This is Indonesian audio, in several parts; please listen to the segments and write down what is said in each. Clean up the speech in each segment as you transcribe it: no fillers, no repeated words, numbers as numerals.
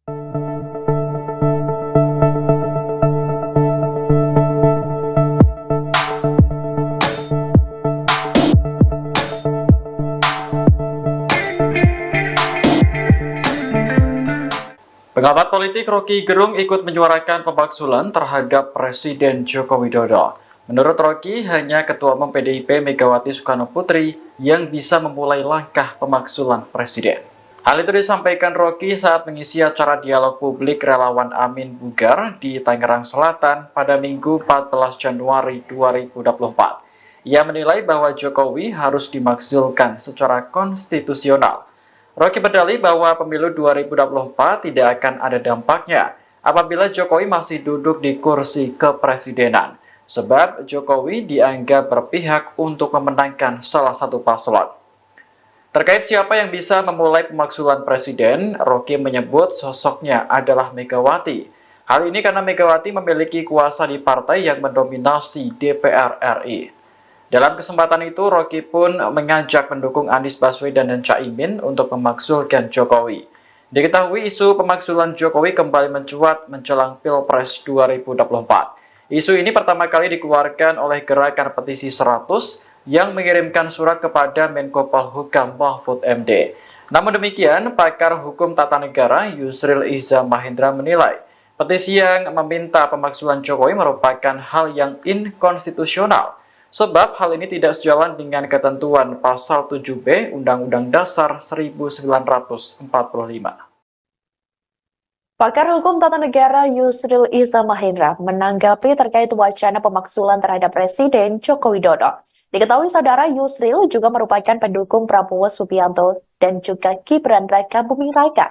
Pengamat politik Rocky Gerung ikut menyuarakan pemakzulan terhadap Presiden Joko Widodo. Menurut Rocky, hanya Ketua Umum PDIP Megawati Soekarno Putri yang bisa memulai langkah pemakzulan Presiden. Hal itu disampaikan Rocky saat mengisi acara dialog publik relawan Amin Bugar di Tangerang Selatan pada Minggu 14 Januari 2024. Ia menilai bahwa Jokowi harus dimakzulkan secara konstitusional. Rocky berdalih bahwa pemilu 2024 tidak akan ada dampaknya apabila Jokowi masih duduk di kursi kepresidenan, sebab Jokowi dianggap berpihak untuk memenangkan salah satu paslon. Terkait siapa yang bisa memulai pemakzulan presiden, Rocky menyebut sosoknya adalah Megawati. Hal ini karena Megawati memiliki kuasa di partai yang mendominasi DPR RI. Dalam kesempatan itu, Rocky pun mengajak pendukung Anies Baswedan dan Caimin untuk memakzulkan Jokowi. Diketahui isu pemakzulan Jokowi kembali mencuat menjelang Pilpres 2024. Isu ini pertama kali dikeluarkan oleh Gerakan Petisi 100 yang mengirimkan surat kepada Menko Polhukam Mahfud MD. Namun demikian, pakar hukum tata negara Yusril Iza Mahendra menilai, petisi yang meminta pemakzulan Jokowi merupakan hal yang inkonstitusional. Sebab hal ini tidak sejalan dengan ketentuan Pasal 7B Undang-Undang Dasar 1945. Pakar Hukum Tata Negara Yusril Iza Mahendra menanggapi terkait wacana pemakzulan terhadap Presiden Joko Widodo. Diketahui saudara, Yusril juga merupakan pendukung Prabowo Subianto dan juga Gibran Raka Buming Raka.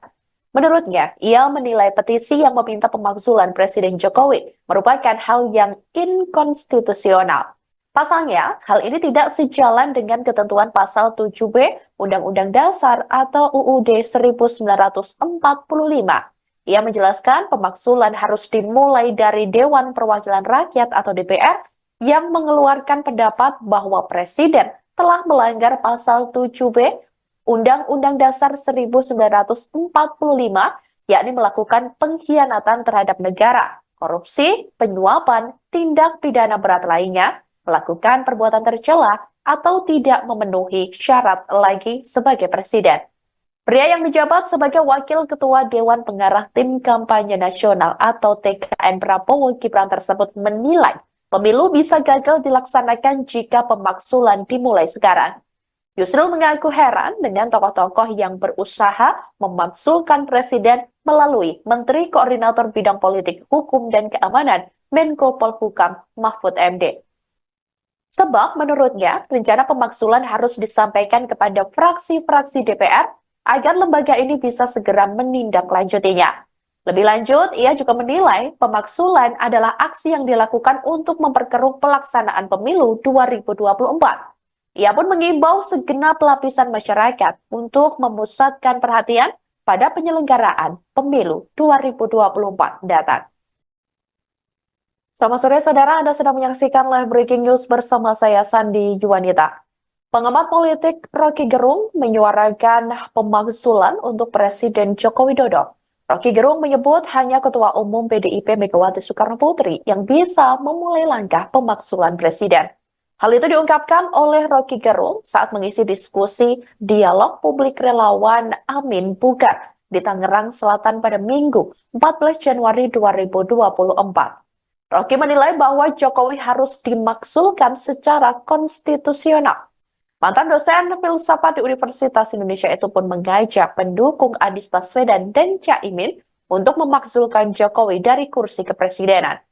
Menurutnya, ia menilai petisi yang meminta pemakzulan Presiden Jokowi merupakan hal yang inkonstitusional. Pasalnya, hal ini tidak sejalan dengan ketentuan Pasal 7B Undang-Undang Dasar atau UUD 1945. Ia menjelaskan pemakzulan harus dimulai dari Dewan Perwakilan Rakyat atau DPR yang mengeluarkan pendapat bahwa Presiden telah melanggar Pasal 7B Undang-Undang Dasar 1945, yakni melakukan pengkhianatan terhadap negara, korupsi, penyuapan, tindak pidana berat lainnya, melakukan perbuatan tercela, atau tidak memenuhi syarat lagi sebagai presiden. Pria yang menjabat sebagai Wakil Ketua Dewan Pengarah Tim Kampanye Nasional atau TKN Prabowo Gibran tersebut menilai pemilu bisa gagal dilaksanakan jika pemakzulan dimulai sekarang. Yusril mengaku heran dengan tokoh-tokoh yang berusaha memakzulkan presiden melalui Menteri Koordinator Bidang Politik, Hukum, dan Keamanan Menko Polhukam Mahfud MD. Sebab menurutnya, rencana pemakzulan harus disampaikan kepada fraksi-fraksi DPR agar lembaga ini bisa segera menindaklanjutinya. Lebih lanjut, ia juga menilai pemakzulan adalah aksi yang dilakukan untuk memperkeruh pelaksanaan pemilu 2024. Ia pun mengimbau segenap lapisan masyarakat untuk memusatkan perhatian pada penyelenggaraan pemilu 2024 datang. Selamat sore saudara, Anda sedang menyaksikan live breaking news bersama saya Sandi Juwanita. Pengamat politik Rocky Gerung menyuarakan pemakzulan untuk Presiden Joko Widodo. Rocky Gerung menyebut hanya Ketua Umum PDIP Megawati Soekarno Putri yang bisa memulai langkah pemakzulan Presiden. Hal itu diungkapkan oleh Rocky Gerung saat mengisi diskusi dialog publik relawan Amin Bugar di Tangerang Selatan pada Minggu 14 Januari 2024. Rocky menilai bahwa Jokowi harus dimakzulkan secara konstitusional. Mantan dosen filsafat di Universitas Indonesia itu pun mengajak pendukung Anies Baswedan dan Caimin untuk memakzulkan Jokowi dari kursi kepresidenan.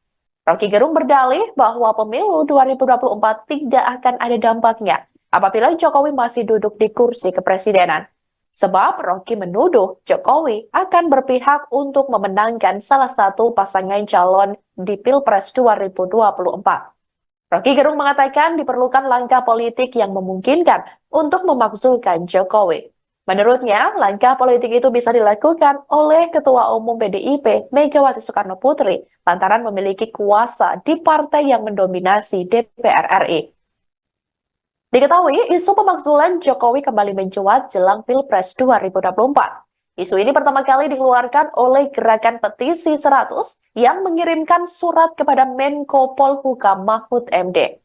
Rocky Gerung berdalih bahwa pemilu 2024 tidak akan ada dampaknya apabila Jokowi masih duduk di kursi kepresidenan. Sebab Rocky menuduh Jokowi akan berpihak untuk memenangkan salah satu pasangan calon di Pilpres 2024. Rocky Gerung mengatakan diperlukan langkah politik yang memungkinkan untuk memakzulkan Jokowi. Menurutnya, langkah politik itu bisa dilakukan oleh Ketua Umum PDIP Megawati Soekarno Putri lantaran memiliki kuasa di partai yang mendominasi DPR RI. Diketahui, isu pemakzulan Jokowi kembali mencuat jelang Pilpres 2024. Isu ini pertama kali dikeluarkan oleh Gerakan Petisi 100 yang mengirimkan surat kepada Menko Polhukam Mahfud MD.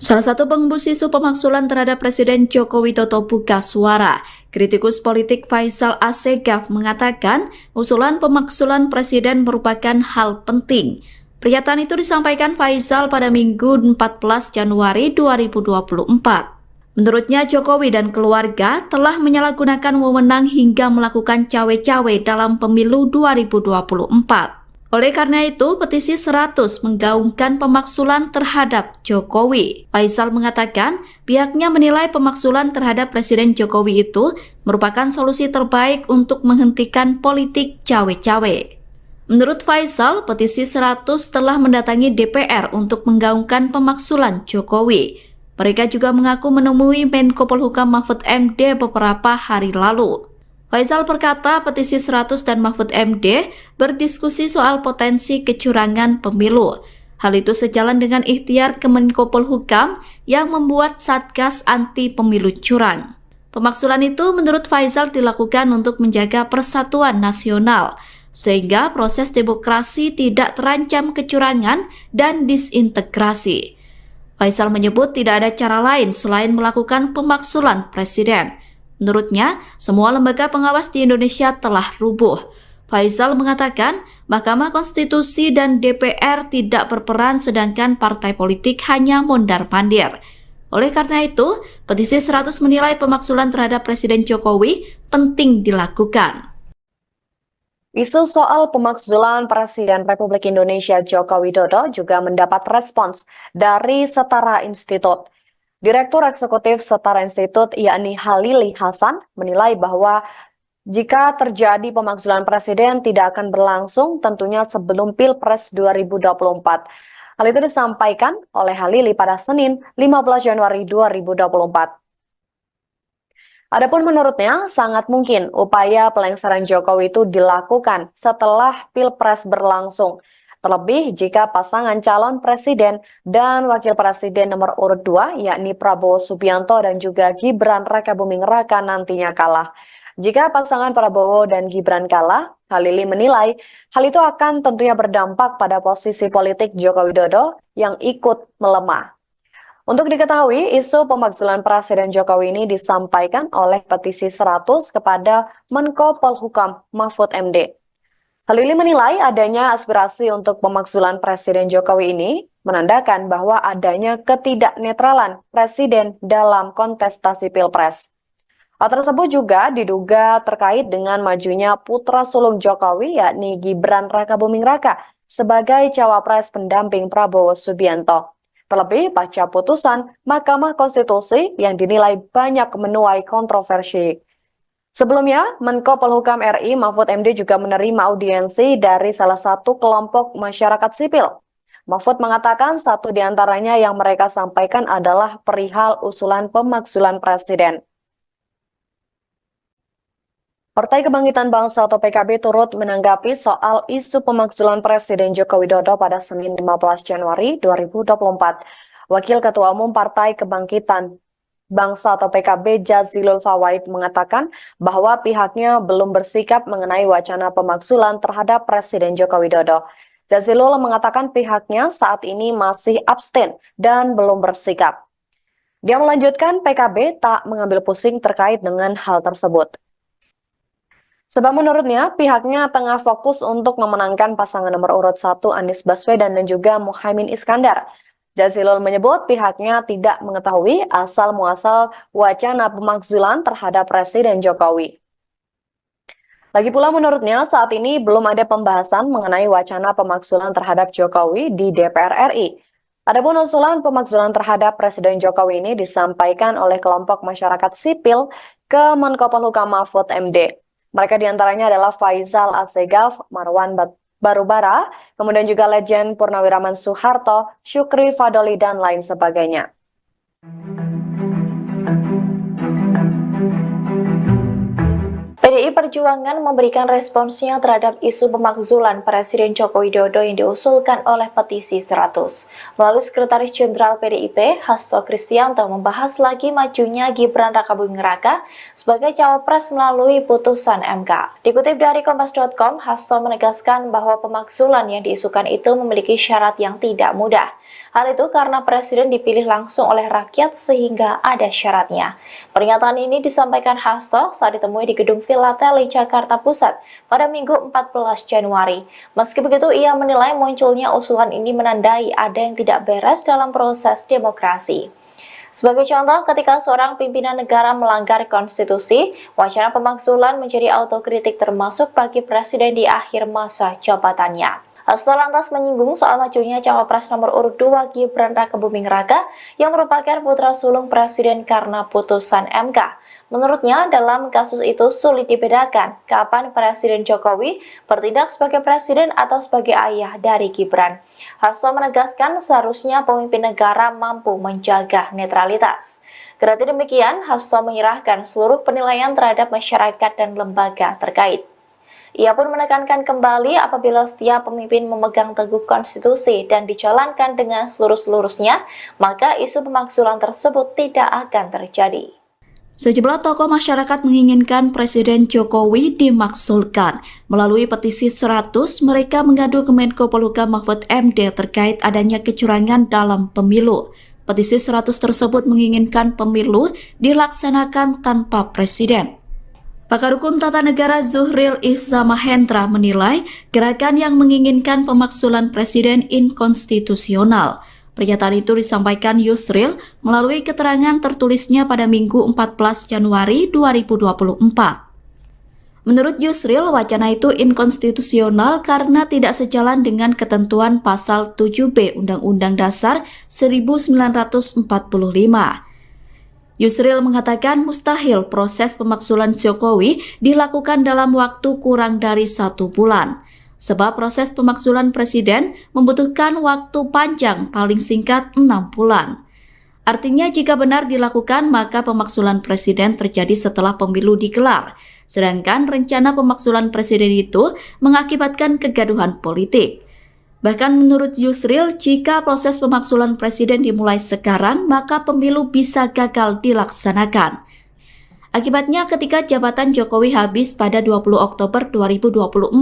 Salah satu pengembus isu pemakzulan terhadap Presiden Joko Widodo buka suara. Kritikus politik Faisal Assegaf mengatakan usulan pemakzulan Presiden merupakan hal penting. Pernyataan itu disampaikan Faisal pada Minggu 14 Januari 2024. Menurutnya Jokowi dan keluarga telah menyalahgunakan wewenang hingga melakukan cawe-cawe dalam pemilu 2024. Oleh karena itu, petisi 100 menggaungkan pemakzulan terhadap Jokowi. Faisal mengatakan pihaknya menilai pemakzulan terhadap Presiden Jokowi itu merupakan solusi terbaik untuk menghentikan politik cawe-cawe. Menurut Faisal, petisi 100 telah mendatangi DPR untuk menggaungkan pemakzulan Jokowi. Mereka juga mengaku menemui Menko Polhukam Mahfud MD beberapa hari lalu. Faisal berkata petisi 100 dan Mahfud MD berdiskusi soal potensi kecurangan pemilu. Hal itu sejalan dengan ikhtiar Kemenko Polhukam yang membuat Satgas Anti Pemilu Curang. Pemakzulan itu menurut Faisal dilakukan untuk menjaga persatuan nasional, sehingga proses demokrasi tidak terancam kecurangan dan disintegrasi. Faisal menyebut tidak ada cara lain selain melakukan pemakzulan Presiden. Menurutnya, semua lembaga pengawas di Indonesia telah rubuh. Faisal mengatakan Mahkamah Konstitusi dan DPR tidak berperan sedangkan partai politik hanya mondar-mandir. Oleh karena itu, petisi 100 menilai pemakzulan terhadap Presiden Jokowi penting dilakukan. Isu soal pemakzulan Presiden Republik Indonesia Joko Widodo juga mendapat respons dari Setara Institut. Direktur Eksekutif Setara Institut yakni Halili Hasan menilai bahwa jika terjadi pemakzulan Presiden tidak akan berlangsung tentunya sebelum Pilpres 2024. Hal itu disampaikan oleh Halili pada Senin 15 Januari 2024. Adapun menurutnya, sangat mungkin upaya pelengseran Jokowi itu dilakukan setelah Pilpres berlangsung. Terlebih jika pasangan calon presiden dan wakil presiden nomor urut 2, yakni Prabowo Subianto dan juga Gibran Rakabuming Raka nantinya kalah. Jika pasangan Prabowo dan Gibran kalah, Halili menilai hal itu akan tentunya berdampak pada posisi politik Joko Widodo yang ikut melemah. Untuk diketahui, isu pemakzulan Presiden Jokowi ini disampaikan oleh petisi 100 kepada Menko Polhukam Mahfud MD. Halili menilai adanya aspirasi untuk pemakzulan Presiden Jokowi ini menandakan bahwa adanya ketidaknetralan Presiden dalam kontestasi Pilpres. Hal tersebut juga diduga terkait dengan majunya putra sulung Jokowi yakni Gibran Rakabuming Raka sebagai cawapres pendamping Prabowo Subianto. Terlebih pasca putusan Mahkamah Konstitusi yang dinilai banyak menuai kontroversi. Sebelumnya, Menko Polhukam RI Mahfud MD juga menerima audiensi dari salah satu kelompok masyarakat sipil. Mahfud mengatakan satu di antaranya yang mereka sampaikan adalah perihal usulan pemakzulan Presiden. Partai Kebangkitan Bangsa atau PKB turut menanggapi soal isu pemakzulan Presiden Joko Widodo pada Senin 15 Januari 2024. Wakil Ketua Umum Partai Kebangkitan Bangsa atau PKB Jazilul Fawait mengatakan bahwa pihaknya belum bersikap mengenai wacana pemakzulan terhadap Presiden Joko Widodo. Jazilul mengatakan pihaknya saat ini masih abstain dan belum bersikap. Dia melanjutkan PKB tak mengambil pusing terkait dengan hal tersebut. Sebab menurutnya pihaknya tengah fokus untuk memenangkan pasangan nomor urut 1 Anies Baswedan dan juga Muhaimin Iskandar. Jazilul menyebut pihaknya tidak mengetahui asal-muasal wacana pemakzulan terhadap Presiden Jokowi. Lagi pula menurutnya saat ini belum ada pembahasan mengenai wacana pemakzulan terhadap Jokowi di DPR RI. Adapun usulan pemakzulan terhadap Presiden Jokowi ini disampaikan oleh kelompok masyarakat sipil ke Menko Polhukam Mahfud MD. Mereka diantaranya adalah Faisal Assegaf, Marwan Barubara, kemudian juga Legend Purnawiraman Soeharto, Syukri Fadoli, dan lain sebagainya. PDI Perjuangan memberikan responsnya terhadap isu pemakzulan Presiden Joko Widodo yang diusulkan oleh petisi 100. Melalui Sekretaris Jenderal PDIP, Hasto Kristianto membahas lagi majunya Gibran Rakabuming Raka sebagai cawapres melalui putusan MK. Dikutip dari Kompas.com, Hasto menegaskan bahwa pemakzulan yang diisukan itu memiliki syarat yang tidak mudah. Hal itu karena Presiden dipilih langsung oleh rakyat sehingga ada syaratnya. Pernyataan ini disampaikan Hasto saat ditemui di Gedung Filateli, Jakarta Pusat pada Minggu 14 Januari. Meski begitu, ia menilai munculnya usulan ini menandai ada yang tidak beres dalam proses demokrasi. Sebagai contoh, ketika seorang pimpinan negara melanggar konstitusi, wacana pemakzulan menjadi autokritik termasuk bagi Presiden di akhir masa jabatannya. Hasto lantas menyinggung soal majunya cawapres nomor urut 2 Gibran Rakabuming Raka yang merupakan putra sulung Presiden karena putusan MK. Menurutnya, dalam kasus itu sulit dibedakan kapan Presiden Jokowi bertindak sebagai presiden atau sebagai ayah dari Gibran. Hasto menegaskan seharusnya pemimpin negara mampu menjaga netralitas. Kendati demikian, Hasto menyerahkan seluruh penilaian terhadap masyarakat dan lembaga terkait. Ia pun menekankan kembali apabila setiap pemimpin memegang teguh konstitusi dan dijalankan dengan seluruh-seluruhnya, maka isu pemakzulan tersebut tidak akan terjadi. Sejumlah tokoh masyarakat menginginkan Presiden Jokowi dimakzulkan. Melalui petisi 100, mereka mengadu ke Menko Polhukam Mahfud MD terkait adanya kecurangan dalam pemilu. Petisi 100 tersebut menginginkan pemilu dilaksanakan tanpa presiden. Pakar Hukum Tata Negara Zuhril Iza Mahendra menilai gerakan yang menginginkan pemakzulan presiden inkonstitusional. Pernyataan itu disampaikan Yusril melalui keterangan tertulisnya pada Minggu 14 Januari 2024. Menurut Yusril, wacana itu inkonstitusional karena tidak sejalan dengan ketentuan pasal 7B Undang-Undang Dasar 1945. Yusril mengatakan mustahil proses pemakzulan Jokowi dilakukan dalam waktu kurang dari 1 bulan. Sebab proses pemakzulan presiden membutuhkan waktu panjang paling singkat 6 bulan. Artinya jika benar dilakukan maka pemakzulan presiden terjadi setelah pemilu digelar. Sedangkan rencana pemakzulan presiden itu mengakibatkan kegaduhan politik. Bahkan menurut Yusril, jika proses pemakzulan presiden dimulai sekarang, maka pemilu bisa gagal dilaksanakan. Akibatnya ketika jabatan Jokowi habis pada 20 Oktober 2024,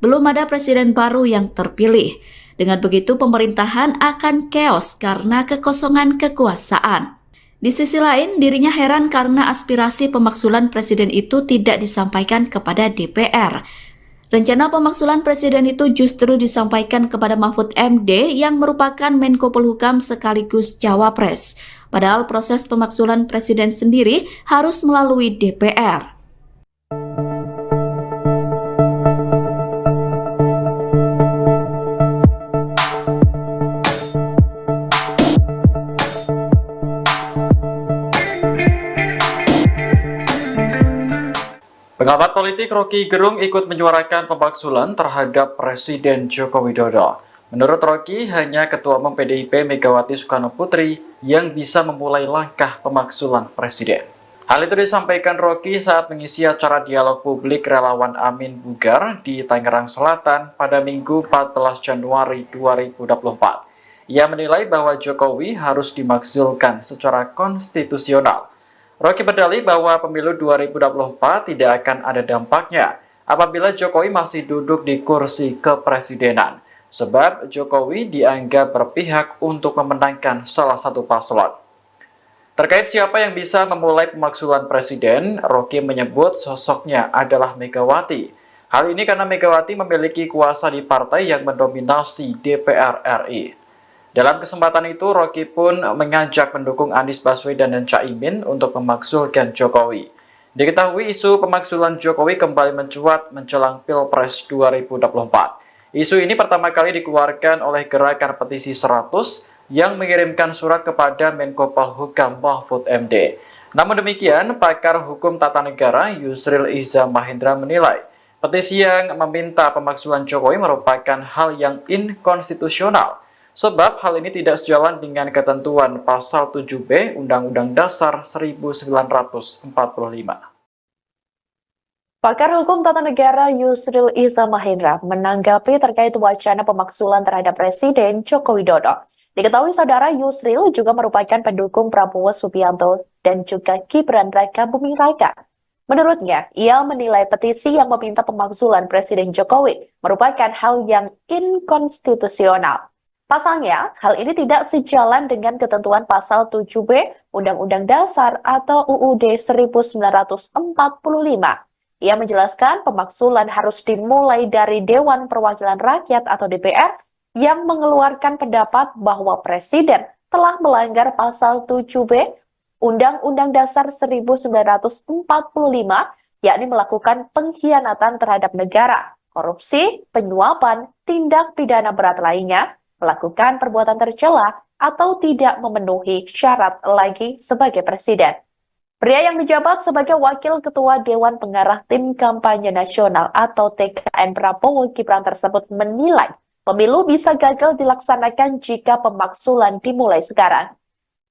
belum ada presiden baru yang terpilih. Dengan begitu pemerintahan akan keos karena kekosongan kekuasaan. Di sisi lain, dirinya heran karena aspirasi pemakzulan presiden itu tidak disampaikan kepada DPR. Rencana pemakzulan presiden itu justru disampaikan kepada Mahfud MD yang merupakan Menko Polhukam sekaligus cawapres. Padahal proses pemakzulan presiden sendiri harus melalui DPR. Pengamat politik Rocky Gerung ikut menyuarakan pemakzulan terhadap Presiden Joko Widodo. Menurut Rocky, hanya Ketua Umum PDIP Megawati Soekarno Putri yang bisa memulai langkah pemakzulan Presiden. Hal itu disampaikan Rocky saat mengisi acara dialog publik relawan Amin Bugar di Tangerang Selatan pada Minggu 14 Januari 2024. Ia menilai bahwa Jokowi harus dimakzulkan secara konstitusional. Rocky berdalih bahwa pemilu 2024 tidak akan ada dampaknya apabila Jokowi masih duduk di kursi kepresidenan, sebab Jokowi dianggap berpihak untuk memenangkan salah satu paslon. Terkait siapa yang bisa memulai pemakzulan presiden, Rocky menyebut sosoknya adalah Megawati. Hal ini karena Megawati memiliki kuasa di partai yang mendominasi DPR RI. Dalam kesempatan itu, Rocky pun mengajak pendukung Anies Baswedan dan Caimin untuk memakzulkan Jokowi. Diketahui isu pemakzulan Jokowi kembali mencuat menjelang Pilpres 2024. Isu ini pertama kali dikeluarkan oleh Gerakan Petisi 100 yang mengirimkan surat kepada Menko Polhukam Mahfud MD. Namun demikian, pakar hukum tata negara Yusril Iza Mahendra menilai petisi yang meminta pemakzulan Jokowi merupakan hal yang inkonstitusional. Sebab hal ini tidak sejalan dengan ketentuan pasal 7B Undang-Undang Dasar 1945. Pakar Hukum Tata Negara Yusril Iza Mahendra menanggapi terkait wacana pemaksulan terhadap Presiden Joko Widodo. Diketahui saudara Yusril juga merupakan pendukung Prabowo Subianto dan juga Gibran Raka Buming Raka. Menurutnya, ia menilai petisi yang meminta pemaksulan Presiden Jokowi merupakan hal yang inkonstitusional. Pasalnya, hal ini tidak sejalan dengan ketentuan pasal 7B Undang-Undang Dasar atau UUD 1945. Ia menjelaskan pemaksulan harus dimulai dari Dewan Perwakilan Rakyat atau DPR yang mengeluarkan pendapat bahwa Presiden telah melanggar pasal 7B Undang-Undang Dasar 1945, yakni melakukan pengkhianatan terhadap negara, korupsi, penyuapan, tindak pidana berat lainnya, melakukan perbuatan tercela, atau tidak memenuhi syarat lagi sebagai Presiden. Pria yang menjabat sebagai Wakil Ketua Dewan Pengarah Tim Kampanye Nasional atau TKN Prabowo Gibran tersebut menilai pemilu bisa gagal dilaksanakan jika pemaksulan dimulai sekarang.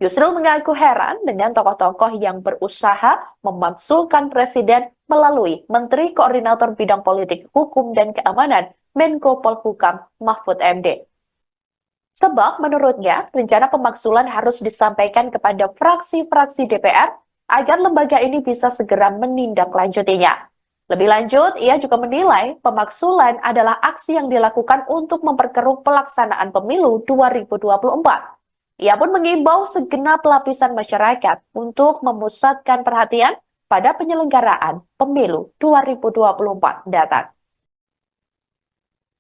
Yusril mengaku heran dengan tokoh-tokoh yang berusaha memaksulkan Presiden melalui Menteri Koordinator Bidang Politik, Hukum, dan Keamanan Menko Polhukam Mahfud MD. Sebab menurutnya rencana pemaksulan harus disampaikan kepada fraksi-fraksi DPR agar lembaga ini bisa segera menindaklanjutinya. Lebih lanjut, ia juga menilai pemaksulan adalah aksi yang dilakukan untuk memperkeruh pelaksanaan pemilu 2024. Ia pun mengimbau segenap lapisan masyarakat untuk memusatkan perhatian pada penyelenggaraan pemilu 2024 datang.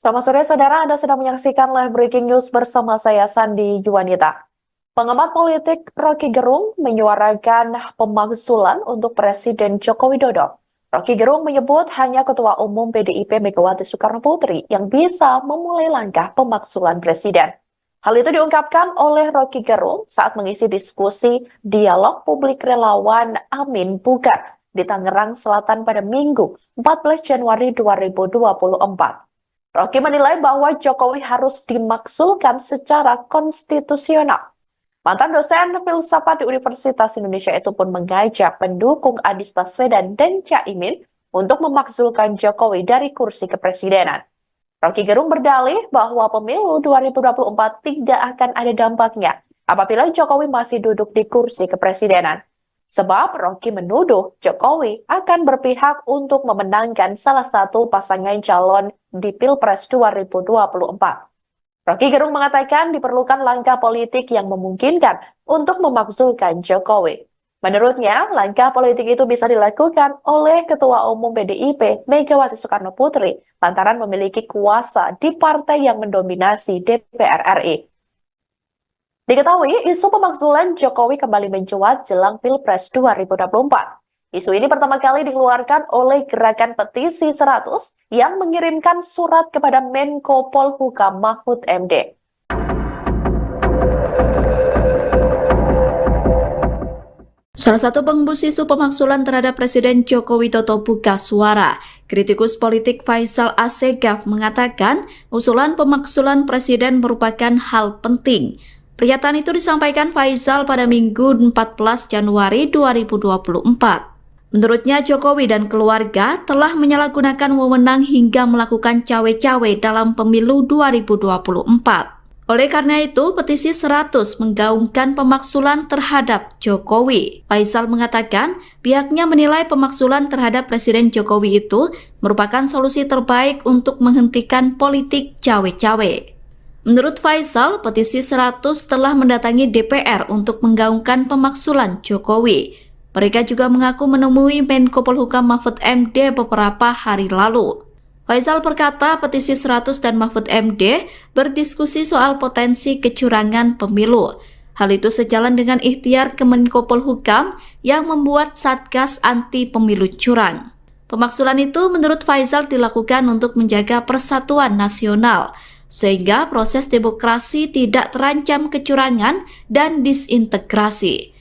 Selamat sore saudara, Anda sedang menyaksikan live breaking news bersama saya Sandi Juwanita. Pengamat politik Rocky Gerung menyuarakan pemaksulan untuk Presiden Joko Widodo. Rocky Gerung menyebut hanya Ketua Umum PDIP Megawati Soekarno Putri yang bisa memulai langkah pemaksulan Presiden. Hal itu diungkapkan oleh Rocky Gerung saat mengisi diskusi dialog publik relawan Amin Bugar di Tangerang Selatan pada Minggu 14 Januari 2024. Rocky menilai bahwa Jokowi harus dimaksulkan secara konstitusional. Mantan dosen filsafat di Universitas Indonesia itu pun mengajak pendukung Anies Baswedan dan Caimin untuk memaksulkan Jokowi dari kursi kepresidenan. Rocky Gerung berdalih bahwa pemilu 2024 tidak akan ada dampaknya apabila Jokowi masih duduk di kursi kepresidenan. Sebab Rocky menuduh Jokowi akan berpihak untuk memenangkan salah satu pasangan calon di Pilpres 2024. Rocky Gerung mengatakan diperlukan langkah politik yang memungkinkan untuk memaksulkan Jokowi. Menurutnya, langkah politik itu bisa dilakukan oleh Ketua Umum PDIP Megawati Soekarno Putri lantaran memiliki kuasa di partai yang mendominasi DPR RI. Diketahui, isu pemaksulan Jokowi kembali mencuat jelang Pilpres 2024. Isu ini pertama kali dikeluarkan oleh Gerakan Petisi 100 yang mengirimkan surat kepada Menko Polhukam Mahfud MD. Salah satu pengembus isu pemaksulan terhadap Presiden Joko Widodo buka suara. Kritikus politik Faisal Asegaf mengatakan usulan pemaksulan Presiden merupakan hal penting. Pernyataan itu disampaikan Faisal pada Minggu 14 Januari 2024. Menurutnya, Jokowi dan keluarga telah menyalahgunakan wewenang hingga melakukan cawe-cawe dalam pemilu 2024. Oleh karena itu, petisi 100 menggaungkan pemaksulan terhadap Jokowi. Faisal mengatakan pihaknya menilai pemaksulan terhadap Presiden Jokowi itu merupakan solusi terbaik untuk menghentikan politik cawe-cawe. Menurut Faisal, petisi 100 telah mendatangi DPR untuk menggaungkan pemaksulan Jokowi. Mereka juga mengaku menemui Menko Polhukam Mahfud MD beberapa hari lalu. Faisal berkata petisi 100 dan Mahfud MD berdiskusi soal potensi kecurangan pemilu. Hal itu sejalan dengan ikhtiar Kemenko Polhukam yang membuat Satgas Anti Pemilu Curang. Pemaksulan itu menurut Faisal dilakukan untuk menjaga persatuan nasional, sehingga proses demokrasi tidak terancam kecurangan dan disintegrasi.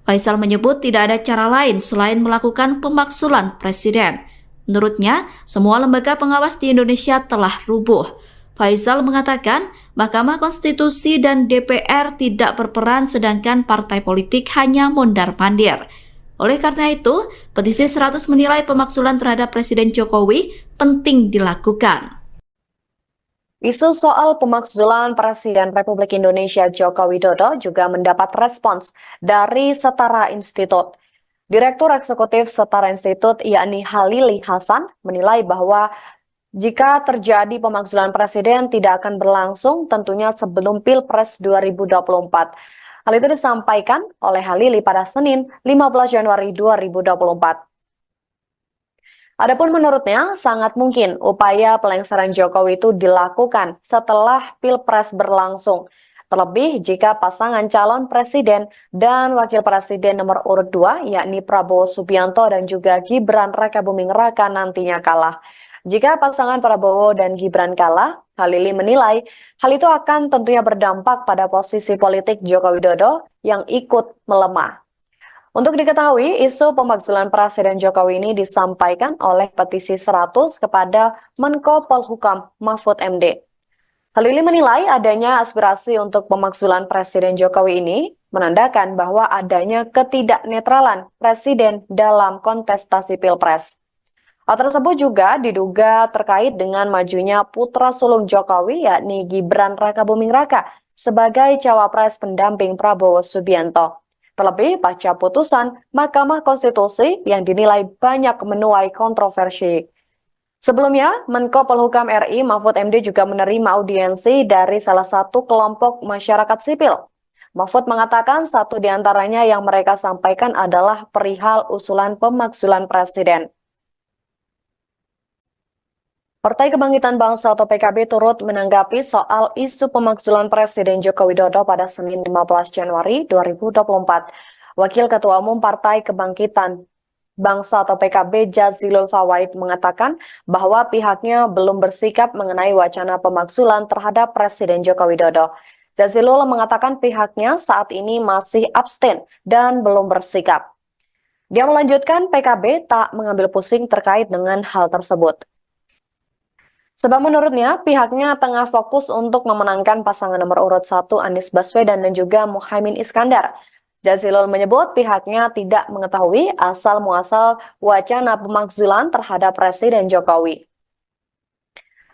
Faisal menyebut tidak ada cara lain selain melakukan pemaksulan Presiden. Menurutnya, semua lembaga pengawas di Indonesia telah rubuh. Faisal mengatakan Mahkamah Konstitusi dan DPR tidak berperan sedangkan partai politik hanya mondar-mandir. Oleh karena itu, petisi 100 menilai pemakzulan terhadap Presiden Jokowi penting dilakukan. Isu soal pemakzulan Presiden Republik Indonesia Joko Widodo juga mendapat respons dari Setara Institut. Direktur Eksekutif Setara Institut yakni Halili Hasan menilai bahwa jika terjadi pemakzulan Presiden tidak akan berlangsung tentunya sebelum Pilpres 2024. Hal itu disampaikan oleh Halili pada Senin 15 Januari 2024. Adapun menurutnya, sangat mungkin upaya pelengseran Jokowi itu dilakukan setelah Pilpres berlangsung. Terlebih jika pasangan calon presiden dan wakil presiden nomor urut 2, yakni Prabowo Subianto dan juga Gibran Rakabuming Raka nantinya kalah. Jika pasangan Prabowo dan Gibran kalah, Halili menilai hal itu akan tentunya berdampak pada posisi politik Joko Widodo yang ikut melemah. Untuk diketahui, isu pemakzulan Presiden Jokowi ini disampaikan oleh petisi 100 kepada Menko Polhukam Mahfud MD. Halili menilai adanya aspirasi untuk pemakzulan Presiden Jokowi ini menandakan bahwa adanya ketidaknetralan Presiden dalam kontestasi Pilpres. Hal tersebut juga diduga terkait dengan majunya putra sulung Jokowi yakni Gibran Rakabuming Raka sebagai cawapres pendamping Prabowo Subianto. Terlebih pasca putusan Mahkamah Konstitusi yang dinilai banyak menuai kontroversi. Sebelumnya, Menko Polhukam RI Mahfud MD juga menerima audiensi dari salah satu kelompok masyarakat sipil. Mahfud mengatakan satu di antaranya yang mereka sampaikan adalah perihal usulan pemakzulan Presiden. Partai Kebangkitan Bangsa atau PKB turut menanggapi soal isu pemakzulan Presiden Joko Widodo pada Senin 15 Januari 2024. Wakil Ketua Umum Partai Kebangkitan Bangsa atau PKB Jazilul Fawait mengatakan bahwa pihaknya belum bersikap mengenai wacana pemakzulan terhadap Presiden Joko Widodo. Jazilul mengatakan pihaknya saat ini masih abstain dan belum bersikap. Dia melanjutkan PKB tak mengambil pusing terkait dengan hal tersebut. Sebab menurutnya, pihaknya tengah fokus untuk memenangkan pasangan nomor urut 1 Anies Baswedan dan juga Muhaimin Iskandar. Jazilul menyebut pihaknya tidak mengetahui asal-muasal wacana pemakzulan terhadap Presiden Jokowi.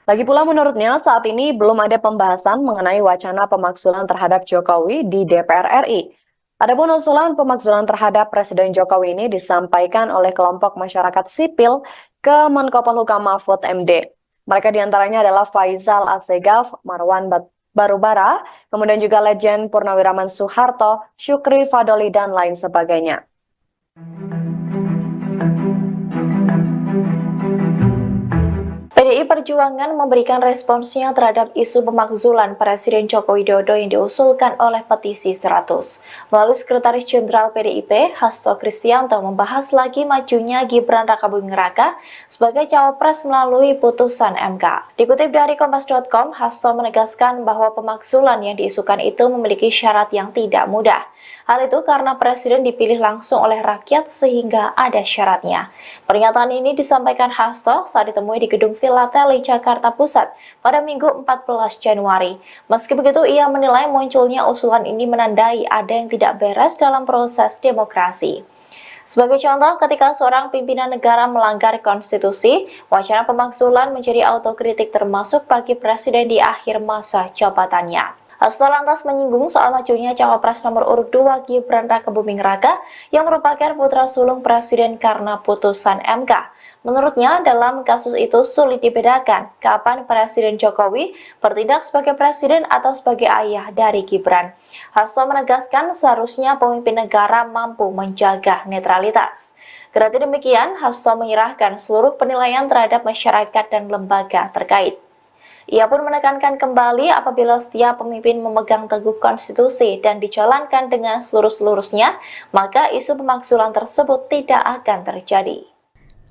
Lagi pula menurutnya saat ini belum ada pembahasan mengenai wacana pemakzulan terhadap Jokowi di DPR RI. Adapun usulan pemakzulan terhadap Presiden Jokowi ini disampaikan oleh kelompok masyarakat sipil ke Menko Polhukam Mahfud MD. Mereka diantaranya adalah Faisal Asegaf, Marwan Barubara, kemudian juga Legend Purnawiraman Soeharto, Syukri Fadoli, dan lain sebagainya. PDI Perjuangan memberikan responsnya terhadap isu pemakzulan Presiden Joko Widodo yang diusulkan oleh petisi 100. Melalui Sekretaris Jenderal PDIP, Hasto Kristianto membahas lagi majunya Gibran Rakabuming Raka sebagai cawapres melalui putusan MK. Dikutip dari Kompas.com, Hasto menegaskan bahwa pemakzulan yang diisukan itu memiliki syarat yang tidak mudah. Hal itu karena Presiden dipilih langsung oleh rakyat sehingga ada syaratnya. Pernyataan ini disampaikan Hasto saat ditemui di Gedung Villa Teli, Jakarta Pusat pada Minggu 14 Januari. Meski begitu, ia menilai munculnya usulan ini menandai ada yang tidak beres dalam proses demokrasi. Sebagai contoh, ketika seorang pimpinan negara melanggar konstitusi, wacana pemakzulan menjadi autokritik termasuk bagi Presiden di akhir masa jabatannya. Hasto lantas menyinggung soal majunya cawapres nomor urut 2 Gibran Rakabuming Raka yang merupakan putra sulung Presiden karena putusan MK. Menurutnya, dalam kasus itu sulit dibedakan kapan Presiden Jokowi bertindak sebagai presiden atau sebagai ayah dari Gibran. Hasto menegaskan seharusnya pemimpin negara mampu menjaga netralitas. Kendati demikian, Hasto menyerahkan seluruh penilaian terhadap masyarakat dan lembaga terkait. Ia pun menekankan kembali apabila setiap pemimpin memegang teguh konstitusi dan dijalankan dengan seluruh-seluruhnya, maka isu pemakzulan tersebut tidak akan terjadi.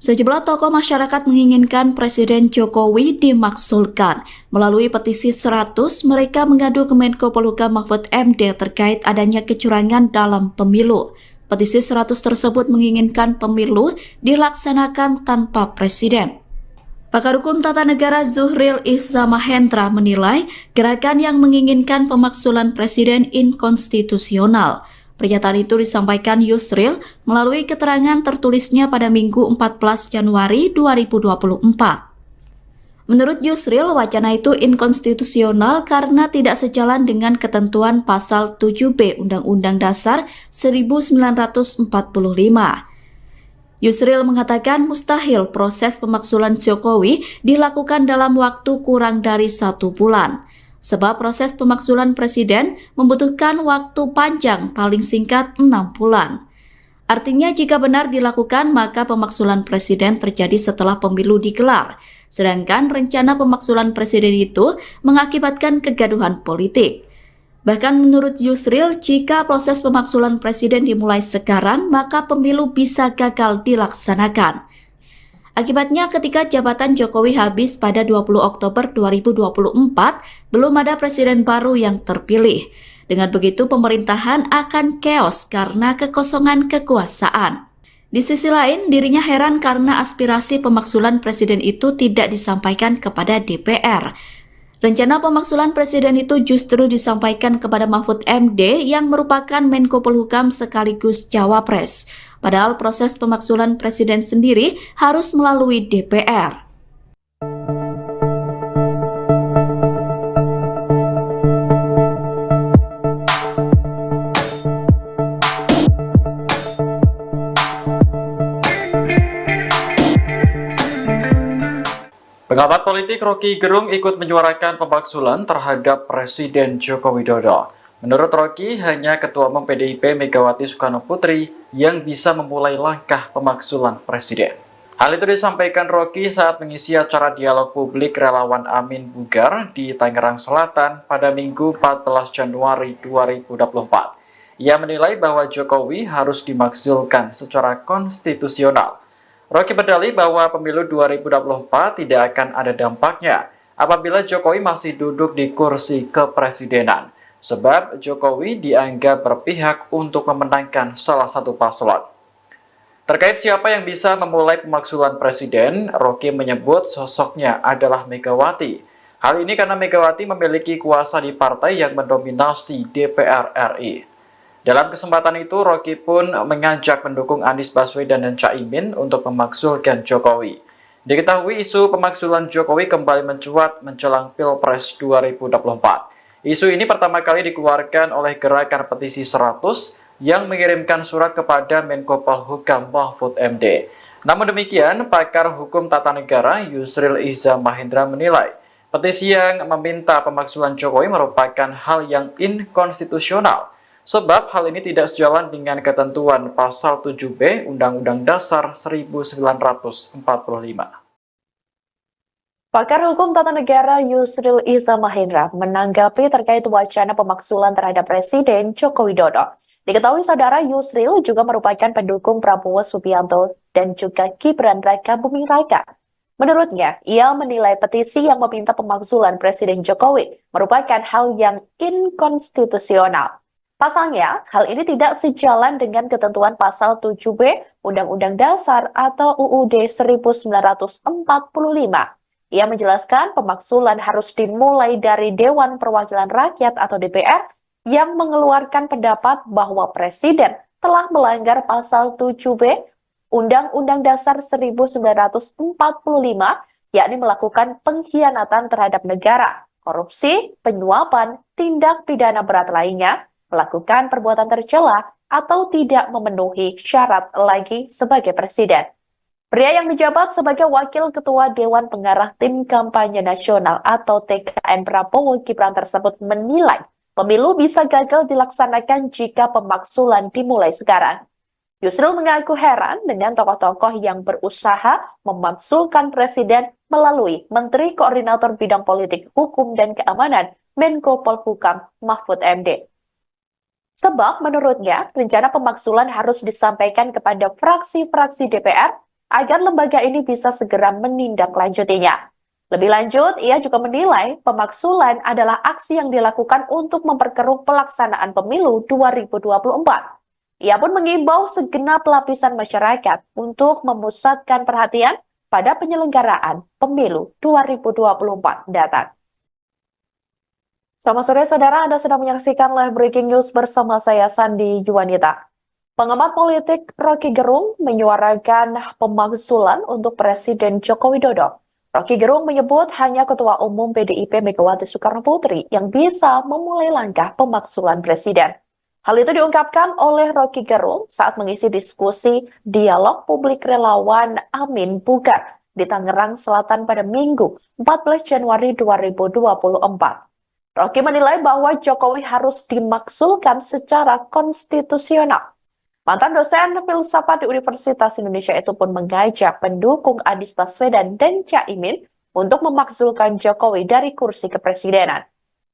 Sejumlah tokoh masyarakat menginginkan Presiden Jokowi dimakzulkan. Melalui petisi 100, mereka mengadu ke Menko Polhukam Mahfud MD terkait adanya kecurangan dalam pemilu. Petisi 100 tersebut menginginkan pemilu dilaksanakan tanpa presiden. Pakar Hukum Tata Negara Zuhril Ihza Mahendra menilai gerakan yang menginginkan pemakzulan presiden inkonstitusional. Pernyataan itu disampaikan Yusril melalui keterangan tertulisnya pada Minggu 14 Januari 2024. Menurut Yusril, wacana itu inkonstitusional karena tidak sejalan dengan ketentuan pasal 7B Undang-Undang Dasar 1945. Yusril mengatakan mustahil proses pemaksulan Jokowi dilakukan dalam waktu kurang dari 1 bulan. Sebab proses pemaksulan presiden membutuhkan waktu panjang, paling singkat 6 bulan. Artinya jika benar dilakukan, maka pemaksulan presiden terjadi setelah pemilu digelar. Sedangkan rencana pemaksulan presiden itu mengakibatkan kegaduhan politik. Bahkan menurut Yusril, jika proses pemaksulan presiden dimulai sekarang, maka pemilu bisa gagal dilaksanakan. Akibatnya ketika jabatan Jokowi habis pada 20 Oktober 2024, belum ada presiden baru yang terpilih. Dengan begitu pemerintahan akan chaos karena kekosongan kekuasaan. Di sisi lain, dirinya heran karena aspirasi pemaksulan presiden itu tidak disampaikan kepada DPR. Rencana pemaksulan presiden itu justru disampaikan kepada Mahfud MD yang merupakan Menko Polhukam sekaligus Cawapres. Padahal proses pemaksulan presiden sendiri harus melalui DPR. Pengamat politik Rocky Gerung ikut menyuarakan pemaksulan terhadap Presiden Joko Widodo. Menurut Rocky, hanya Ketua Umum PDIP Megawati Soekarno Putri yang bisa memulai langkah pemaksulan Presiden. Hal itu disampaikan Rocky saat mengisi acara dialog publik relawan Amin Bugar di Tangerang Selatan pada Minggu 14 Januari 2024. Ia menilai bahwa Jokowi harus dimakzulkan secara konstitusional. Rocky berdalih bahwa pemilu 2024 tidak akan ada dampaknya apabila Jokowi masih duduk di kursi kepresidenan, sebab Jokowi dianggap berpihak untuk memenangkan salah satu paslon. Terkait siapa yang bisa memulai pemaksulan presiden, Rocky menyebut sosoknya adalah Megawati. Hal ini karena Megawati memiliki kuasa di partai yang mendominasi DPR RI. Dalam kesempatan itu, Rocky pun mengajak pendukung Anies Baswedan dan Caimin untuk memaksulkan Jokowi. Diketahui isu pemaksulan Jokowi kembali mencuat menjelang Pilpres 2024. Isu ini pertama kali dikeluarkan oleh Gerakan Petisi 100 yang mengirimkan surat kepada Menko Polhukam Mahfud MD. Namun demikian, pakar hukum tata negara Yusril Iza Mahendra menilai petisi yang meminta pemaksulan Jokowi merupakan hal yang inkonstitusional. Sebab hal ini tidak sejalan dengan ketentuan pasal 7B Undang-Undang Dasar 1945. Pakar Hukum Tata Negara Yusril Iza Mahendra menanggapi terkait wacana pemaksulan terhadap Presiden Joko Widodo. Diketahui saudara, Yusril juga merupakan pendukung Prabowo Subianto dan juga Gibran Raka Buming Raka. Menurutnya, ia menilai petisi yang meminta pemaksulan Presiden Jokowi merupakan hal yang inkonstitusional. Pasalnya, hal ini tidak sejalan dengan ketentuan pasal 7B Undang-Undang Dasar atau UUD 1945. Ia menjelaskan pemaksulan harus dimulai dari Dewan Perwakilan Rakyat atau DPR yang mengeluarkan pendapat bahwa Presiden telah melanggar pasal 7B Undang-Undang Dasar 1945, yakni melakukan pengkhianatan terhadap negara, korupsi, penyuapan, tindak pidana berat lainnya, melakukan perbuatan tercela, atau tidak memenuhi syarat lagi sebagai presiden. Pria yang menjabat sebagai Wakil Ketua Dewan Pengarah Tim Kampanye Nasional atau TKN Prabowo Gibran tersebut menilai pemilu bisa gagal dilaksanakan jika pemaksulan dimulai sekarang. Yusril mengaku heran dengan tokoh-tokoh yang berusaha memaksulkan presiden melalui Menteri Koordinator Bidang Politik, Hukum, dan Keamanan Menko Polhukam Mahfud MD. Sebab menurutnya, rencana pemaksulan harus disampaikan kepada fraksi-fraksi DPR agar lembaga ini bisa segera menindaklanjutinya. Lebih lanjut, ia juga menilai pemaksulan adalah aksi yang dilakukan untuk memperkeruh pelaksanaan pemilu 2024. Ia pun mengimbau segenap lapisan masyarakat untuk memusatkan perhatian pada penyelenggaraan pemilu 2024 datang. Selamat sore saudara, Anda sedang menyaksikan live breaking news bersama saya Sandi Juwanita. Pengamat politik Rocky Gerung menyuarakan pemakzulan untuk Presiden Joko Widodo. Rocky Gerung menyebut hanya Ketua Umum PDIP Megawati Soekarno Putri yang bisa memulai langkah pemakzulan Presiden. Hal itu diungkapkan oleh Rocky Gerung saat mengisi diskusi dialog publik relawan Amin Bugar di Tangerang Selatan pada Minggu 14 Januari 2024. Rocky menilai bahwa Jokowi harus dimaksulkan secara konstitusional. Mantan dosen filsafat di Universitas Indonesia itu pun mengajak pendukung Anies Baswedan dan Caimin untuk memakzulkan Jokowi dari kursi kepresidenan.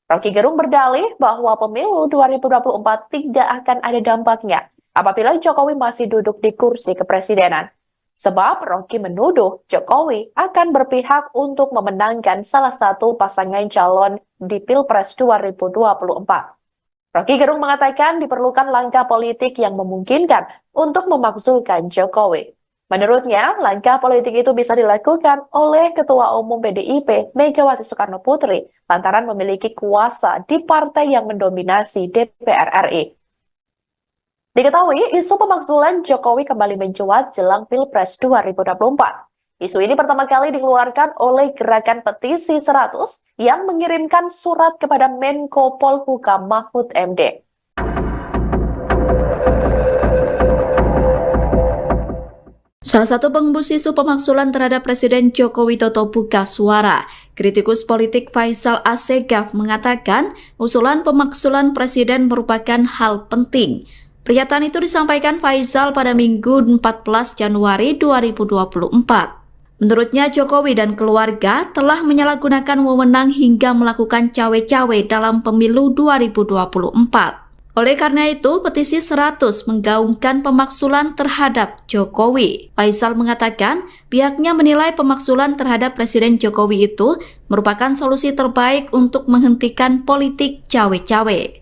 Rocky Gerung berdalih bahwa pemilu 2024 tidak akan ada dampaknya apabila Jokowi masih duduk di kursi kepresidenan. Sebab Rocky menuduh Jokowi akan berpihak untuk memenangkan salah satu pasangan calon di Pilpres 2024. Rocky Gerung mengatakan diperlukan langkah politik yang memungkinkan untuk memakzulkan Jokowi. Menurutnya, langkah politik itu bisa dilakukan oleh Ketua Umum PDIP Megawati Soekarno Putri lantaran memiliki kuasa di partai yang mendominasi DPR RI. Diketahui, isu pemakzulan Jokowi kembali mencuat jelang Pilpres 2024. Isu ini pertama kali dikeluarkan oleh Gerakan Petisi 100 yang mengirimkan surat kepada Menko Polhukam Mahfud MD. Salah satu pengembus isu pemakzulan terhadap Presiden Joko Widodo buka suara. Kritikus politik Faisal Assegaf mengatakan usulan pemakzulan Presiden merupakan hal penting. Pernyataan itu disampaikan Faisal pada Minggu 14 Januari 2024. Menurutnya Jokowi dan keluarga telah menyalahgunakan wewenang hingga melakukan cawe-cawe dalam pemilu 2024. Oleh karena itu, petisi 100 menggaungkan pemakzulan terhadap Jokowi. Faisal mengatakan pihaknya menilai pemakzulan terhadap Presiden Jokowi itu merupakan solusi terbaik untuk menghentikan politik cawe-cawe.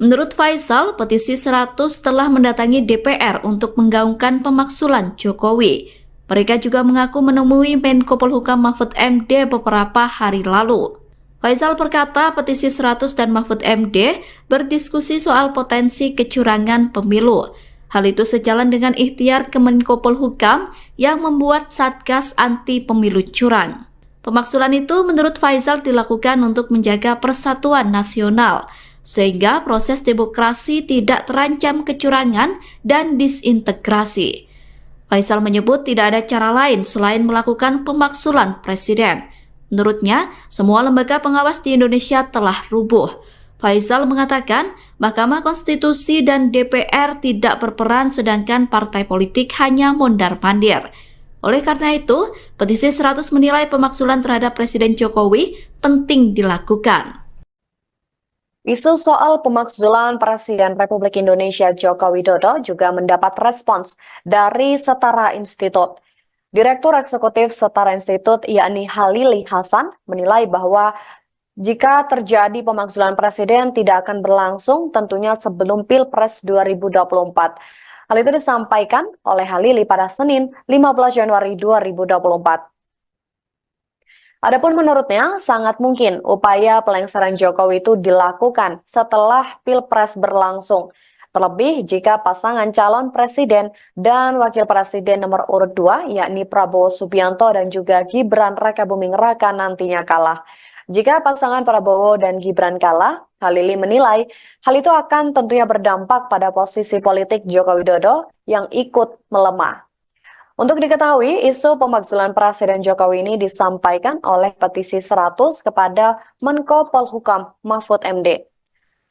Menurut Faisal, petisi 100 telah mendatangi DPR untuk menggaungkan pemakzulan Jokowi. Mereka juga mengaku menemui Menko Polhukam Mahfud MD beberapa hari lalu. Faisal berkata petisi 100 dan Mahfud MD berdiskusi soal potensi kecurangan pemilu. Hal itu sejalan dengan ikhtiar Kemenko Polhukam yang membuat Satgas Anti Pemilu Curang. Pemakzulan itu menurut Faisal dilakukan untuk menjaga persatuan nasional, sehingga proses demokrasi tidak terancam kecurangan dan disintegrasi. Faisal menyebut tidak ada cara lain selain melakukan pemakzulan Presiden. Menurutnya, semua lembaga pengawas di Indonesia telah rubuh. Faisal mengatakan Mahkamah Konstitusi dan DPR tidak berperan sedangkan partai politik hanya mondar-mandir. Oleh karena itu, petisi 100 menilai pemakzulan terhadap Presiden Jokowi penting dilakukan. Isu soal pemakzulan Presiden Republik Indonesia Joko Widodo juga mendapat respons dari Setara Institut. Direktur Eksekutif Setara Institut yakni Halili Hasan menilai bahwa jika terjadi pemakzulan Presiden tidak akan berlangsung tentunya sebelum Pilpres 2024. Hal itu disampaikan oleh Halili pada Senin 15 Januari 2024. Adapun menurutnya, sangat mungkin upaya pelengseran Jokowi itu dilakukan setelah Pilpres berlangsung. Terlebih jika pasangan calon presiden dan wakil presiden nomor urut 2, yakni Prabowo Subianto dan juga Gibran Rakabuming Raka nantinya kalah. Jika pasangan Prabowo dan Gibran kalah, Halili menilai hal itu akan tentunya berdampak pada posisi politik Joko Widodo yang ikut melemah. Untuk diketahui, isu pemakzulan Presiden Jokowi ini disampaikan oleh petisi 100 kepada Menko Polhukam Mahfud MD.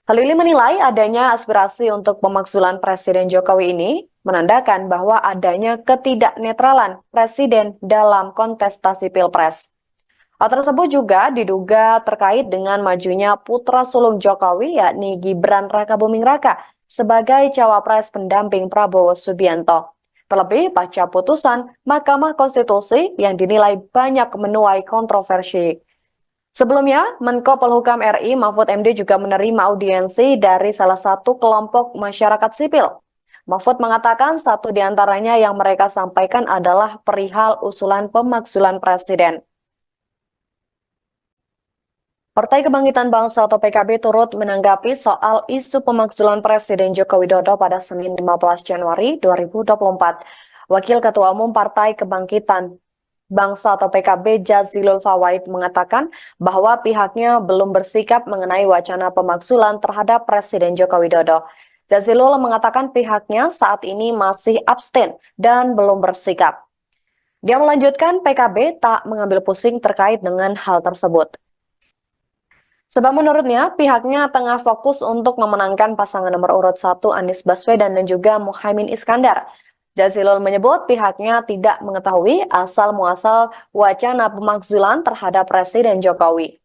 Halili menilai adanya aspirasi untuk pemakzulan Presiden Jokowi ini menandakan bahwa adanya ketidaknetralan Presiden dalam kontestasi Pilpres. Hal tersebut juga diduga terkait dengan majunya putra sulung Jokowi yakni Gibran Rakabuming Raka sebagai cawapres pendamping Prabowo Subianto. Terlebih pasca putusan Mahkamah Konstitusi yang dinilai banyak menuai kontroversi. Sebelumnya, Menko Polhukam RI Mahfud MD juga menerima audiensi dari salah satu kelompok masyarakat sipil. Mahfud mengatakan satu di antaranya yang mereka sampaikan adalah perihal usulan pemakzulan Presiden. Partai Kebangkitan Bangsa atau PKB turut menanggapi soal isu pemakzulan Presiden Joko Widodo pada Senin 15 Januari 2024. Wakil Ketua Umum Partai Kebangkitan Bangsa atau PKB Jazilul Fawait mengatakan bahwa pihaknya belum bersikap mengenai wacana pemakzulan terhadap Presiden Joko Widodo. Jazilul mengatakan pihaknya saat ini masih abstain dan belum bersikap. Dia melanjutkan PKB tak mengambil pusing terkait dengan hal tersebut. Sebab menurutnya, pihaknya tengah fokus untuk memenangkan pasangan nomor urut 1 Anies Baswedan dan juga Muhaimin Iskandar. Jazilul menyebut pihaknya tidak mengetahui asal-muasal wacana pemakzulan terhadap Presiden Jokowi.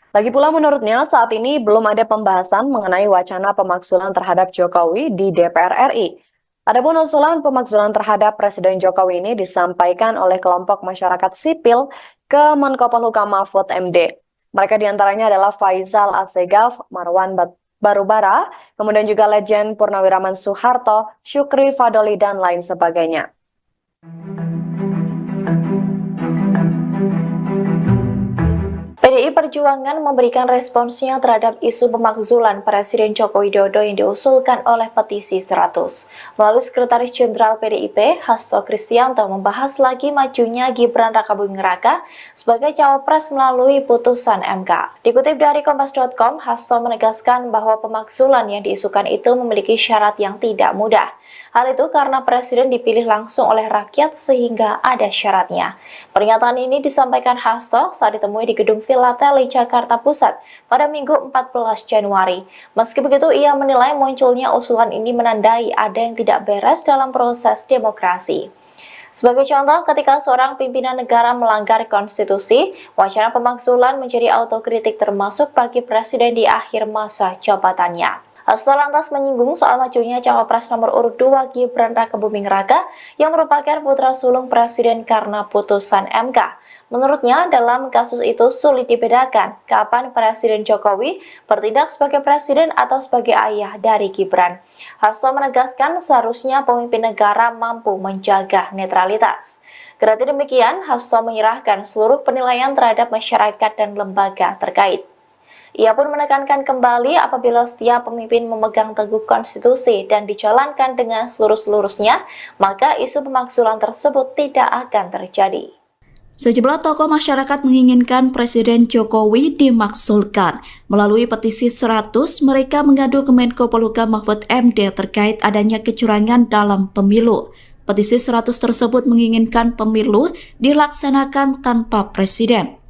Lagi pula menurutnya saat ini belum ada pembahasan mengenai wacana pemakzulan terhadap Jokowi di DPR RI. Adapun usulan pemakzulan terhadap Presiden Jokowi ini disampaikan oleh kelompok masyarakat sipil ke Menko Polhukam Mahfud MD. Mereka diantaranya adalah Faisal Assegaf, Marwan Barubara, kemudian juga Legend Purnawiraman Soeharto, Syukri Fadoli, dan lain sebagainya. PDI Perjuangan memberikan responsnya terhadap isu pemakzulan Presiden Joko Widodo yang diusulkan oleh petisi 100. Melalui Sekretaris Jenderal PDIP, Hasto Kristianto membahas lagi majunya Gibran Rakabuming Raka sebagai cawapres melalui putusan MK. Dikutip dari Kompas.com, Hasto menegaskan bahwa pemakzulan yang diisukan itu memiliki syarat yang tidak mudah. Hal itu karena Presiden dipilih langsung oleh rakyat sehingga ada syaratnya. Pernyataan ini disampaikan Hasto saat ditemui di Gedung Filateli, Jakarta Pusat pada Minggu 14 Januari. Meski begitu, ia menilai munculnya usulan ini menandai ada yang tidak beres dalam proses demokrasi. Sebagai contoh, ketika seorang pimpinan negara melanggar konstitusi, wacana pemakzulan menjadi autokritik termasuk bagi Presiden di akhir masa jabatannya. Hasto lantas menyinggung soal majunya cawapres nomor urut 2 Gibran Rakabuming Raka yang merupakan putra sulung Presiden karena putusan MK. Menurutnya, dalam kasus itu sulit dibedakan kapan Presiden Jokowi bertindak sebagai presiden atau sebagai ayah dari Gibran. Hasto menegaskan seharusnya pemimpin negara mampu menjaga netralitas. Kendati demikian, Hasto menyerahkan seluruh penilaian terhadap masyarakat dan lembaga terkait. Ia pun menekankan kembali apabila setiap pemimpin memegang teguh konstitusi dan dijalankan dengan seluruh-seluruhnya, maka isu pemakzulan tersebut tidak akan terjadi. Sejumlah tokoh masyarakat menginginkan Presiden Jokowi dimakzulkan. Melalui petisi 100, mereka mengadu ke Menko Polhukam Mahfud MD terkait adanya kecurangan dalam pemilu. Petisi 100 tersebut menginginkan pemilu dilaksanakan tanpa presiden.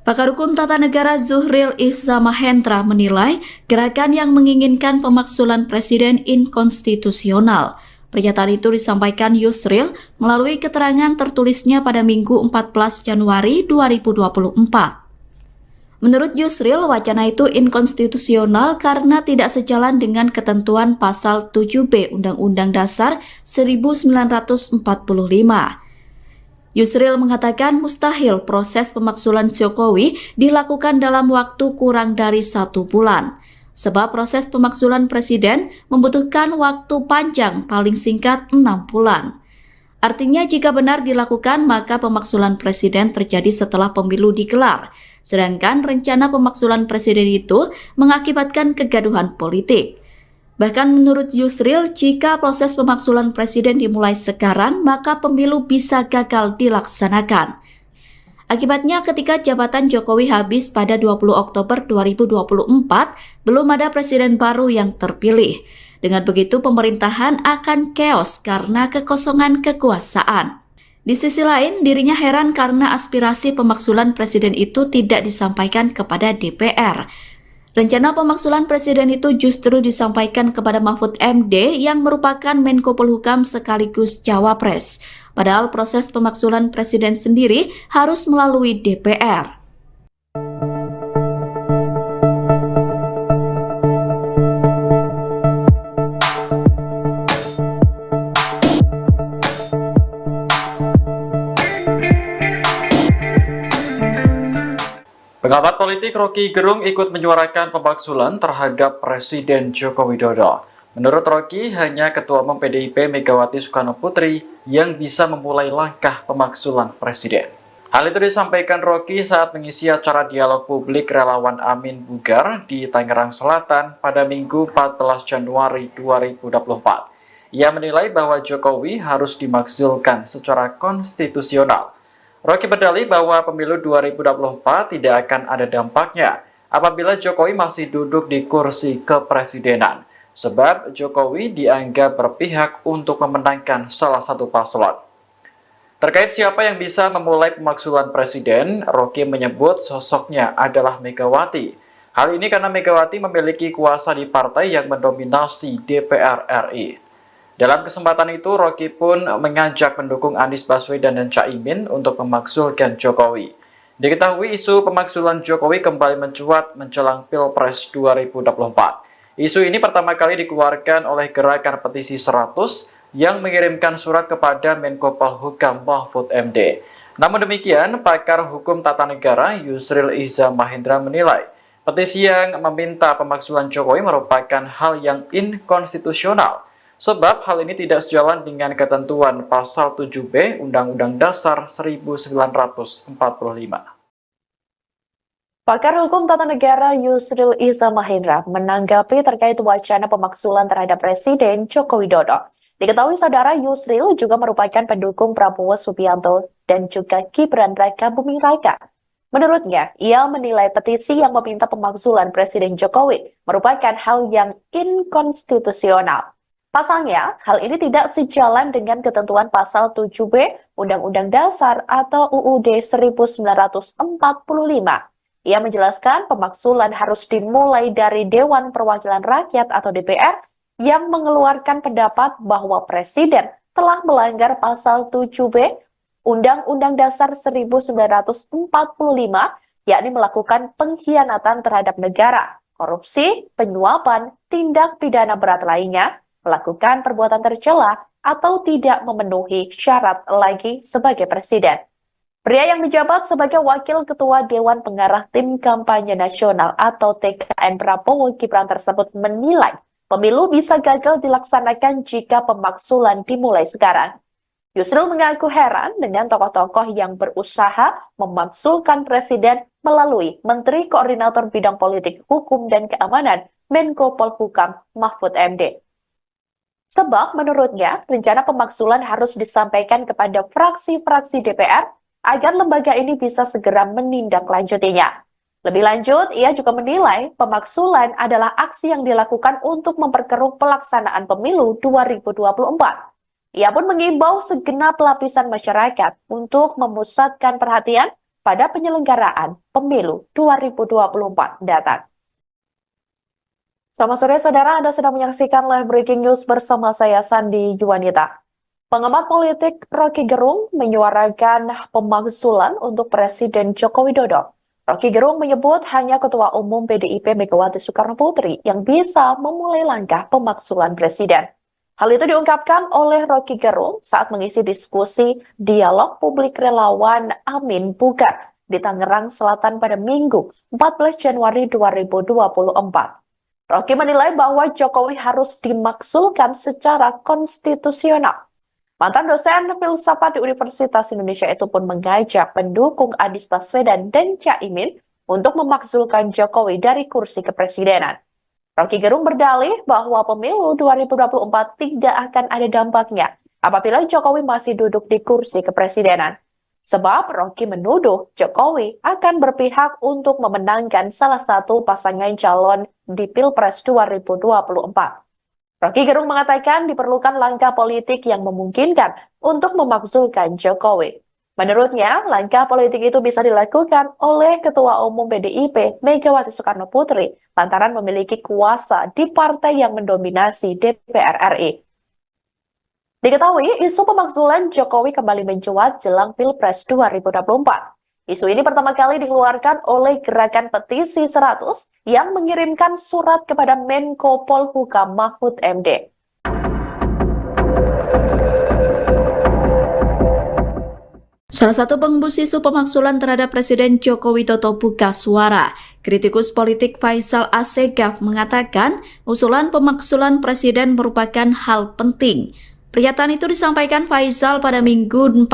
Pakar Hukum Tata Negara Zuhril Ihza Mahendra menilai gerakan yang menginginkan pemakzulan presiden inkonstitusional. Pernyataan itu disampaikan Yusril melalui keterangan tertulisnya pada Minggu 14 Januari 2024. Menurut Yusril, wacana itu inkonstitusional karena tidak sejalan dengan ketentuan pasal 7B Undang-Undang Dasar 1945. Yusril mengatakan mustahil proses pemakzulan Jokowi dilakukan dalam waktu kurang dari 1 bulan. Sebab proses pemakzulan presiden membutuhkan waktu panjang paling singkat 6 bulan. Artinya jika benar dilakukan maka pemakzulan presiden terjadi setelah pemilu digelar. Sedangkan rencana pemakzulan presiden itu mengakibatkan kegaduhan politik. Bahkan menurut Yusril, jika proses pemakzulan presiden dimulai sekarang, maka pemilu bisa gagal dilaksanakan. Akibatnya ketika jabatan Jokowi habis pada 20 Oktober 2024, belum ada presiden baru yang terpilih. Dengan begitu pemerintahan akan chaos karena kekosongan kekuasaan. Di sisi lain, dirinya heran karena aspirasi pemakzulan presiden itu tidak disampaikan kepada DPR. Rencana pemakzulan presiden itu justru disampaikan kepada Mahfud MD yang merupakan Menko Polhukam sekaligus cawapres. Padahal proses pemakzulan presiden sendiri harus melalui DPR. Pengamat politik Rocky Gerung ikut menyuarakan pemakzulan terhadap Presiden Joko Widodo. Menurut Rocky, hanya Ketua Umum PDIP Megawati Soekarno Putri yang bisa memulai langkah pemakzulan Presiden. Hal itu disampaikan Rocky saat mengisi acara dialog publik relawan Amin Bugar di Tangerang Selatan pada Minggu 14 Januari 2024. Ia menilai bahwa Jokowi harus dimakzulkan secara konstitusional. Rocky berdalih bahwa pemilu 2024 tidak akan ada dampaknya apabila Jokowi masih duduk di kursi kepresidenan, sebab Jokowi dianggap berpihak untuk memenangkan salah satu paslon. Terkait siapa yang bisa memulai pemakzulan presiden, Rocky menyebut sosoknya adalah Megawati. Hal ini karena Megawati memiliki kuasa di partai yang mendominasi DPR RI. Dalam kesempatan itu, Rocky pun mengajak pendukung Anies Baswedan dan Caimin untuk memakzulkan Jokowi. Diketahui isu pemakzulan Jokowi kembali mencuat menjelang Pilpres 2024. Isu ini pertama kali dikeluarkan oleh Gerakan Petisi 100 yang mengirimkan surat kepada Menko Polhukam Mahfud MD. Namun demikian, pakar hukum tata negara Yusril Iza Mahendra menilai petisi yang meminta pemakzulan Jokowi merupakan hal yang inkonstitusional, sebab hal ini tidak sejalan dengan ketentuan Pasal 7B Undang-Undang Dasar 1945. Pakar hukum tata negara Yusril Iza Mahendra menanggapi terkait wacana pemakzulan terhadap Presiden Joko Widodo. Diketahui saudara Yusril juga merupakan pendukung Prabowo Subianto dan juga Gibran Raka Buming Raka. Menurutnya, ia menilai petisi yang meminta pemakzulan Presiden Jokowi merupakan hal yang inkonstitusional. Pasalnya, hal ini tidak sejalan dengan ketentuan Pasal 7B Undang-Undang Dasar atau UUD 1945. Ia menjelaskan pemakzulan harus dimulai dari Dewan Perwakilan Rakyat atau DPR yang mengeluarkan pendapat bahwa Presiden telah melanggar Pasal 7B Undang-Undang Dasar 1945, yakni melakukan pengkhianatan terhadap negara, korupsi, penyuapan, tindak pidana berat lainnya, melakukan perbuatan tercela, atau tidak memenuhi syarat lagi sebagai Presiden. Pria yang menjabat sebagai Wakil Ketua Dewan Pengarah Tim Kampanye Nasional atau TKN Prabowo Gibran tersebut menilai pemilu bisa gagal dilaksanakan jika pemakzulan dimulai sekarang. Yusril mengaku heran dengan tokoh-tokoh yang berusaha memakzulkan Presiden melalui Menteri Koordinator Bidang Politik, Hukum, dan Keamanan Menko Polhukam Mahfud MD. Sebab menurutnya, rencana pemakzulan harus disampaikan kepada fraksi-fraksi DPR agar lembaga ini bisa segera menindaklanjutinya. Lebih lanjut, ia juga menilai pemakzulan adalah aksi yang dilakukan untuk memperkeruh pelaksanaan pemilu 2024. Ia pun mengimbau segenap lapisan masyarakat untuk memusatkan perhatian pada penyelenggaraan pemilu 2024 datang. Selamat sore saudara, Anda sedang menyaksikan live breaking news bersama saya Sandi Juwanita. Pengamat politik Rocky Gerung menyuarakan pemakzulan untuk Presiden Joko Widodo. Rocky Gerung menyebut hanya Ketua Umum PDIP Megawati Soekarnoputri yang bisa memulai langkah pemakzulan Presiden. Hal itu diungkapkan oleh Rocky Gerung saat mengisi diskusi dialog publik relawan Amin Bugar di Tangerang Selatan pada Minggu 14 Januari 2024. Rocky menilai bahwa Jokowi harus dimakzulkan secara konstitusional. Mantan dosen filsafat di Universitas Indonesia itu pun mengajak pendukung Anies Baswedan dan Caimin untuk memakzulkan Jokowi dari kursi kepresidenan. Rocky Gerung berdalih bahwa pemilu 2024 tidak akan ada dampaknya apabila Jokowi masih duduk di kursi kepresidenan. Sebab Rocky menuduh Jokowi akan berpihak untuk memenangkan salah satu pasangan calon di Pilpres 2024. Rocky Gerung mengatakan diperlukan langkah politik yang memungkinkan untuk memakzulkan Jokowi. Menurutnya, langkah politik itu bisa dilakukan oleh Ketua Umum PDIP Megawati Soekarnoputri lantaran memiliki kuasa di partai yang mendominasi DPR RI. Diketahui, isu pemakzulan Jokowi kembali mencuat jelang Pilpres 2024. Isu ini pertama kali dikeluarkan oleh Gerakan Petisi 100 yang mengirimkan surat kepada Menko Polhukam Mahfud MD. Salah satu pengembus isu pemakzulan terhadap Presiden Joko Widodo buka suara. Kritikus politik Faisal Asegaf mengatakan usulan pemakzulan Presiden merupakan hal penting. Pernyataan itu disampaikan Faisal pada Minggu 14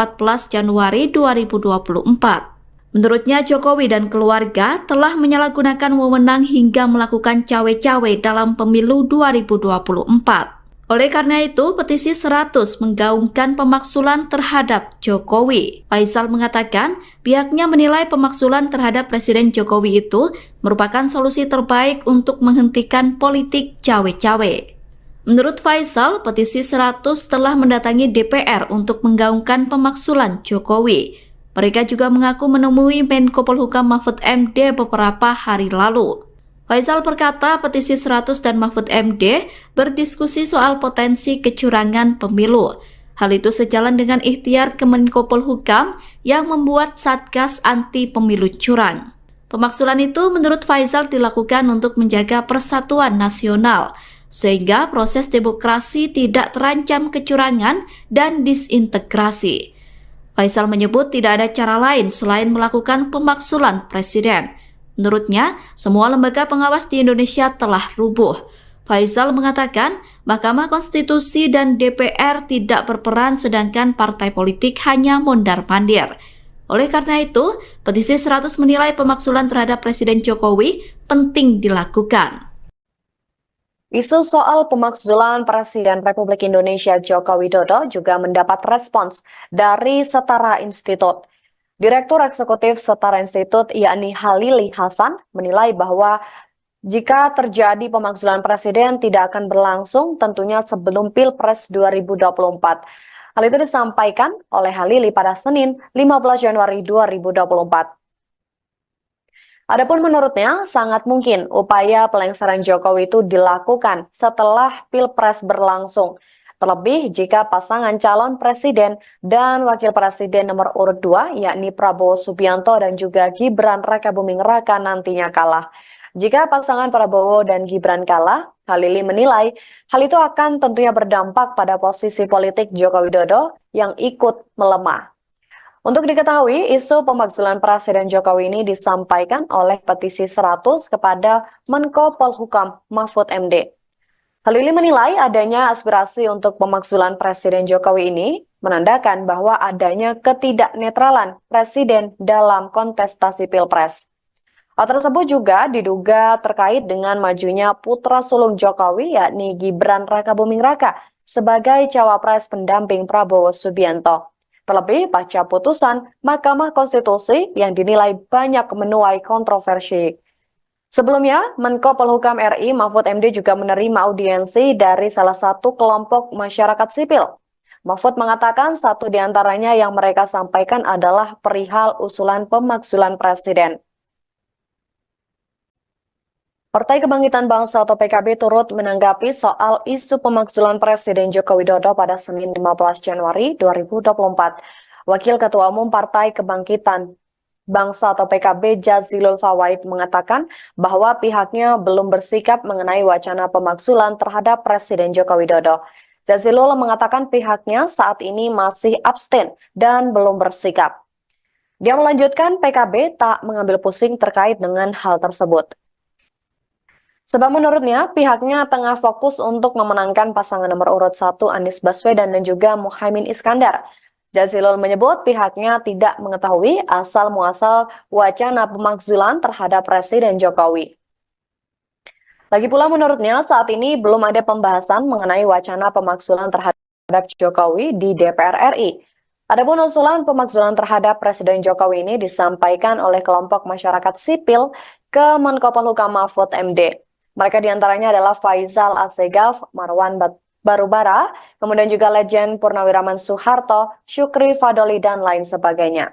Januari 2024. Menurutnya, Jokowi dan keluarga telah menyalahgunakan wewenang hingga melakukan cawe-cawe dalam pemilu 2024. Oleh karena itu, petisi 100 menggaungkan pemaksulan terhadap Jokowi. Faisal mengatakan pihaknya menilai pemaksulan terhadap Presiden Jokowi itu merupakan solusi terbaik untuk menghentikan politik cawe-cawe. Menurut Faisal, petisi 100 telah mendatangi DPR untuk menggaungkan pemaksulan Jokowi. Mereka juga mengaku menemui Menko Polhukam Mahfud MD beberapa hari lalu. Faisal berkata petisi 100 dan Mahfud MD berdiskusi soal potensi kecurangan pemilu. Hal itu sejalan dengan ikhtiar Kemenko Polhukam yang membuat Satgas Anti Pemilu Curang. Pemaksulan itu menurut Faisal dilakukan untuk menjaga persatuan nasional, sehingga proses demokrasi tidak terancam kecurangan dan disintegrasi. Faisal menyebut tidak ada cara lain selain melakukan pemaksulan presiden. Menurutnya, semua lembaga pengawas di Indonesia telah rubuh. Faisal mengatakan Mahkamah Konstitusi dan DPR tidak berperan sedangkan partai politik hanya mondar-mandir. Oleh karena itu, petisi 100 menilai pemaksulan terhadap Presiden Jokowi penting dilakukan. Isu soal pemakzulan Presiden Republik Indonesia Joko Widodo juga mendapat respons dari Setara Institut. Direktur Eksekutif Setara Institut yakni Halili Hasan menilai bahwa jika terjadi pemakzulan presiden tidak akan berlangsung tentunya sebelum Pilpres 2024. Hal itu disampaikan oleh Halili pada Senin 15 Januari 2024. Adapun menurutnya sangat mungkin upaya pelengseran Jokowi itu dilakukan setelah Pilpres berlangsung. Terlebih jika pasangan calon presiden dan wakil presiden nomor urut 2 yakni Prabowo Subianto dan juga Gibran Rakabuming Raka nantinya kalah. Jika pasangan Prabowo dan Gibran kalah, Halili menilai hal itu akan tentunya berdampak pada posisi politik Joko Widodo yang ikut melemah. Untuk diketahui, isu pemakzulan Presiden Jokowi ini disampaikan oleh petisi 100 kepada Menko Polhukam Mahfud MD. Halili menilai adanya aspirasi untuk pemakzulan Presiden Jokowi ini menandakan bahwa adanya ketidaknetralan Presiden dalam kontestasi Pilpres. Hal tersebut juga diduga terkait dengan majunya putra sulung Jokowi yakni Gibran Rakabuming Raka sebagai cawapres pendamping Prabowo Subianto. Terlebih pasca putusan Mahkamah Konstitusi yang dinilai banyak menuai kontroversi. Sebelumnya, Menko Polhukam RI Mahfud MD juga menerima audiensi dari salah satu kelompok masyarakat sipil. Mahfud mengatakan satu di antaranya yang mereka sampaikan adalah perihal usulan pemakzulan presiden. Partai Kebangkitan Bangsa atau PKB turut menanggapi soal isu pemakzulan Presiden Joko Widodo pada Senin 15 Januari 2024. Wakil Ketua Umum Partai Kebangkitan Bangsa atau PKB Jazilul Fawait mengatakan bahwa pihaknya belum bersikap mengenai wacana pemakzulan terhadap Presiden Joko Widodo. Jazilul mengatakan pihaknya saat ini masih abstain dan belum bersikap. Dia melanjutkan PKB tak mengambil pusing terkait dengan hal tersebut. Sebab menurutnya pihaknya tengah fokus untuk memenangkan pasangan nomor urut 1 Anies Baswedan dan juga Muhaimin Iskandar. Jazilul menyebut pihaknya tidak mengetahui asal-muasal wacana pemakzulan terhadap Presiden Jokowi. Lagi pula menurutnya saat ini belum ada pembahasan mengenai wacana pemakzulan terhadap Jokowi di DPR RI. Adapun usulan pemakzulan terhadap Presiden Jokowi ini disampaikan oleh kelompok masyarakat sipil ke Menko Polhukam Mahfud MD. Mereka diantaranya adalah Faisal Asegaf, Marwan Barubara, kemudian juga Legend Purnawiraman Soeharto, Syukri Fadoli, dan lain sebagainya.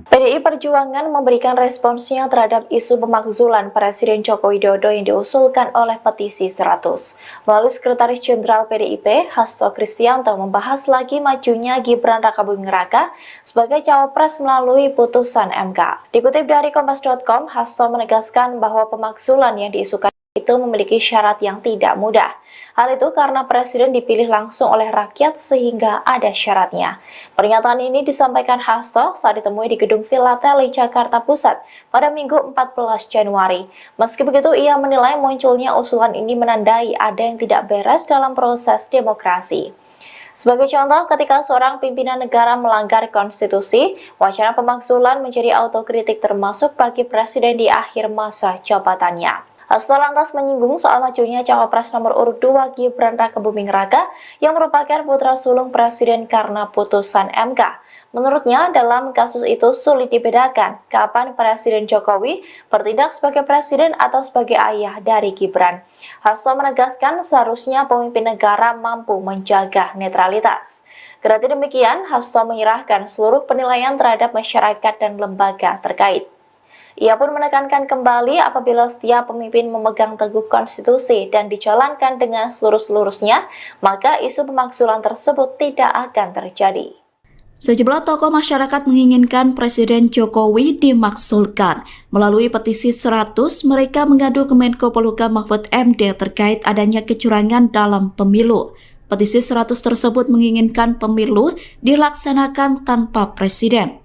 PDI Perjuangan memberikan responsnya terhadap isu pemakzulan Presiden Joko Widodo yang diusulkan oleh petisi 100. Melalui Sekretaris Jenderal PDIP, Hasto Kristianto membahas lagi majunya Gibran Rakabuming Raka sebagai cawapres melalui putusan MK. Dikutip dari Kompas.com, Hasto menegaskan bahwa pemakzulan yang diisukan itu memiliki syarat yang tidak mudah. Hal itu karena presiden dipilih langsung oleh rakyat sehingga ada syaratnya. Pernyataan ini disampaikan Hasto saat ditemui di Gedung Villa Teli, Jakarta Pusat pada Minggu 14 Januari. Meski begitu, ia menilai munculnya usulan ini menandai ada yang tidak beres dalam proses demokrasi. Sebagai contoh, ketika seorang pimpinan negara melanggar konstitusi, wacana pemakzulan menjadi autokritik termasuk bagi presiden di akhir masa jabatannya. Hasto lantas menyinggung soal majunya cawapres nomor urut 2 Gibran Rakebuming Raka yang merupakan putra sulung presiden karena putusan MK. Menurutnya, dalam kasus itu sulit dibedakan kapan Presiden Jokowi bertindak sebagai presiden atau sebagai ayah dari Gibran. Hasto menegaskan seharusnya pemimpin negara mampu menjaga netralitas. Kendati demikian, Hasto menyerahkan seluruh penilaian terhadap masyarakat dan lembaga terkait. Ia pun menekankan kembali apabila setiap pemimpin memegang teguh konstitusi dan dijalankan dengan seluruh-seluruhnya, maka isu pemakzulan tersebut tidak akan terjadi. Sejumlah tokoh masyarakat menginginkan Presiden Jokowi dimakzulkan. Melalui petisi 100, mereka mengadu ke Menko Polhukam Mahfud MD terkait adanya kecurangan dalam pemilu. Petisi 100 tersebut menginginkan pemilu dilaksanakan tanpa presiden.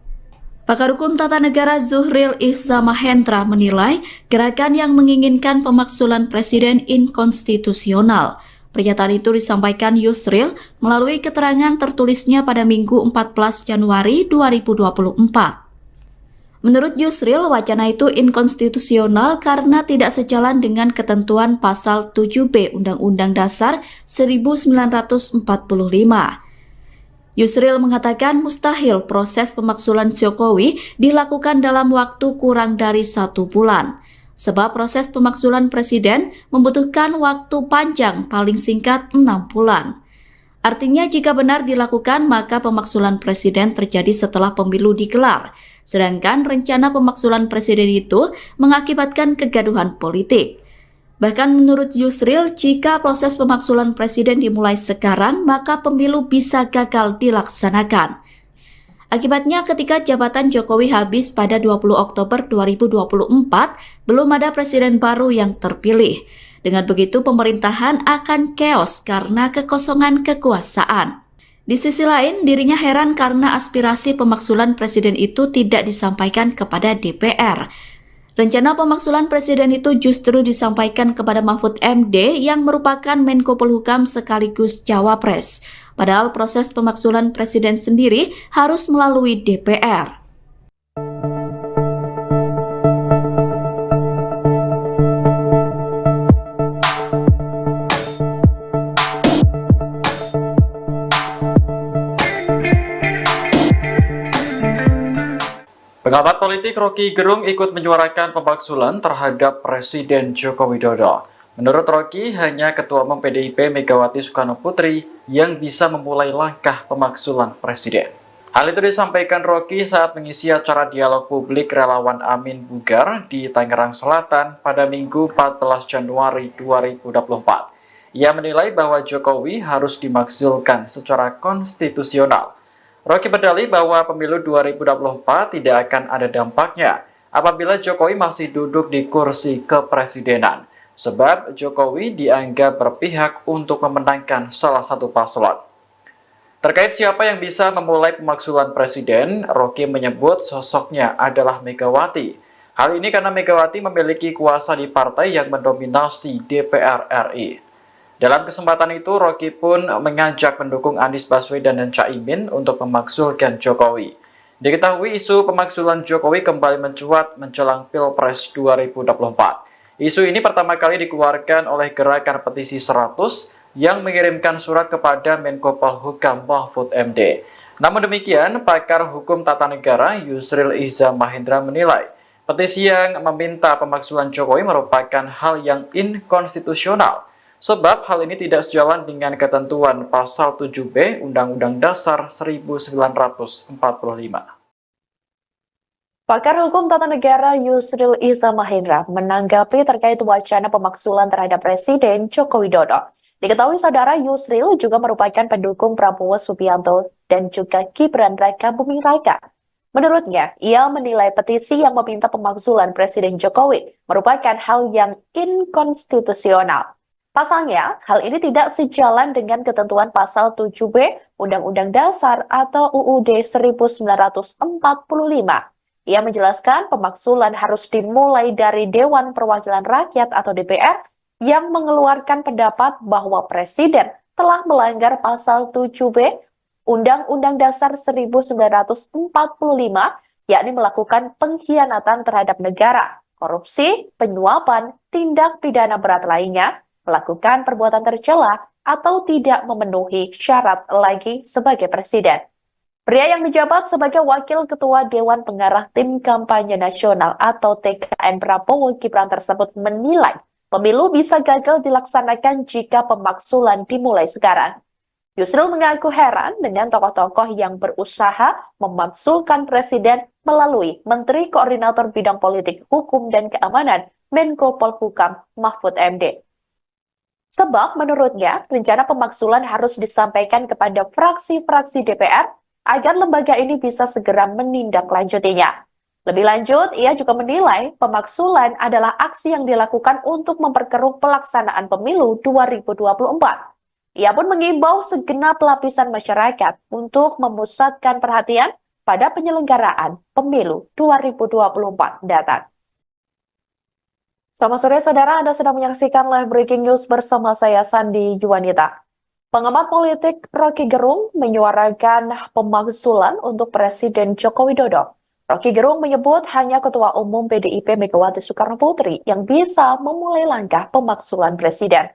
Pakar Hukum Tata Negara Zuhril Ihza Mahendra menilai gerakan yang menginginkan pemakzulan presiden inkonstitusional. Pernyataan itu disampaikan Yusril melalui keterangan tertulisnya pada Minggu 14 Januari 2024. Menurut Yusril, wacana itu inkonstitusional karena tidak sejalan dengan ketentuan pasal 7B Undang-Undang Dasar 1945. Yusril mengatakan mustahil proses pemakzulan Jokowi dilakukan dalam waktu kurang dari 1 bulan. Sebab proses pemakzulan presiden membutuhkan waktu panjang paling singkat 6 bulan. Artinya jika benar dilakukan maka pemakzulan presiden terjadi setelah pemilu digelar. Sedangkan rencana pemakzulan presiden itu mengakibatkan kegaduhan politik. Bahkan menurut Yusril, jika proses pemakzulan presiden dimulai sekarang, maka pemilu bisa gagal dilaksanakan. Akibatnya ketika jabatan Jokowi habis pada 20 Oktober 2024, belum ada presiden baru yang terpilih. Dengan begitu pemerintahan akan chaos karena kekosongan kekuasaan. Di sisi lain, dirinya heran karena aspirasi pemakzulan presiden itu tidak disampaikan kepada DPR. Rencana pemakzulan presiden itu justru disampaikan kepada Mahfud MD yang merupakan Menko Polhukam sekaligus Cawapres. Padahal proses pemakzulan presiden sendiri harus melalui DPR. Pengamat politik Rocky Gerung ikut menyuarakan pemakzulan terhadap Presiden Joko Widodo. Menurut Rocky, hanya Ketua Umum PDIP Megawati Soekarno Putri yang bisa memulai langkah pemakzulan presiden. Hal itu disampaikan Rocky saat mengisi acara dialog publik relawan Amin Bugar di Tangerang Selatan pada Minggu 14 Januari 2024. Ia menilai bahwa Jokowi harus dimakzulkan secara konstitusional. Rocky berdalih bahwa pemilu 2024 tidak akan ada dampaknya apabila Jokowi masih duduk di kursi kepresidenan, sebab Jokowi dianggap berpihak untuk memenangkan salah satu paslon. Terkait siapa yang bisa memulai pemakzulan presiden, Rocky menyebut sosoknya adalah Megawati. Hal ini karena Megawati memiliki kuasa di partai yang mendominasi DPR RI. Dalam kesempatan itu, Rocky pun mengajak pendukung Anies Baswedan dan Caimin untuk memakzulkan Jokowi. Diketahui isu pemakzulan Jokowi kembali mencuat menjelang Pilpres 2024. Isu ini pertama kali dikeluarkan oleh gerakan petisi 100 yang mengirimkan surat kepada Menko Polhukam Mahfud MD. Namun demikian, pakar hukum tata negara Yusril Ihza Mahendra menilai petisi yang meminta pemakzulan Jokowi merupakan hal yang inkonstitusional. Sebab hal ini tidak sejalan dengan ketentuan pasal 7B Undang-Undang Dasar 1945. Pakar Hukum Tata Negara Yusril Ihza Mahendra menanggapi terkait wacana pemakzulan terhadap Presiden Joko Widodo. Diketahui saudara, Yusril juga merupakan pendukung Prabowo Subianto dan juga Gibran Rakebuming Raka. Menurutnya, ia menilai petisi yang meminta pemakzulan Presiden Jokowi merupakan hal yang inkonstitusional. Pasalnya, hal ini tidak sejalan dengan ketentuan pasal 7B Undang-Undang Dasar atau UUD 1945. Ia menjelaskan pemakzulan harus dimulai dari Dewan Perwakilan Rakyat atau DPR yang mengeluarkan pendapat bahwa Presiden telah melanggar pasal 7B Undang-Undang Dasar 1945, yakni melakukan pengkhianatan terhadap negara, korupsi, penyuapan, tindak pidana berat lainnya, melakukan perbuatan tercela, atau tidak memenuhi syarat lagi sebagai presiden. Pria yang menjabat sebagai Wakil Ketua Dewan Pengarah Tim Kampanye Nasional atau TKN Prabowo Gibran tersebut menilai pemilu bisa gagal dilaksanakan jika pemakzulan dimulai sekarang. Yusril mengaku heran dengan tokoh-tokoh yang berusaha memaksulkan presiden melalui Menteri Koordinator Bidang Politik, Hukum, dan Keamanan Menko Polhukam Mahfud MD. Sebab menurutnya, rencana pemakzulan harus disampaikan kepada fraksi-fraksi DPR agar lembaga ini bisa segera menindaklanjutinya. Lebih lanjut, ia juga menilai pemakzulan adalah aksi yang dilakukan untuk memperkeruh pelaksanaan pemilu 2024. Ia pun mengimbau segenap lapisan masyarakat untuk memusatkan perhatian pada penyelenggaraan pemilu 2024 datang. Selamat sore saudara, Anda sedang menyaksikan live breaking news bersama saya Sandi Juwanita. Pengamat politik Rocky Gerung menyuarakan pemakzulan untuk Presiden Joko Widodo. Rocky Gerung menyebut hanya Ketua Umum PDIP Megawati Soekarno Putri yang bisa memulai langkah pemakzulan Presiden.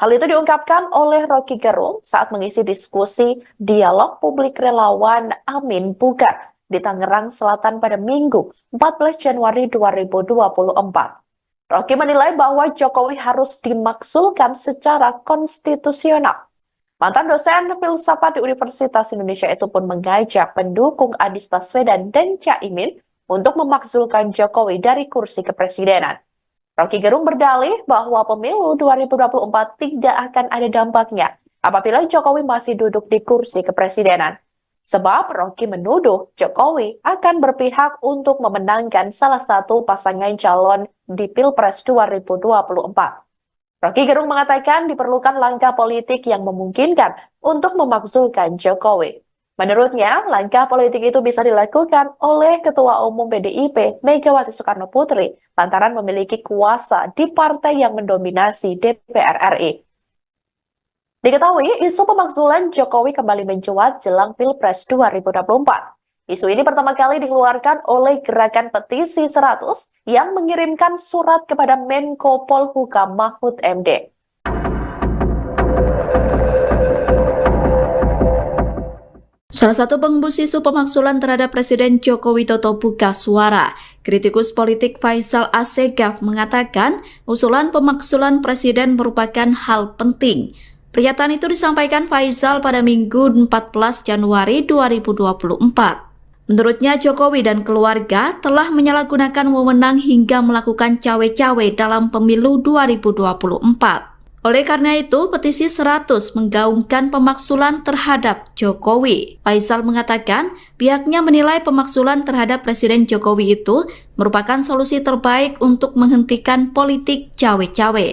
Hal itu diungkapkan oleh Rocky Gerung saat mengisi diskusi dialog publik relawan Amin Bugar di Tangerang Selatan pada Minggu 14 Januari 2024. Rocky menilai bahwa Jokowi harus dimaksulkan secara konstitusional. Mantan dosen filsafat di Universitas Indonesia itu pun mengajak pendukung Anies Baswedan dan Caimin untuk memakzulkan Jokowi dari kursi kepresidenan. Rocky Gerung berdalih bahwa pemilu 2024 tidak akan ada dampaknya apabila Jokowi masih duduk di kursi kepresidenan. Sebab Rocky menuduh Jokowi akan berpihak untuk memenangkan salah satu pasangan calon di Pilpres 2024. Rocky Gerung mengatakan diperlukan langkah politik yang memungkinkan untuk memakzulkan Jokowi. Menurutnya, langkah politik itu bisa dilakukan oleh Ketua Umum PDIP Megawati Soekarno Putri lantaran memiliki kuasa di partai yang mendominasi DPR RI. Diketahui, isu pemakzulan Jokowi kembali mencuat jelang Pilpres 2024. Isu ini pertama kali dikeluarkan oleh Gerakan Petisi 100 yang mengirimkan surat kepada Menko Polhukam Mahfud MD. Salah satu pengembus isu pemakzulan terhadap Presiden Joko Widodo buka suara. Kritikus politik Faisal Assegaf mengatakan usulan pemakzulan Presiden merupakan hal penting. Pernyataan itu disampaikan Faisal pada Minggu 14 Januari 2024. Menurutnya Jokowi dan keluarga telah menyalahgunakan wewenang hingga melakukan cawe-cawe dalam pemilu 2024. Oleh karena itu, petisi 100 menggaungkan pemakzulan terhadap Jokowi. Faisal mengatakan pihaknya menilai pemakzulan terhadap Presiden Jokowi itu merupakan solusi terbaik untuk menghentikan politik cawe-cawe.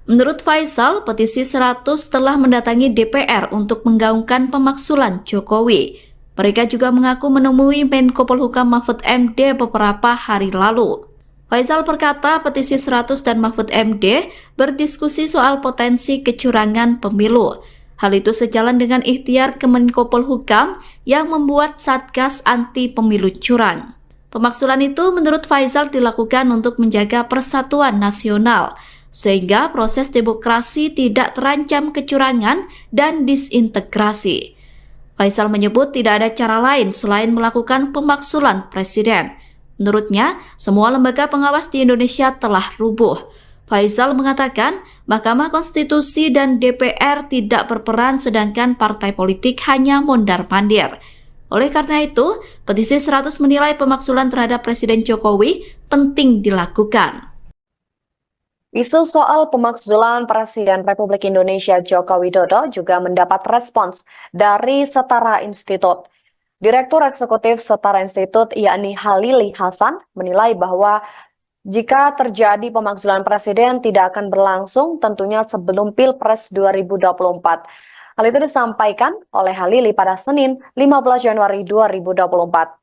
Menurut Faisal, petisi 100 telah mendatangi DPR untuk menggaungkan pemakzulan Jokowi. Mereka juga mengaku menemui Menko Polhukam Mahfud MD beberapa hari lalu. Faisal berkata petisi 100 dan Mahfud MD berdiskusi soal potensi kecurangan pemilu. Hal itu sejalan dengan ikhtiar Kemenko Polhukam yang membuat Satgas Anti Pemilu Curang. Pemakzulan itu menurut Faisal dilakukan untuk menjaga persatuan nasional, sehingga proses demokrasi tidak terancam kecurangan dan disintegrasi. Faisal menyebut tidak ada cara lain selain melakukan pemakzulan Presiden. Menurutnya, semua lembaga pengawas di Indonesia telah rubuh. Faisal mengatakan Mahkamah Konstitusi dan DPR tidak berperan sedangkan partai politik hanya mondar-mandir. Oleh karena itu, petisi 100 menilai pemakzulan terhadap Presiden Jokowi penting dilakukan. Isu soal pemakzulan Presiden Republik Indonesia Joko Widodo juga mendapat respons dari Setara Institute. Direktur Eksekutif Setara Institut yakni Halili Hasan menilai bahwa jika terjadi pemakzulan presiden tidak akan berlangsung tentunya sebelum Pilpres 2024. Hal itu disampaikan oleh Halili pada Senin 15 Januari 2024.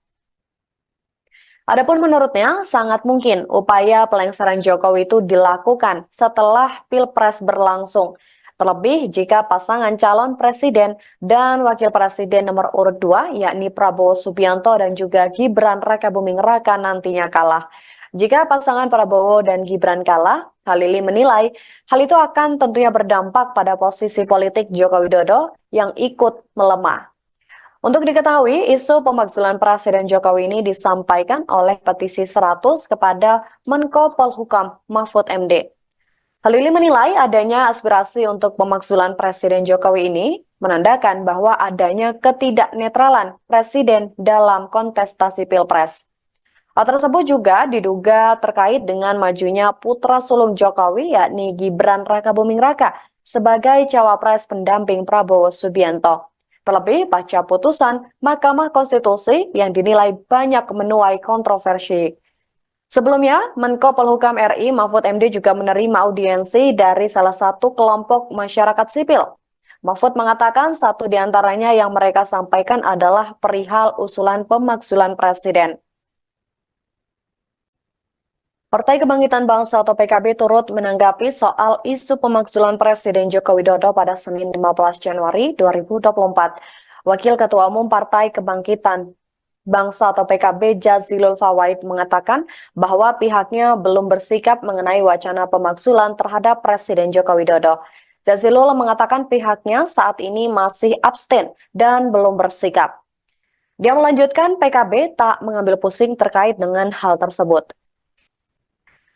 Adapun menurutnya, sangat mungkin upaya pelengseran Jokowi itu dilakukan setelah Pilpres berlangsung. Terlebih jika pasangan calon presiden dan wakil presiden nomor urut 2, yakni Prabowo Subianto dan juga Gibran Rakabuming Raka nantinya kalah. Jika pasangan Prabowo dan Gibran kalah, Halili menilai hal itu akan tentunya berdampak pada posisi politik Joko Widodo yang ikut melemah. Untuk diketahui, isu pemakzulan Presiden Jokowi ini disampaikan oleh petisi 100 kepada Menko Polhukam Mahfud MD. Halili menilai adanya aspirasi untuk pemakzulan Presiden Jokowi ini menandakan bahwa adanya ketidaknetralan Presiden dalam kontestasi Pilpres. Hal tersebut juga diduga terkait dengan majunya putra sulung Jokowi yakni Gibran Rakabuming Raka sebagai cawapres pendamping Prabowo Subianto. Terlebih pasca putusan Mahkamah Konstitusi yang dinilai banyak menuai kontroversi. Sebelumnya, Menko Polhukam RI Mahfud MD juga menerima audiensi dari salah satu kelompok masyarakat sipil. Mahfud mengatakan satu di antaranya yang mereka sampaikan adalah perihal usulan pemakzulan presiden. Partai Kebangkitan Bangsa atau PKB turut menanggapi soal isu pemakzulan Presiden Joko Widodo pada Senin 15 Januari 2024. Wakil Ketua Umum Partai Kebangkitan Bangsa atau PKB Jazilul Fawait mengatakan bahwa pihaknya belum bersikap mengenai wacana pemakzulan terhadap Presiden Joko Widodo. Jazilul mengatakan pihaknya saat ini masih abstain dan belum bersikap. Dia melanjutkan PKB tak mengambil pusing terkait dengan hal tersebut.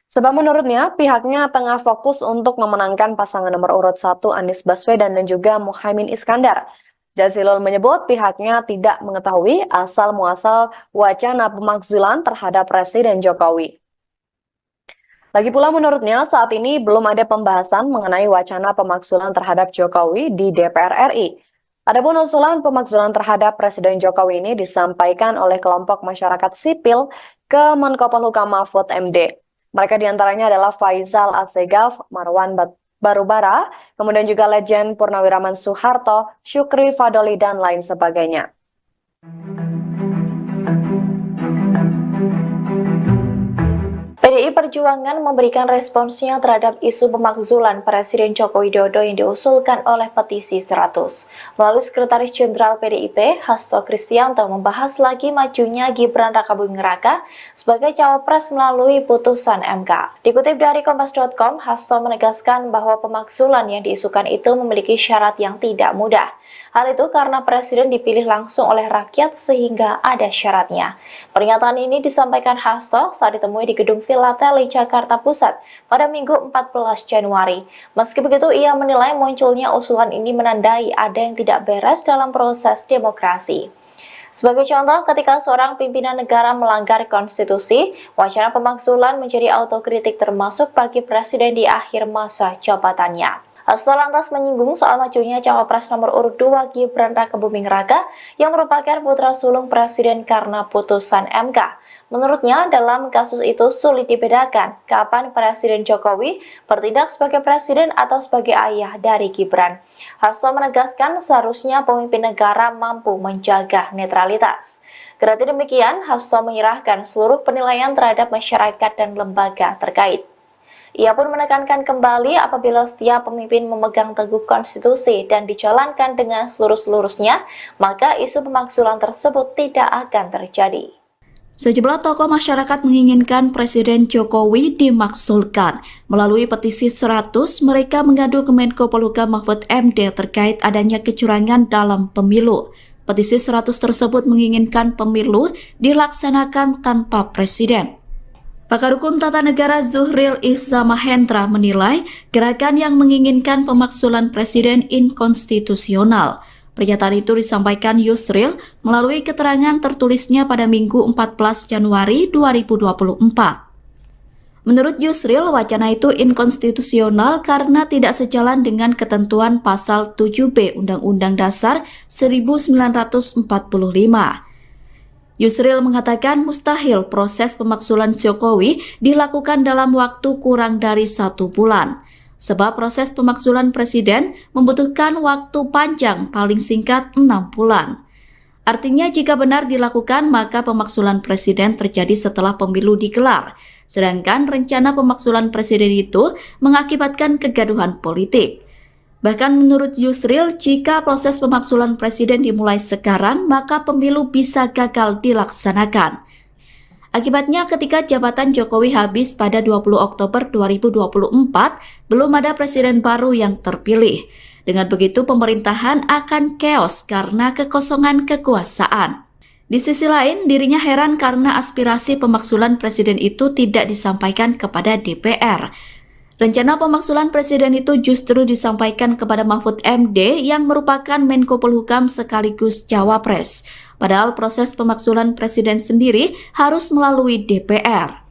Sebab menurutnya, pihaknya tengah fokus untuk memenangkan pasangan nomor urut 1 Anies Baswedan dan juga Muhaimin Iskandar. Jazilul menyebut pihaknya tidak mengetahui asal-muasal wacana pemakzulan terhadap Presiden Jokowi. Lagi pula menurutnya, saat ini belum ada pembahasan mengenai wacana pemakzulan terhadap Jokowi di DPR RI. Adapun usulan pemakzulan terhadap Presiden Jokowi ini disampaikan oleh kelompok masyarakat sipil ke Menko Polhukam Mahfud MD. Mereka diantaranya adalah Faisal Assegaf, Marwan Barubara, kemudian juga Legend Purnawiraman Soeharto, Syukri Fadoli, dan lain sebagainya. PDI Perjuangan memberikan responsnya terhadap isu pemakzulan Presiden Joko Widodo yang diusulkan oleh petisi 100. Melalui Sekretaris Jenderal PDIP, Hasto Kristianto membahas lagi majunya Gibran Rakabuming Raka sebagai cawapres melalui putusan MK. Dikutip dari Kompas.com, Hasto menegaskan bahwa pemakzulan yang diisukan itu memiliki syarat yang tidak mudah. Hal itu karena Presiden dipilih langsung oleh rakyat sehingga ada syaratnya. Pernyataan ini disampaikan Hasto saat ditemui di Gedung Filateli, Jakarta Pusat pada Minggu 14 Januari. Meski begitu, ia menilai munculnya usulan ini menandai ada yang tidak beres dalam proses demokrasi. Sebagai contoh, ketika seorang pimpinan negara melanggar konstitusi, wacana pemakzulan menjadi autokritik termasuk bagi Presiden di akhir masa jabatannya. Hasto lantas menyinggung soal majunya cawapres nomor urut 2 Gibran Rakabuming Raka yang merupakan putra sulung Presiden karena putusan MK. Menurutnya, dalam kasus itu sulit dibedakan kapan Presiden Jokowi bertindak sebagai presiden atau sebagai ayah dari Gibran. Hasto menegaskan seharusnya pemimpin negara mampu menjaga netralitas. Kendati demikian, Hasto menyerahkan seluruh penilaian terhadap masyarakat dan lembaga terkait. Ia pun menekankan kembali apabila setiap pemimpin memegang teguh konstitusi dan dijalankan dengan seluruh-seluruhnya, maka isu pemakzulan tersebut tidak akan terjadi. Sejumlah tokoh masyarakat menginginkan Presiden Jokowi dimakzulkan. Melalui petisi 100, mereka mengadu ke Menko Polhukam Mahfud MD terkait adanya kecurangan dalam pemilu. Petisi 100 tersebut menginginkan pemilu dilaksanakan tanpa presiden. Pakar Hukum Tata Negara Zuhril Ihza Mahendra menilai gerakan yang menginginkan pemakzulan presiden inkonstitusional. Pernyataan itu disampaikan Yusril melalui keterangan tertulisnya pada Minggu 14 Januari 2024. Menurut Yusril, wacana itu inkonstitusional karena tidak sejalan dengan ketentuan pasal 7B Undang-Undang Dasar 1945. Yusril mengatakan mustahil proses pemaksulan Jokowi dilakukan dalam waktu kurang dari 1 bulan. Sebab proses pemaksulan presiden membutuhkan waktu panjang paling singkat 6 bulan. Artinya jika benar dilakukan maka pemaksulan presiden terjadi setelah pemilu digelar. Sedangkan rencana pemaksulan presiden itu mengakibatkan kegaduhan politik. Bahkan menurut Yusril, jika proses pemaksulan presiden dimulai sekarang, maka pemilu bisa gagal dilaksanakan. Akibatnya ketika jabatan Jokowi habis pada 20 Oktober 2024, belum ada presiden baru yang terpilih. Dengan begitu pemerintahan akan keos karena kekosongan kekuasaan. Di sisi lain, dirinya heran karena aspirasi pemaksulan presiden itu tidak disampaikan kepada DPR. Rencana pemaksulan presiden itu justru disampaikan kepada Mahfud MD yang merupakan Menko Polhukam sekaligus Cawapres. Padahal proses pemaksulan presiden sendiri harus melalui DPR.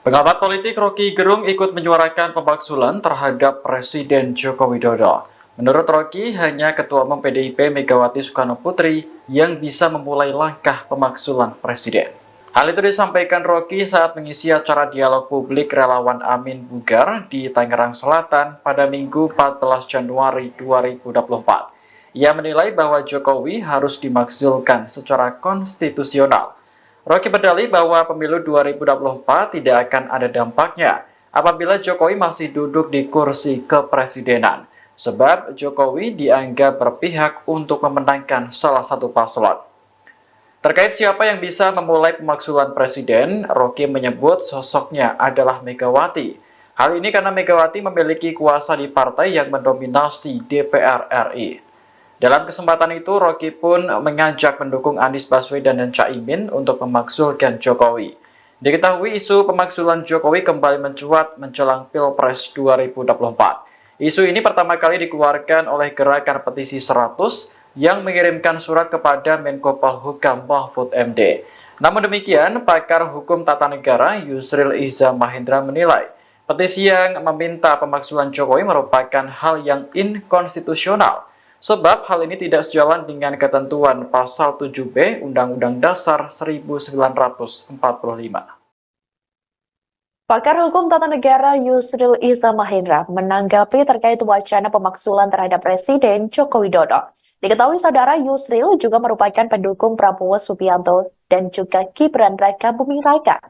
Pengamat politik Rocky Gerung ikut menyuarakan pemaksulan terhadap Presiden Joko Widodo. Menurut Rocky, hanya Ketua Umum PDIP Megawati Soekarno Putri yang bisa memulai langkah pemaksulan Presiden. Hal itu disampaikan Rocky saat mengisi acara dialog publik relawan Amin Bugar di Tangerang Selatan pada Minggu 14 Januari 2024. Ia menilai bahwa Jokowi harus dimakzulkan secara konstitusional. Rocky berdalih bahwa pemilu 2024 tidak akan ada dampaknya apabila Jokowi masih duduk di kursi kepresidenan, sebab Jokowi dianggap berpihak untuk memenangkan salah satu paslon. Terkait siapa yang bisa memulai pemaksulan presiden, Rocky menyebut sosoknya adalah Megawati. Hal ini karena Megawati memiliki kuasa di partai yang mendominasi DPR RI. Dalam kesempatan itu, Rocky pun mengajak pendukung Anies Baswedan dan Caimin untuk memaksulkan Jokowi. Diketahui isu pemaksulan Jokowi kembali mencuat menjelang Pilpres 2024. Isu ini pertama kali dikeluarkan oleh Gerakan Petisi 100 yang mengirimkan surat kepada Menko Polhukam Mahfud MD. Namun demikian, pakar hukum tata negara Yusril Iza Mahendra menilai, petisi yang meminta pemaksulan Jokowi merupakan hal yang inkonstitusional. Sebab hal ini tidak sejalan dengan ketentuan Pasal 7B Undang-Undang Dasar 1945. Pakar Hukum Tata Negara Yusril Iza Mahendra menanggapi terkait wacana pemaksulan terhadap Presiden Joko Widodo. Diketahui saudara Yusril juga merupakan pendukung Prabowo Subianto dan juga Gibran Raka Buming Raka.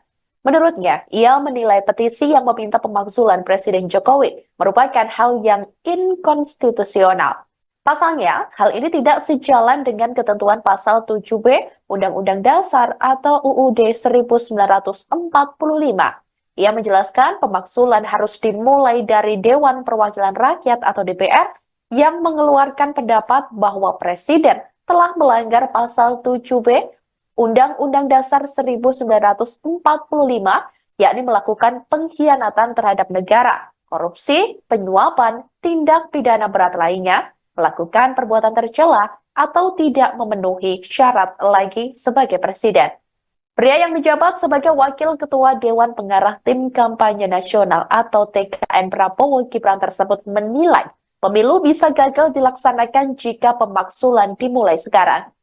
Menurutnya, ia menilai petisi yang meminta pemaksulan Presiden Jokowi merupakan hal yang inkonstitusional. Pasalnya, hal ini tidak sejalan dengan ketentuan Pasal 7B Undang-Undang Dasar atau UUD 1945. Ia menjelaskan pemaksulan harus dimulai dari Dewan Perwakilan Rakyat atau DPR yang mengeluarkan pendapat bahwa Presiden telah melanggar Pasal 7B Undang-Undang Dasar 1945, yakni melakukan pengkhianatan terhadap negara, korupsi, penyuapan, tindak pidana berat lainnya, melakukan perbuatan tercela, atau tidak memenuhi syarat lagi sebagai presiden. Pria yang menjabat sebagai Wakil Ketua Dewan Pengarah Tim Kampanye Nasional atau TKN Prabowo Gibran tersebut menilai pemilu bisa gagal dilaksanakan jika pemaksulan dimulai sekarang.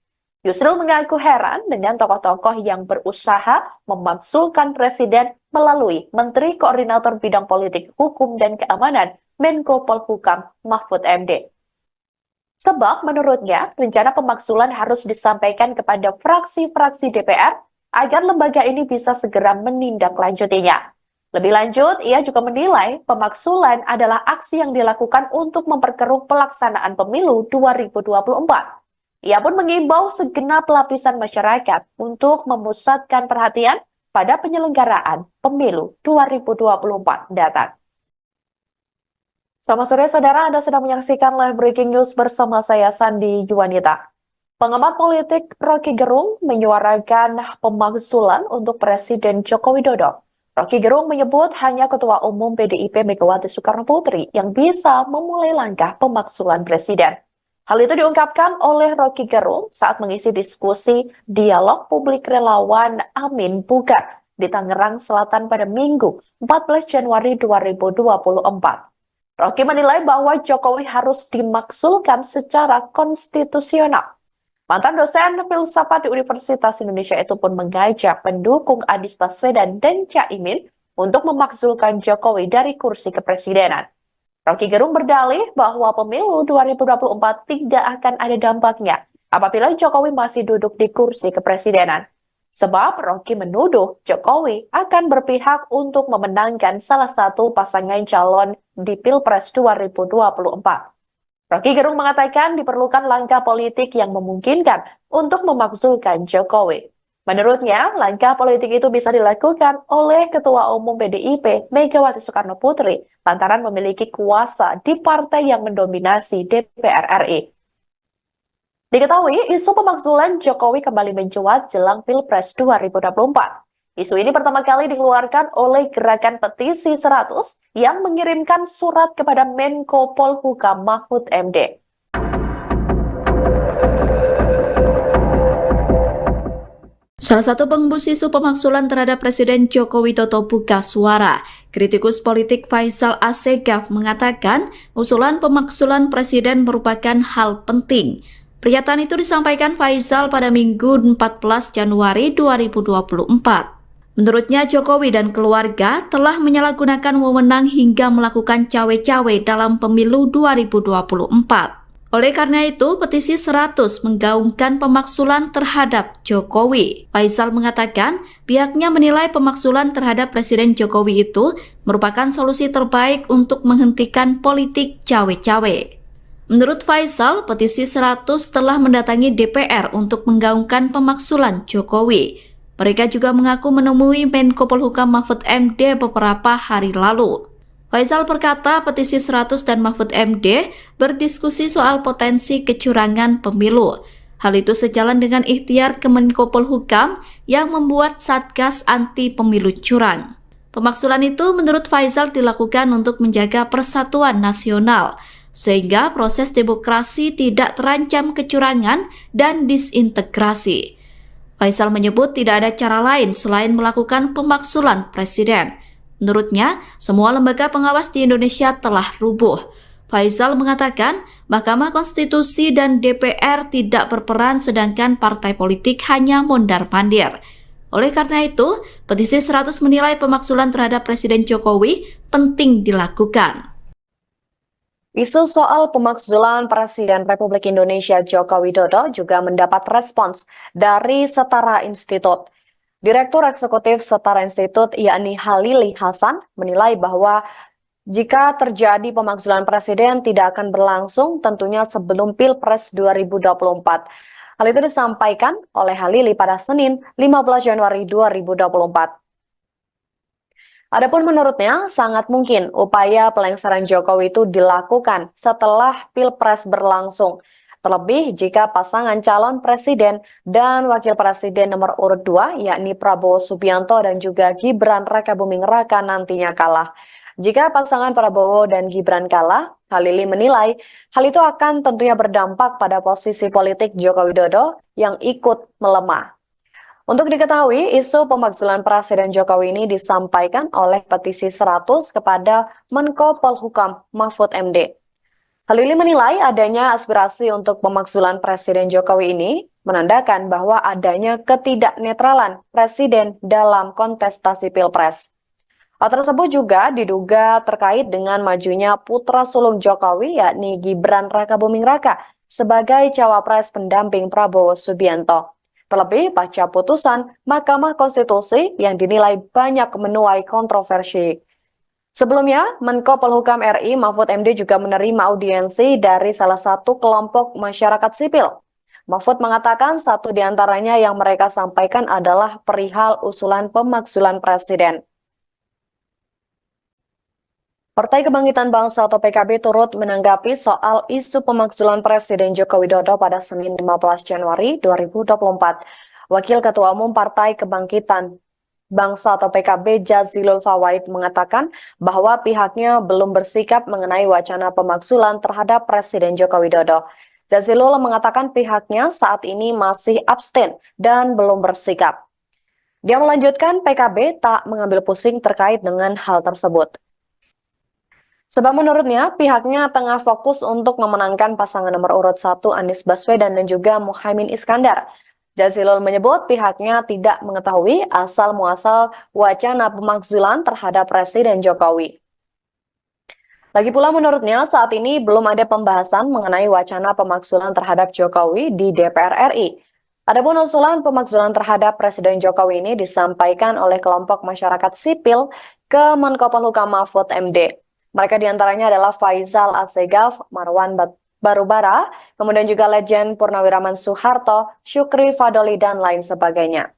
Yusril mengaku heran dengan tokoh-tokoh yang berusaha memaksulkan presiden melalui Menteri Koordinator Bidang Politik, Hukum, dan Keamanan Menko Polhukam Mahfud MD. Sebab menurutnya, rencana pemaksulan harus disampaikan kepada fraksi-fraksi DPR agar lembaga ini bisa segera menindaklanjutinya. Lebih lanjut, ia juga menilai pemaksulan adalah aksi yang dilakukan untuk memperkeruh pelaksanaan pemilu 2024. Ia pun mengimbau segenap lapisan masyarakat untuk memusatkan perhatian pada penyelenggaraan pemilu 2024 datang. Selamat sore saudara, Anda sedang menyaksikan live breaking news bersama saya Sandi Juwanita. Pengamat politik Rocky Gerung menyuarakan pemaksulan untuk Presiden Joko Widodo. Rocky Gerung menyebut hanya Ketua Umum PDIP Megawati Soekarno Putri yang bisa memulai langkah pemaksulan Presiden. Hal itu diungkapkan oleh Rocky Gerung saat mengisi diskusi dialog publik relawan Amin Bugar di Tangerang Selatan pada Minggu 14 Januari 2024. Rocky menilai bahwa Jokowi harus dimaksulkan secara konstitusional. Mantan dosen filsafat di Universitas Indonesia itu pun mengajak pendukung Anies Baswedan dan Caimin untuk memakzulkan Jokowi dari kursi kepresidenan. Rocky Gerung berdalih bahwa pemilu 2024 tidak akan ada dampaknya apabila Jokowi masih duduk di kursi kepresidenan. Sebab Rocky menuduh Jokowi akan berpihak untuk memenangkan salah satu pasangan calon di Pilpres 2024. Rocky Gerung mengatakan diperlukan langkah politik yang memungkinkan untuk memakzulkan Jokowi. Menurutnya, langkah politik itu bisa dilakukan oleh Ketua Umum PDIP Megawati Soekarno Putri lantaran memiliki kuasa di partai yang mendominasi DPR RI. Diketahui, isu pemakzulan Jokowi kembali mencuat jelang Pilpres 2024. Isu ini pertama kali dikeluarkan oleh Gerakan Petisi 100 yang mengirimkan surat kepada Menko Polhukam Mahfud MD. Salah satu pengembus isu pemakzulan terhadap Presiden Joko Widodo buka suara. Kritikus politik Faisal Assegaf mengatakan usulan pemakzulan Presiden merupakan hal penting. Pernyataan itu disampaikan Faisal pada Minggu 14 Januari 2024. Menurutnya Jokowi dan keluarga telah menyalahgunakan wewenang hingga melakukan cawe-cawe dalam pemilu 2024. Oleh karena itu, petisi 100 menggaungkan pemakzulan terhadap Jokowi. Faisal mengatakan pihaknya menilai pemakzulan terhadap Presiden Jokowi itu merupakan solusi terbaik untuk menghentikan politik cawe-cawe. Menurut Faisal, petisi 100 telah mendatangi DPR untuk menggaungkan pemakzulan Jokowi. Mereka juga mengaku menemui Menko Polhukam Mahfud MD beberapa hari lalu. Faisal berkata petisi 100 dan Mahfud MD berdiskusi soal potensi kecurangan pemilu. Hal itu sejalan dengan ikhtiar Kemenko Polhukam yang membuat Satgas Anti Pemilu Curang. Pemakzulan itu menurut Faisal dilakukan untuk menjaga persatuan nasional, sehingga proses demokrasi tidak terancam kecurangan dan disintegrasi. Faisal menyebut tidak ada cara lain selain melakukan pemakzulan Presiden. Menurutnya, semua lembaga pengawas di Indonesia telah rubuh. Faisal mengatakan Mahkamah Konstitusi dan DPR tidak berperan sedangkan partai politik hanya mondar-mandir. Oleh karena itu, petisi 100 menilai pemakzulan terhadap Presiden Jokowi penting dilakukan. Isu soal pemakzulan Presiden Republik Indonesia Joko Widodo juga mendapat respons dari Setara Institut. Direktur Eksekutif Setara Institut yakni Halili Hasan menilai bahwa jika terjadi pemakzulan Presiden tidak akan berlangsung tentunya sebelum Pilpres 2024. Hal itu disampaikan oleh Halili pada Senin 15 Januari 2024. Adapun menurutnya sangat mungkin upaya pelengseran Jokowi itu dilakukan setelah Pilpres berlangsung. Terlebih jika pasangan calon presiden dan wakil presiden nomor urut 2 yakni Prabowo Subianto dan juga Gibran Rakabuming Raka nantinya kalah. Jika pasangan Prabowo dan Gibran kalah, Halili menilai hal itu akan tentunya berdampak pada posisi politik Joko Widodo yang ikut melemah. Untuk diketahui, isu pemakzulan Presiden Jokowi ini disampaikan oleh petisi 100 kepada Menko Polhukam Mahfud MD. Halili menilai adanya aspirasi untuk pemakzulan Presiden Jokowi ini menandakan bahwa adanya ketidaknetralan Presiden dalam kontestasi Pilpres. Hal tersebut juga diduga terkait dengan majunya putra sulung Jokowi yakni Gibran Rakabuming Raka sebagai cawapres pendamping Prabowo Subianto. Terlebih pasca putusan Mahkamah Konstitusi yang dinilai banyak menuai kontroversi. Sebelumnya, Menko Polhukam RI Mahfud MD juga menerima audiensi dari salah satu kelompok masyarakat sipil. Mahfud mengatakan satu di antaranya yang mereka sampaikan adalah perihal usulan pemakzulan Presiden. Partai Kebangkitan Bangsa atau PKB turut menanggapi soal isu pemakzulan Presiden Joko Widodo pada Senin 15 Januari 2024. Wakil Ketua Umum Partai Kebangkitan Bangsa atau PKB Jazilul Fawait mengatakan bahwa pihaknya belum bersikap mengenai wacana pemakzulan terhadap Presiden Joko Widodo. Jazilul mengatakan pihaknya saat ini masih abstain dan belum bersikap. Dia melanjutkan PKB tak mengambil pusing terkait dengan hal tersebut. Sebab menurutnya pihaknya tengah fokus untuk memenangkan pasangan nomor urut 1 Anies Baswedan dan juga Muhaimin Iskandar. Jazilul menyebut pihaknya tidak mengetahui asal-muasal wacana pemakzulan terhadap Presiden Jokowi. Lagi pula menurutnya saat ini belum ada pembahasan mengenai wacana pemakzulan terhadap Jokowi di DPR RI. Adapun usulan pemakzulan terhadap Presiden Jokowi ini disampaikan oleh kelompok masyarakat sipil ke Menko Polhukam Mahfud MD. Mereka diantaranya adalah Faisal Assegaf, Marwan Barubara, kemudian juga Legend Purnawiraman Soeharto, Syukri Fadoli, dan lain sebagainya.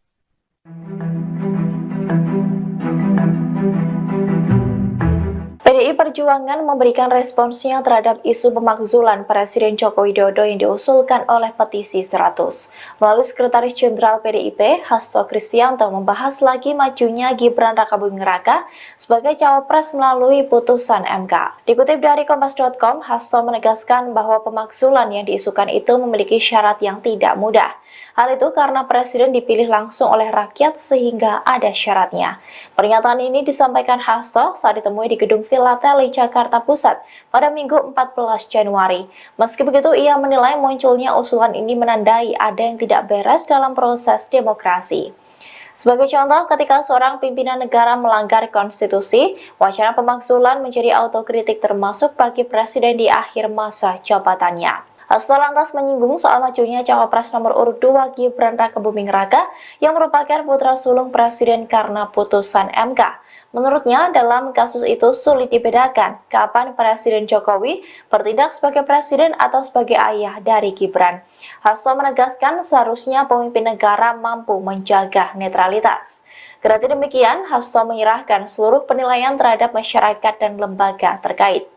PDI Perjuangan memberikan responsnya terhadap isu pemakzulan Presiden Joko Widodo yang diusulkan oleh petisi 100. Melalui Sekretaris Jenderal PDIP, Hasto Kristianto membahas lagi majunya Gibran Rakabuming Raka sebagai cawapres melalui putusan MK. Dikutip dari Kompas.com, Hasto menegaskan bahwa pemakzulan yang diisukan itu memiliki syarat yang tidak mudah. Hal itu karena Presiden dipilih langsung oleh rakyat sehingga ada syaratnya. Pernyataan ini disampaikan Hasto saat ditemui di Gedung Villa Teli, Jakarta Pusat pada Minggu 14 Januari. Meski begitu, ia menilai munculnya usulan ini menandai ada yang tidak beres dalam proses demokrasi. Sebagai contoh, ketika seorang pimpinan negara melanggar konstitusi, wacana pemakzulan menjadi autokritik termasuk bagi Presiden di akhir masa jabatannya. Hasto lantas menyinggung soal majunya cawapres nomor urut 2 Gibran Rakabuming Raka yang merupakan putra sulung Presiden karena putusan MK. Menurutnya, dalam kasus itu sulit dibedakan kapan Presiden Jokowi bertindak sebagai presiden atau sebagai ayah dari Gibran. Hasto menegaskan seharusnya pemimpin negara mampu menjaga netralitas. Kendati demikian, Hasto menyerahkan seluruh penilaian terhadap masyarakat dan lembaga terkait.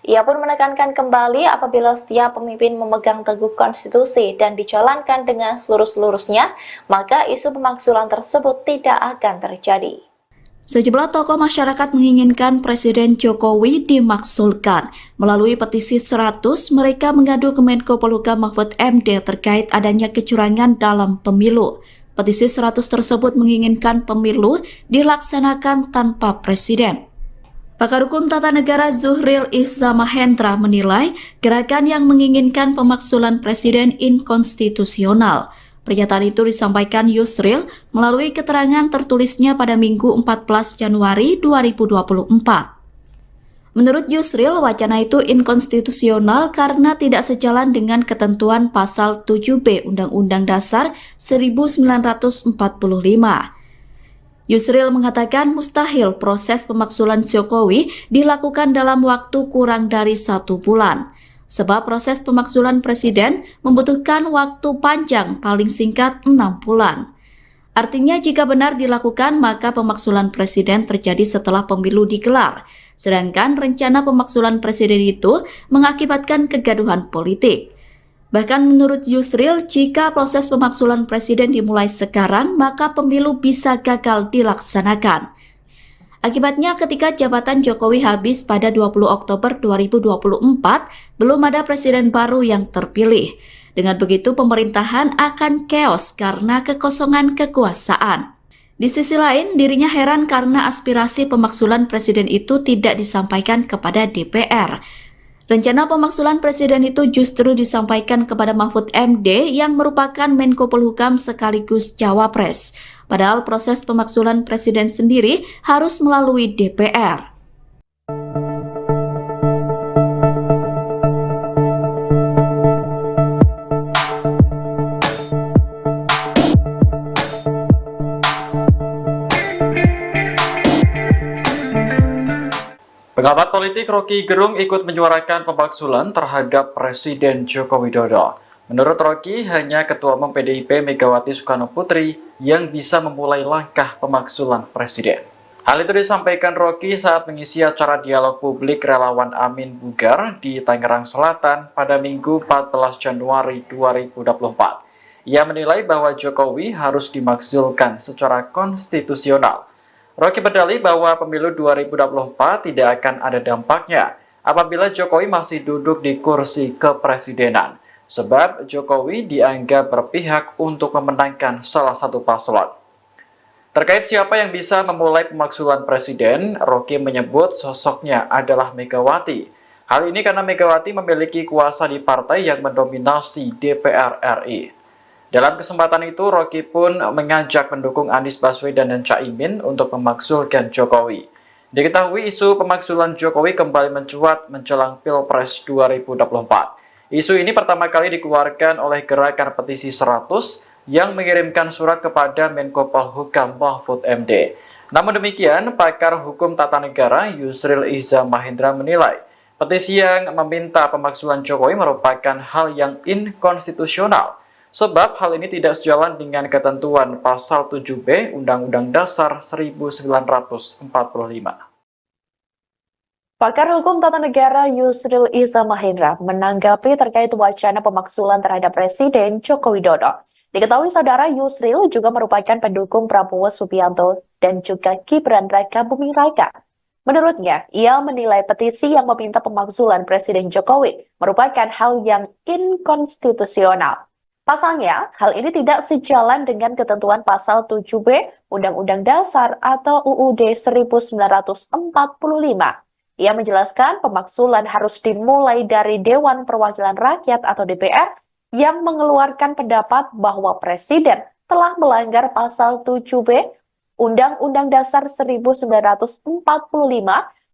Ia pun menekankan kembali apabila setiap pemimpin memegang teguh konstitusi dan dijalankan dengan seluruh-seluruhnya, maka isu pemakzulan tersebut tidak akan terjadi. Sejumlah tokoh masyarakat menginginkan Presiden Jokowi dimakzulkan. Melalui petisi 100, mereka mengadu ke Menko Polhukam Mahfud MD terkait adanya kecurangan dalam pemilu. Petisi 100 tersebut menginginkan pemilu dilaksanakan tanpa presiden. Pakar Hukum Tata Negara Zuhril Ihsamahendra menilai gerakan yang menginginkan pemakzulan presiden inkonstitusional. Pernyataan itu disampaikan Yusril melalui keterangan tertulisnya pada Minggu 14 Januari 2024. Menurut Yusril, wacana itu inkonstitusional karena tidak sejalan dengan ketentuan pasal 7B Undang-Undang Dasar 1945. Yusril mengatakan mustahil proses pemakzulan Jokowi dilakukan dalam waktu kurang dari 1 bulan. Sebab proses pemakzulan presiden membutuhkan waktu panjang paling singkat 6 bulan. Artinya jika benar dilakukan maka pemakzulan presiden terjadi setelah pemilu digelar. Sedangkan rencana pemakzulan presiden itu mengakibatkan kegaduhan politik. Bahkan menurut Yusril, jika proses pemakzulan presiden dimulai sekarang, maka pemilu bisa gagal dilaksanakan. Akibatnya ketika jabatan Jokowi habis pada 20 Oktober 2024, belum ada presiden baru yang terpilih. Dengan begitu pemerintahan akan chaos karena kekosongan kekuasaan. Di sisi lain, dirinya heran karena aspirasi pemakzulan presiden itu tidak disampaikan kepada DPR. Rencana pemakzulan presiden itu justru disampaikan kepada Mahfud MD yang merupakan Menko Polhukam sekaligus Cawapres. Padahal proses pemakzulan presiden sendiri harus melalui DPR. Pengamat politik Rocky Gerung ikut menyuarakan pemakzulan terhadap Presiden Joko Widodo. Menurut Rocky, hanya Ketua Umum PDIP Megawati Soekarno Putri yang bisa memulai langkah pemakzulan Presiden. Hal itu disampaikan Rocky saat mengisi acara dialog publik relawan Amin Bugar di Tangerang Selatan pada Minggu 14 Januari 2024. Ia menilai bahwa Jokowi harus dimakzulkan secara konstitusional. Rocky berdalih bahwa pemilu 2024 tidak akan ada dampaknya apabila Jokowi masih duduk di kursi kepresidenan. sebab Jokowi dianggap berpihak untuk memenangkan salah satu paslon. Terkait siapa yang bisa memulai pemakzulan presiden, Rocky menyebut sosoknya adalah Megawati. Hal ini karena Megawati memiliki kuasa di partai yang mendominasi DPR RI. Dalam kesempatan itu, Rocky pun mengajak pendukung Anies Baswedan dan Caimin untuk memakzulkan Jokowi. Diketahui isu pemakzulan Jokowi kembali mencuat menjelang Pilpres 2024. Isu ini pertama kali dikeluarkan oleh Gerakan Petisi 100 yang mengirimkan surat kepada Menko Polhukam Mahfud MD. Namun demikian, pakar hukum tata negara Yusril Iza Mahendra menilai petisi yang meminta pemakzulan Jokowi merupakan hal yang inkonstitusional, sebab hal ini tidak sejalan dengan ketentuan Pasal 7B Undang-Undang Dasar 1945. Pakar hukum tata negara Yusril Iza Mahendra menanggapi terkait wacana pemakzulan terhadap Presiden Joko Widodo. Diketahui saudara, Yusril juga merupakan pendukung Prabowo Subianto dan juga Gibran Raka Buming Raka. Menurutnya, ia menilai petisi yang meminta pemakzulan Presiden Jokowi merupakan hal yang inkonstitusional. Pasalnya, hal ini tidak sejalan dengan ketentuan Pasal 7B Undang-Undang Dasar atau UUD 1945. Ia menjelaskan pemakzulan harus dimulai dari Dewan Perwakilan Rakyat atau DPR yang mengeluarkan pendapat bahwa Presiden telah melanggar Pasal 7B Undang-Undang Dasar 1945,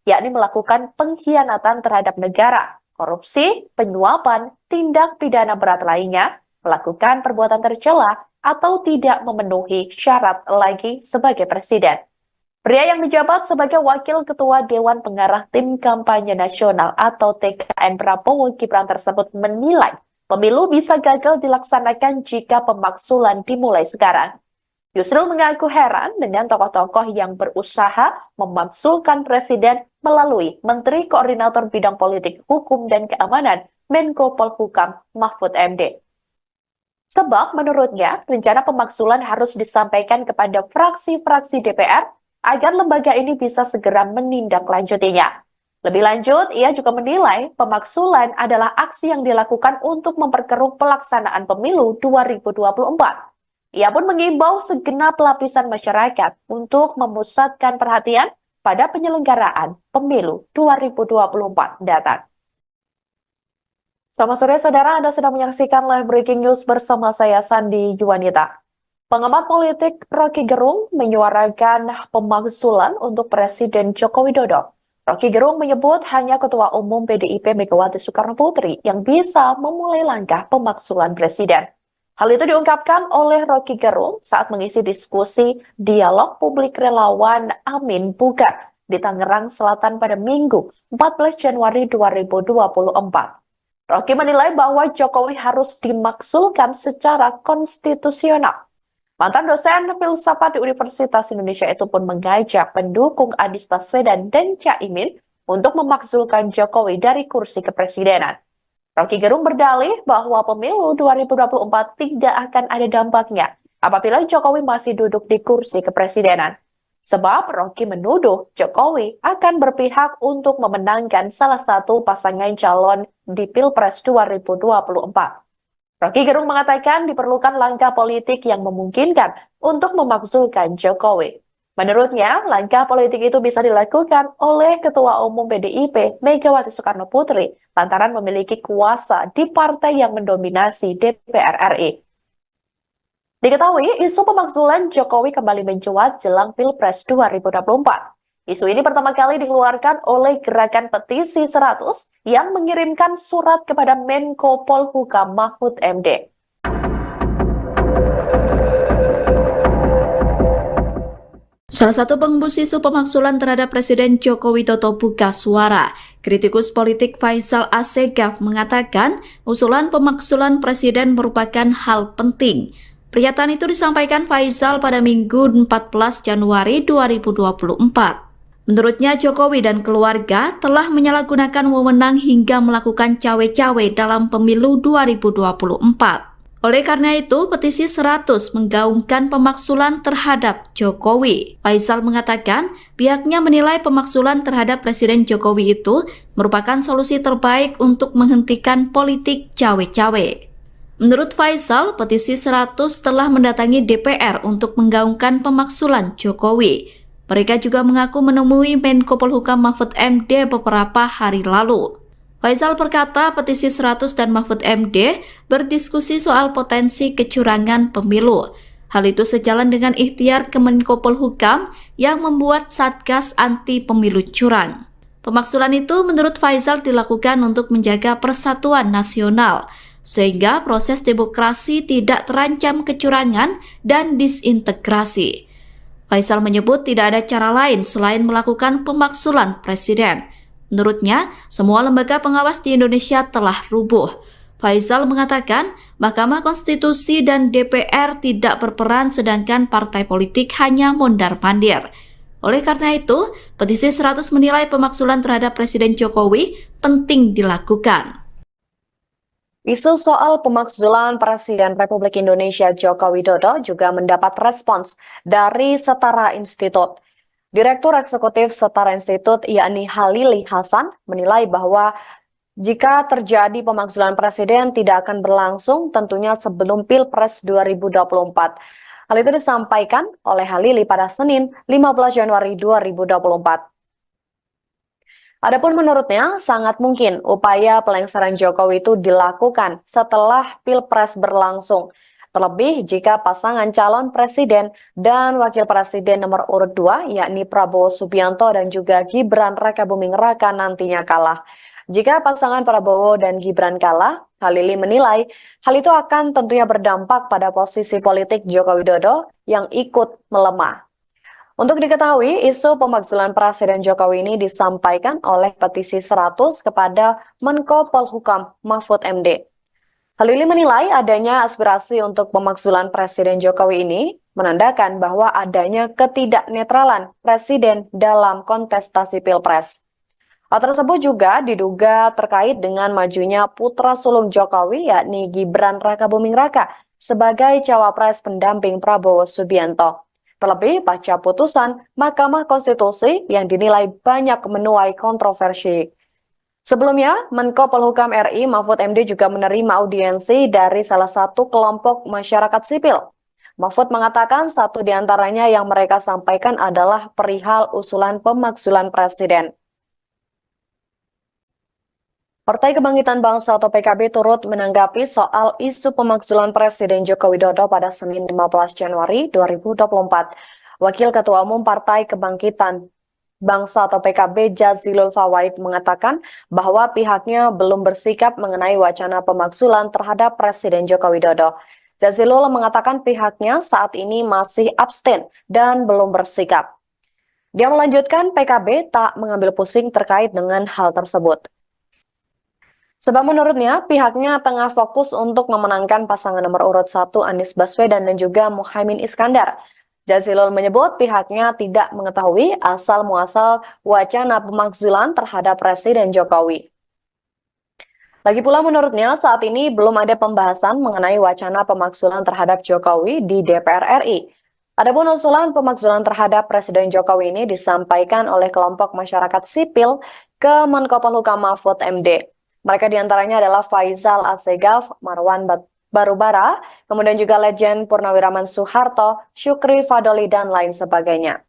yakni melakukan pengkhianatan terhadap negara, korupsi, penyuapan, tindak pidana berat lainnya, melakukan perbuatan tercela, atau tidak memenuhi syarat lagi sebagai Presiden. Pria yang menjabat sebagai Wakil Ketua Dewan Pengarah Tim Kampanye Nasional atau TKN Prabowo Gibran tersebut menilai pemilu bisa gagal dilaksanakan jika pemakzulan dimulai sekarang. Yusril mengaku heran dengan tokoh-tokoh yang berusaha memakzulkan Presiden melalui Menteri Koordinator Bidang Politik, Hukum, dan Keamanan Menko Polhukam Mahfud MD. Sebab menurutnya, rencana pemakzulan harus disampaikan kepada fraksi-fraksi DPR agar lembaga ini bisa segera menindaklanjutinya. Lebih lanjut, ia juga menilai pemakzulan adalah aksi yang dilakukan untuk memperkeruh pelaksanaan pemilu 2024. Ia pun mengimbau segenap lapisan masyarakat untuk memusatkan perhatian pada penyelenggaraan pemilu 2024 datang. Selamat sore saudara, Anda sedang menyaksikan live breaking news bersama saya Sandi Juwanita. Pengamat politik Rocky Gerung menyuarakan pemakzulan untuk Presiden Joko Widodo. Rocky Gerung menyebut hanya Ketua Umum PDIP Megawati Soekarno Putri yang bisa memulai langkah pemakzulan Presiden. Hal itu diungkapkan oleh Rocky Gerung saat mengisi diskusi dialog publik relawan Amin Bugar di Tangerang Selatan pada Minggu 14 Januari 2024. Rocky menilai bahwa Jokowi harus dimakzulkan secara konstitusional. Mantan dosen filsafat di Universitas Indonesia itu pun mengajak pendukung Anies Baswedan dan Caimin untuk memakzulkan Jokowi dari kursi kepresidenan. Rocky Gerung berdalih bahwa pemilu 2024 tidak akan ada dampaknya apabila Jokowi masih duduk di kursi kepresidenan. Sebab Rocky menuduh Jokowi akan berpihak untuk memenangkan salah satu pasangan calon di Pilpres 2024. Rocky Gerung mengatakan diperlukan langkah politik yang memungkinkan untuk memakzulkan Jokowi. Menurutnya, langkah politik itu bisa dilakukan oleh Ketua Umum PDIP Megawati Soekarno Putri lantaran memiliki kuasa di partai yang mendominasi DPR RI. Diketahui, isu pemakzulan Jokowi kembali mencuat jelang Pilpres 2024. Isu ini pertama kali dikeluarkan oleh Gerakan Petisi 100 yang mengirimkan surat kepada Menko Polhukam Mahfud MD. Salah satu pengembus isu pemakzulan terhadap Presiden Joko Widodo buka suara. Kritikus politik Faisal Assegaf mengatakan usulan pemakzulan Presiden merupakan hal penting. Pernyataan itu disampaikan Faisal pada Minggu 14 Januari 2024. Menurutnya, Jokowi dan keluarga telah menyalahgunakan wewenang hingga melakukan cawe-cawe dalam pemilu 2024. Oleh karena itu, petisi 100 menggaungkan pemakzulan terhadap Jokowi. Faisal mengatakan pihaknya menilai pemakzulan terhadap Presiden Jokowi itu merupakan solusi terbaik untuk menghentikan politik cawe-cawe. Menurut Faisal, petisi 100 telah mendatangi DPR untuk menggaungkan pemaksulan Jokowi. Mereka juga mengaku menemui Menko Polhukam Mahfud MD beberapa hari lalu. Faisal berkata petisi 100 dan Mahfud MD berdiskusi soal potensi kecurangan pemilu. Hal itu sejalan dengan ikhtiar Kemenko Polhukam yang membuat Satgas Anti Pemilu Curang. Pemaksulan itu menurut Faisal dilakukan untuk menjaga persatuan nasional, sehingga proses demokrasi tidak terancam kecurangan dan disintegrasi. Faisal menyebut tidak ada cara lain selain melakukan pemaksulan presiden. Menurutnya, semua lembaga pengawas di Indonesia telah rubuh. Faisal mengatakan Mahkamah Konstitusi dan DPR tidak berperan sedangkan partai politik hanya mondar-mandir. Oleh karena itu, petisi 100 menilai pemaksulan terhadap Presiden Jokowi penting dilakukan. Isu soal pemakzulan Presiden Republik Indonesia Joko Widodo juga mendapat respons dari Setara Institut. Direktur Eksekutif Setara Institut yakni Halili Hasan menilai bahwa jika terjadi pemakzulan Presiden tidak akan berlangsung tentunya sebelum Pilpres 2024. Hal itu disampaikan oleh Halili pada Senin 15 Januari 2024. Adapun menurutnya, sangat mungkin upaya pelengseran Jokowi itu dilakukan setelah Pilpres berlangsung. Terlebih jika pasangan calon presiden dan wakil presiden nomor urut 2, yakni Prabowo Subianto dan juga Gibran Rakabuming Raka nantinya kalah. Jika pasangan Prabowo dan Gibran kalah, Halili menilai hal itu akan tentunya berdampak pada posisi politik Joko Widodo yang ikut melemah. Untuk diketahui, isu pemakzulan Presiden Jokowi ini disampaikan oleh petisi 100 kepada Menko Polhukam Mahfud MD. Halili menilai adanya aspirasi untuk pemakzulan Presiden Jokowi ini menandakan bahwa adanya ketidaknetralan Presiden dalam kontestasi Pilpres. Hal tersebut juga diduga terkait dengan majunya putra sulung Jokowi yakni Gibran Rakabuming Raka sebagai cawapres pendamping Prabowo Subianto. Terlebih pasca putusan Mahkamah Konstitusi yang dinilai banyak menuai kontroversi. Sebelumnya, Menko Polhukam RI Mahfud MD juga menerima audiensi dari salah satu kelompok masyarakat sipil. Mahfud mengatakan satu di antaranya yang mereka sampaikan adalah perihal usulan pemakzulan presiden. Partai Kebangkitan Bangsa atau PKB turut menanggapi soal isu pemakzulan Presiden Joko Widodo pada Senin 15 Januari 2024. Wakil Ketua Umum Partai Kebangkitan Bangsa atau PKB Jazilul Fawait mengatakan bahwa pihaknya belum bersikap mengenai wacana pemakzulan terhadap Presiden Joko Widodo. Jazilul mengatakan pihaknya saat ini masih abstain dan belum bersikap. Dia melanjutkan PKB tak mengambil pusing terkait dengan hal tersebut. Sebab menurutnya, pihaknya tengah fokus untuk memenangkan pasangan nomor urut 1 Anies Baswedan dan juga Muhaimin Iskandar. Jazilul menyebut pihaknya tidak mengetahui asal-muasal wacana pemakzulan terhadap Presiden Jokowi. Lagi pula menurutnya, saat ini belum ada pembahasan mengenai wacana pemakzulan terhadap Jokowi di DPR RI. Adapun usulan pemakzulan terhadap Presiden Jokowi ini disampaikan oleh kelompok masyarakat sipil ke Menko Polhukam Mahfud MD. Mereka diantaranya adalah Faisal Asegaf, Marwan Barubara, kemudian juga Legend Purnawiraman Soeharto, Syukri Fadoli, dan lain sebagainya.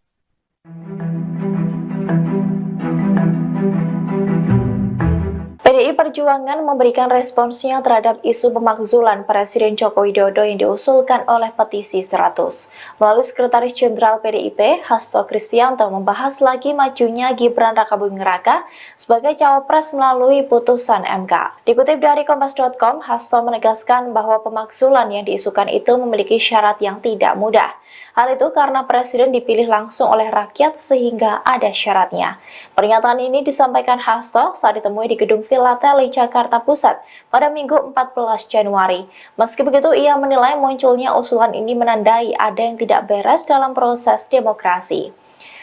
PDI Perjuangan memberikan responsnya terhadap isu pemakzulan Presiden Joko Widodo yang diusulkan oleh petisi 100. Melalui Sekretaris Jenderal PDIP, Hasto Kristianto membahas lagi majunya Gibran Rakabuming Raka sebagai cawapres melalui putusan MK. Dikutip dari Kompas.com, Hasto menegaskan bahwa pemakzulan yang diisukan itu memiliki syarat yang tidak mudah. Hal itu karena Presiden dipilih langsung oleh rakyat sehingga ada syaratnya. Pernyataan ini disampaikan Hasto saat ditemui di Gedung Villa Teli, Jakarta Pusat pada Minggu 14 Januari. Meski begitu, ia menilai munculnya usulan ini menandai ada yang tidak beres dalam proses demokrasi.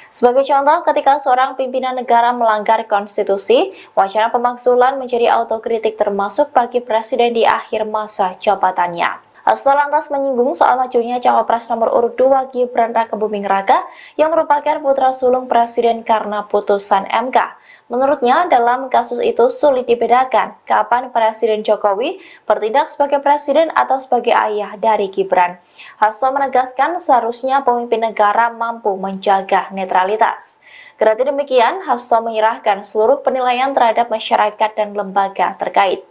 Sebagai contoh, ketika seorang pimpinan negara melanggar konstitusi, wacana pemakzulan menjadi autokritik termasuk bagi Presiden di akhir masa jabatannya. Hasto lantas menyinggung soal majunya cawapres nomor urut 2 Gibran Rakebuming Raka yang merupakan putra sulung presiden karena putusan MK. Menurutnya, dalam kasus itu sulit dibedakan kapan Presiden Jokowi bertindak sebagai presiden atau sebagai ayah dari Gibran. Hasto menegaskan seharusnya pemimpin negara mampu menjaga netralitas. Kendati demikian, Hasto menyerahkan seluruh penilaian terhadap masyarakat dan lembaga terkait.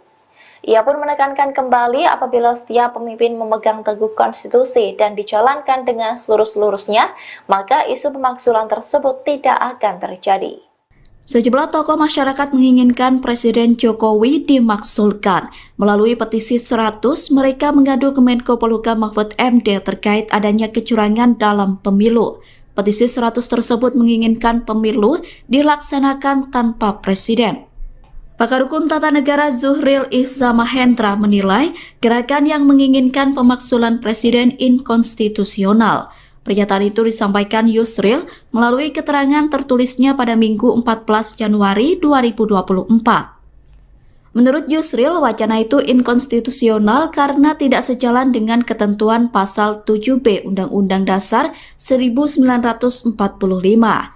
Ia pun menekankan kembali apabila setiap pemimpin memegang teguh konstitusi dan dijalankan dengan seluruh-seluruhnya, maka isu pemakzulan tersebut tidak akan terjadi. Sejumlah tokoh masyarakat menginginkan Presiden Jokowi dimaksulkan. Melalui petisi 100, mereka mengadu ke Menko Polhukam Mahfud MD terkait adanya kecurangan dalam pemilu. Petisi 100 tersebut menginginkan pemilu dilaksanakan tanpa presiden. Pakar Hukum Tata Negara Zuhril Iza Mahendra menilai gerakan yang menginginkan pemakzulan presiden inkonstitusional. Pernyataan itu disampaikan Yusril melalui keterangan tertulisnya pada Minggu 14 Januari 2024. Menurut Yusril, wacana itu inkonstitusional karena tidak sejalan dengan ketentuan pasal 7B Undang-Undang Dasar 1945.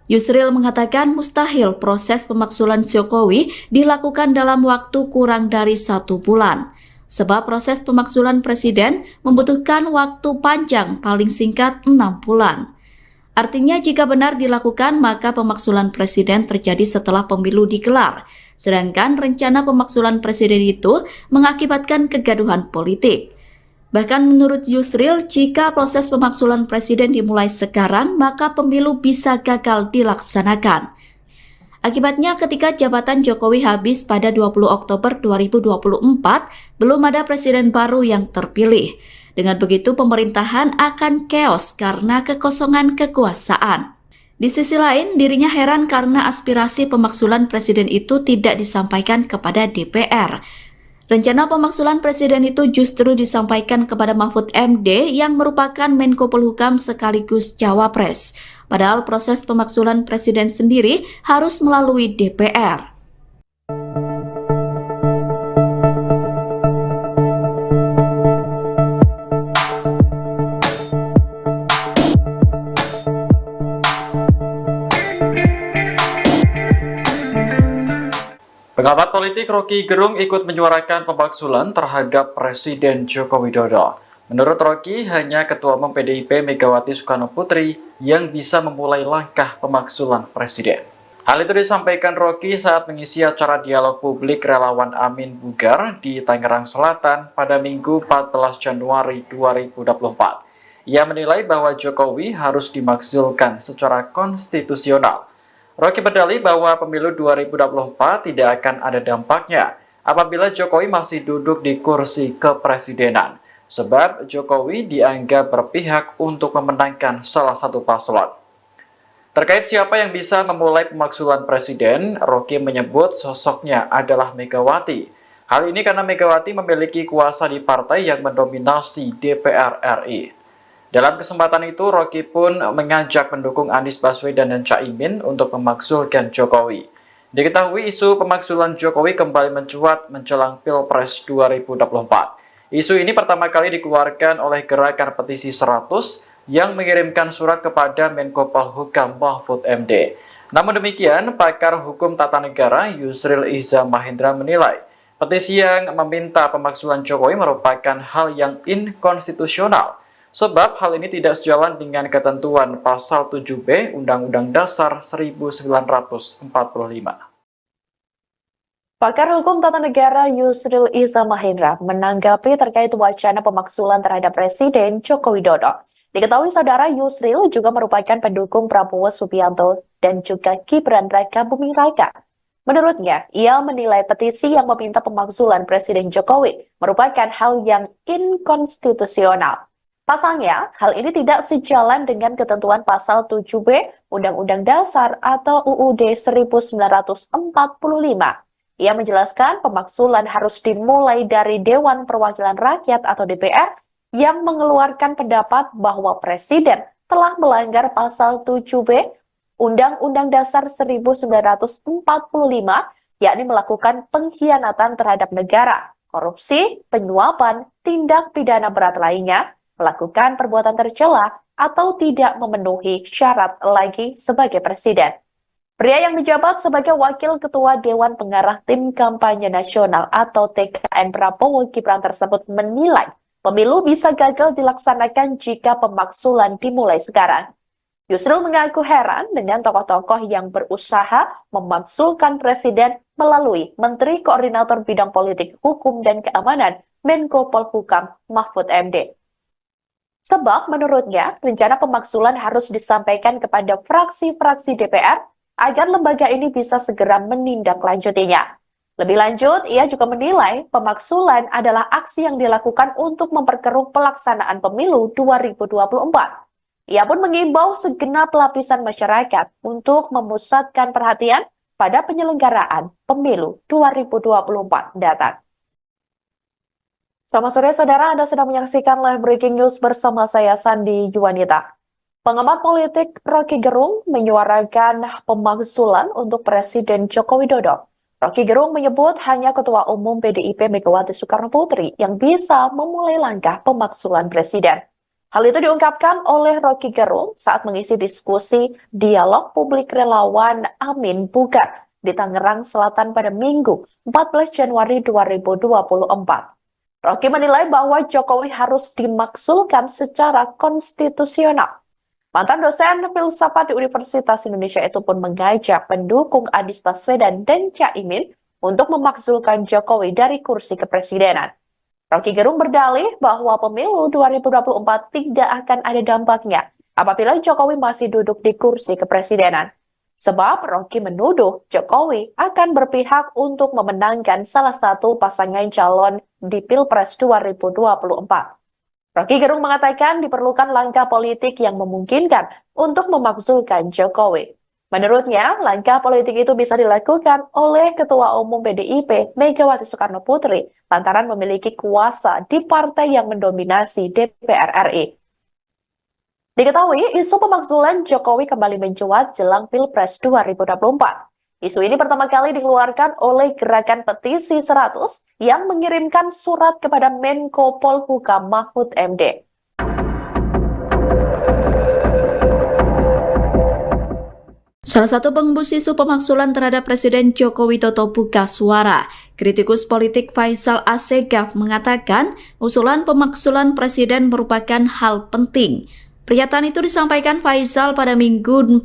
Yusril mengatakan mustahil proses pemakzulan Jokowi dilakukan dalam waktu kurang dari 1 bulan. Sebab proses pemakzulan presiden membutuhkan waktu panjang paling singkat 6 bulan. Artinya jika benar dilakukan maka pemakzulan presiden terjadi setelah pemilu digelar, sedangkan rencana pemakzulan presiden itu mengakibatkan kegaduhan politik. Bahkan menurut Yusril, jika proses pemakzulan presiden dimulai sekarang maka pemilu bisa gagal dilaksanakan. Akibatnya ketika jabatan Jokowi habis pada 20 Oktober 2024, belum ada presiden baru yang terpilih. Dengan begitu pemerintahan akan keos karena kekosongan kekuasaan. Di sisi lain, dirinya heran karena aspirasi pemakzulan presiden itu tidak disampaikan kepada DPR. Rencana pemakzulan presiden itu justru disampaikan kepada Mahfud MD yang merupakan Menko Polhukam sekaligus Cawapres. Padahal proses pemakzulan presiden sendiri harus melalui DPR. Pengamat politik Rocky Gerung ikut menyuarakan pemakzulan terhadap Presiden Joko Widodo. Menurut Rocky, hanya Ketua Umum PDIP Megawati Soekarno Putri yang bisa memulai langkah pemakzulan presiden. Hal itu disampaikan Rocky saat mengisi acara dialog publik relawan Amin Bugar di Tangerang Selatan pada Minggu 14 Januari 2024. Ia menilai bahwa Jokowi harus dimakzulkan secara konstitusional. Rocky berdalih bahwa pemilu 2024 tidak akan ada dampaknya apabila Jokowi masih duduk di kursi kepresidenan. Sebab Jokowi dianggap berpihak untuk memenangkan salah satu paslon. Terkait siapa yang bisa memulai pemakzulan presiden, Rocky menyebut sosoknya adalah Megawati. Hal ini karena Megawati memiliki kuasa di partai yang mendominasi DPR RI. Dalam kesempatan itu, Rocky pun mengajak pendukung Anies Baswedan dan Caimin untuk memakzulkan Jokowi. Diketahui isu pemakzulan Jokowi kembali mencuat menjelang Pilpres 2024. Isu ini pertama kali dikeluarkan oleh gerakan petisi 100 yang mengirimkan surat kepada Menko Polhukam Mahfud MD. Namun demikian, pakar hukum tata negara Yusril Iza Mahendra menilai petisi yang meminta pemakzulan Jokowi merupakan hal yang inkonstitusional, sebab hal ini tidak sejalan dengan ketentuan pasal 7B Undang-Undang Dasar 1945. Pakar Hukum Tata Negara Yusril Iza Mahendra menanggapi terkait wacana pemakzulan terhadap Presiden Joko Widodo. Diketahui saudara Yusril juga merupakan pendukung Prabowo Subianto dan juga Gibran Rakebuming Raka. Menurutnya, ia menilai petisi yang meminta pemakzulan Presiden Jokowi merupakan hal yang inkonstitusional. Pasalnya, hal ini tidak sejalan dengan ketentuan pasal 7B Undang-Undang Dasar atau UUD 1945. Ia menjelaskan pemakzulan harus dimulai dari Dewan Perwakilan Rakyat atau DPR yang mengeluarkan pendapat bahwa Presiden telah melanggar pasal 7B Undang-Undang Dasar 1945, yakni melakukan pengkhianatan terhadap negara, korupsi, penyuapan, tindak pidana berat lainnya, melakukan perbuatan tercela, atau tidak memenuhi syarat lagi sebagai presiden. Pria yang menjabat sebagai Wakil Ketua Dewan Pengarah Tim Kampanye Nasional atau TKN Prabowo Gibran tersebut menilai pemilu bisa gagal dilaksanakan jika pemaksulan dimulai sekarang. Yusril mengaku heran dengan tokoh-tokoh yang berusaha memaksulkan presiden melalui Menteri Koordinator Bidang Politik, Hukum, dan Keamanan Menko Polhukam Mahfud MD. Sebab menurutnya, rencana pemaksulan harus disampaikan kepada fraksi-fraksi DPR agar lembaga ini bisa segera menindaklanjutinya. Lebih lanjut, ia juga menilai pemaksulan adalah aksi yang dilakukan untuk memperkeruh pelaksanaan pemilu 2024. Ia pun mengimbau segenap lapisan masyarakat untuk memusatkan perhatian pada penyelenggaraan pemilu 2024 datang. Selamat sore saudara, Anda sedang menyaksikan live breaking news bersama saya Sandi Yuwanita. Pengamat politik Rocky Gerung menyuarakan pemaksulan untuk Presiden Joko Widodo. Rocky Gerung menyebut hanya Ketua Umum PDIP Megawati Soekarno Putri yang bisa memulai langkah pemaksulan Presiden. Hal itu diungkapkan oleh Rocky Gerung saat mengisi diskusi dialog publik relawan Amin Bugar di Tangerang Selatan pada Minggu 14 Januari 2024. Rocky menilai bahwa Jokowi harus dimaksulkan secara konstitusional. Mantan dosen filsafat di Universitas Indonesia itu pun mengajak pendukung Anies Baswedan dan Caimin untuk memaksulkan Jokowi dari kursi kepresidenan. Rocky Gerung berdalih bahwa pemilu 2024 tidak akan ada dampaknya apabila Jokowi masih duduk di kursi kepresidenan. Sebab Rocky menuduh Jokowi akan berpihak untuk memenangkan salah satu pasangan calon di Pilpres 2024. Rocky Gerung mengatakan diperlukan langkah politik yang memungkinkan untuk memaksulkan Jokowi. Menurutnya, langkah politik itu bisa dilakukan oleh Ketua Umum PDIP Megawati Soekarno Putri lantaran memiliki kuasa di partai yang mendominasi DPR RI. Diketahui, isu pemaksulan Jokowi kembali mencuat jelang Pilpres 2024. Isu ini pertama kali dikeluarkan oleh Gerakan Petisi 100 yang mengirimkan surat kepada Menko Polhukam Mahfud MD. Salah satu pengembus isu pemaksulan terhadap Presiden Joko Widodo buka suara. Kritikus politik Faisal Assegaf mengatakan usulan pemaksulan presiden merupakan hal penting. Pernyataan itu disampaikan Faisal pada Minggu 14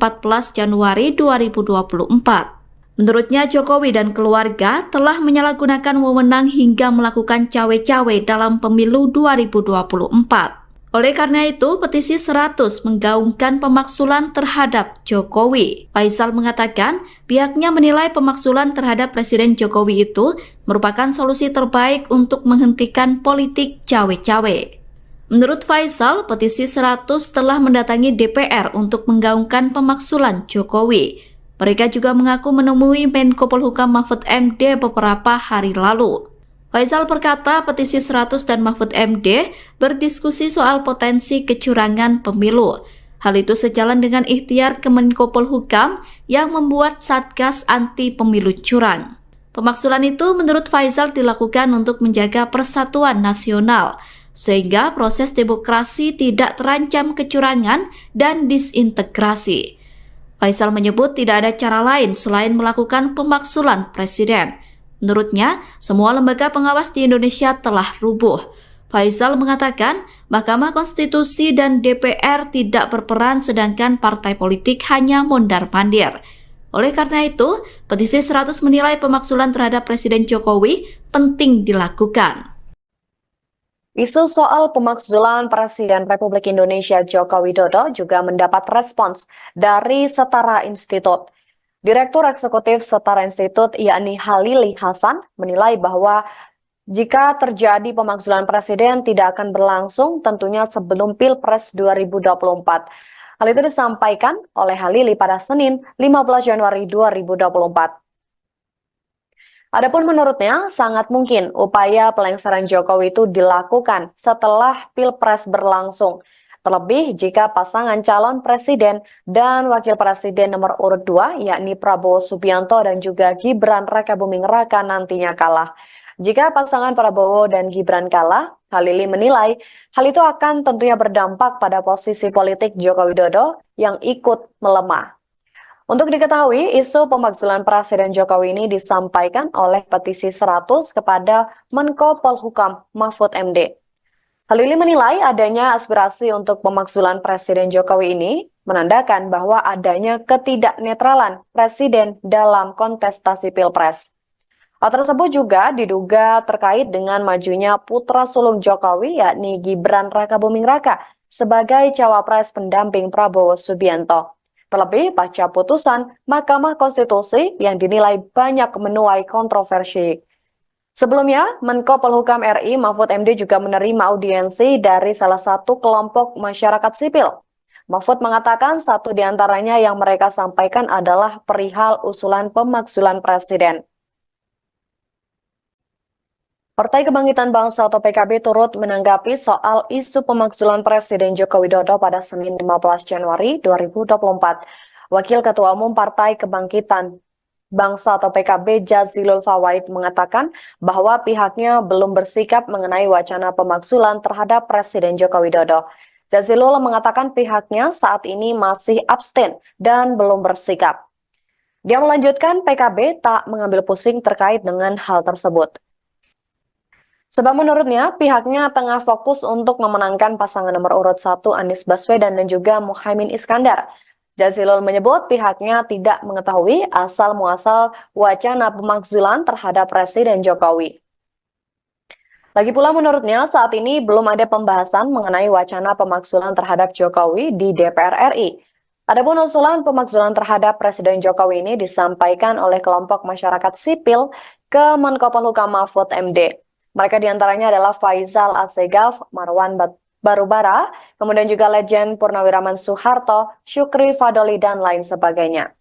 Januari 2024. Menurutnya Jokowi dan keluarga telah menyalahgunakan wewenang hingga melakukan cawe-cawe dalam pemilu 2024. Oleh karena itu, petisi 100 menggaungkan pemaksulan terhadap Jokowi. Faisal mengatakan pihaknya menilai pemaksulan terhadap Presiden Jokowi itu merupakan solusi terbaik untuk menghentikan politik cawe-cawe. Menurut Faisal, petisi 100 telah mendatangi DPR untuk menggaungkan pemaksulan Jokowi. Mereka juga mengaku menemui Menko Polhukam Mahfud MD beberapa hari lalu. Faisal berkata petisi 100 dan Mahfud MD berdiskusi soal potensi kecurangan pemilu. Hal itu sejalan dengan ikhtiar Kemenko Polhukam yang membuat Satgas Anti Pemilu Curang. Pemaksulan itu menurut Faisal dilakukan untuk menjaga persatuan nasional, sehingga proses demokrasi tidak terancam kecurangan dan disintegrasi. Faisal menyebut tidak ada cara lain selain melakukan pemaksulan presiden. Menurutnya, semua lembaga pengawas di Indonesia telah rubuh. Faisal mengatakan Mahkamah Konstitusi dan DPR tidak berperan sedangkan partai politik hanya mondar-mandir. Oleh karena itu, petisi 100 menilai pemaksulan terhadap Presiden Jokowi penting dilakukan. Isu soal pemaksulan Presiden Republik Indonesia Joko Widodo juga mendapat respons dari Setara Institut. Direktur Eksekutif Setara Institut yakni Halili Hasan menilai bahwa jika terjadi pemaksulan Presiden tidak akan berlangsung tentunya sebelum Pilpres 2024. Hal itu disampaikan oleh Halili pada Senin 15 Januari 2024. Adapun menurutnya, sangat mungkin upaya pelengseran Jokowi itu dilakukan setelah Pilpres berlangsung. Terlebih jika pasangan calon presiden dan wakil presiden nomor urut 2, yakni Prabowo Subianto dan juga Gibran Rakabuming Raka nantinya kalah. Jika pasangan Prabowo dan Gibran kalah, Halili menilai hal itu akan tentunya berdampak pada posisi politik Joko Widodo yang ikut melemah. Untuk diketahui, isu pemakzulan Presiden Jokowi ini disampaikan oleh petisi 100 kepada Menko Polhukam Mahfud MD. Halili menilai adanya aspirasi untuk pemakzulan Presiden Jokowi ini menandakan bahwa adanya ketidaknetralan Presiden dalam kontestasi Pilpres. Hal tersebut juga diduga terkait dengan majunya putra sulung Jokowi yakni Gibran Rakabuming Raka sebagai cawapres pendamping Prabowo Subianto. Terlebih pasca putusan Mahkamah Konstitusi yang dinilai banyak menuai kontroversi. Sebelumnya, Menko Polhukam RI Mahfud MD juga menerima audiensi dari salah satu kelompok masyarakat sipil. Mahfud mengatakan satu di antaranya yang mereka sampaikan adalah perihal usulan pemakzulan Presiden. Partai Kebangkitan Bangsa atau PKB turut menanggapi soal isu pemakzulan Presiden Joko Widodo pada Senin 15 Januari 2024. Wakil Ketua Umum Partai Kebangkitan Bangsa atau PKB Jazilul Fawait mengatakan bahwa pihaknya belum bersikap mengenai wacana pemakzulan terhadap Presiden Joko Widodo. Jazilul mengatakan pihaknya saat ini masih abstain dan belum bersikap. Dia melanjutkan PKB tak mengambil pusing terkait dengan hal tersebut. Sebab menurutnya, pihaknya tengah fokus untuk memenangkan pasangan nomor urut 1 Anies Baswedan dan juga Muhaimin Iskandar. Jazilul menyebut pihaknya tidak mengetahui asal-muasal wacana pemakzulan terhadap Presiden Jokowi. Lagi pula menurutnya saat ini belum ada pembahasan mengenai wacana pemakzulan terhadap Jokowi di DPR RI. Adapun usulan pemakzulan terhadap Presiden Jokowi ini disampaikan oleh kelompok masyarakat sipil ke Menko Polhukam Mahfud MD. Mereka diantaranya adalah Faisal Assegaf, Marwan Barubara, kemudian juga Legend Purnawiraman Soeharto, Syukri Fadoli, dan lain sebagainya.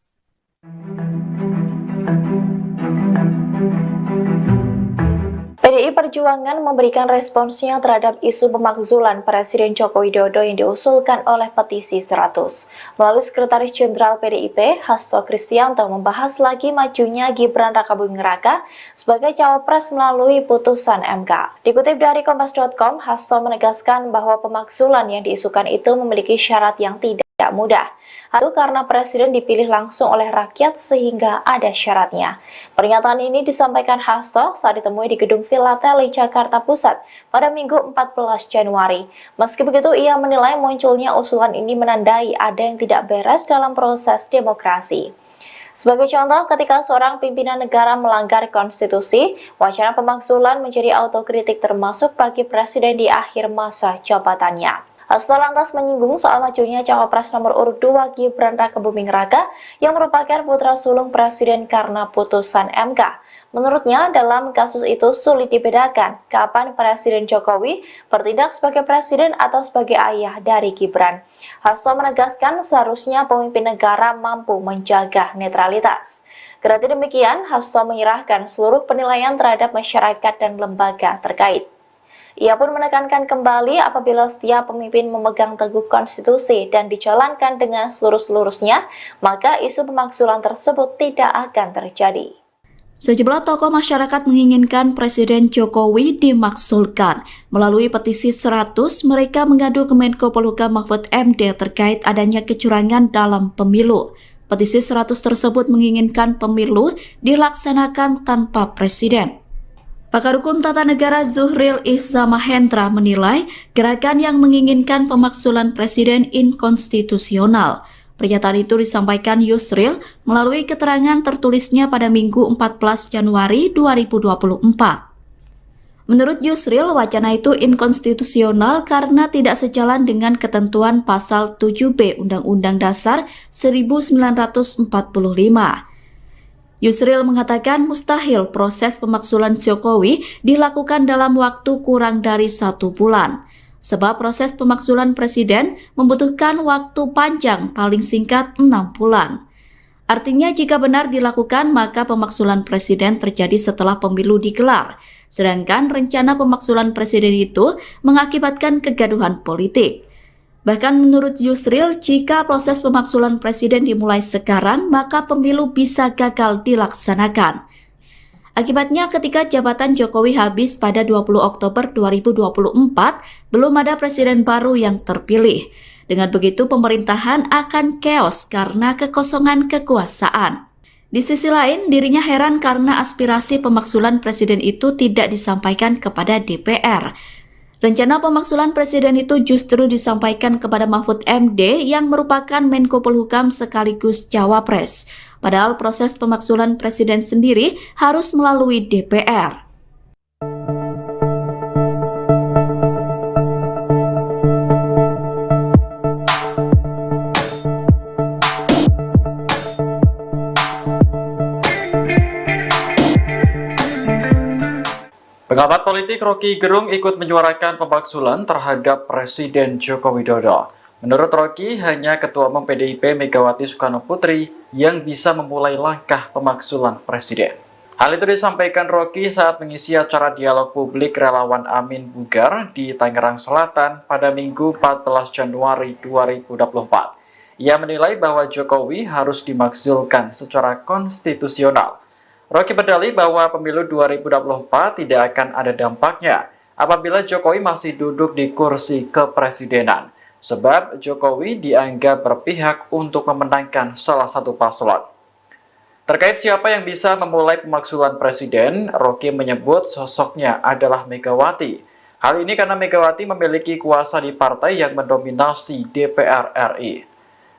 PDI Perjuangan memberikan responsnya terhadap isu pemakzulan Presiden Joko Widodo yang diusulkan oleh petisi 100. Melalui Sekretaris Jenderal PDIP, Hasto Kristianto membahas lagi majunya Gibran Rakabuming Raka sebagai cawapres melalui putusan MK. Dikutip dari Kompas.com, Hasto menegaskan bahwa pemakzulan yang diisukan itu memiliki syarat yang tidak mudah. Itu karena Presiden dipilih langsung oleh rakyat sehingga ada syaratnya. Pernyataan ini disampaikan Hasto saat ditemui di Gedung Filateli, Jakarta Pusat pada Minggu 14 Januari. Meski begitu, ia menilai munculnya usulan ini menandai ada yang tidak beres dalam proses demokrasi. Sebagai contoh, ketika seorang pimpinan negara melanggar konstitusi, wacana pemakzulan menjadi autokritik termasuk bagi Presiden di akhir masa jabatannya. Hasto lantas menyinggung soal majunya cawapres nomor urut 2 Gibran Rakabuming Raka yang merupakan putra sulung Presiden karena putusan MK. Menurutnya, dalam kasus itu sulit dibedakan kapan Presiden Jokowi bertindak sebagai presiden atau sebagai ayah dari Gibran. Hasto menegaskan seharusnya pemimpin negara mampu menjaga netralitas. Kendati demikian, Hasto menyerahkan seluruh penilaian terhadap masyarakat dan lembaga terkait. Ia pun menekankan kembali apabila setiap pemimpin memegang teguh konstitusi dan dijalankan dengan seluruh-seluruhnya, maka isu pemakzulan tersebut tidak akan terjadi. Sejumlah tokoh masyarakat menginginkan Presiden Jokowi dimakzulkan. Melalui petisi 100, mereka mengadu ke Menko Polhukam Mahfud MD terkait adanya kecurangan dalam pemilu. Petisi 100 tersebut menginginkan pemilu dilaksanakan tanpa presiden. Pakar Hukum Tata Negara Zuhril Ihza Mahendra menilai gerakan yang menginginkan pemakzulan presiden inkonstitusional. Pernyataan itu disampaikan Yusril melalui keterangan tertulisnya pada Minggu 14 Januari 2024. Menurut Yusril, wacana itu inkonstitusional karena tidak sejalan dengan ketentuan pasal 7B Undang-Undang Dasar 1945. Yusril mengatakan mustahil proses pemakzulan Jokowi dilakukan dalam waktu kurang dari 1 bulan. Sebab proses pemakzulan presiden membutuhkan waktu panjang paling singkat 6 bulan. Artinya jika benar dilakukan maka pemakzulan presiden terjadi setelah pemilu digelar. Sedangkan rencana pemakzulan presiden itu mengakibatkan kegaduhan politik. Bahkan menurut Yusril, jika proses pemakzulan presiden dimulai sekarang, maka pemilu bisa gagal dilaksanakan. Akibatnya ketika jabatan Jokowi habis pada 20 Oktober 2024, belum ada presiden baru yang terpilih. Dengan begitu pemerintahan akan chaos karena kekosongan kekuasaan. Di sisi lain, dirinya heran karena aspirasi pemaksulan presiden itu tidak disampaikan kepada DPR. Rencana pemaksulan presiden itu justru disampaikan kepada Mahfud MD yang merupakan Menko Polhukam sekaligus Cawapres. Padahal proses pemaksulan presiden sendiri harus melalui DPR. Pengamat politik Rocky Gerung ikut menyuarakan pemaksulan terhadap Presiden Joko Widodo. Menurut Rocky, hanya Ketua Umum PDIP Megawati Soekarno Putri yang bisa memulai langkah pemaksulan presiden. Hal itu disampaikan Rocky saat mengisi acara dialog publik relawan Amin Bugar di Tangerang Selatan pada Minggu 14 Januari 2024. Ia menilai bahwa Jokowi harus dimakzulkan secara konstitusional. Rocky berdalih bahwa pemilu 2024 tidak akan ada dampaknya apabila Jokowi masih duduk di kursi kepresidenan, sebab Jokowi dianggap berpihak untuk memenangkan salah satu paslon. Terkait siapa yang bisa memulai pemaksulan presiden, Rocky menyebut sosoknya adalah Megawati. Hal ini karena Megawati memiliki kuasa di partai yang mendominasi DPR RI.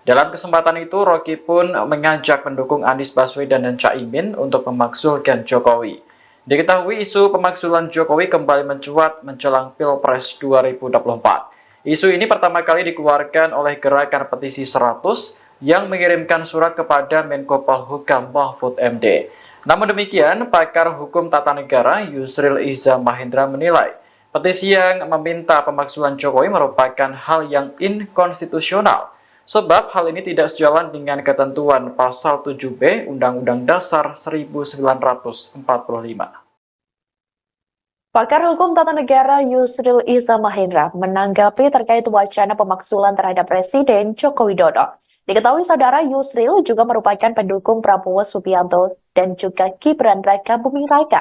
Dalam kesempatan itu, Rocky pun mengajak pendukung Anies Baswedan dan Caimin untuk memaksulkan Jokowi. Diketahui isu pemaksulan Jokowi kembali mencuat menjelang Pilpres 2024. Isu ini pertama kali dikeluarkan oleh Gerakan Petisi 100 yang mengirimkan surat kepada Menko Polhukam Mahfud MD. Namun demikian, pakar hukum tata negara Yusril Iza Mahendra menilai petisi yang meminta pemaksulan Jokowi merupakan hal yang inkonstitusional. Sebab hal ini tidak sejalan dengan ketentuan Pasal 7B Undang-Undang Dasar 1945. Pakar Hukum Tata Negara Yusril Iza Mahendra menanggapi terkait wacana pemaksulan terhadap Presiden Joko Widodo. Diketahui saudara Yusril juga merupakan pendukung Prabowo Subianto dan juga Gibran Raka Buming Raka.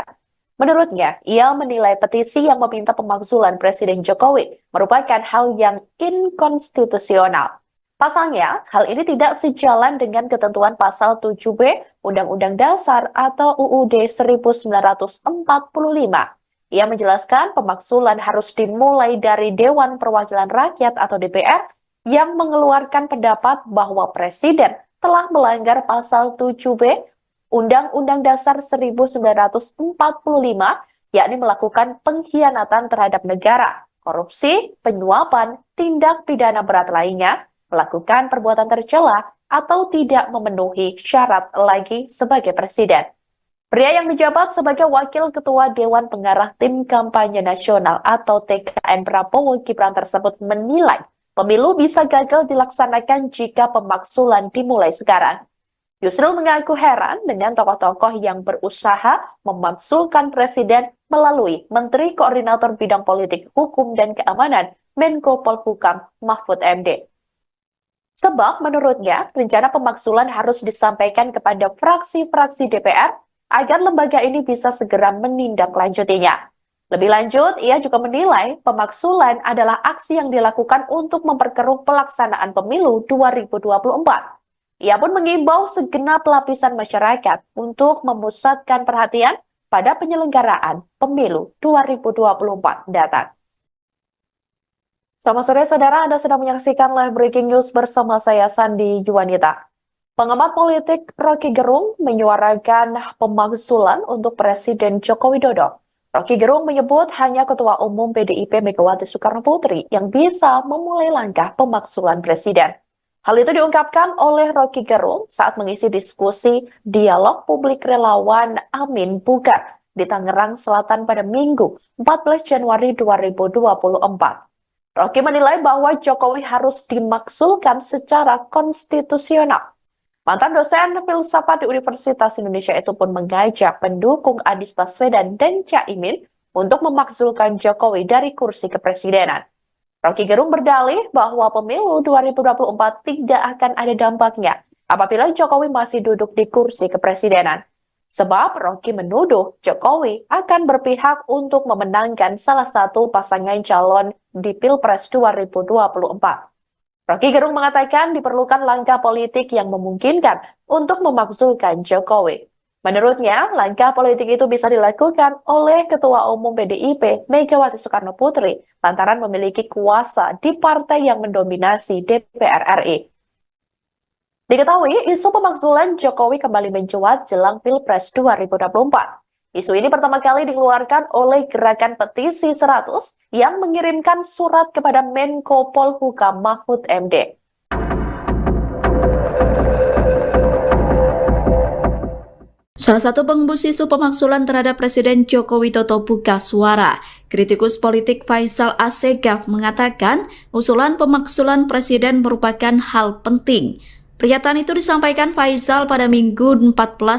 Menurutnya, ia menilai petisi yang meminta pemaksulan Presiden Jokowi merupakan hal yang inkonstitusional. Pasalnya, hal ini tidak sejalan dengan ketentuan Pasal 7B Undang-Undang Dasar atau UUD 1945. Ia menjelaskan pemaksulan harus dimulai dari Dewan Perwakilan Rakyat atau DPR yang mengeluarkan pendapat bahwa Presiden telah melanggar Pasal 7B Undang-Undang Dasar 1945, yakni melakukan pengkhianatan terhadap negara, korupsi, penyuapan, tindak pidana berat lainnya, melakukan perbuatan tercela, atau tidak memenuhi syarat lagi sebagai presiden. Pria yang menjabat sebagai Wakil Ketua Dewan Pengarah Tim Kampanye Nasional atau TKN Prabowo Gibran tersebut menilai pemilu bisa gagal dilaksanakan jika pemaksulan dimulai sekarang. Yusril mengaku heran dengan tokoh-tokoh yang berusaha memaksulkan presiden melalui Menteri Koordinator Bidang Politik, Hukum, dan Keamanan Menko Polhukam Mahfud MD. Sebab menurutnya, rencana pemaksulan harus disampaikan kepada fraksi-fraksi DPR agar lembaga ini bisa segera menindaklanjutinya. Lebih lanjut, ia juga menilai pemaksulan adalah aksi yang dilakukan untuk memperkeruh pelaksanaan pemilu 2024. Ia pun mengimbau segenap lapisan masyarakat untuk memusatkan perhatian pada penyelenggaraan pemilu 2024 datang. Selamat sore saudara, Anda sedang menyaksikan live breaking news bersama saya Sandi Juwanita. Pengamat politik Rocky Gerung menyuarakan pemaksulan untuk Presiden Joko Widodo. Rocky Gerung menyebut hanya Ketua Umum PDIP Megawati Soekarno Putri yang bisa memulai langkah pemaksulan Presiden. Hal itu diungkapkan oleh Rocky Gerung saat mengisi diskusi dialog publik relawan Amin Bugar di Tangerang Selatan pada Minggu 14 Januari 2024. Rocky menilai bahwa Jokowi harus dimaksulkan secara konstitusional. Mantan dosen filsafat di Universitas Indonesia itu pun mengajak pendukung Anies Baswedan dan Caimin untuk memaksulkan Jokowi dari kursi kepresidenan. Rocky Gerung berdalih bahwa pemilu 2024 tidak akan ada dampaknya apabila Jokowi masih duduk di kursi kepresidenan. Sebab Rocky menuduh Jokowi akan berpihak untuk memenangkan salah satu pasangan calon di Pilpres 2024. Rocky Gerung mengatakan diperlukan langkah politik yang memungkinkan untuk memakzulkan Jokowi. Menurutnya, langkah politik itu bisa dilakukan oleh Ketua Umum PDIP Megawati Soekarno Putri lantaran memiliki kuasa di partai yang mendominasi DPR RI. Diketahui, isu pemakzulan Jokowi kembali mencuat jelang Pilpres 2024. Isu ini pertama kali dikeluarkan oleh Gerakan Petisi 100 yang mengirimkan surat kepada Menko Polhukam Mahfud MD. Salah satu pengembus isu pemakzulan terhadap Presiden Joko Widodo buka suara. Kritikus politik Faisal Assegaf mengatakan usulan pemakzulan Presiden merupakan hal penting. Pernyataan itu disampaikan Faisal pada Minggu 14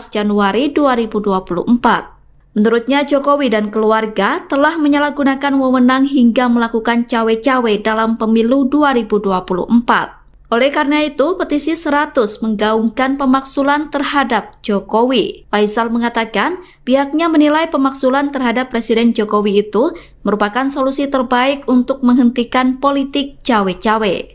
Januari 2024. Menurutnya Jokowi dan keluarga telah menyalahgunakan wewenang hingga melakukan cawe-cawe dalam pemilu 2024. Oleh karena itu, petisi 100 menggaungkan pemakzulan terhadap Jokowi. Faisal mengatakan pihaknya menilai pemakzulan terhadap Presiden Jokowi itu merupakan solusi terbaik untuk menghentikan politik cawe-cawe.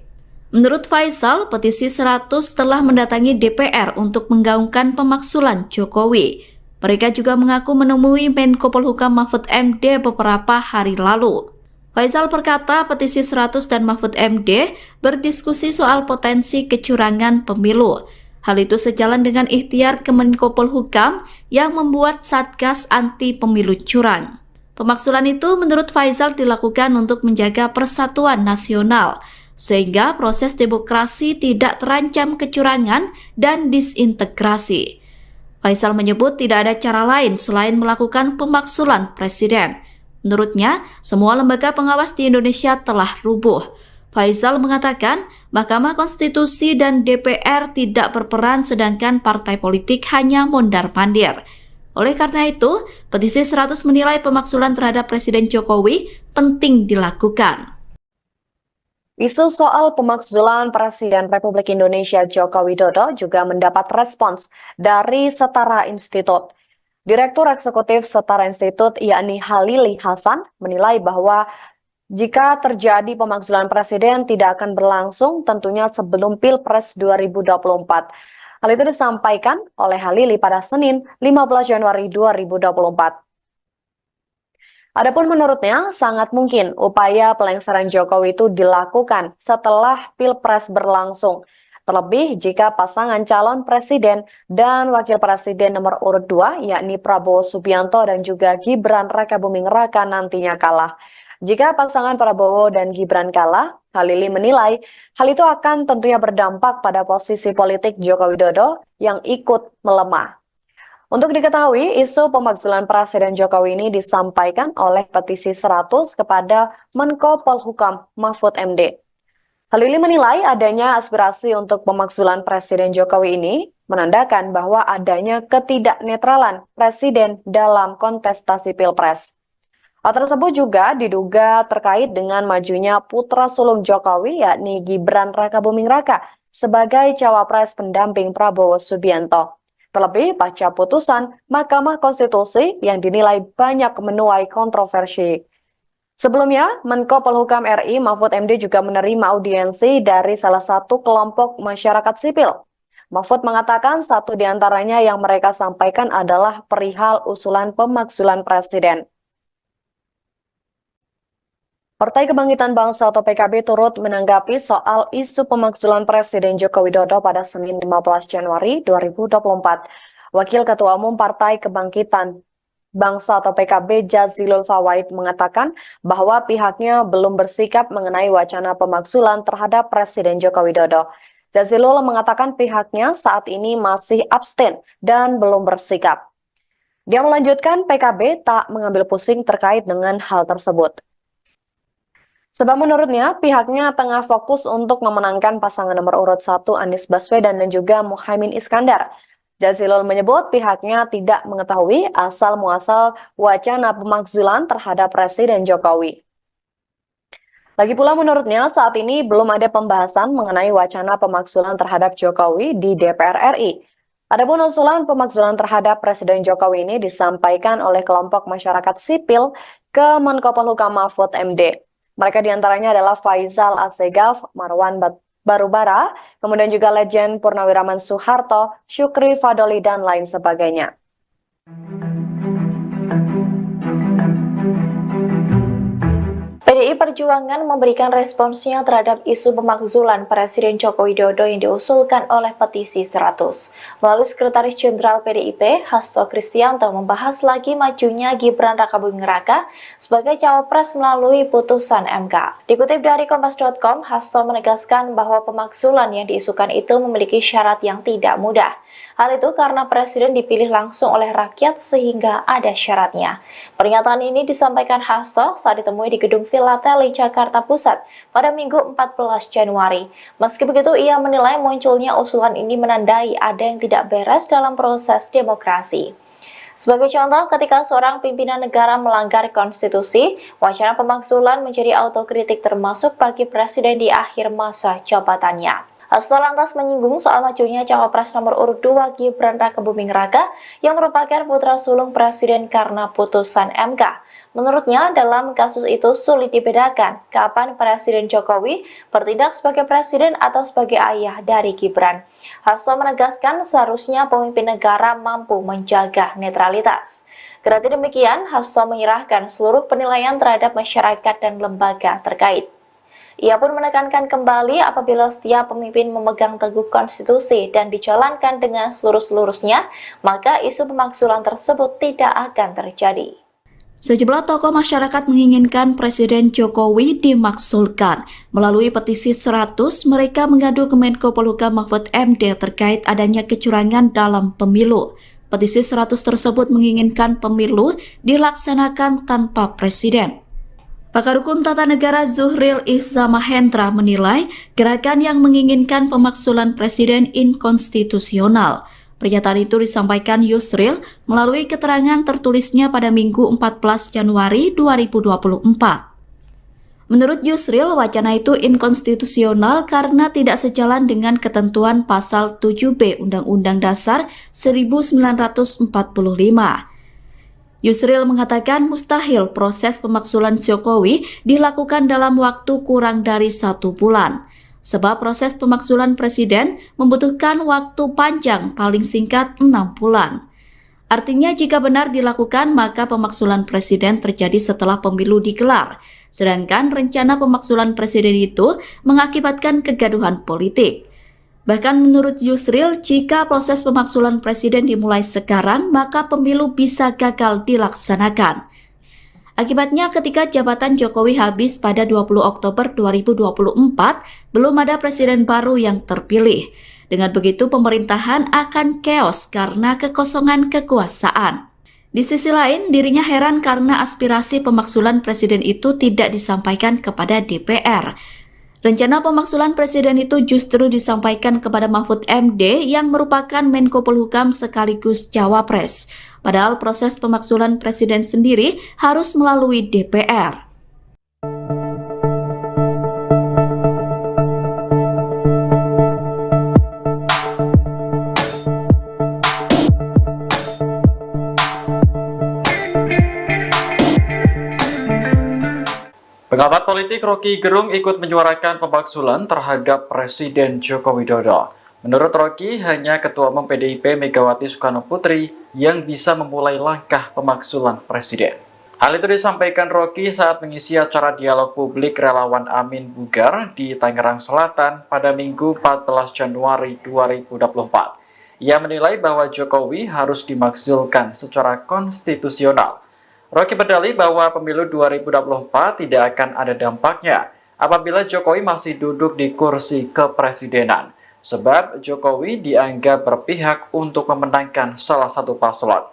Menurut Faisal, petisi 100 telah mendatangi DPR untuk menggaungkan pemakzulan Jokowi. Mereka juga mengaku menemui Menko Polhukam Mahfud MD beberapa hari lalu. Faisal berkata petisi 100 dan Mahfud MD berdiskusi soal potensi kecurangan pemilu. Hal itu sejalan dengan ikhtiar Kemenko Polhukam yang membuat Satgas Anti Pemilu Curang. Pemakzulan itu menurut Faisal dilakukan untuk menjaga persatuan nasional, sehingga proses demokrasi tidak terancam kecurangan dan disintegrasi. Faisal menyebut tidak ada cara lain selain melakukan pemakzulan Presiden. Menurutnya, semua lembaga pengawas di Indonesia telah rubuh. Faisal mengatakan Mahkamah Konstitusi dan DPR tidak berperan sedangkan partai politik hanya mondar-mandir. Oleh karena itu, petisi 100 menilai pemakzulan terhadap Presiden Jokowi penting dilakukan. Isu soal pemakzulan Presiden Republik Indonesia Joko Widodo juga mendapat respons dari Setara Institut. Direktur Eksekutif Setara Institut yakni Halili Hasan menilai bahwa jika terjadi pemakzulan Presiden tidak akan berlangsung tentunya sebelum Pilpres 2024. Hal itu disampaikan oleh Halili pada Senin 15 Januari 2024. Adapun menurutnya, sangat mungkin upaya pelengseran Jokowi itu dilakukan setelah Pilpres berlangsung. Terlebih jika pasangan calon presiden dan wakil presiden nomor urut 2, yakni Prabowo Subianto dan juga Gibran Rakabuming Raka nantinya kalah. Jika pasangan Prabowo dan Gibran kalah, Halili menilai hal itu akan tentunya berdampak pada posisi politik Joko Widodo yang ikut melemah. Untuk diketahui, isu pemakzulan Presiden Jokowi ini disampaikan oleh petisi 100 kepada Menko Polhukam Mahfud MD. Halili menilai adanya aspirasi untuk pemakzulan Presiden Jokowi ini menandakan bahwa adanya ketidaknetralan Presiden dalam kontestasi Pilpres. Hal tersebut juga diduga terkait dengan majunya putra sulung Jokowi yakni Gibran Rakabuming Raka sebagai cawapres pendamping Prabowo Subianto. Terlebih pasca putusan Mahkamah Konstitusi yang dinilai banyak menuai kontroversi. Sebelumnya, Menko Polhukam RI Mahfud MD juga menerima audiensi dari salah satu kelompok masyarakat sipil. Mahfud mengatakan satu di antaranya yang mereka sampaikan adalah perihal usulan pemakzulan Presiden. Partai Kebangkitan Bangsa atau PKB turut menanggapi soal isu pemakzulan Presiden Joko Widodo pada Senin 15 Januari 2024. Wakil Ketua Umum Partai Kebangkitan Bangsa atau PKB Jazilul Fawait mengatakan bahwa pihaknya belum bersikap mengenai wacana pemakzulan terhadap Presiden Joko Widodo. Jazilul mengatakan pihaknya saat ini masih abstain dan belum bersikap. Dia melanjutkan PKB tak mengambil pusing terkait dengan hal tersebut. Sebab menurutnya, pihaknya tengah fokus untuk memenangkan pasangan nomor urut 1 Anies Baswedan dan juga Muhaimin Iskandar. Jazilul menyebut pihaknya tidak mengetahui asal-muasal wacana pemakzulan terhadap Presiden Jokowi. Lagi pula menurutnya saat ini belum ada pembahasan mengenai wacana pemakzulan terhadap Jokowi di DPR RI. Adapun usulan pemakzulan terhadap Presiden Jokowi ini disampaikan oleh kelompok masyarakat sipil ke Menko Polhukam Mahfud MD. Mereka diantaranya adalah Faisal Assegaf, Marwan Barubara, kemudian juga Legend Purnawiraman Soeharto, Syukri Fadoli, dan lain sebagainya. PDI Perjuangan memberikan responsnya terhadap isu pemakzulan Presiden Joko Widodo yang diusulkan oleh petisi 100. Melalui Sekretaris Jenderal PDIP, Hasto Kristianto membahas lagi majunya Gibran Rakabuming Raka sebagai cawapres melalui putusan MK. Dikutip dari Kompas.com, Hasto menegaskan bahwa pemakzulan yang diisukan itu memiliki syarat yang tidak mudah. Hal itu karena Presiden dipilih langsung oleh rakyat sehingga ada syaratnya. Pernyataan ini disampaikan Hasto saat ditemui di Gedung Villa Teli, Jakarta Pusat pada Minggu 14 Januari. Meski begitu, ia menilai munculnya usulan ini menandai ada yang tidak beres dalam proses demokrasi. Sebagai contoh, ketika seorang pimpinan negara melanggar konstitusi, wacana pemakzulan menjadi autokritik termasuk bagi Presiden di akhir masa jabatannya. Hasto lantas menyinggung soal majunya cawapres nomor urut 2 Gibran Rakabuming Raka yang merupakan putra sulung Presiden karena putusan MK. Menurutnya, dalam kasus itu sulit dibedakan kapan Presiden Jokowi bertindak sebagai presiden atau sebagai ayah dari Gibran. Hasto menegaskan seharusnya pemimpin negara mampu menjaga netralitas. Kendati demikian, Hasto menyerahkan seluruh penilaian terhadap masyarakat dan lembaga terkait. Ia pun menekankan kembali apabila setiap pemimpin memegang teguh konstitusi dan dijalankan dengan seluruh-seluruhnya, maka isu pemakzulan tersebut tidak akan terjadi. Sejumlah tokoh masyarakat menginginkan Presiden Jokowi dimakzulkan. Melalui petisi 100, mereka mengadu ke Menko Polhukam Mahfud MD terkait adanya kecurangan dalam pemilu. Petisi 100 tersebut menginginkan pemilu dilaksanakan tanpa presiden. Pakar Hukum Tata Negara Zuhril Ihsamahendra menilai gerakan yang menginginkan pemakzulan presiden inkonstitusional. Pernyataan itu disampaikan Yusril melalui keterangan tertulisnya pada Minggu 14 Januari 2024. Menurut Yusril, wacana itu inkonstitusional karena tidak sejalan dengan ketentuan pasal 7B Undang-Undang Dasar 1945. Yusril mengatakan mustahil proses pemakzulan Jokowi dilakukan dalam waktu kurang dari 1 bulan. Sebab proses pemakzulan presiden membutuhkan waktu panjang paling singkat 6 bulan. Artinya jika benar dilakukan maka pemakzulan presiden terjadi setelah pemilu digelar. Sedangkan rencana pemakzulan presiden itu mengakibatkan kegaduhan politik. Bahkan menurut Yusril, jika proses pemakzulan presiden dimulai sekarang, maka pemilu bisa gagal dilaksanakan. Akibatnya ketika jabatan Jokowi habis pada 20 Oktober 2024, belum ada presiden baru yang terpilih. Dengan begitu pemerintahan akan chaos karena kekosongan kekuasaan. Di sisi lain, dirinya heran karena aspirasi pemakzulan presiden itu tidak disampaikan kepada DPR. Rencana pemakzulan presiden itu justru disampaikan kepada Mahfud MD yang merupakan Menko Polhukam sekaligus cawapres. Padahal proses pemakzulan presiden sendiri harus melalui DPR. Pengamat politik Rocky Gerung ikut menyuarakan pemakzulan terhadap Presiden Joko Widodo. Menurut Rocky, hanya Ketua Umum PDIP Megawati Soekarno Putri yang bisa memulai langkah pemakzulan Presiden. Hal itu disampaikan Rocky saat mengisi acara dialog publik relawan Amin Bugar di Tangerang Selatan pada Minggu 14 Januari 2024. Ia menilai bahwa Jokowi harus dimakzulkan secara konstitusional. Rocky berdalih bahwa pemilu 2024 tidak akan ada dampaknya apabila Jokowi masih duduk di kursi kepresidenan, sebab Jokowi dianggap berpihak untuk memenangkan salah satu paslon.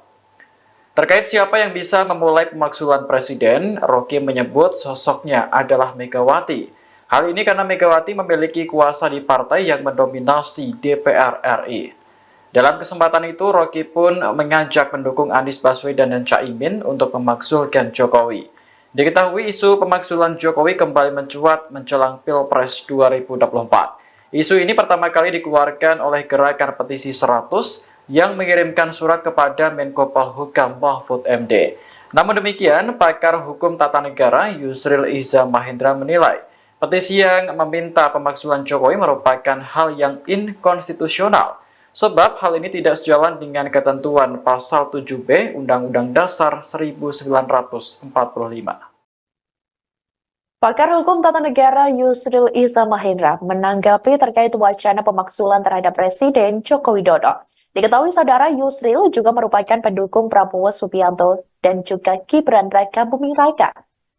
Terkait siapa yang bisa memulai pemakzulan presiden, Rocky menyebut sosoknya adalah Megawati. Hal ini karena Megawati memiliki kuasa di partai yang mendominasi DPR RI. Dalam kesempatan itu, Rocky pun mengajak pendukung Anies Baswedan dan Caimin untuk memakzulkan Jokowi. Diketahui isu pemakzulan Jokowi kembali mencuat menjelang Pilpres 2024. Isu ini pertama kali dikeluarkan oleh gerakan petisi 100 yang mengirimkan surat kepada Menko Polhukam Mahfud MD. Namun demikian, pakar hukum tata negara Yusril Iza Mahendra menilai petisi yang meminta pemakzulan Jokowi merupakan hal yang inkonstitusional, sebab hal ini tidak sejalan dengan ketentuan Pasal 7B Undang-Undang Dasar 1945. Pakar Hukum Tata Negara Yusril Iza Mahendra menanggapi terkait wacana pemakzulan terhadap Presiden Joko Widodo. Diketahui saudara, Yusril juga merupakan pendukung Prabowo Subianto dan juga Gibran Raka Buming Raka.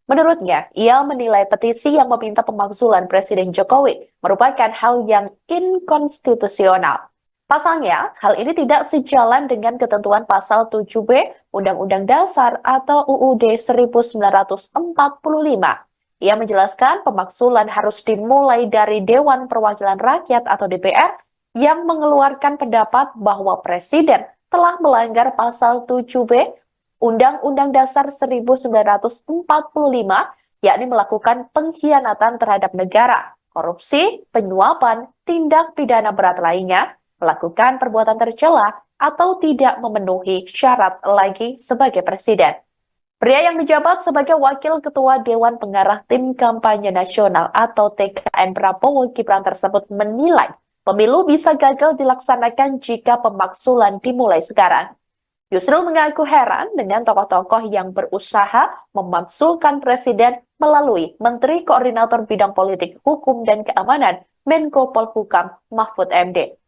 Menurutnya, ia menilai petisi yang meminta pemakzulan Presiden Jokowi merupakan hal yang inkonstitusional. Pasalnya, hal ini tidak sejalan dengan ketentuan Pasal 7B Undang-Undang Dasar atau UUD 1945. Ia menjelaskan pemakzulan harus dimulai dari Dewan Perwakilan Rakyat atau DPR yang mengeluarkan pendapat bahwa Presiden telah melanggar Pasal 7B Undang-Undang Dasar 1945, yakni melakukan pengkhianatan terhadap negara, korupsi, penyuapan, tindak pidana berat lainnya, melakukan perbuatan tercela, atau tidak memenuhi syarat lagi sebagai presiden. Pria yang menjabat sebagai Wakil Ketua Dewan Pengarah Tim Kampanye Nasional atau TKN Prabowo Gibran tersebut menilai pemilu bisa gagal dilaksanakan jika pemakzulan dimulai sekarang. Yusril mengaku heran dengan tokoh-tokoh yang berusaha memakzulkan presiden melalui Menteri Koordinator Bidang Politik, Hukum, dan Keamanan Menko Polhukam Mahfud MD.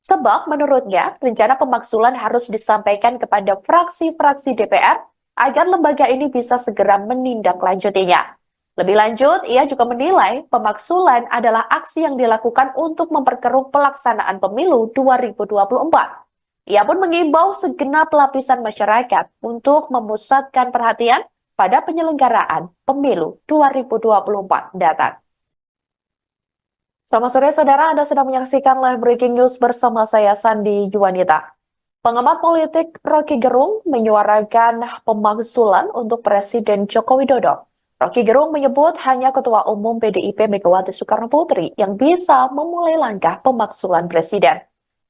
Sebab menurutnya, rencana pemakzulan harus disampaikan kepada fraksi-fraksi DPR agar lembaga ini bisa segera menindaklanjutinya. Lebih lanjut, ia juga menilai pemakzulan adalah aksi yang dilakukan untuk memperkeruh pelaksanaan pemilu 2024. Ia pun mengimbau segenap lapisan masyarakat untuk memusatkan perhatian pada penyelenggaraan pemilu 2024 datang. Selamat sore saudara, Anda sedang menyaksikan live breaking news bersama saya Sandi Juwanita. Pengamat politik Rocky Gerung menyuarakan pemakzulan untuk Presiden Joko Widodo. Rocky Gerung menyebut hanya Ketua Umum PDIP Megawati Soekarno Putri yang bisa memulai langkah pemakzulan Presiden.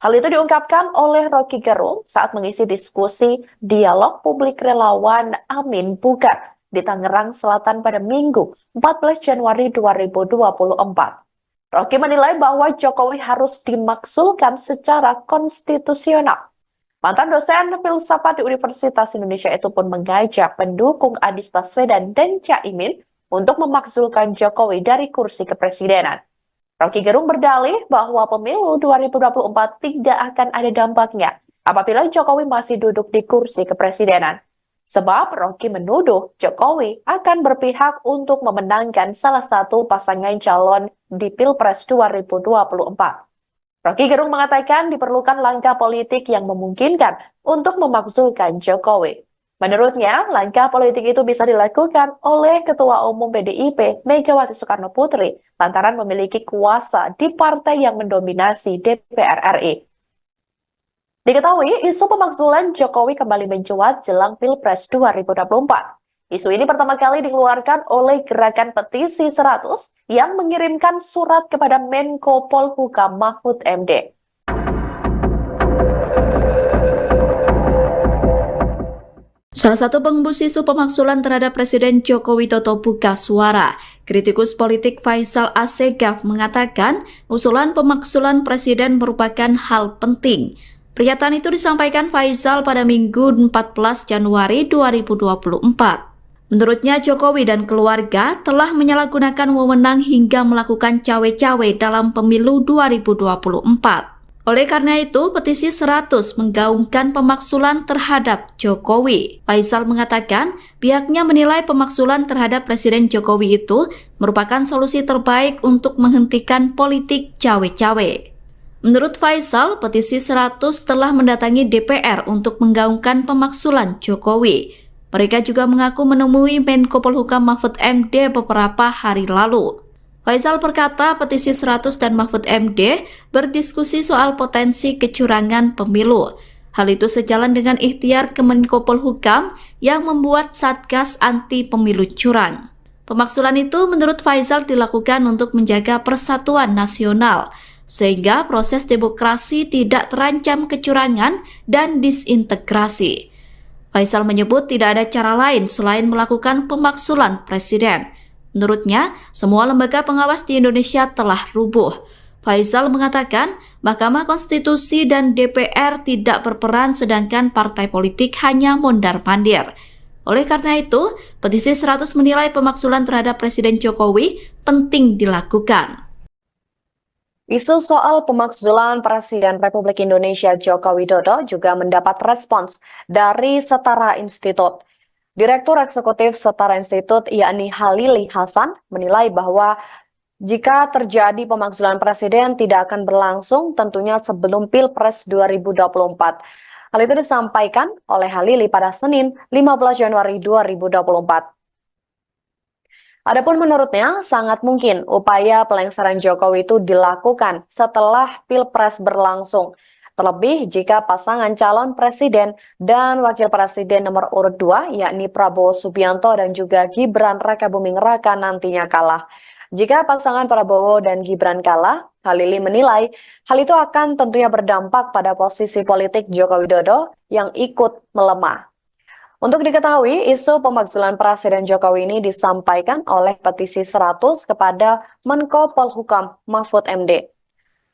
Hal itu diungkapkan oleh Rocky Gerung saat mengisi diskusi dialog publik relawan Amin Bugar di Tangerang Selatan pada Minggu 14 Januari 2024. Rocky menilai bahwa Jokowi harus dimakzulkan secara konstitusional. Mantan dosen filsafat di Universitas Indonesia itu pun mengajak pendukung Anies Baswedan dan Caimin untuk memakzulkan Jokowi dari kursi kepresidenan. Rocky Gerung berdalih bahwa pemilu 2024 tidak akan ada dampaknya apabila Jokowi masih duduk di kursi kepresidenan. Sebab Rocky menuduh Jokowi akan berpihak untuk memenangkan salah satu pasangan calon di Pilpres 2024. Rocky Gerung mengatakan diperlukan langkah politik yang memungkinkan untuk memakzulkan Jokowi. Menurutnya, langkah politik itu bisa dilakukan oleh Ketua Umum PDIP Megawati Soekarno Putri lantaran memiliki kuasa di partai yang mendominasi DPR RI. Diketahui, isu pemakzulan Jokowi kembali mencuat jelang Pilpres 2024. Isu ini pertama kali dikeluarkan oleh Gerakan Petisi 100 yang mengirimkan surat kepada Menko Polhukam Mahfud MD. Salah satu pengembus isu pemakzulan terhadap Presiden Joko Widodo buka suara. Kritikus politik Faisal Assegaf mengatakan usulan pemakzulan Presiden merupakan hal penting. Pernyataan itu disampaikan Faisal pada Minggu 14 Januari 2024. Menurutnya Jokowi dan keluarga telah menyalahgunakan wewenang hingga melakukan cawe-cawe dalam pemilu 2024. Oleh karena itu, petisi 100 menggaungkan pemakzulan terhadap Jokowi. Faisal mengatakan pihaknya menilai pemakzulan terhadap Presiden Jokowi itu merupakan solusi terbaik untuk menghentikan politik cawe-cawe. Menurut Faisal, petisi 100 telah mendatangi DPR untuk menggaungkan pemakzulan Jokowi. Mereka juga mengaku menemui Menko Polhukam Mahfud MD beberapa hari lalu. Faisal berkata petisi 100 dan Mahfud MD berdiskusi soal potensi kecurangan pemilu. Hal itu sejalan dengan ikhtiar Kemenko Polhukam yang membuat Satgas Anti Pemilu Curang. Pemakzulan itu menurut Faisal dilakukan untuk menjaga persatuan nasional. sehingga proses demokrasi tidak terancam kecurangan dan disintegrasi. Faisal menyebut tidak ada cara lain selain melakukan pemaksulan presiden. Menurutnya, semua lembaga pengawas di Indonesia telah rubuh. Faisal mengatakan Mahkamah Konstitusi dan DPR tidak berperan sedangkan partai politik hanya mondar-mandir. Oleh karena itu, petisi 100 menilai pemaksulan terhadap Presiden Jokowi penting dilakukan. Isu soal pemakzulan Presiden Republik Indonesia Joko Widodo juga mendapat respons dari Setara Institut. Direktur Eksekutif Setara Institut yakni Halili Hasan menilai bahwa jika terjadi pemakzulan Presiden tidak akan berlangsung tentunya sebelum Pilpres 2024. Hal itu disampaikan oleh Halili pada Senin 15 Januari 2024. Adapun menurutnya, sangat mungkin upaya pelengseran Jokowi itu dilakukan setelah Pilpres berlangsung. Terlebih jika pasangan calon presiden dan wakil presiden nomor urut 2, yakni Prabowo Subianto dan juga Gibran Rakabuming Raka nantinya kalah. Jika pasangan Prabowo dan Gibran kalah, Halili menilai hal itu akan tentunya berdampak pada posisi politik Joko Widodo yang ikut melemah. Untuk diketahui, isu pemakzulan Presiden Jokowi ini disampaikan oleh petisi 100 kepada Menko Polhukam Mahfud MD.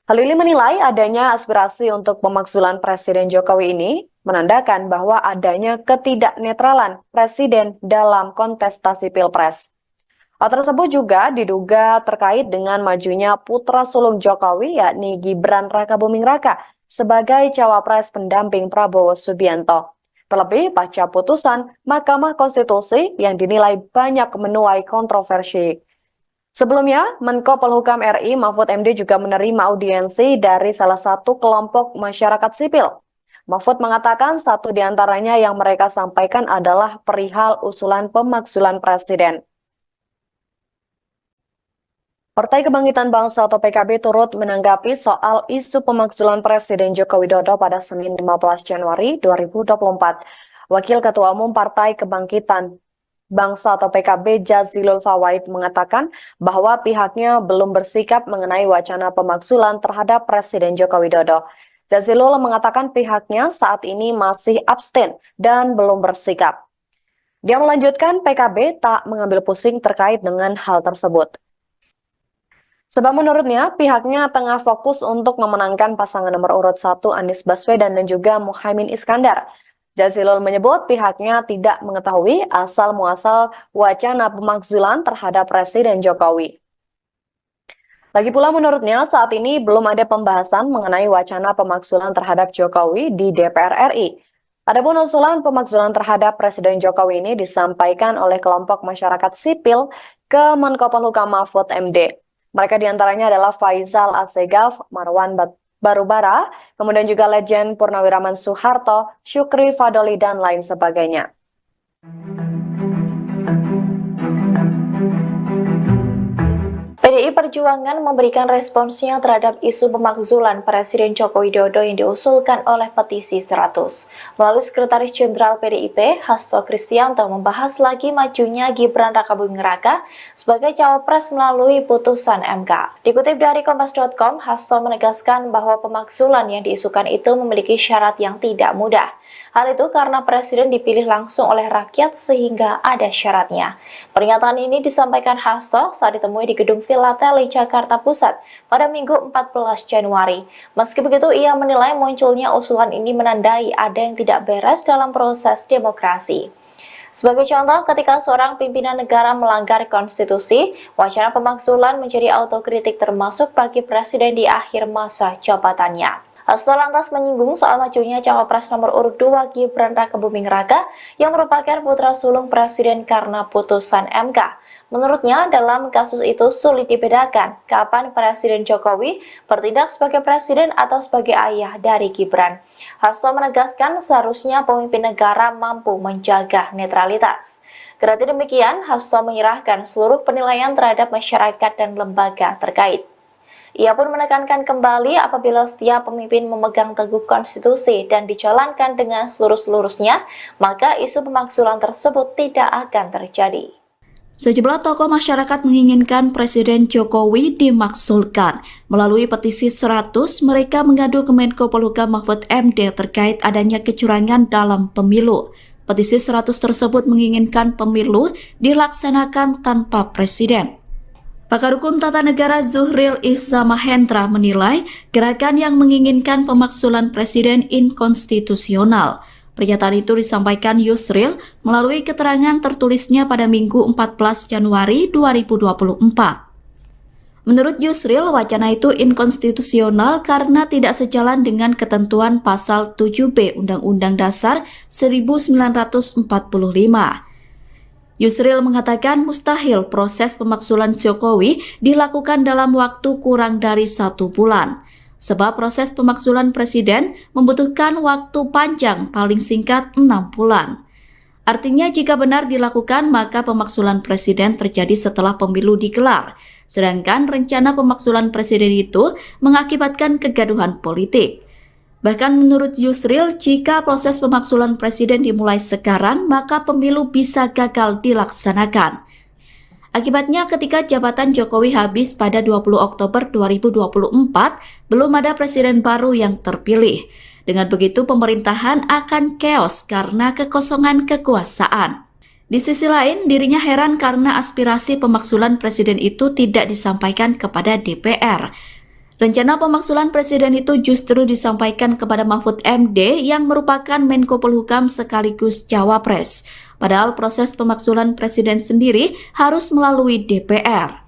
Halili menilai adanya aspirasi untuk pemakzulan Presiden Jokowi ini menandakan bahwa adanya ketidaknetralan Presiden dalam kontestasi Pilpres. Hal tersebut juga diduga terkait dengan majunya putra sulung Jokowi yakni Gibran Rakabuming Raka sebagai cawapres pendamping Prabowo Subianto. Terlebih pasca putusan Mahkamah Konstitusi yang dinilai banyak menuai kontroversi. Sebelumnya, Menko Polhukam RI Mahfud MD juga menerima audiensi dari salah satu kelompok masyarakat sipil. Mahfud mengatakan satu di antaranya yang mereka sampaikan adalah perihal usulan pemakzulan presiden. Partai Kebangkitan Bangsa atau PKB turut menanggapi soal isu pemakzulan Presiden Joko Widodo pada Senin 15 Januari 2024. Wakil Ketua Umum Partai Kebangkitan Bangsa atau PKB Jazilul Fawait mengatakan bahwa pihaknya belum bersikap mengenai wacana pemakzulan terhadap Presiden Joko Widodo. Jazilul mengatakan pihaknya saat ini masih abstain dan belum bersikap. Dia melanjutkan PKB tak mengambil pusing terkait dengan hal tersebut. Sebab menurutnya, pihaknya tengah fokus untuk memenangkan pasangan nomor urut 1 Anies Baswedan dan juga Muhaimin Iskandar. Jazilul menyebut pihaknya tidak mengetahui asal-muasal wacana pemakzulan terhadap Presiden Jokowi. Lagi pula menurutnya, saat ini belum ada pembahasan mengenai wacana pemakzulan terhadap Jokowi di DPR RI. Adapun usulan pemakzulan terhadap Presiden Jokowi ini disampaikan oleh kelompok masyarakat sipil ke Menko Polhukam Mahfud MD. Mereka diantaranya adalah Faisal Assegaf, Marwan Barubara, kemudian juga Legend Purnawiraman Soeharto, Syukri Fadoli, dan lain sebagainya. PDI Perjuangan memberikan responsnya terhadap isu pemakzulan Presiden Joko Widodo yang diusulkan oleh petisi 100. Melalui Sekretaris Jenderal PDIP, Hasto Kristianto membahas lagi majunya Gibran Rakabuming Raka sebagai cawapres melalui putusan MK. Dikutip dari Kompas.com, Hasto menegaskan bahwa pemakzulan yang diisukan itu memiliki syarat yang tidak mudah. Hal itu karena Presiden dipilih langsung oleh rakyat sehingga ada syaratnya. Pernyataan ini disampaikan Hasto saat ditemui di Gedung Filateli, Jakarta Pusat pada Minggu 14 Januari. Meski begitu, ia menilai munculnya usulan ini menandai ada yang tidak beres dalam proses demokrasi. Sebagai contoh, ketika seorang pimpinan negara melanggar konstitusi, wacana pemakzulan menjadi autokritik termasuk bagi Presiden di akhir masa jabatannya. Hasto lantas menyinggung soal majunya cawapres nomor urut 2 Gibran Rakabuming Raka yang merupakan putra sulung Presiden karena putusan MK. Menurutnya, dalam kasus itu sulit dibedakan kapan Presiden Jokowi bertindak sebagai presiden atau sebagai ayah dari Gibran. Hasto menegaskan seharusnya pemimpin negara mampu menjaga netralitas. Kendati demikian, Hasto menyerahkan seluruh penilaian terhadap masyarakat dan lembaga terkait. Ia pun menekankan kembali apabila setiap pemimpin memegang teguh konstitusi dan dijalankan dengan seluruh-seluruhnya, maka isu pemakzulan tersebut tidak akan terjadi. Sejumlah tokoh masyarakat menginginkan Presiden Jokowi dimaksulkan. Melalui petisi 100, mereka mengadu ke Menko Polhukam Mahfud MD terkait adanya kecurangan dalam pemilu. Petisi 100 tersebut menginginkan pemilu dilaksanakan tanpa presiden. Pakar Hukum Tata Negara Zuhril Iza Mahendra menilai gerakan yang menginginkan pemaksulan presiden inkonstitusional. Pernyataan itu disampaikan Yusril melalui keterangan tertulisnya pada Minggu 14 Januari 2024. Menurut Yusril, wacana itu inkonstitusional karena tidak sejalan dengan ketentuan pasal 7B Undang-Undang Dasar 1945. Yusril mengatakan mustahil proses pemaksulan Jokowi dilakukan dalam waktu kurang dari 1 bulan. Sebab proses pemaksulan presiden membutuhkan waktu panjang paling singkat 6 bulan. Artinya jika benar dilakukan maka pemaksulan presiden terjadi setelah pemilu digelar. Sedangkan rencana pemaksulan presiden itu mengakibatkan kegaduhan politik. Bahkan menurut Yusril, jika proses pemaksulan presiden dimulai sekarang maka pemilu bisa gagal dilaksanakan. Akibatnya ketika jabatan Jokowi habis pada 20 Oktober 2024, belum ada presiden baru yang terpilih. Dengan begitu pemerintahan akan keos karena kekosongan kekuasaan. Di sisi lain, dirinya heran karena aspirasi pemaksulan presiden itu tidak disampaikan kepada DPR. Rencana pemaksulan presiden itu justru disampaikan kepada Mahfud MD yang merupakan Menko Polhukam sekaligus Cawapres. Padahal proses pemaksulan presiden sendiri harus melalui DPR.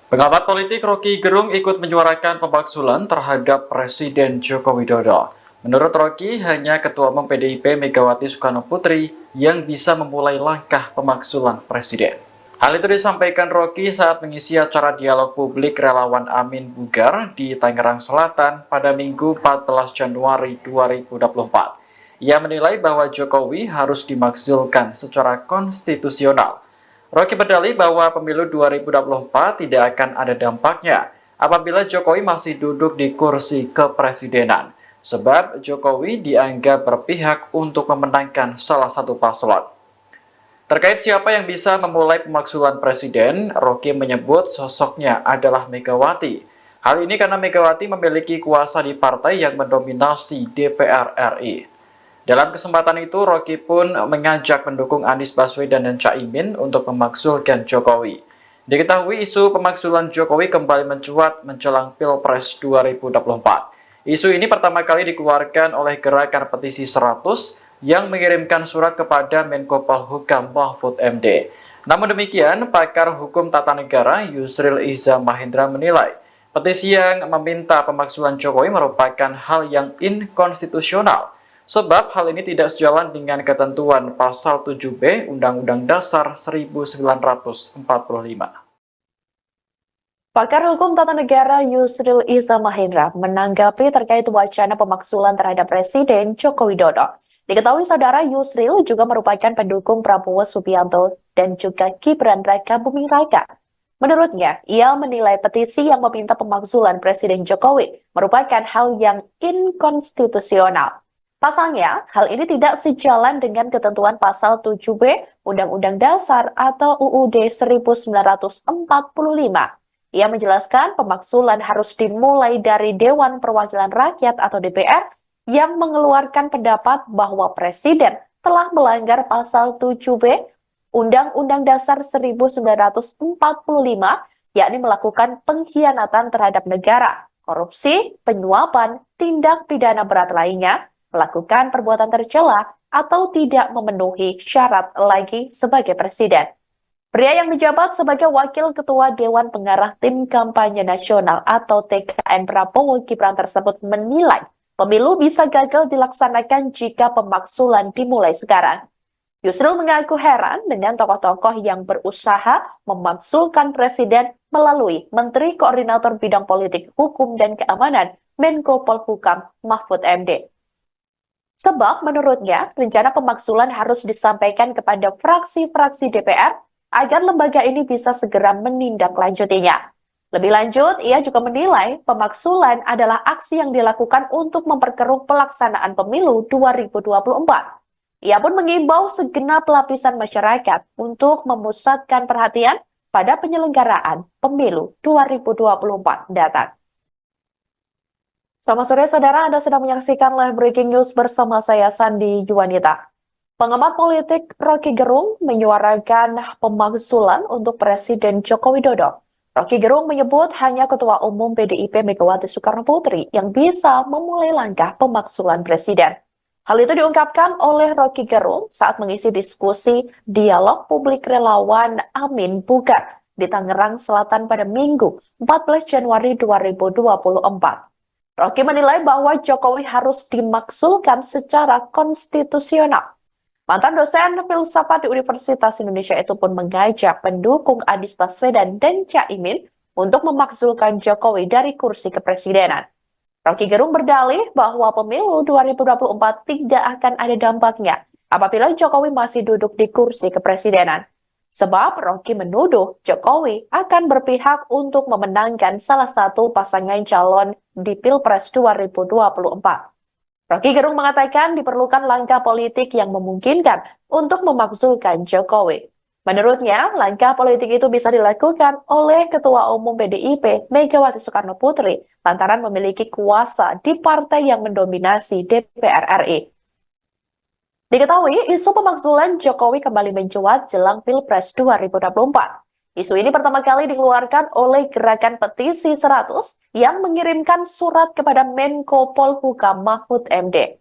Pengamat politik Rocky Gerung ikut menyuarakan pemaksulan terhadap Presiden Joko Widodo. Menurut Rocky, hanya Ketua Umum PDIP Megawati Soekarno Putri yang bisa memulai langkah pemaksulan presiden. Hal itu disampaikan Rocky saat mengisi acara dialog publik relawan Amin Bugar di Tangerang Selatan pada Minggu 14 Januari 2024. Ia menilai bahwa Jokowi harus dimakzulkan secara konstitusional. Rocky berdalih bahwa pemilu 2024 tidak akan ada dampaknya apabila Jokowi masih duduk di kursi kepresidenan. Sebab Jokowi dianggap berpihak untuk memenangkan salah satu paslon. Terkait siapa yang bisa memulai pemaksulan presiden, Rocky menyebut sosoknya adalah Megawati. Hal ini karena Megawati memiliki kuasa di partai yang mendominasi DPR RI. Dalam kesempatan itu, Rocky pun mengajak pendukung Anies Baswedan dan Caimin untuk memaksulkan Jokowi. Diketahui isu pemaksulan Jokowi kembali mencuat menjelang Pilpres 2024. Isu ini pertama kali dikeluarkan oleh gerakan petisi 100 yang mengirimkan surat kepada Menko Polhukam Mahfud MD. Namun demikian, pakar hukum tata negara Yusril Iza Mahendra menilai petisi yang meminta pemaksulan Jokowi merupakan hal yang inkonstitusional. Sebab hal ini tidak sejalan dengan ketentuan pasal 7B Undang-Undang Dasar 1945. Pakar Hukum Tata Negara Yusril Iza Mahendra menanggapi terkait wacana pemaksulan terhadap Presiden Joko Widodo. Diketahui saudara Yusril juga merupakan pendukung Prabowo Subianto dan juga Gibran Raka Buming Raka. Menurutnya, ia menilai petisi yang meminta pemaksulan Presiden Jokowi merupakan hal yang inkonstitusional. Pasalnya, hal ini tidak sejalan dengan ketentuan pasal 7B Undang-Undang Dasar atau UUD 1945. Ia menjelaskan pemaksulan harus dimulai dari Dewan Perwakilan Rakyat atau DPR yang mengeluarkan pendapat bahwa Presiden telah melanggar pasal 7B Undang-Undang Dasar 1945, yakni melakukan pengkhianatan terhadap negara, korupsi, penyuapan, tindak pidana berat lainnya, melakukan perbuatan tercela, atau tidak memenuhi syarat lagi sebagai Presiden. Pria yang menjabat sebagai Wakil Ketua Dewan Pengarah Tim Kampanye Nasional atau TKN Prabowo Gibran tersebut menilai pemilu bisa gagal dilaksanakan jika pemaksulan dimulai sekarang. Yusril mengaku heran dengan tokoh-tokoh yang berusaha memaksulkan presiden melalui Menteri Koordinator Bidang Politik, Hukum, dan Keamanan Menko Polhukam Mahfud MD. Sebab menurutnya rencana pemaksulan harus disampaikan kepada fraksi-fraksi DPR agar lembaga ini bisa segera menindaklanjutinya. Lebih lanjut, ia juga menilai pemaksulan adalah aksi yang dilakukan untuk memperkeruh pelaksanaan pemilu 2024. Ia pun mengimbau segenap lapisan masyarakat untuk memusatkan perhatian pada penyelenggaraan pemilu 2024 datang. Selamat sore saudara, Anda sedang menyaksikan live breaking news bersama saya Sandi Juwanita. Pengamat politik Rocky Gerung menyuarakan pemaksulan untuk Presiden Joko Widodo. Rocky Gerung menyebut hanya Ketua Umum PDIP Megawati Soekarno Putri yang bisa memulai langkah pemaksulan Presiden. Hal itu diungkapkan oleh Rocky Gerung saat mengisi diskusi dialog publik relawan Amin Bugar di Tangerang Selatan pada Minggu 14 Januari 2024. Rocky menilai bahwa Jokowi harus dimaksulkan secara konstitusional. Mantan dosen filsafat di Universitas Indonesia itu pun mengajak pendukung Anies Baswedan dan Caimin untuk memaksulkan Jokowi dari kursi kepresidenan. Rocky Gerung berdalih bahwa pemilu 2024 tidak akan ada dampaknya apabila Jokowi masih duduk di kursi kepresidenan. Sebab Rocky menuduh Jokowi akan berpihak untuk memenangkan salah satu pasangan calon di Pilpres 2024. Rocky Gerung mengatakan diperlukan langkah politik yang memungkinkan untuk memaksulkan Jokowi. Menurutnya, langkah politik itu bisa dilakukan oleh Ketua Umum PDIP Megawati Soekarno Putri lantaran memiliki kuasa di partai yang mendominasi DPR RI. Diketahui, isu pemaksulan Jokowi kembali mencuat jelang Pilpres 2024. Isu ini pertama kali dikeluarkan oleh Gerakan Petisi 100 yang mengirimkan surat kepada Menko Polhukam Mahfud MD.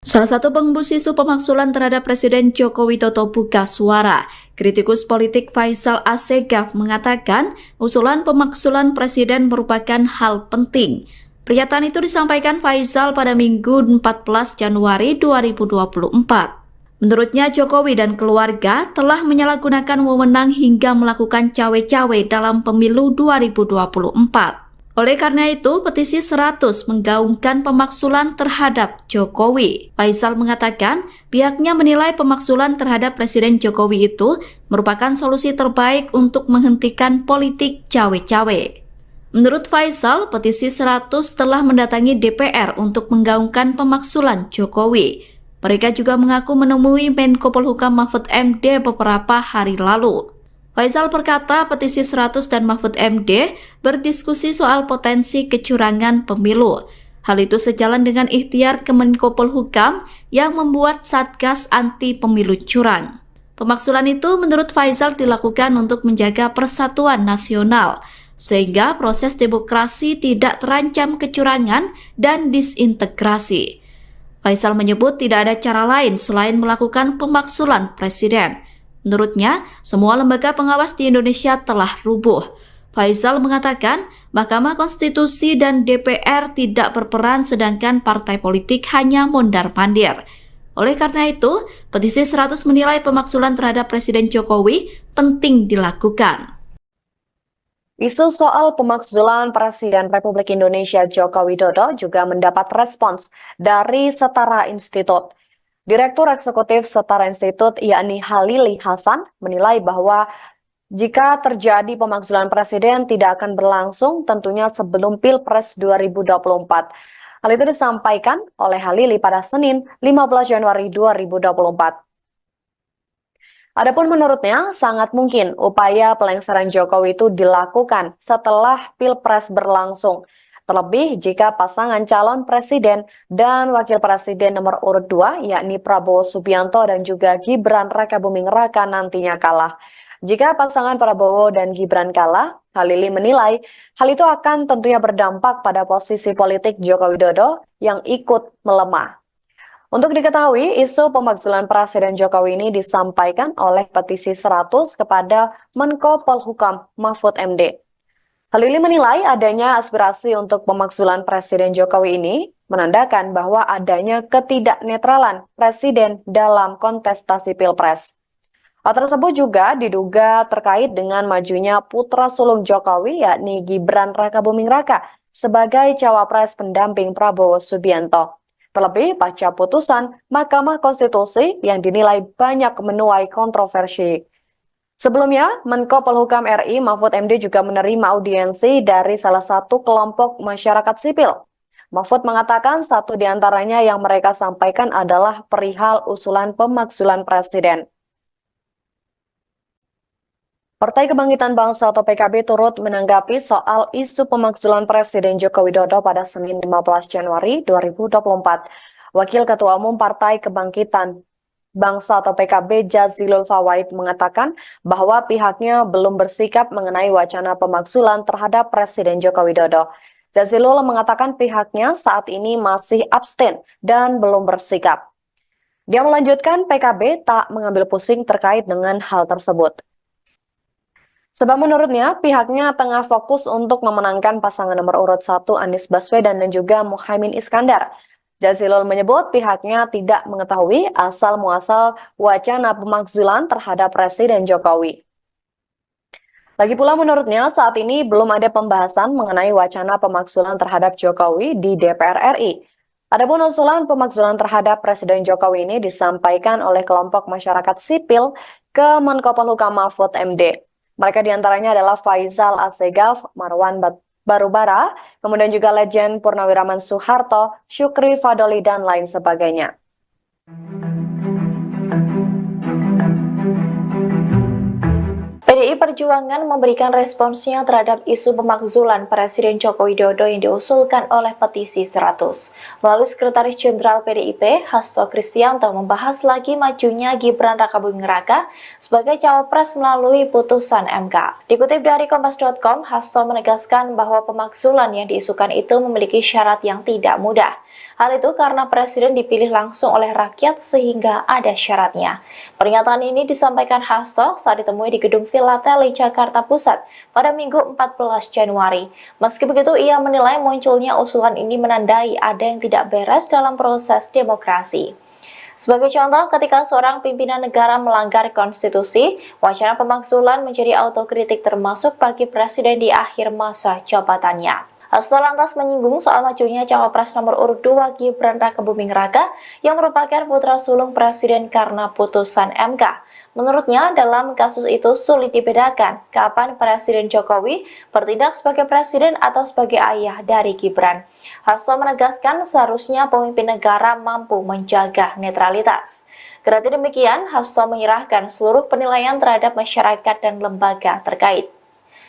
Salah satu pengembus isu pemaksulan terhadap Presiden Joko Widodo buka suara. Kritikus politik Faisal Assegaf mengatakan usulan pemaksulan Presiden merupakan hal penting. Pernyataan itu disampaikan Faisal pada Minggu 14 Januari 2024. Menurutnya, Jokowi dan keluarga telah menyalahgunakan wewenang hingga melakukan cawe-cawe dalam pemilu 2024. Oleh karena itu, petisi 100 menggaungkan pemaksulan terhadap Jokowi. Faisal mengatakan pihaknya menilai pemaksulan terhadap Presiden Jokowi itu merupakan solusi terbaik untuk menghentikan politik cawe-cawe. Menurut Faisal, petisi 100 telah mendatangi DPR untuk menggaungkan pemaksulan Jokowi. Mereka juga mengaku menemui Menko Polhukam Mahfud MD beberapa hari lalu. Faisal berkata petisi 100 dan Mahfud MD berdiskusi soal potensi kecurangan pemilu. Hal itu sejalan dengan ikhtiar Kemenko Polhukam yang membuat Satgas Anti Pemilu Curang. Pemaksulan itu menurut Faisal dilakukan untuk menjaga persatuan nasional, sehingga proses demokrasi tidak terancam kecurangan dan disintegrasi. Faisal menyebut tidak ada cara lain selain melakukan pemaksulan Presiden. Menurutnya, semua lembaga pengawas di Indonesia telah rubuh. Faisal mengatakan Mahkamah Konstitusi dan DPR tidak berperan sedangkan partai politik hanya mondar-mandir. Oleh karena itu, petisi 100 menilai pemaksulan terhadap Presiden Jokowi penting dilakukan. Isu soal pemaksulan Presiden Republik Indonesia Joko Widodo juga mendapat respons dari Setara Institut. Direktur Eksekutif Setara Institut yakni Halili Hasan menilai bahwa jika terjadi pemaksulan Presiden tidak akan berlangsung tentunya sebelum Pilpres 2024. Hal itu disampaikan oleh Halili pada Senin 15 Januari 2024. Adapun menurutnya, sangat mungkin upaya pelengseran Jokowi itu dilakukan setelah Pilpres berlangsung. Terlebih jika pasangan calon presiden dan wakil presiden nomor urut 2, yakni Prabowo Subianto dan juga Gibran Rakabuming Raka nantinya kalah. Jika pasangan Prabowo dan Gibran kalah, Halili menilai hal itu akan tentunya berdampak pada posisi politik Joko Widodo yang ikut melemah. Untuk diketahui, isu pemaksulan Presiden Jokowi ini disampaikan oleh petisi 100 kepada Menko Polhukam Mahfud MD. Halili menilai adanya aspirasi untuk pemaksulan Presiden Jokowi ini menandakan bahwa adanya ketidaknetralan Presiden dalam kontestasi Pilpres. Hal tersebut juga diduga terkait dengan majunya putra sulung Jokowi yakni Gibran Rakabuming Raka sebagai cawapres pendamping Prabowo Subianto. Terlebih pasca putusan Mahkamah Konstitusi yang dinilai banyak menuai kontroversi. Sebelumnya, Menko Polhukam RI Mahfud MD juga menerima audiensi dari salah satu kelompok masyarakat sipil. Mahfud mengatakan satu di antaranya yang mereka sampaikan adalah perihal usulan pemakzulan presiden. Partai Kebangkitan Bangsa atau PKB turut menanggapi soal isu pemakzulan Presiden Joko Widodo pada Senin 15 Januari 2024. Wakil Ketua Umum Partai Kebangkitan Bangsa atau PKB Jazilul Fawait mengatakan bahwa pihaknya belum bersikap mengenai wacana pemakzulan terhadap Presiden Joko Widodo. Jazilul mengatakan pihaknya saat ini masih abstain dan belum bersikap. Dia melanjutkan PKB tak mengambil pusing terkait dengan hal tersebut. Sebab menurutnya pihaknya tengah fokus untuk memenangkan pasangan nomor urut 1 Anies Baswedan dan juga Muhaimin Iskandar. Jazilul menyebut pihaknya tidak mengetahui asal-muasal wacana pemakzulan terhadap Presiden Jokowi. Lagi pula menurutnya saat ini belum ada pembahasan mengenai wacana pemakzulan terhadap Jokowi di DPR RI. Adapun usulan pemakzulan terhadap Presiden Jokowi ini disampaikan oleh kelompok masyarakat sipil ke Menko Polhukam Mahfud MD. Mereka diantaranya adalah Faisal Asegaf, Marwan Barubara, kemudian juga Legend Purnawiraman Soeharto, Syukri Fadoli, dan lain sebagainya. PDI Perjuangan memberikan responsnya terhadap isu pemakzulan Presiden Joko Widodo yang diusulkan oleh petisi 100. Melalui Sekretaris Jenderal PDIP, Hasto Kristianto membahas lagi majunya Gibran Rakabuming Raka sebagai cawapres melalui putusan MK. Dikutip dari Kompas.com, Hasto menegaskan bahwa pemakzulan yang diisukan itu memiliki syarat yang tidak mudah. Hal itu karena Presiden dipilih langsung oleh rakyat sehingga ada syaratnya. Pernyataan ini disampaikan Hasto saat ditemui di Gedung Filateli, Jakarta Pusat pada Minggu 14 Januari. Meski begitu, ia menilai munculnya usulan ini menandai ada yang tidak beres dalam proses demokrasi. Sebagai contoh, ketika seorang pimpinan negara melanggar konstitusi, wacana pemakzulan menjadi autokritik termasuk bagi Presiden di akhir masa jabatannya. Hasto lantas menyinggung soal majunya cawapres nomor urut 2 Gibran Rakabuming Raka yang merupakan putra sulung Presiden karena putusan MK. Menurutnya, dalam kasus itu sulit dibedakan kapan Presiden Jokowi bertindak sebagai presiden atau sebagai ayah dari Gibran. Hasto menegaskan seharusnya pemimpin negara mampu menjaga netralitas. Kendati demikian, Hasto menyerahkan seluruh penilaian terhadap masyarakat dan lembaga terkait.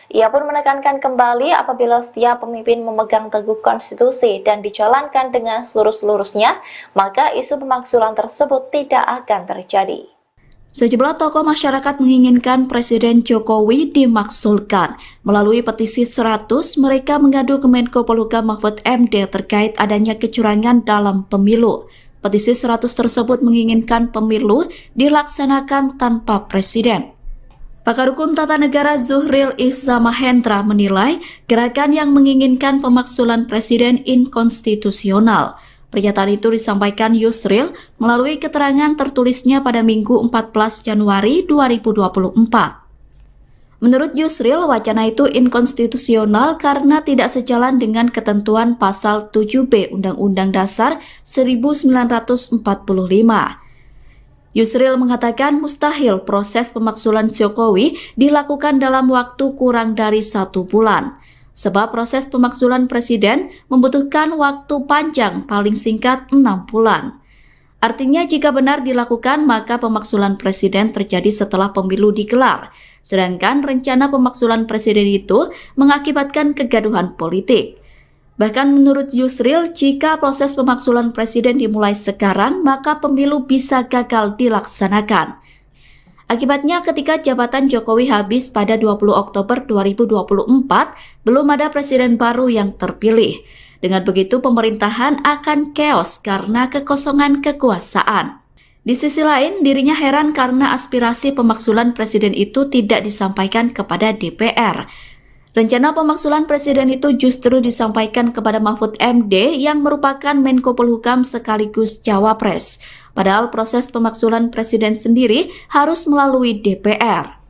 Ia pun menekankan kembali apabila setiap pemimpin memegang teguh konstitusi dan dijalankan dengan seluruh-seluruhnya, maka isu pemakzulan tersebut tidak akan terjadi. Sejumlah tokoh masyarakat menginginkan Presiden Jokowi dimakzulkan. Melalui petisi 100, mereka mengadu ke Menko Polhukam Mahfud MD terkait adanya kecurangan dalam pemilu. Petisi 100 tersebut menginginkan pemilu dilaksanakan tanpa presiden. Pakar Hukum Tata Negara Zuhril Ihza Mahendra menilai gerakan yang menginginkan pemakzulan presiden inkonstitusional. Pernyataan itu disampaikan Yusril melalui keterangan tertulisnya pada Minggu 14 Januari 2024. Menurut Yusril, wacana itu inkonstitusional karena tidak sejalan dengan ketentuan pasal 7B Undang-Undang Dasar 1945. Yusril mengatakan mustahil proses pemakzulan Jokowi dilakukan dalam waktu kurang dari 1 bulan. Sebab proses pemakzulan presiden membutuhkan waktu panjang paling singkat 6 bulan. Artinya jika benar dilakukan maka pemakzulan presiden terjadi setelah pemilu digelar. Sedangkan rencana pemakzulan presiden itu mengakibatkan kegaduhan politik. Bahkan menurut Yusril, jika proses pemakzulan presiden dimulai sekarang, maka pemilu bisa gagal dilaksanakan. Akibatnya ketika jabatan Jokowi habis pada 20 Oktober 2024, belum ada presiden baru yang terpilih. Dengan begitu pemerintahan akan chaos karena kekosongan kekuasaan. Di sisi lain, dirinya heran karena aspirasi pemakzulan presiden itu tidak disampaikan kepada DPR. Rencana pemakzulan presiden itu justru disampaikan kepada Mahfud MD yang merupakan Menko Polhukam sekaligus cawapres. Padahal proses pemakzulan presiden sendiri harus melalui DPR.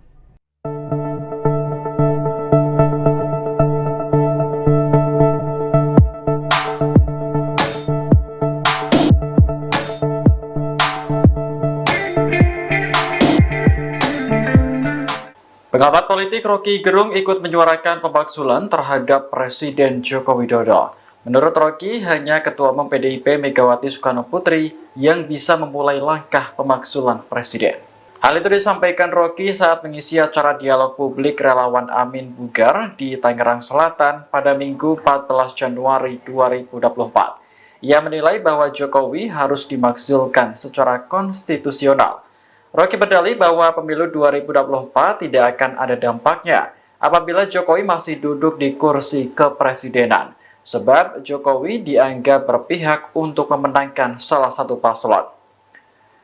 Pengamat politik Rocky Gerung ikut menyuarakan pemakzulan terhadap Presiden Joko Widodo. Menurut Rocky, hanya Ketua Umum PDIP Megawati Soekarno Putri yang bisa memulai langkah pemakzulan Presiden. Hal itu disampaikan Rocky saat mengisi acara dialog publik relawan Amin Bugar di Tangerang Selatan pada Minggu 14 Januari 2024. Ia menilai bahwa Jokowi harus dimakzulkan secara konstitusional. Rocky berdalih bahwa pemilu 2024 tidak akan ada dampaknya apabila Jokowi masih duduk di kursi kepresidenan, sebab Jokowi dianggap berpihak untuk memenangkan salah satu paslon.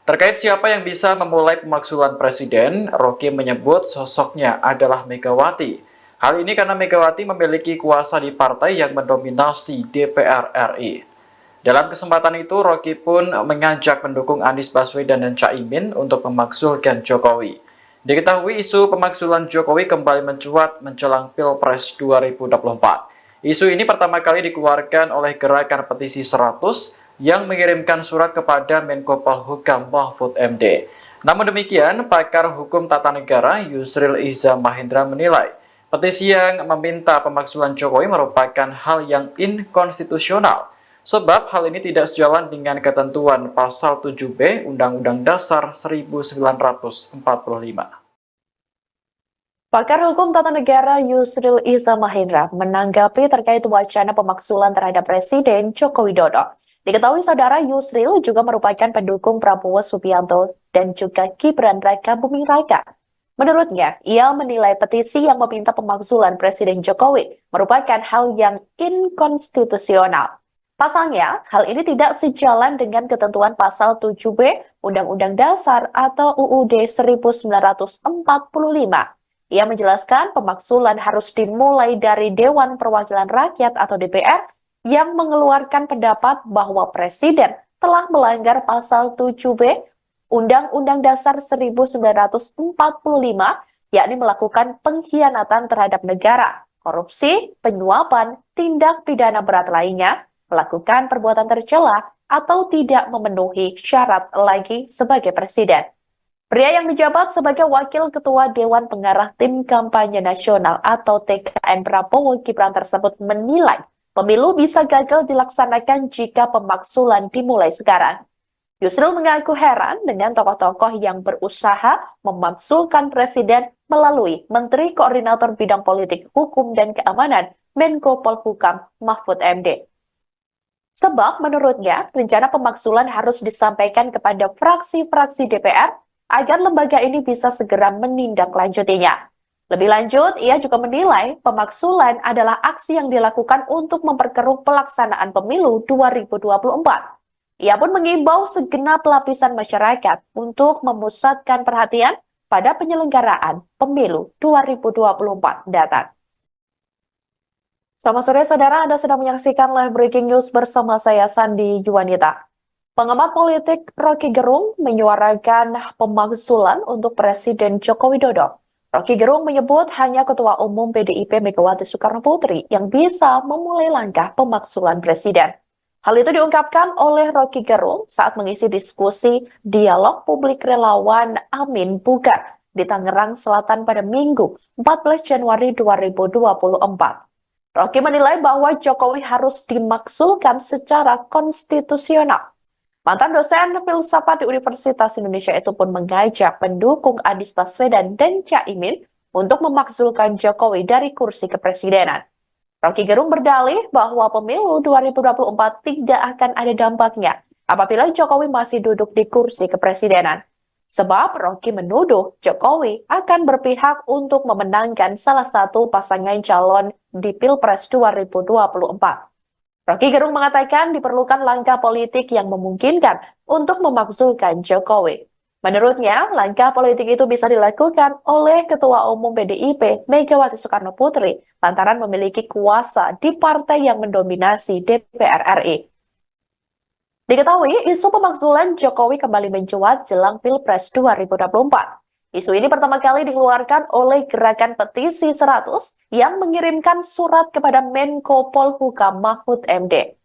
Terkait siapa yang bisa memulai pemakzulan presiden, Rocky menyebut sosoknya adalah Megawati. Hal ini karena Megawati memiliki kuasa di partai yang mendominasi DPR RI. Dalam kesempatan itu, Rocky pun mengajak pendukung Anies Baswedan dan Caimin untuk memakzulkan Jokowi. Diketahui isu pemakzulan Jokowi kembali mencuat menjelang Pilpres 2024. Isu ini pertama kali dikeluarkan oleh Gerakan Petisi 100 yang mengirimkan surat kepada Menko Polhukam Mahfud MD. Namun demikian, pakar hukum tata negara Yusril Iza Mahendra menilai, petisi yang meminta pemakzulan Jokowi merupakan hal yang inkonstitusional. Sebab hal ini tidak sejalan dengan ketentuan Pasal 7B Undang-Undang Dasar 1945. Pakar Hukum Tata Negara Yusril Iza Mahendra menanggapi terkait wacana pemakzulan terhadap Presiden Joko Widodo. Diketahui saudara Yusril juga merupakan pendukung Prabowo Subianto dan juga Gibran Raka Buming Raka. Menurutnya, ia menilai petisi yang meminta pemakzulan Presiden Jokowi merupakan hal yang inkonstitusional. Pasalnya, hal ini tidak sejalan dengan ketentuan Pasal 7B Undang-Undang Dasar atau UUD 1945. Ia menjelaskan pemakzulan harus dimulai dari Dewan Perwakilan Rakyat atau DPR yang mengeluarkan pendapat bahwa Presiden telah melanggar Pasal 7B Undang-Undang Dasar 1945, yakni melakukan pengkhianatan terhadap negara, korupsi, penyuapan, tindak pidana berat lainnya, melakukan perbuatan tercela, atau tidak memenuhi syarat lagi sebagai presiden. Pria yang menjabat sebagai Wakil Ketua Dewan Pengarah Tim Kampanye Nasional atau TKN Prabowo Gibran tersebut menilai pemilu bisa gagal dilaksanakan jika pemakzulan dimulai sekarang. Yusril mengaku heran dengan tokoh-tokoh yang berusaha memakzulkan presiden melalui Menteri Koordinator Bidang Politik, Hukum, dan Keamanan Menko Polhukam Mahfud MD. Sebab menurutnya, rencana pemakzulan harus disampaikan kepada fraksi-fraksi DPR agar lembaga ini bisa segera menindaklanjutinya. Lebih lanjut, ia juga menilai pemakzulan adalah aksi yang dilakukan untuk memperkeruh pelaksanaan pemilu 2024. Ia pun mengimbau segenap lapisan masyarakat untuk memusatkan perhatian pada penyelenggaraan pemilu 2024 datang. Selamat sore saudara, Anda sedang menyaksikan live breaking news bersama saya Sandi Juwanita. Pengamat politik Rocky Gerung menyuarakan pemakzulan untuk Presiden Joko Widodo. Rocky Gerung menyebut hanya Ketua Umum PDIP Megawati Soekarno Putri yang bisa memulai langkah pemakzulan Presiden. Hal itu diungkapkan oleh Rocky Gerung saat mengisi diskusi dialog publik relawan Amin Bugar di Tangerang Selatan pada Minggu 14 Januari 2024. Rocky menilai bahwa Jokowi harus dimakzulkan secara konstitusional. Mantan dosen filsafat di Universitas Indonesia itu pun mengajak pendukung Anies Baswedan dan Caimin untuk memakzulkan Jokowi dari kursi kepresidenan. Rocky Gerung berdalih bahwa pemilu 2024 tidak akan ada dampaknya apabila Jokowi masih duduk di kursi kepresidenan. Sebab Rocky menuduh Jokowi akan berpihak untuk memenangkan salah satu pasangan calon di Pilpres 2024. Rocky Gerung mengatakan diperlukan langkah politik yang memungkinkan untuk memakzulkan Jokowi. Menurutnya, langkah politik itu bisa dilakukan oleh Ketua Umum PDIP Megawati Soekarno Putri lantaran memiliki kuasa di partai yang mendominasi DPR RI. Diketahui, isu pemakzulan Jokowi kembali mencuat jelang Pilpres 2024. Isu ini pertama kali dikeluarkan oleh Gerakan Petisi 100 yang mengirimkan surat kepada Menko Polhukam Mahfud MD.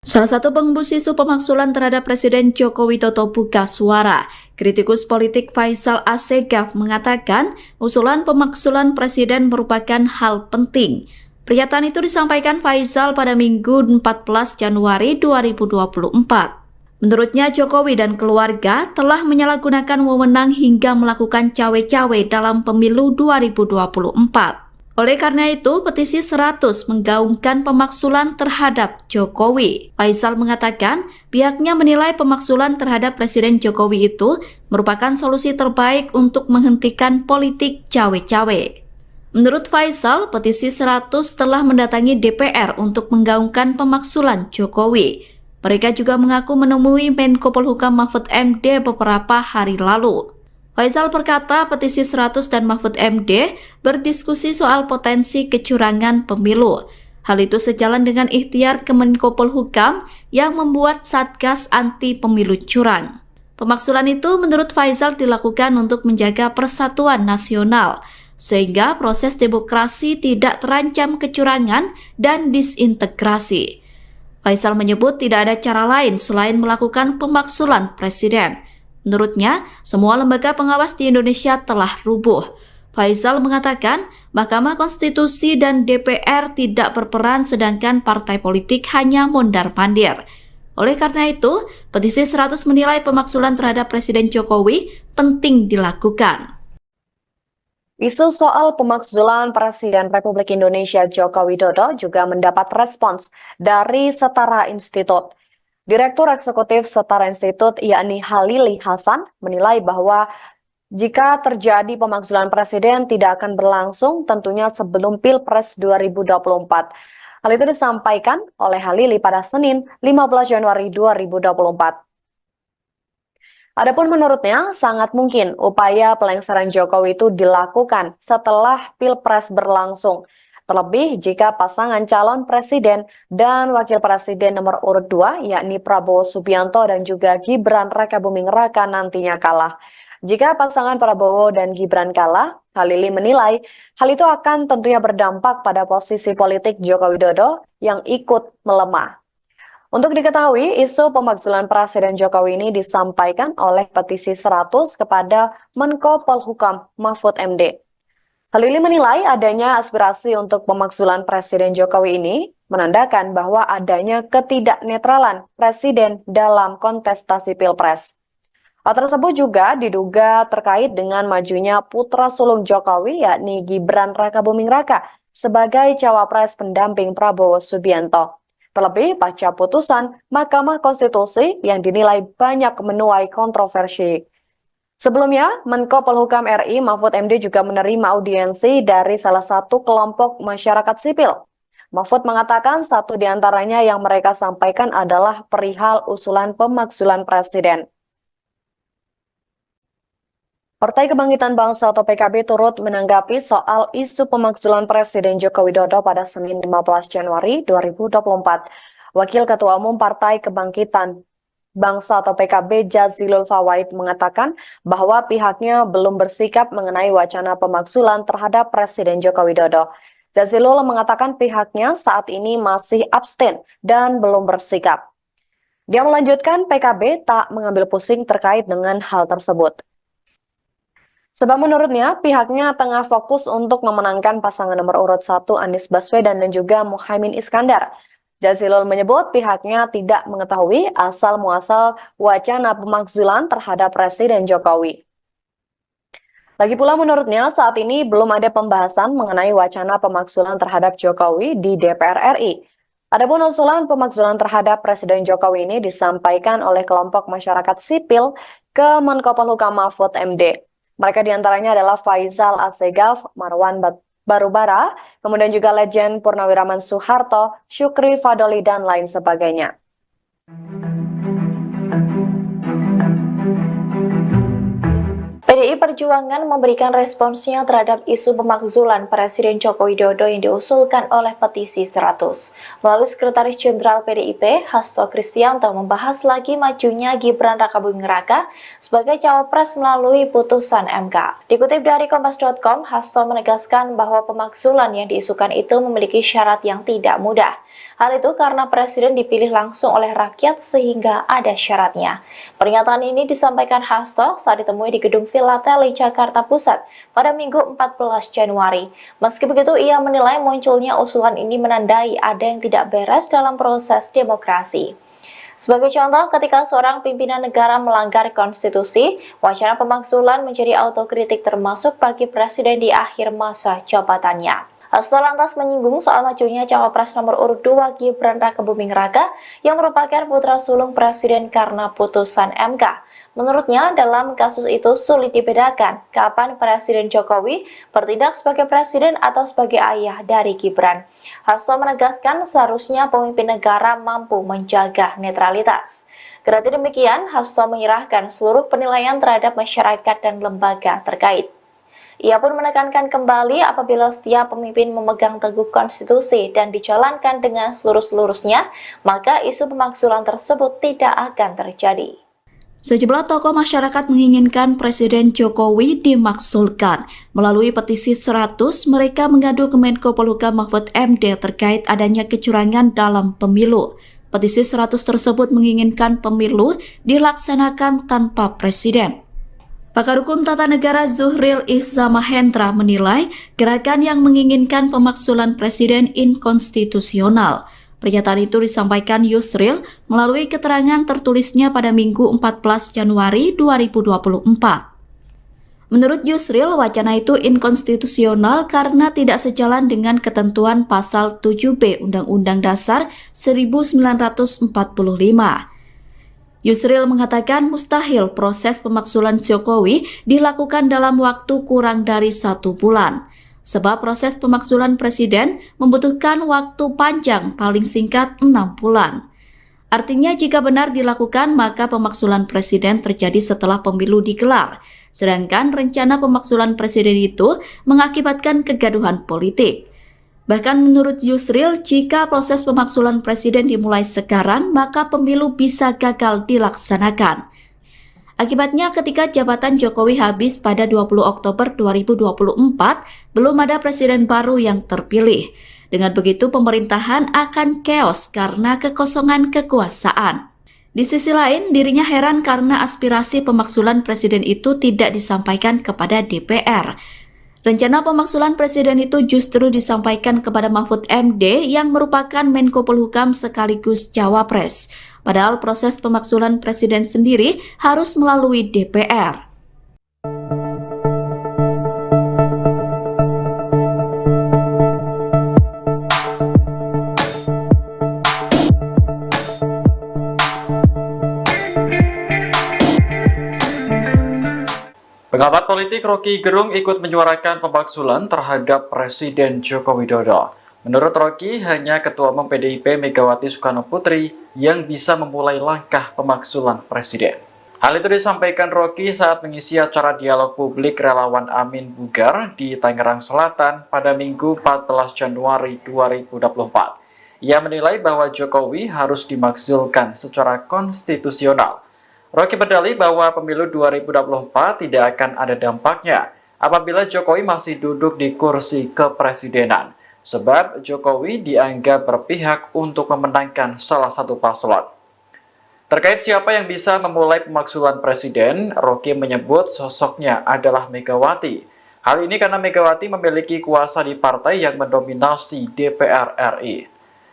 Salah satu pengembus isu pemakzulan terhadap Presiden Joko Widodo buka suara. Kritikus politik Faisal Assegaf mengatakan usulan pemakzulan Presiden merupakan hal penting. Pernyataan itu disampaikan Faisal pada Minggu 14 Januari 2024. Menurutnya, Jokowi dan keluarga telah menyalahgunakan wewenang hingga melakukan cawe-cawe dalam pemilu 2024. Oleh karena itu, petisi 100 menggaungkan pemakzulan terhadap Jokowi. Faisal mengatakan pihaknya menilai pemakzulan terhadap Presiden Jokowi itu merupakan solusi terbaik untuk menghentikan politik cawe-cawe. Menurut Faisal, petisi 100 telah mendatangi DPR untuk menggaungkan pemakzulan Jokowi. Mereka juga mengaku menemui Menko Polhukam Mahfud MD beberapa hari lalu. Faisal berkata petisi 100 dan Mahfud MD berdiskusi soal potensi kecurangan pemilu. Hal itu sejalan dengan ikhtiar Kemenko Polhukam yang membuat Satgas Anti Pemilu Curang. Pemakzulan itu menurut Faisal dilakukan untuk menjaga persatuan nasional, sehingga proses demokrasi tidak terancam kecurangan dan disintegrasi. Faisal menyebut tidak ada cara lain selain melakukan pemakzulan Presiden. Menurutnya, semua lembaga pengawas di Indonesia telah rubuh. Faisal mengatakan Mahkamah Konstitusi dan DPR tidak berperan sedangkan partai politik hanya mondar-mandir. Oleh karena itu, petisi 100 menilai pemakzulan terhadap Presiden Jokowi penting dilakukan. Isu soal pemakzulan Presiden Republik Indonesia Joko Widodo juga mendapat respons dari Setara Institut. Direktur Eksekutif Setara Institut yakni Halili Hasan menilai bahwa jika terjadi pemakzulan Presiden tidak akan berlangsung tentunya sebelum Pilpres 2024. Hal itu disampaikan oleh Halili pada Senin 15 Januari 2024. Adapun menurutnya, sangat mungkin upaya pelengseran Jokowi itu dilakukan setelah Pilpres berlangsung. Terlebih jika pasangan calon presiden dan wakil presiden nomor urut 2, yakni Prabowo Subianto dan juga Gibran Rakabuming Raka nantinya kalah. Jika pasangan Prabowo dan Gibran kalah, Halili menilai hal itu akan tentunya berdampak pada posisi politik Joko Widodo yang ikut melemah. Untuk diketahui, isu pemakzulan Presiden Jokowi ini disampaikan oleh petisi 100 kepada Menko Polhukam Mahfud MD. Halili menilai adanya aspirasi untuk pemakzulan Presiden Jokowi ini menandakan bahwa adanya ketidaknetralan Presiden dalam kontestasi Pilpres. Hal tersebut juga diduga terkait dengan majunya putra sulung Jokowi yakni Gibran Rakabuming Raka sebagai cawapres pendamping Prabowo Subianto. Terlebih pasca putusan Mahkamah Konstitusi yang dinilai banyak menuai kontroversi. Sebelumnya, Menko Polhukam RI Mahfud MD juga menerima audiensi dari salah satu kelompok masyarakat sipil. Mahfud mengatakan satu di antaranya yang mereka sampaikan adalah perihal usulan pemakzulan Presiden. Partai Kebangkitan Bangsa atau PKB turut menanggapi soal isu pemakzulan Presiden Joko Widodo pada Senin 15 Januari 2024. Wakil Ketua Umum Partai Kebangkitan Bangsa atau PKB Jazilul Fawait mengatakan bahwa pihaknya belum bersikap mengenai wacana pemakzulan terhadap Presiden Joko Widodo. Jazilul mengatakan pihaknya saat ini masih abstain dan belum bersikap. Dia melanjutkan PKB tak mengambil pusing terkait dengan hal tersebut. Sebab menurutnya, pihaknya tengah fokus untuk memenangkan pasangan nomor urut 1 Anies Baswedan dan juga Muhaimin Iskandar. Jazilul menyebut pihaknya tidak mengetahui asal-muasal wacana pemakzulan terhadap Presiden Jokowi. Lagi pula menurutnya saat ini belum ada pembahasan mengenai wacana pemakzulan terhadap Jokowi di DPR RI. Adapun usulan pemakzulan terhadap Presiden Jokowi ini disampaikan oleh kelompok masyarakat sipil ke Menko Polhukam Mahfud MD. Mereka diantaranya adalah Faisal Assegaf, Marwan Barubara, kemudian juga Legend Purnawiraman Soeharto, Syukri Fadoli, dan lain sebagainya. PDI PDI Perjuangan memberikan responsnya terhadap isu pemakzulan Presiden Joko Widodo yang diusulkan oleh petisi 100. Melalui Sekretaris Jenderal PDIP, Hasto Kristianto membahas lagi majunya Gibran Rakabuming Raka sebagai cawapres melalui putusan MK. Dikutip dari Kompas.com, Hasto menegaskan bahwa pemakzulan yang diisukan itu memiliki syarat yang tidak mudah. Hal itu karena Presiden dipilih langsung oleh rakyat sehingga ada syaratnya. Pernyataan ini disampaikan Hasto saat ditemui di Gedung Filateli, Jakarta Pusat pada Minggu 14 Januari. Meski begitu, ia menilai munculnya usulan ini menandai ada yang tidak beres dalam proses demokrasi. Sebagai contoh, ketika seorang pimpinan negara melanggar konstitusi, wacana pemakzulan menjadi autokritik termasuk bagi Presiden di akhir masa jabatannya. Hasto lantas menyinggung soal majunya cawapres nomor urut 2 Gibran Rakabuming Raka yang merupakan putra sulung Presiden karena putusan MK. Menurutnya, dalam kasus itu sulit dibedakan kapan Presiden Jokowi bertindak sebagai presiden atau sebagai ayah dari Gibran. Hasto menegaskan seharusnya pemimpin negara mampu menjaga netralitas. Kendati demikian, Hasto menyerahkan seluruh penilaian terhadap masyarakat dan lembaga terkait. Ia pun menekankan kembali apabila setiap pemimpin memegang teguh konstitusi dan dijalankan dengan seluruh-seluruhnya, maka isu pemakzulan tersebut tidak akan terjadi. Sejumlah tokoh masyarakat menginginkan Presiden Jokowi dimakzulkan. Melalui petisi 100, mereka mengadu ke Menko Polhukam Mahfud MD terkait adanya kecurangan dalam pemilu. Petisi 100 tersebut menginginkan pemilu dilaksanakan tanpa presiden. Pakar Hukum Tata Negara Zuhril Ihza Mahendra menilai gerakan yang menginginkan pemakzulan presiden inkonstitusional. Pernyataan itu disampaikan Yusril melalui keterangan tertulisnya pada Minggu 14 Januari 2024. Menurut Yusril, wacana itu inkonstitusional karena tidak sejalan dengan ketentuan pasal 7B Undang-Undang Dasar 1945. Yusril mengatakan mustahil proses pemakzulan Jokowi dilakukan dalam waktu kurang dari 1 bulan. Sebab proses pemakzulan presiden membutuhkan waktu panjang paling singkat 6 bulan. Artinya jika benar dilakukan maka pemakzulan presiden terjadi setelah pemilu digelar. Sedangkan rencana pemakzulan presiden itu mengakibatkan kegaduhan politik. Bahkan menurut Yusril, jika proses pemakzulan presiden dimulai sekarang, maka pemilu bisa gagal dilaksanakan. Akibatnya ketika jabatan Jokowi habis pada 20 Oktober 2024, belum ada presiden baru yang terpilih. Dengan begitu pemerintahan akan chaos karena kekosongan kekuasaan. Di sisi lain, dirinya heran karena aspirasi pemakzulan presiden itu tidak disampaikan kepada DPR. Rencana pemakzulan presiden itu justru disampaikan kepada Mahfud MD yang merupakan Menko Polhukam sekaligus cawapres. Padahal proses pemakzulan presiden sendiri harus melalui DPR. Pengamat politik Rocky Gerung ikut menyuarakan pemakzulan terhadap Presiden Joko Widodo. Menurut Rocky, hanya Ketua Umum PDIP Megawati Soekarno Putri yang bisa memulai langkah pemakzulan presiden. Hal itu disampaikan Rocky saat mengisi acara dialog publik relawan Amin Bugar di Tangerang Selatan pada Minggu 14 Januari 2024. Ia menilai bahwa Jokowi harus dimakzulkan secara konstitusional. Rocky berdalih bahwa pemilu 2024 tidak akan ada dampaknya apabila Jokowi masih duduk di kursi kepresidenan. Sebab Jokowi dianggap berpihak untuk memenangkan salah satu paslon. Terkait siapa yang bisa memulai pemakzulan presiden, Rocky menyebut sosoknya adalah Megawati. Hal ini karena Megawati memiliki kuasa di partai yang mendominasi DPR RI.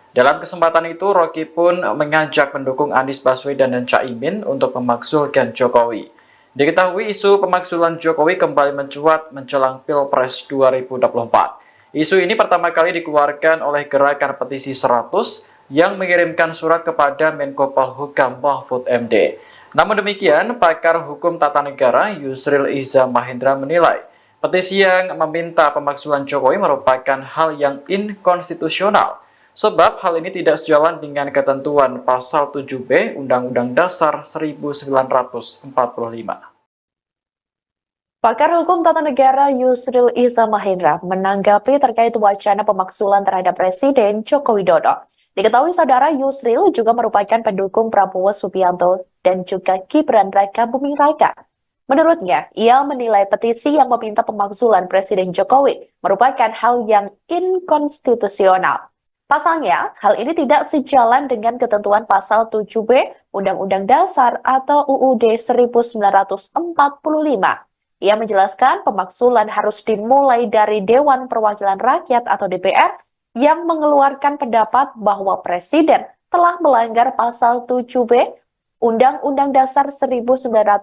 Dalam kesempatan itu, Rocky pun mengajak pendukung Anies Baswedan dan Caimin untuk memakzulkan Jokowi. Diketahui isu pemakzulan Jokowi kembali mencuat menjelang Pilpres 2024. Isu ini pertama kali dikeluarkan oleh gerakan petisi 100 yang mengirimkan surat kepada Menko Polhukam Mahfud MD. Namun demikian, pakar hukum tata negara Yusril Ihza Mahendra menilai petisi yang meminta pemakzulan Jokowi merupakan hal yang inkonstitusional. Sebab hal ini tidak sejalan dengan ketentuan pasal 7B Undang-Undang Dasar 1945. Pakar Hukum Tata Negara Yusril Iza Mahendra menanggapi terkait wacana pemaksulan terhadap Presiden Joko Widodo. Diketahui saudara Yusril juga merupakan pendukung Prabowo Subianto dan juga Gibran Raka Buming Raka. Menurutnya, ia menilai petisi yang meminta pemaksulan Presiden Jokowi merupakan hal yang inkonstitusional. Pasalnya, hal ini tidak sejalan dengan ketentuan pasal 7B Undang-Undang Dasar atau UUD 1945. Ia menjelaskan pemaksulan harus dimulai dari Dewan Perwakilan Rakyat atau DPR yang mengeluarkan pendapat bahwa Presiden telah melanggar pasal 7B Undang-Undang Dasar 1945,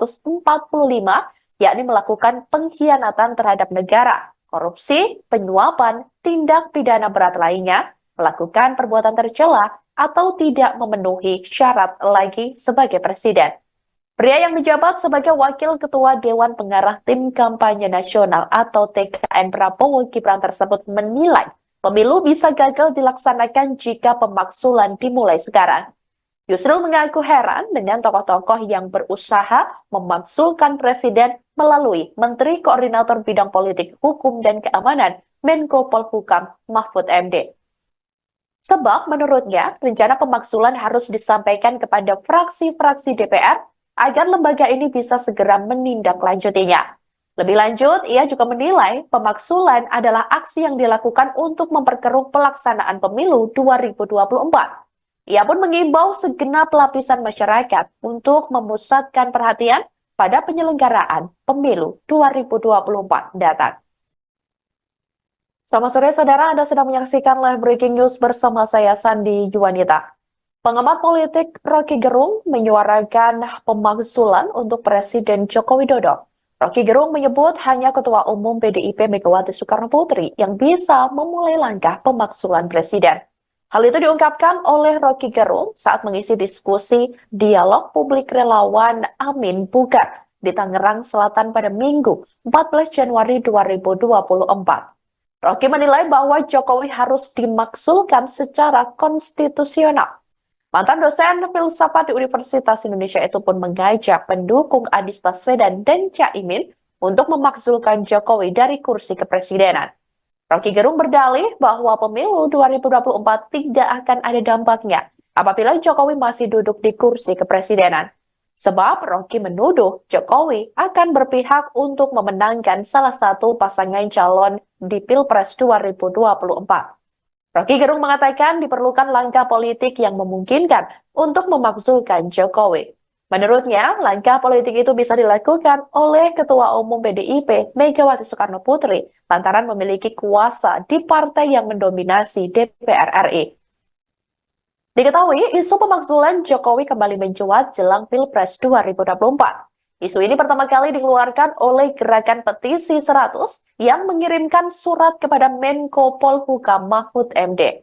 yakni melakukan pengkhianatan terhadap negara, korupsi, penyuapan, tindak pidana berat lainnya, melakukan perbuatan tercela, atau tidak memenuhi syarat lagi sebagai Presiden. Pria yang menjabat sebagai Wakil Ketua Dewan Pengarah Tim Kampanye Nasional atau TKN Prabowo Gibran tersebut menilai pemilu bisa gagal dilaksanakan jika pemaksulan dimulai sekarang. Yusril mengaku heran dengan tokoh-tokoh yang berusaha memaksulkan Presiden melalui Menteri Koordinator Bidang Politik, Hukum, dan Keamanan Menko Polhukam Mahfud MD. Sebab menurutnya rencana pemaksulan harus disampaikan kepada fraksi-fraksi DPR agar lembaga ini bisa segera menindaklanjutinya. Lebih lanjut, ia juga menilai pemaksulan adalah aksi yang dilakukan untuk memperkeruh pelaksanaan pemilu 2024. Ia pun mengimbau segenap lapisan masyarakat untuk memusatkan perhatian pada penyelenggaraan pemilu 2024 datang. Selamat sore saudara, Anda sedang menyaksikan live breaking news bersama saya Sandi Juwanita. Pengamat politik Rocky Gerung menyuarakan pemaksulan untuk Presiden Joko Widodo. Rocky Gerung menyebut hanya Ketua Umum PDIP Megawati Soekarno Putri yang bisa memulai langkah pemaksulan Presiden. Hal itu diungkapkan oleh Rocky Gerung saat mengisi diskusi dialog publik relawan Amin Bugar di Tangerang Selatan pada Minggu 14 Januari 2024. Rocky menilai bahwa Jokowi harus dimaksulkan secara konstitusional. Mantan dosen filsafat di Universitas Indonesia itu pun mengajak pendukung Anies Baswedan dan Caimin untuk memaksulkan Jokowi dari kursi kepresidenan. Rocky Gerung berdalih bahwa pemilu 2024 tidak akan ada dampaknya apabila Jokowi masih duduk di kursi kepresidenan. Sebab Rocky menuduh Jokowi akan berpihak untuk memenangkan salah satu pasangan calon di Pilpres 2024. Rocky Gerung mengatakan diperlukan langkah politik yang memungkinkan untuk memaksulkan Jokowi. Menurutnya, langkah politik itu bisa dilakukan oleh Ketua Umum PDIP Megawati Soekarno Putri lantaran memiliki kuasa di partai yang mendominasi DPR RI. Diketahui, isu pemaksulan Jokowi kembali mencuat jelang Pilpres 2024. Isu ini pertama kali dikeluarkan oleh Gerakan Petisi 100 yang mengirimkan surat kepada Menko Polhukam Mahfud MD.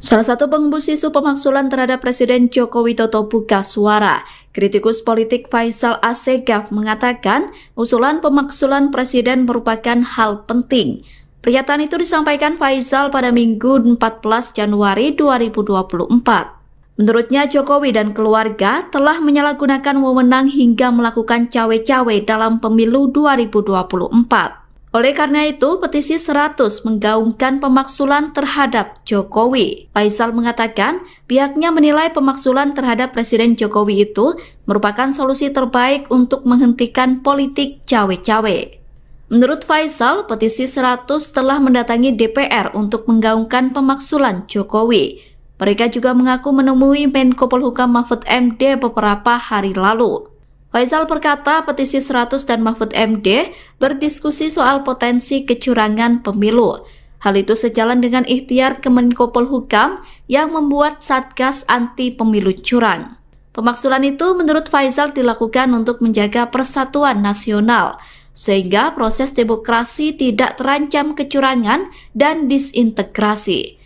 Salah satu pengembus isu pemaksulan terhadap Presiden Joko Widodo buka suara. Kritikus politik Faisal Asegaf mengatakan usulan pemaksulan Presiden merupakan hal penting. Pernyataan itu disampaikan Faisal pada Minggu 14 Januari 2024. Menurutnya Jokowi dan keluarga telah menyalahgunakan wewenang hingga melakukan cawe-cawe dalam pemilu 2024. Oleh karena itu, petisi 100 menggaungkan pemaksulan terhadap Jokowi. Faisal mengatakan pihaknya menilai pemaksulan terhadap Presiden Jokowi itu merupakan solusi terbaik untuk menghentikan politik cawe-cawe. Menurut Faisal, petisi 100 telah mendatangi DPR untuk menggaungkan pemaksulan Jokowi. Mereka juga mengaku menemui Menko Polhukam Mahfud MD beberapa hari lalu. Faisal berkata petisi 100 dan Mahfud MD berdiskusi soal potensi kecurangan pemilu. Hal itu sejalan dengan ikhtiar Kemenko Polhukam yang membuat Satgas Anti Pemilu Curang. Pemaksulan itu menurut Faisal dilakukan untuk menjaga persatuan nasional, sehingga proses demokrasi tidak terancam kecurangan dan disintegrasi.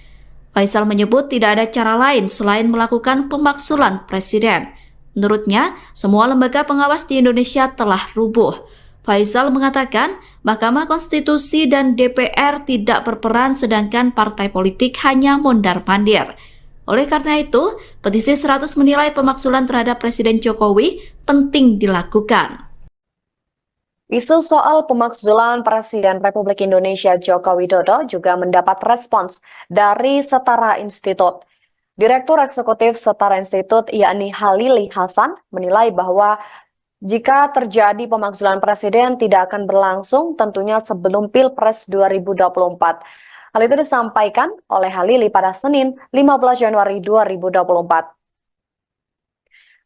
Faisal menyebut tidak ada cara lain selain melakukan pemaksulan Presiden. Menurutnya, semua lembaga pengawas di Indonesia telah rubuh. Faisal mengatakan Mahkamah Konstitusi dan DPR tidak berperan sedangkan partai politik hanya mondar-mandir. Oleh karena itu, petisi 100 menilai pemakzulan terhadap Presiden Jokowi penting dilakukan. Isu soal pemakzulan Presiden Republik Indonesia Joko Widodo juga mendapat respons dari Setara Institut. Direktur Eksekutif Setara Institut yakni Halili Hasan menilai bahwa jika terjadi pemakzulan presiden tidak akan berlangsung tentunya sebelum Pilpres 2024. Hal itu disampaikan oleh Halili pada Senin 15 Januari 2024.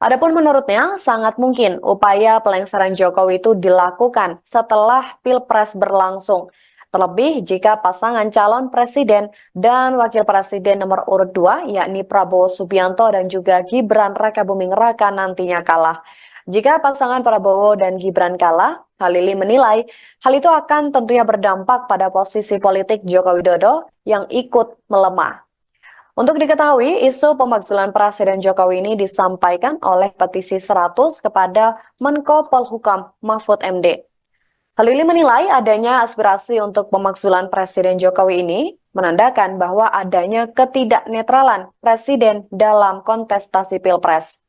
Adapun menurutnya sangat mungkin upaya pelengseran Jokowi itu dilakukan setelah Pilpres berlangsung. Terlebih jika pasangan calon presiden dan wakil presiden nomor urut 2 yakni Prabowo Subianto dan juga Gibran Rakabuming Raka nantinya kalah. Jika pasangan Prabowo dan Gibran kalah, Halili menilai hal itu akan tentunya berdampak pada posisi politik Joko Widodo yang ikut melemah. Untuk diketahui, isu pemakzulan Presiden Jokowi ini disampaikan oleh petisi 100 kepada Menko Polhukam Mahfud MD. Halili menilai adanya aspirasi untuk pemakzulan Presiden Jokowi ini menandakan bahwa adanya ketidaknetralan Presiden dalam kontestasi Pilpres.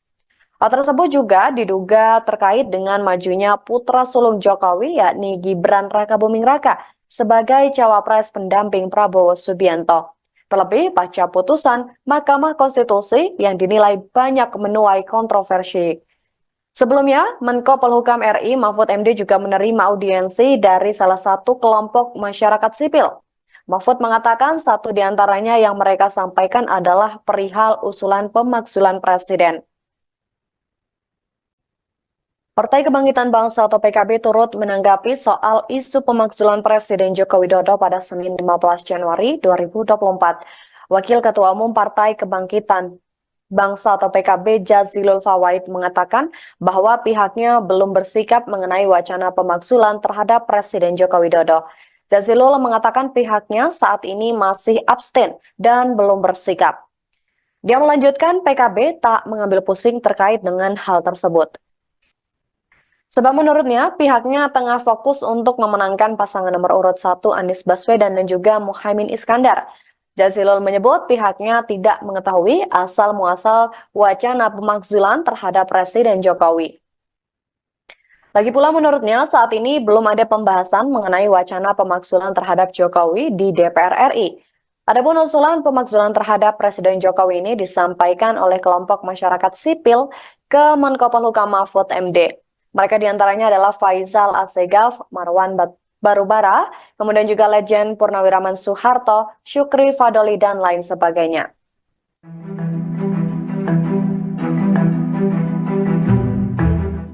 Hal tersebut juga diduga terkait dengan majunya putra sulung Jokowi yakni Gibran Rakabuming Raka sebagai cawapres pendamping Prabowo Subianto. Terlebih pasca putusan Mahkamah Konstitusi yang dinilai banyak menuai kontroversi. Sebelumnya, Menko Polhukam RI Mahfud MD juga menerima audiensi dari salah satu kelompok masyarakat sipil. Mahfud mengatakan satu di antaranya yang mereka sampaikan adalah perihal usulan pemakzulan presiden. Partai Kebangkitan Bangsa atau PKB turut menanggapi soal isu pemakzulan Presiden Joko Widodo pada Senin 15 Januari 2024. Wakil Ketua Umum Partai Kebangkitan Bangsa atau PKB Jazilul Fawait mengatakan bahwa pihaknya belum bersikap mengenai wacana pemakzulan terhadap Presiden Joko Widodo. Jazilul mengatakan pihaknya saat ini masih abstain dan belum bersikap. Dia melanjutkan PKB tak mengambil pusing terkait dengan hal tersebut. Sebab menurutnya, pihaknya tengah fokus untuk memenangkan pasangan nomor urut 1 Anies Baswedan dan juga Muhaimin Iskandar. Jazilul menyebut pihaknya tidak mengetahui asal-muasal wacana pemakzulan terhadap Presiden Jokowi. Lagi pula menurutnya saat ini belum ada pembahasan mengenai wacana pemakzulan terhadap Jokowi di DPR RI. Adapun usulan pemakzulan terhadap Presiden Jokowi ini disampaikan oleh kelompok masyarakat sipil ke Menko Polhukam Mahfud MD. Mereka diantaranya adalah Faisal Assegaf, Marwan Barubara, kemudian juga Legend Purnawiraman Soeharto, Syukri Fadoli, dan lain sebagainya.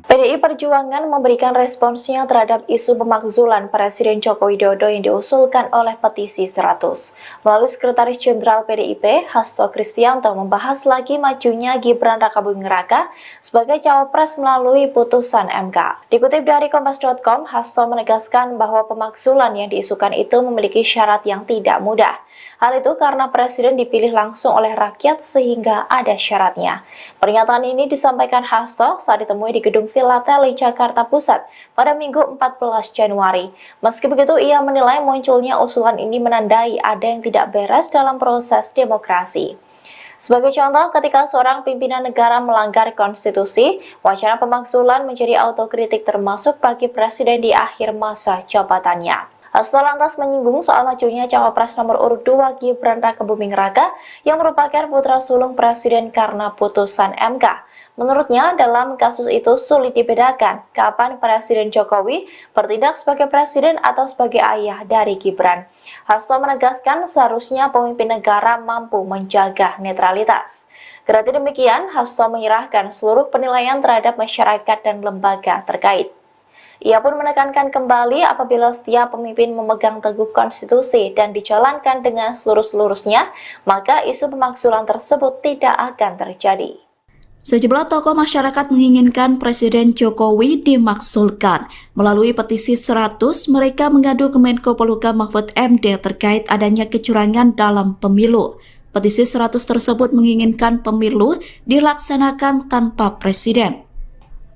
PDI Perjuangan memberikan responsnya terhadap isu pemakzulan Presiden Joko Widodo yang diusulkan oleh petisi 100. Melalui Sekretaris Jenderal PDIP, Hasto Kristianto membahas lagi majunya Gibran Rakabuming Raka sebagai cawapres melalui putusan MK. Dikutip dari Kompas.com, Hasto menegaskan bahwa pemakzulan yang diisukan itu memiliki syarat yang tidak mudah. Hal itu karena Presiden dipilih langsung oleh rakyat sehingga ada syaratnya. Pernyataan ini disampaikan Hasto saat ditemui di Gedung Filateli, Jakarta Pusat pada Minggu 14 Januari. Meski begitu, ia menilai munculnya usulan ini menandai ada yang tidak beres dalam proses demokrasi. Sebagai contoh, ketika seorang pimpinan negara melanggar konstitusi, wacana pemakzulan menjadi autokritik termasuk bagi Presiden di akhir masa jabatannya. Hasto lantas menyinggung soal majunya cawapres nomor urut 2 Gibran Rakabuming Raka yang merupakan putra sulung Presiden karena putusan MK. Menurutnya, dalam kasus itu sulit dibedakan kapan Presiden Jokowi bertindak sebagai presiden atau sebagai ayah dari Gibran. Hasto menegaskan seharusnya pemimpin negara mampu menjaga netralitas. Kendati demikian, Hasto menyerahkan seluruh penilaian terhadap masyarakat dan lembaga terkait. Ia pun menekankan kembali apabila setiap pemimpin memegang teguh konstitusi dan dijalankan dengan seluruh-seluruhnya, maka isu pemakzulan tersebut tidak akan terjadi. Sejumlah tokoh masyarakat menginginkan Presiden Jokowi dimakzulkan. Melalui petisi 100, mereka mengadu ke Menko Polhukam Mahfud MD terkait adanya kecurangan dalam pemilu. Petisi 100 tersebut menginginkan pemilu dilaksanakan tanpa presiden.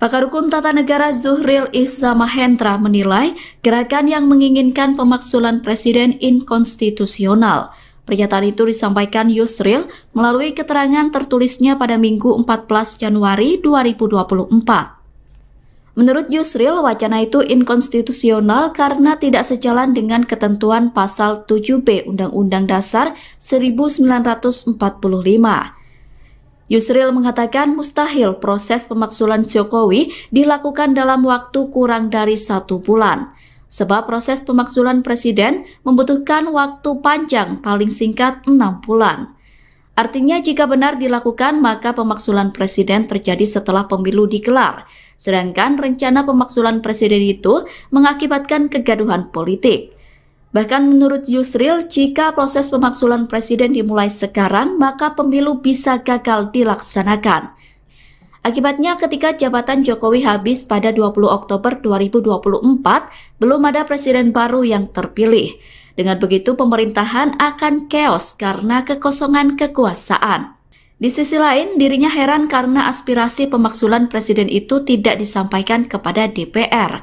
Pakar Hukum Tata Negara Zuhril Ihsa Mahendra menilai gerakan yang menginginkan pemakzulan presiden inkonstitusional. Pernyataan itu disampaikan Yusril melalui keterangan tertulisnya pada Minggu 14 Januari 2024. Menurut Yusril, wacana itu inkonstitusional karena tidak sejalan dengan ketentuan pasal 7B Undang-Undang Dasar 1945. Yusril mengatakan mustahil proses pemakzulan Jokowi dilakukan dalam waktu kurang dari 1 bulan. Sebab proses pemakzulan presiden membutuhkan waktu panjang paling singkat 6 bulan. Artinya jika benar dilakukan maka pemakzulan presiden terjadi setelah pemilu digelar. Sedangkan rencana pemakzulan presiden itu mengakibatkan kegaduhan politik. Bahkan menurut Yusril, jika proses pemakzulan presiden dimulai sekarang, maka pemilu bisa gagal dilaksanakan. Akibatnya ketika jabatan Jokowi habis pada 20 Oktober 2024, belum ada presiden baru yang terpilih. Dengan begitu pemerintahan akan chaos karena kekosongan kekuasaan. Di sisi lain, dirinya heran karena aspirasi pemakzulan presiden itu tidak disampaikan kepada DPR.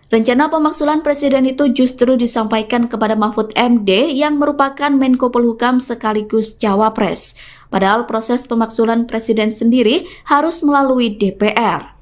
Rencana pemakzulan presiden itu justru disampaikan kepada Mahfud MD yang merupakan Menko Polhukam sekaligus Cawapres. Padahal proses pemakzulan presiden sendiri harus melalui DPR.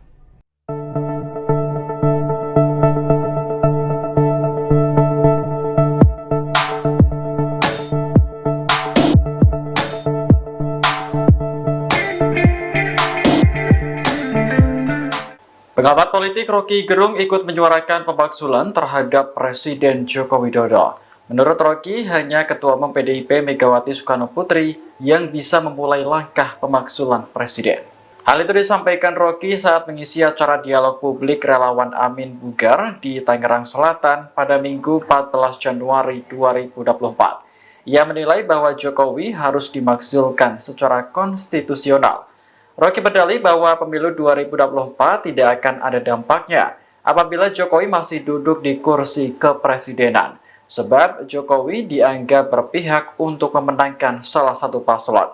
Pengamat politik Rocky Gerung ikut menyuarakan pemakzulan terhadap Presiden Joko Widodo. Menurut Rocky, hanya Ketua Umum PDIP Megawati Soekarno Putri yang bisa memulai langkah pemakzulan Presiden. Hal itu disampaikan Rocky saat mengisi acara dialog publik relawan Amin Bugar di Tangerang Selatan pada Minggu 14 Januari 2024. Ia menilai bahwa Jokowi harus dimakzulkan secara konstitusional. Rocky berdalih bahwa pemilu 2024 tidak akan ada dampaknya apabila Jokowi masih duduk di kursi kepresidenan, sebab Jokowi dianggap berpihak untuk memenangkan salah satu paslon.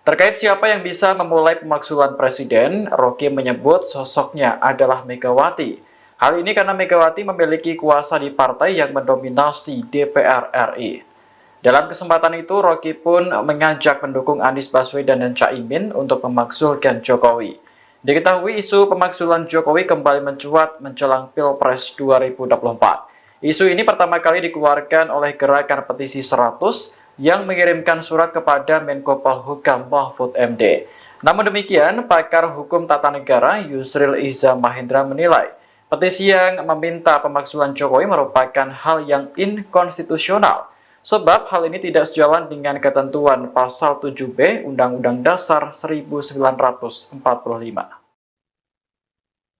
Terkait siapa yang bisa memulai pemakzulan presiden, Rocky menyebut sosoknya adalah Megawati. Hal ini karena Megawati memiliki kuasa di partai yang mendominasi DPR RI. Dalam kesempatan itu, Rocky pun mengajak pendukung Anies Baswedan dan Caimin untuk memakzulkan Jokowi. Diketahui isu pemakzulan Jokowi kembali mencuat menjelang Pilpres 2024. Isu ini pertama kali dikeluarkan oleh Gerakan Petisi 100 yang mengirimkan surat kepada Menko Polhukam Mahfud MD. Namun demikian, pakar hukum tata negara Yusril Iza Mahendra menilai petisi yang meminta pemakzulan Jokowi merupakan hal yang inkonstitusional. Sebab hal ini tidak sejalan dengan ketentuan pasal 7B Undang-Undang Dasar 1945.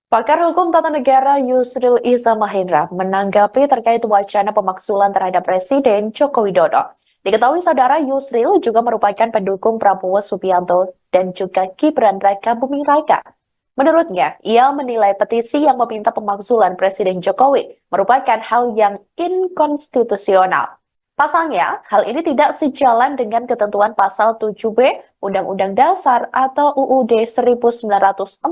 Pakar Hukum Tata Negara Yusril Iza Mahendra menanggapi terkait wacana pemakzulan terhadap Presiden Joko Widodo. Diketahui saudara Yusril juga merupakan pendukung Prabowo Subianto dan juga Gibran Raka Buming Raka. Menurutnya, ia menilai petisi yang meminta pemakzulan Presiden Jokowi merupakan hal yang inkonstitusional. Pasalnya, hal ini tidak sejalan dengan ketentuan pasal 7B Undang-Undang Dasar atau UUD 1945.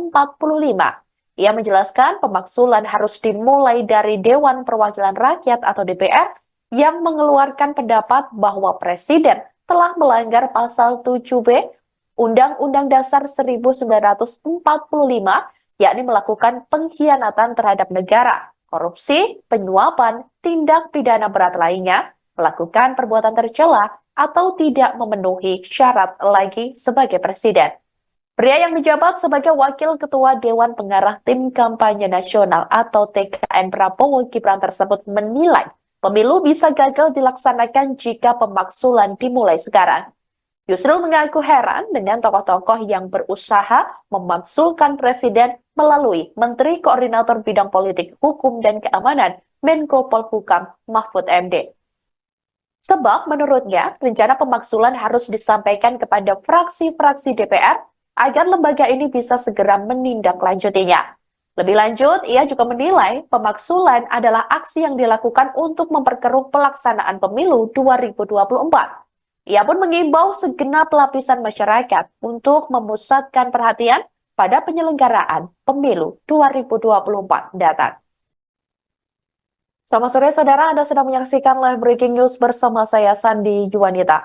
Ia menjelaskan pemakzulan harus dimulai dari Dewan Perwakilan Rakyat atau DPR yang mengeluarkan pendapat bahwa Presiden telah melanggar pasal 7B Undang-Undang Dasar 1945, yakni melakukan pengkhianatan terhadap negara, korupsi, penyuapan, tindak pidana berat lainnya, melakukan perbuatan tercela, atau tidak memenuhi syarat lagi sebagai presiden. Pria yang menjabat sebagai Wakil Ketua Dewan Pengarah Tim Kampanye Nasional atau TKN Prabowo Gibran tersebut menilai pemilu bisa gagal dilaksanakan jika pemakzulan dimulai sekarang. Yusril mengaku heran dengan tokoh-tokoh yang berusaha memakzulkan presiden melalui Menteri Koordinator Bidang Politik, Hukum, dan Keamanan Menko Polhukam Mahfud MD. Sebab menurutnya, rencana pemakzulan harus disampaikan kepada fraksi-fraksi DPR agar lembaga ini bisa segera menindaklanjutinya. Lebih lanjut, ia juga menilai pemakzulan adalah aksi yang dilakukan untuk memperkeruh pelaksanaan pemilu 2024. Ia pun mengimbau segenap lapisan masyarakat untuk memusatkan perhatian pada penyelenggaraan pemilu 2024 datang. Selamat sore saudara, Anda sedang menyaksikan live breaking news bersama saya Sandi Juwanita.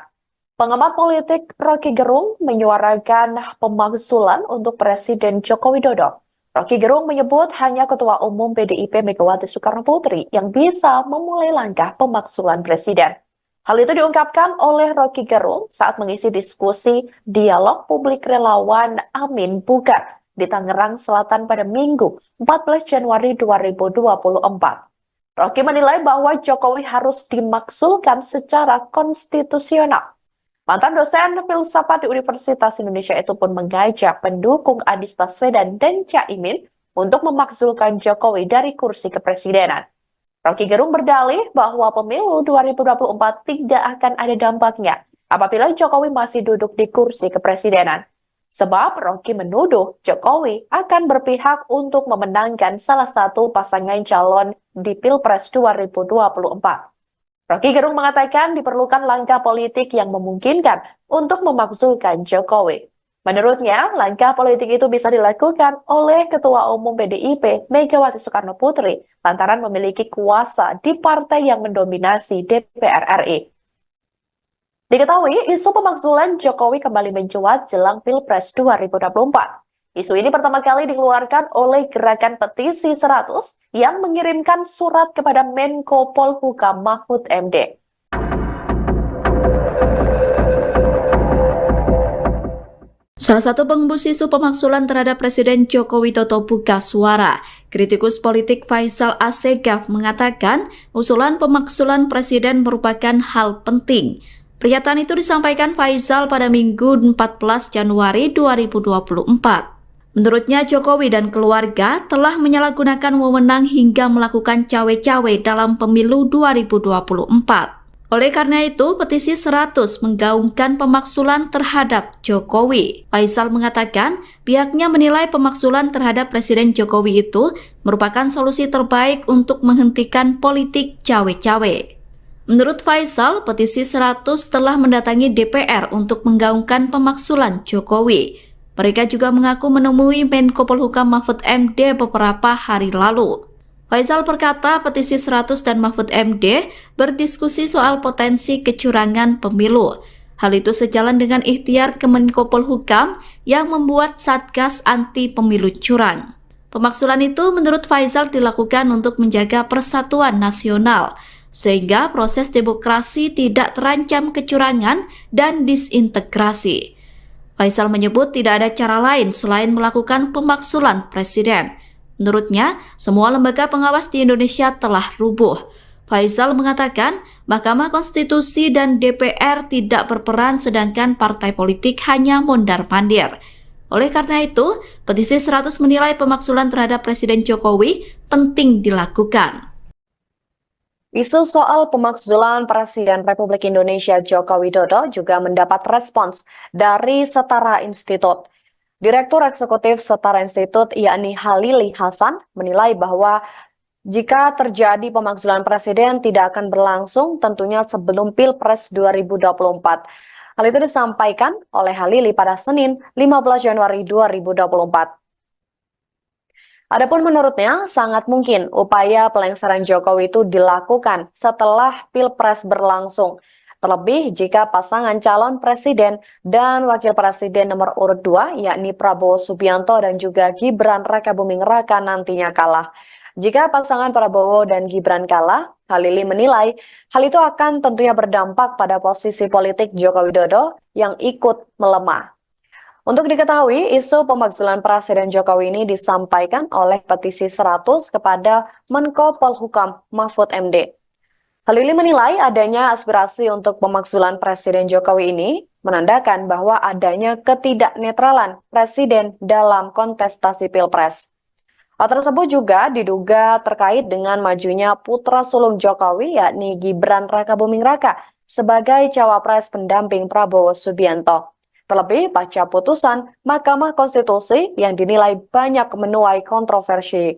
Pengamat politik Rocky Gerung menyuarakan pemakzulan untuk Presiden Joko Widodo. Rocky Gerung menyebut hanya Ketua Umum PDIP Megawati Soekarno Putri yang bisa memulai langkah pemakzulan Presiden. Hal itu diungkapkan oleh Rocky Gerung saat mengisi diskusi dialog publik relawan Amin Bugar di Tangerang Selatan pada Minggu 14 Januari 2024. Rocky menilai bahwa Jokowi harus dimaksulkan secara konstitusional. Mantan dosen filsafat di Universitas Indonesia itu pun mengajak pendukung Anies Baswedan dan Caimin untuk memaksulkan Jokowi dari kursi kepresidenan. Rocky Gerung berdalih bahwa pemilu 2024 tidak akan ada dampaknya apabila Jokowi masih duduk di kursi kepresidenan. Sebab Rocky menuduh Jokowi akan berpihak untuk memenangkan salah satu pasangan calon di Pilpres 2024. Rocky Gerung mengatakan diperlukan langkah politik yang memungkinkan untuk memakzulkan Jokowi. Menurutnya, langkah politik itu bisa dilakukan oleh Ketua Umum PDIP Megawati Soekarno Putri lantaran memiliki kuasa di partai yang mendominasi DPR RI. Diketahui, isu pemakzulan Jokowi kembali mencuat jelang Pilpres 2024. Isu ini pertama kali dikeluarkan oleh Gerakan Petisi 100 yang mengirimkan surat kepada Menko Polhukam Mahfud MD. Salah satu pengembus isu pemakzulan terhadap Presiden Joko Widodo buka suara. Kritikus politik Faisal Assegaf mengatakan usulan pemakzulan Presiden merupakan hal penting. Pernyataan itu disampaikan Faisal pada Minggu 14 Januari 2024. Menurutnya Jokowi dan keluarga telah menyalahgunakan wewenang hingga melakukan cawe-cawe dalam pemilu 2024. Oleh karena itu, petisi 100 menggaungkan pemakzulan terhadap Jokowi. Faisal mengatakan pihaknya menilai pemakzulan terhadap Presiden Jokowi itu merupakan solusi terbaik untuk menghentikan politik cawe-cawe. Menurut Faisal, petisi 100 telah mendatangi DPR untuk menggaungkan pemakzulan Jokowi. Mereka juga mengaku menemui Menko Polhukam Mahfud MD beberapa hari lalu. Faisal berkata petisi 100 dan Mahfud MD berdiskusi soal potensi kecurangan pemilu. Hal itu sejalan dengan ikhtiar Kemenko Polhukam yang membuat Satgas Anti Pemilu Curang. Pemakzulan itu menurut Faisal dilakukan untuk menjaga persatuan nasional, sehingga proses demokrasi tidak terancam kecurangan dan disintegrasi. Faisal menyebut tidak ada cara lain selain melakukan pemakzulan Presiden. Menurutnya, semua lembaga pengawas di Indonesia telah rubuh. Faisal mengatakan Mahkamah Konstitusi dan DPR tidak berperan sedangkan partai politik hanya mondar-mandir. Oleh karena itu, petisi 100 menilai pemakzulan terhadap Presiden Jokowi penting dilakukan. Isu soal pemakzulan Presiden Republik Indonesia Joko Widodo juga mendapat respons dari Setara Institut. Direktur Eksekutif Setara Institut yakni Halili Hasan menilai bahwa jika terjadi pemakzulan Presiden tidak akan berlangsung tentunya sebelum Pilpres 2024. Hal itu disampaikan oleh Halili pada Senin 15 Januari 2024. Adapun menurutnya, sangat mungkin upaya pelengseran Jokowi itu dilakukan setelah Pilpres berlangsung. Terlebih jika pasangan calon presiden dan wakil presiden nomor urut 2, yakni Prabowo Subianto dan juga Gibran Rakabuming Raka nantinya kalah. Jika pasangan Prabowo dan Gibran kalah, Halili menilai hal itu akan tentunya berdampak pada posisi politik Joko Widodo yang ikut melemah. Untuk diketahui, isu pemakzulan Presiden Jokowi ini disampaikan oleh petisi 100 kepada Menko Polhukam Mahfud MD. Halili menilai adanya aspirasi untuk pemakzulan Presiden Jokowi ini menandakan bahwa adanya ketidaknetralan Presiden dalam kontestasi Pilpres. Hal tersebut juga diduga terkait dengan majunya putra sulung Jokowi yakni Gibran Rakabuming Raka sebagai cawapres pendamping Prabowo Subianto. Terlebih pasca putusan Mahkamah Konstitusi yang dinilai banyak menuai kontroversi.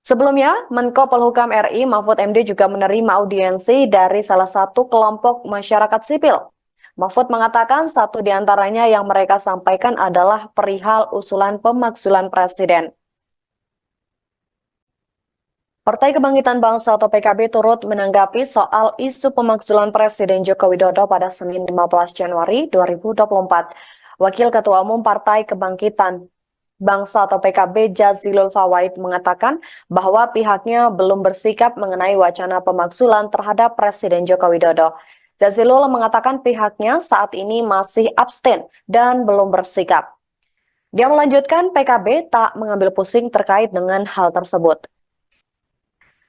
Sebelumnya, Menko Polhukam RI Mahfud MD juga menerima audiensi dari salah satu kelompok masyarakat sipil. Mahfud mengatakan satu di antaranya yang mereka sampaikan adalah perihal usulan pemakzulan Presiden. Partai Kebangkitan Bangsa atau PKB turut menanggapi soal isu pemakzulan Presiden Joko Widodo pada Senin 15 Januari 2024. Wakil Ketua Umum Partai Kebangkitan Bangsa atau PKB Jazilul Fawait mengatakan bahwa pihaknya belum bersikap mengenai wacana pemakzulan terhadap Presiden Joko Widodo. Jazilul mengatakan pihaknya saat ini masih abstain dan belum bersikap. Dia melanjutkan PKB tak mengambil pusing terkait dengan hal tersebut.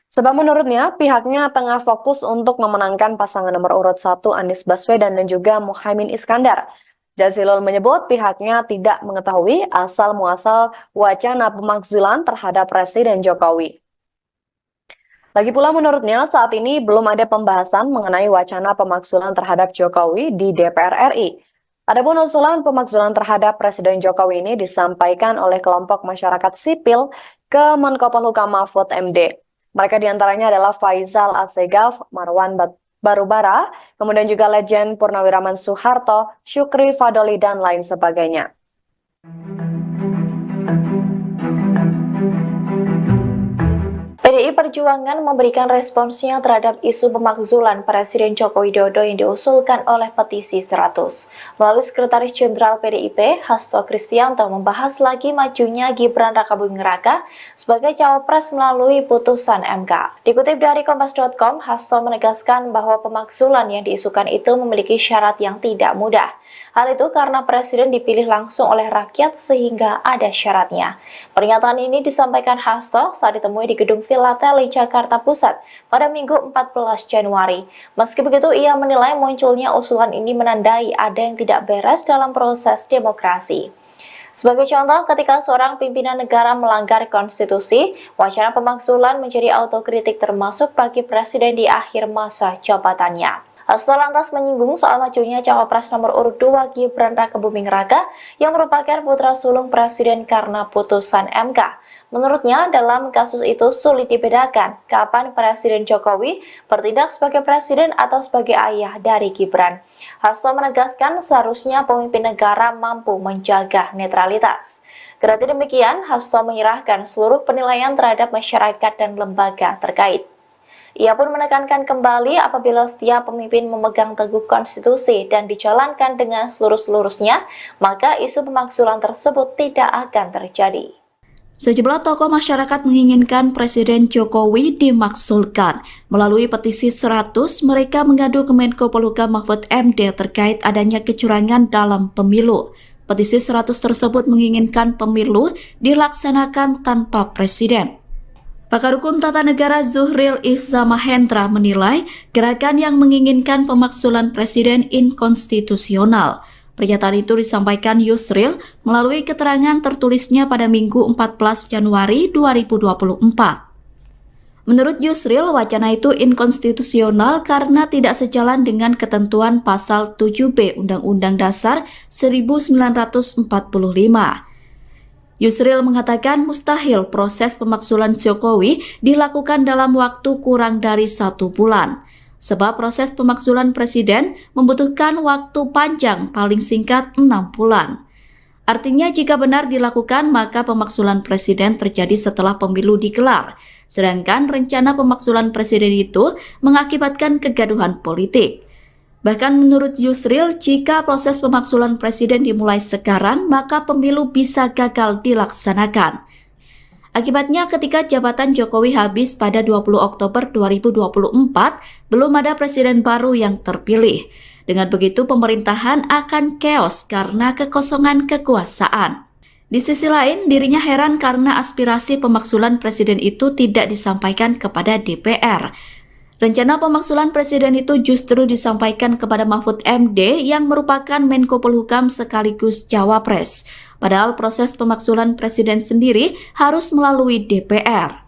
Sebab menurutnya pihaknya tengah fokus untuk memenangkan pasangan nomor urut 1 Anies Baswedan dan juga Muhaimin Iskandar. Jazilul menyebut pihaknya tidak mengetahui asal-muasal wacana pemakzulan terhadap Presiden Jokowi. Lagi pula menurutnya saat ini belum ada pembahasan mengenai wacana pemakzulan terhadap Jokowi di DPR RI. Adapun usulan pemakzulan terhadap Presiden Jokowi ini disampaikan oleh kelompok masyarakat sipil ke Menko Polhukam Mahfud MD. Mereka diantaranya adalah Faisal Asegaf, Marwan Barubara, kemudian juga Legend Purnawiraman Soeharto, Syukri Fadoli, dan lain sebagainya. PDI Perjuangan memberikan responsnya terhadap isu pemakzulan Presiden Joko Widodo yang diusulkan oleh petisi 100. Melalui Sekretaris Jenderal PDIP, Hasto Kristianto membahas lagi majunya Gibran Rakabuming Raka sebagai cawapres melalui putusan MK. Dikutip dari Kompas.com, Hasto menegaskan bahwa pemakzulan yang diisukan itu memiliki syarat yang tidak mudah. Hal itu karena Presiden dipilih langsung oleh rakyat sehingga ada syaratnya. Pernyataan ini disampaikan Hasto saat ditemui di Gedung Villa Teli, Jakarta Pusat pada Minggu 14 Januari. Meski begitu, ia menilai munculnya usulan ini menandai ada yang tidak beres dalam proses demokrasi. Sebagai contoh, ketika seorang pimpinan negara melanggar konstitusi, wacana pemakzulan menjadi autokritik termasuk bagi Presiden di akhir masa jabatannya. Hasto lantas menyinggung soal majunya cawapres nomor urut 2 Gibran Rakabuming Raka yang merupakan putra sulung Presiden karena putusan MK. Menurutnya, dalam kasus itu sulit dibedakan kapan Presiden Jokowi bertindak sebagai presiden atau sebagai ayah dari Gibran. Hasto menegaskan seharusnya pemimpin negara mampu menjaga netralitas. Kendati demikian, Hasto menyerahkan seluruh penilaian terhadap masyarakat dan lembaga terkait. Ia pun menekankan kembali apabila setiap pemimpin memegang teguh konstitusi dan dijalankan dengan seluruh-seluruhnya, maka isu pemakzulan tersebut tidak akan terjadi. Sejumlah tokoh masyarakat menginginkan Presiden Jokowi dimakzulkan. Melalui petisi 100, mereka mengadu ke Menko Polhukam Mahfud MD terkait adanya kecurangan dalam pemilu. Petisi 100 tersebut menginginkan pemilu dilaksanakan tanpa presiden. Pakar Hukum Tata Negara Zuhril Ihza Mahendra menilai gerakan yang menginginkan pemakzulan presiden inkonstitusional. Pernyataan itu disampaikan Yusril melalui keterangan tertulisnya pada Minggu 14 Januari 2024. Menurut Yusril, wacana itu inkonstitusional karena tidak sejalan dengan ketentuan pasal 7B Undang-Undang Dasar 1945. Yusril mengatakan mustahil proses pemakzulan Jokowi dilakukan dalam waktu kurang dari 1 bulan. Sebab proses pemakzulan presiden membutuhkan waktu panjang paling singkat 6 bulan. Artinya jika benar dilakukan maka pemakzulan presiden terjadi setelah pemilu digelar. Sedangkan rencana pemakzulan presiden itu mengakibatkan kegaduhan politik. Bahkan menurut Yusril, jika proses pemakzulan presiden dimulai sekarang, maka pemilu bisa gagal dilaksanakan. Akibatnya ketika jabatan Jokowi habis pada 20 Oktober 2024, belum ada presiden baru yang terpilih. Dengan begitu pemerintahan akan chaos karena kekosongan kekuasaan. Di sisi lain, dirinya heran karena aspirasi pemakzulan presiden itu tidak disampaikan kepada DPR. Rencana pemakzulan presiden itu justru disampaikan kepada Mahfud MD yang merupakan Menko Polhukam sekaligus Cawapres. Padahal proses pemakzulan presiden sendiri harus melalui DPR.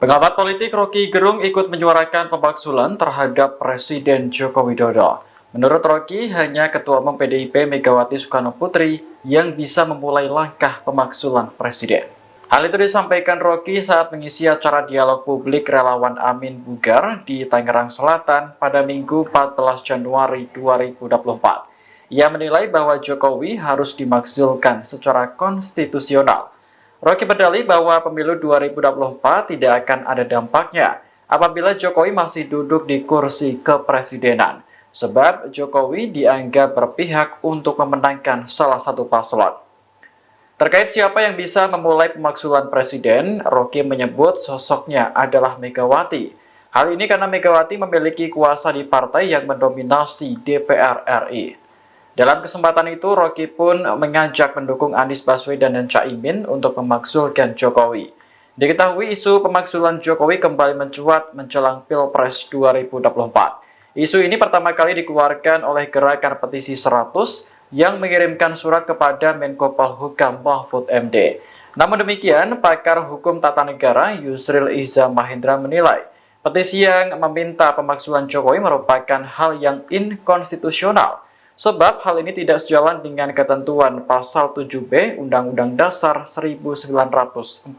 Pengamat politik Rocky Gerung ikut menyuarakan pemakzulan terhadap Presiden Joko Widodo. Menurut Rocky, hanya Ketua Umum PDIP Megawati Soekarno Putri yang bisa memulai langkah pemakzulan Presiden. Hal itu disampaikan Rocky saat mengisi acara dialog publik relawan Amin Bugar di Tangerang Selatan pada Minggu 14 Januari 2024. Ia menilai bahwa Jokowi harus dimakzulkan secara konstitusional. Rocky berdalih bahwa pemilu 2024 tidak akan ada dampaknya apabila Jokowi masih duduk di kursi kepresidenan, sebab Jokowi dianggap berpihak untuk memenangkan salah satu paslon. Terkait siapa yang bisa memulai pemakzulan presiden, Rocky menyebut sosoknya adalah Megawati. Hal ini karena Megawati memiliki kuasa di partai yang mendominasi DPR RI. Dalam kesempatan itu, Rocky pun mengajak pendukung Anies Baswedan dan Caimin untuk memakzulkan Jokowi. Diketahui isu pemakzulan Jokowi kembali mencuat menjelang Pilpres 2024. Isu ini pertama kali dikeluarkan oleh Gerakan Petisi 100 yang mengirimkan surat kepada Menko Polhukam Mahfud MD. Namun demikian, pakar hukum tata negara Yusril Iza Mahendra menilai petisi yang meminta pemakzulan Jokowi merupakan hal yang inkonstitusional, sebab hal ini tidak sejalan dengan ketentuan Pasal 7B Undang-Undang Dasar 1945.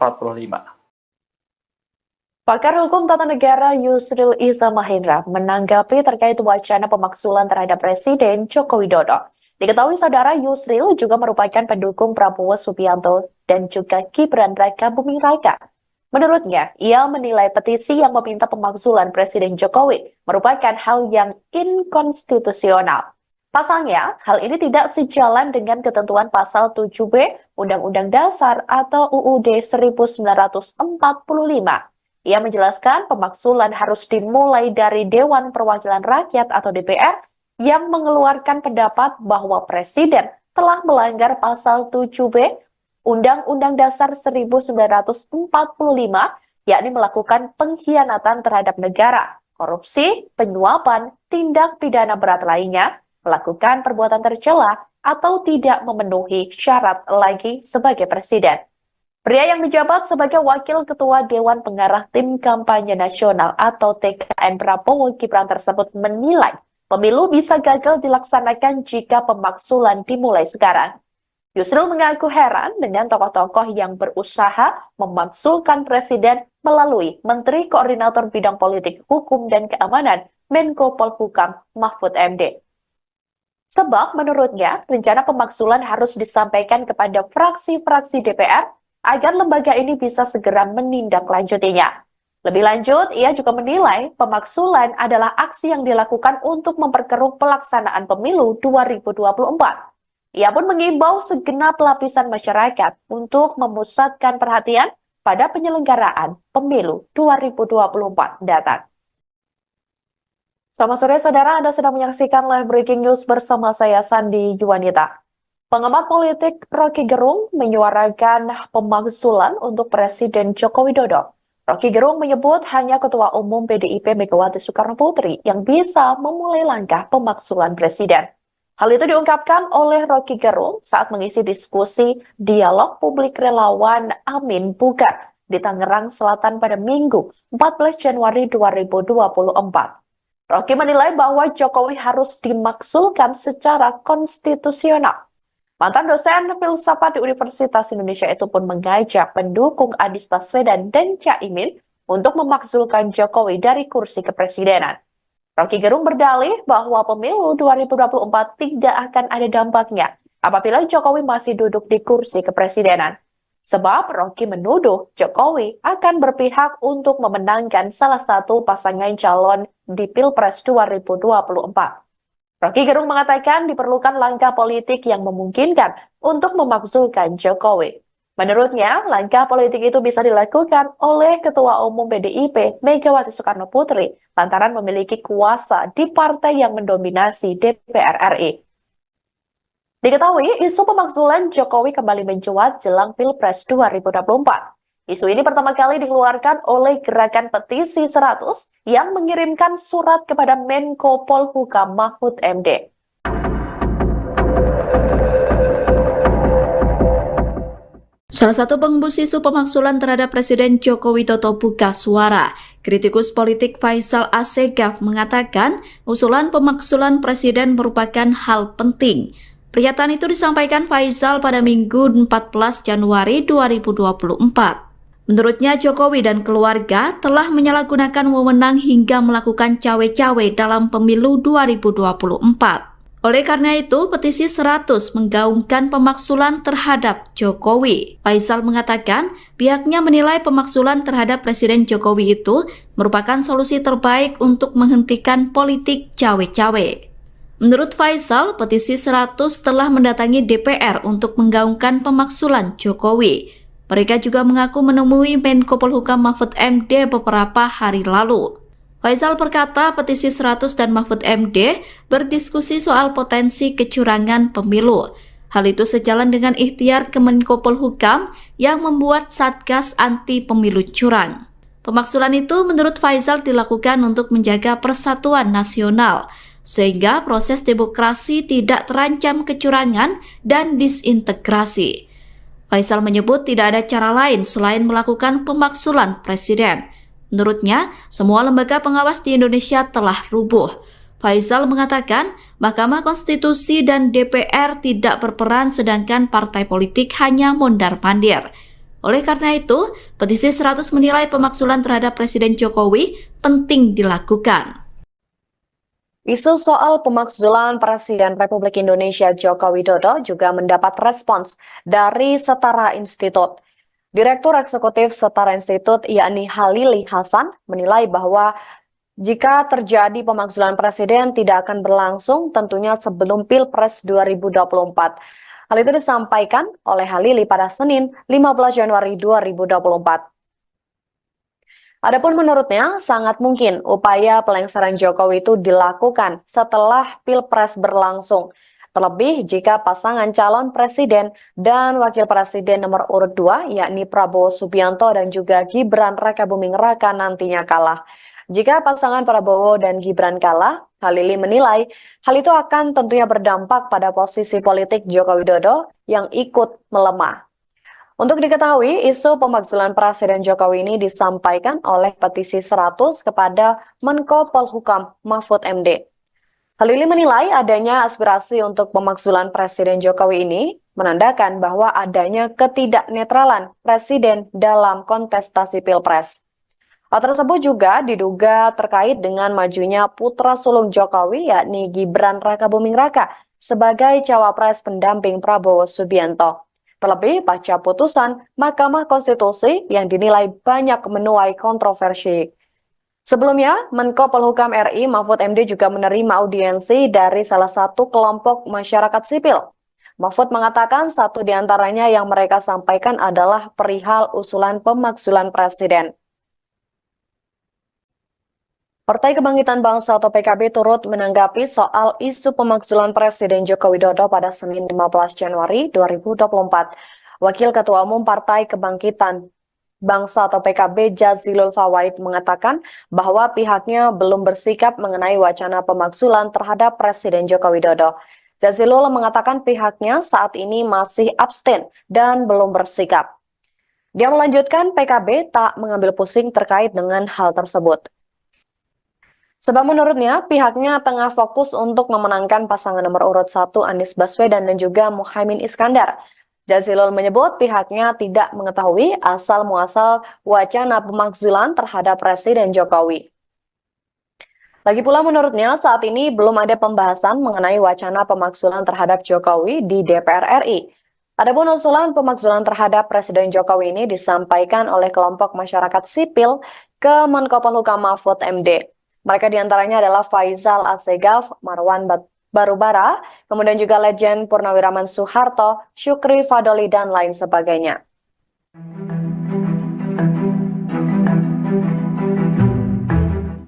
Pakar Hukum Tata Negara Yusril Iza Mahendra menanggapi terkait wacana pemakzulan terhadap Presiden Joko Widodo. Diketahui saudara, Yusril juga merupakan pendukung Prabowo Subianto dan juga Gibran Raka Buming Raka. Menurutnya, ia menilai petisi yang meminta pemakzulan Presiden Jokowi merupakan hal yang inkonstitusional. Pasalnya, hal ini tidak sejalan dengan ketentuan Pasal 7B Undang-Undang Dasar atau UUD 1945. Ia menjelaskan pemakzulan harus dimulai dari Dewan Perwakilan Rakyat atau DPR yang mengeluarkan pendapat bahwa Presiden telah melanggar Pasal 7B Undang-Undang Dasar 1945, yakni melakukan pengkhianatan terhadap negara, korupsi, penyuapan, tindak pidana berat lainnya, melakukan perbuatan tercela, atau tidak memenuhi syarat lagi sebagai Presiden. Pria yang menjabat sebagai Wakil Ketua Dewan Pengarah Tim Kampanye Nasional atau TKN Prabowo Gibran tersebut menilai pemilu bisa gagal dilaksanakan jika pemakzulan dimulai sekarang. Yusril mengaku heran dengan tokoh-tokoh yang berusaha memakzulkan Presiden melalui Menteri Koordinator Bidang Politik, Hukum, dan Keamanan Menko Polhukam Mahfud MD. Sebab menurutnya, rencana pemakzulan harus disampaikan kepada fraksi-fraksi DPR agar lembaga ini bisa segera menindaklanjutinya. Lebih lanjut, ia juga menilai pemakzulan adalah aksi yang dilakukan untuk memperkeruh pelaksanaan pemilu 2024. Ia pun mengimbau segenap lapisan masyarakat untuk memusatkan perhatian pada penyelenggaraan pemilu 2024 datang. Selamat sore saudara, Anda sedang menyaksikan live breaking news bersama saya Sandi Juwanita. Pengamat politik Rocky Gerung menyuarakan pemakzulan untuk Presiden Joko Widodo. Rocky Gerung menyebut hanya Ketua Umum PDIP Megawati Soekarno Putri yang bisa memulai langkah pemakzulan Presiden. Hal itu diungkapkan oleh Rocky Gerung saat mengisi diskusi dialog publik relawan Amin Bugar di Tangerang Selatan pada Minggu 14 Januari 2024. Rocky menilai bahwa Jokowi harus dimakzulkan secara konstitusional. Mantan dosen filsafat di Universitas Indonesia itu pun mengajak pendukung Anies Baswedan dan Caimin untuk memakzulkan Jokowi dari kursi kepresidenan. Rocky Gerung berdalih bahwa pemilu 2024 tidak akan ada dampaknya apabila Jokowi masih duduk di kursi kepresidenan. Sebab Rocky menuduh Jokowi akan berpihak untuk memenangkan salah satu pasangan calon di Pilpres 2024. Rocky Gerung mengatakan diperlukan langkah politik yang memungkinkan untuk memakzulkan Jokowi. Menurutnya, langkah politik itu bisa dilakukan oleh Ketua Umum PDIP Megawati Soekarno Putri lantaran memiliki kuasa di partai yang mendominasi DPR RI. Diketahui, isu pemakzulan Jokowi kembali mencuat jelang Pilpres 2024. Isu ini pertama kali dikeluarkan oleh Gerakan Petisi 100 yang mengirimkan surat kepada Menko Polhukam Mahfud MD. Salah satu pengembus isu pemakzulan terhadap Presiden Joko Widodo buka suara. Kritikus politik Faisal Asegaf mengatakan usulan pemakzulan Presiden merupakan hal penting. Pernyataan itu disampaikan Faisal pada Minggu 14 Januari 2024. Menurutnya, Jokowi dan keluarga telah menyalahgunakan wewenang hingga melakukan cawe-cawe dalam pemilu 2024. Oleh karena itu, petisi 100 menggaungkan pemaksulan terhadap Jokowi. Faisal mengatakan pihaknya menilai pemaksulan terhadap Presiden Jokowi itu merupakan solusi terbaik untuk menghentikan politik cawe-cawe. Menurut Faisal, petisi 100 telah mendatangi DPR untuk menggaungkan pemaksulan Jokowi. Mereka juga mengaku menemui Menko Polhukam Mahfud MD beberapa hari lalu. Faisal berkata petisi 100 dan Mahfud MD berdiskusi soal potensi kecurangan pemilu. Hal itu sejalan dengan ikhtiar Kemenko Polhukam yang membuat Satgas Anti Pemilu Curang. Pemaksulan itu menurut Faisal dilakukan untuk menjaga persatuan nasional, sehingga proses demokrasi tidak terancam kecurangan dan disintegrasi. Faisal menyebut tidak ada cara lain selain melakukan pemaksulan presiden. Menurutnya, semua lembaga pengawas di Indonesia telah rubuh. Faisal mengatakan Mahkamah Konstitusi dan DPR tidak berperan sedangkan partai politik hanya mondar-mandir. Oleh karena itu, petisi 100 menilai pemaksulan terhadap Presiden Jokowi penting dilakukan. Isu soal pemakzulan Presiden Republik Indonesia Joko Widodo juga mendapat respons dari Setara Institut. Direktur Eksekutif Setara Institut yakni Halili Hasan menilai bahwa jika terjadi pemakzulan presiden tidak akan berlangsung tentunya sebelum Pilpres 2024. Hal itu disampaikan oleh Halili pada Senin 15 Januari 2024. Adapun menurutnya sangat mungkin upaya pelengseran Jokowi itu dilakukan setelah Pilpres berlangsung. Terlebih jika pasangan calon presiden dan wakil presiden nomor urut 2 yakni Prabowo Subianto dan juga Gibran Rakabuming Raka nantinya kalah. Jika pasangan Prabowo dan Gibran kalah, Halili menilai hal itu akan tentunya berdampak pada posisi politik Joko Widodo yang ikut melemah. Untuk diketahui, isu pemakzulan Presiden Jokowi ini disampaikan oleh petisi 100 kepada Menko Polhukam Mahfud MD. Halili menilai adanya aspirasi untuk pemakzulan Presiden Jokowi ini menandakan bahwa adanya ketidaknetralan Presiden dalam kontestasi Pilpres. Hal tersebut juga diduga terkait dengan majunya putra sulung Jokowi yakni Gibran Rakabuming Raka sebagai cawapres pendamping Prabowo Subianto. Terlebih pasca putusan Mahkamah Konstitusi yang dinilai banyak menuai kontroversi. Sebelumnya, Menko Polhukam RI Mahfud MD juga menerima audiensi dari salah satu kelompok masyarakat sipil. Mahfud mengatakan satu di antaranya yang mereka sampaikan adalah perihal usulan pemakzulan presiden. Partai Kebangkitan Bangsa atau PKB turut menanggapi soal isu pemakzulan Presiden Joko Widodo pada Senin 15 Januari 2024. Wakil Ketua Umum Partai Kebangkitan Bangsa atau PKB Jazilul Fawait mengatakan bahwa pihaknya belum bersikap mengenai wacana pemakzulan terhadap Presiden Joko Widodo. Jazilul mengatakan pihaknya saat ini masih abstain dan belum bersikap. Dia melanjutkan PKB tak mengambil pusing terkait dengan hal tersebut. Sebab menurutnya pihaknya tengah fokus untuk memenangkan pasangan nomor urut 1 Anies Baswedan dan juga Muhaimin Iskandar. Jazilul menyebut pihaknya tidak mengetahui asal-muasal wacana pemakzulan terhadap Presiden Jokowi. Lagi pula menurutnya saat ini belum ada pembahasan mengenai wacana pemakzulan terhadap Jokowi di DPR RI. Adapun usulan pemakzulan terhadap Presiden Jokowi ini disampaikan oleh kelompok masyarakat sipil ke Menko Polhukam Mahfud MD. Mereka diantaranya adalah Faisal Asegaf, Marwan Barubara, kemudian juga Legend Purnawiraman Soeharto, Syukri Fadoli, dan lain sebagainya.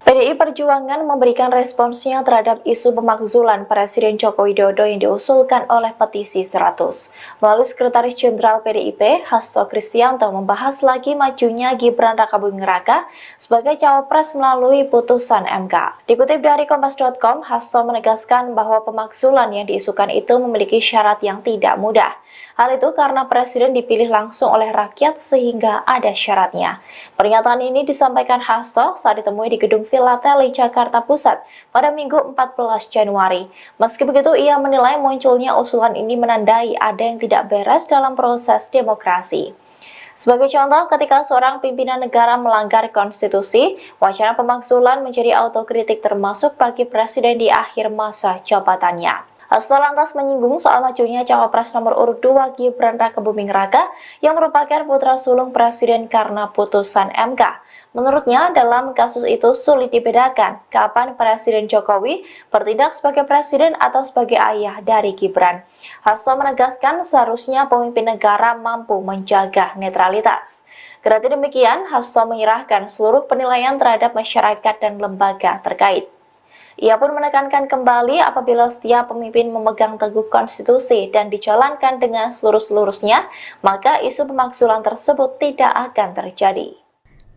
PDI Perjuangan memberikan responsnya terhadap isu pemakzulan Presiden Joko Widodo yang diusulkan oleh petisi 100. Melalui Sekretaris Jenderal PDIP, Hasto Kristianto membahas lagi majunya Gibran Rakabuming Raka sebagai cawapres melalui putusan MK. Dikutip dari Kompas.com, Hasto menegaskan bahwa pemakzulan yang diisukan itu memiliki syarat yang tidak mudah. Hal itu karena Presiden dipilih langsung oleh rakyat sehingga ada syaratnya. Pernyataan ini disampaikan Hasto saat ditemui di gedung Villa Tele Jakarta Pusat pada Minggu 14 Januari. Meski begitu, ia menilai munculnya usulan ini menandai ada yang tidak beres dalam proses demokrasi. Sebagai contoh, ketika seorang pimpinan negara melanggar konstitusi, wacana pemakzulan menjadi autokritik termasuk bagi presiden di akhir masa jabatannya. Hasto lantas menyinggung soal majunya cawapres nomor urut 2 Gibran Rakebuming Raka yang merupakan putra sulung presiden karena putusan MK. Menurutnya, dalam kasus itu sulit dibedakan kapan Presiden Jokowi bertindak sebagai presiden atau sebagai ayah dari Gibran. Hasto menegaskan seharusnya pemimpin negara mampu menjaga netralitas. Kendati demikian, Hasto menyerahkan seluruh penilaian terhadap masyarakat dan lembaga terkait. Ia pun menekankan kembali apabila setiap pemimpin memegang teguh konstitusi dan dijalankan dengan seluruh-seluruhnya, maka isu pemakzulan tersebut tidak akan terjadi.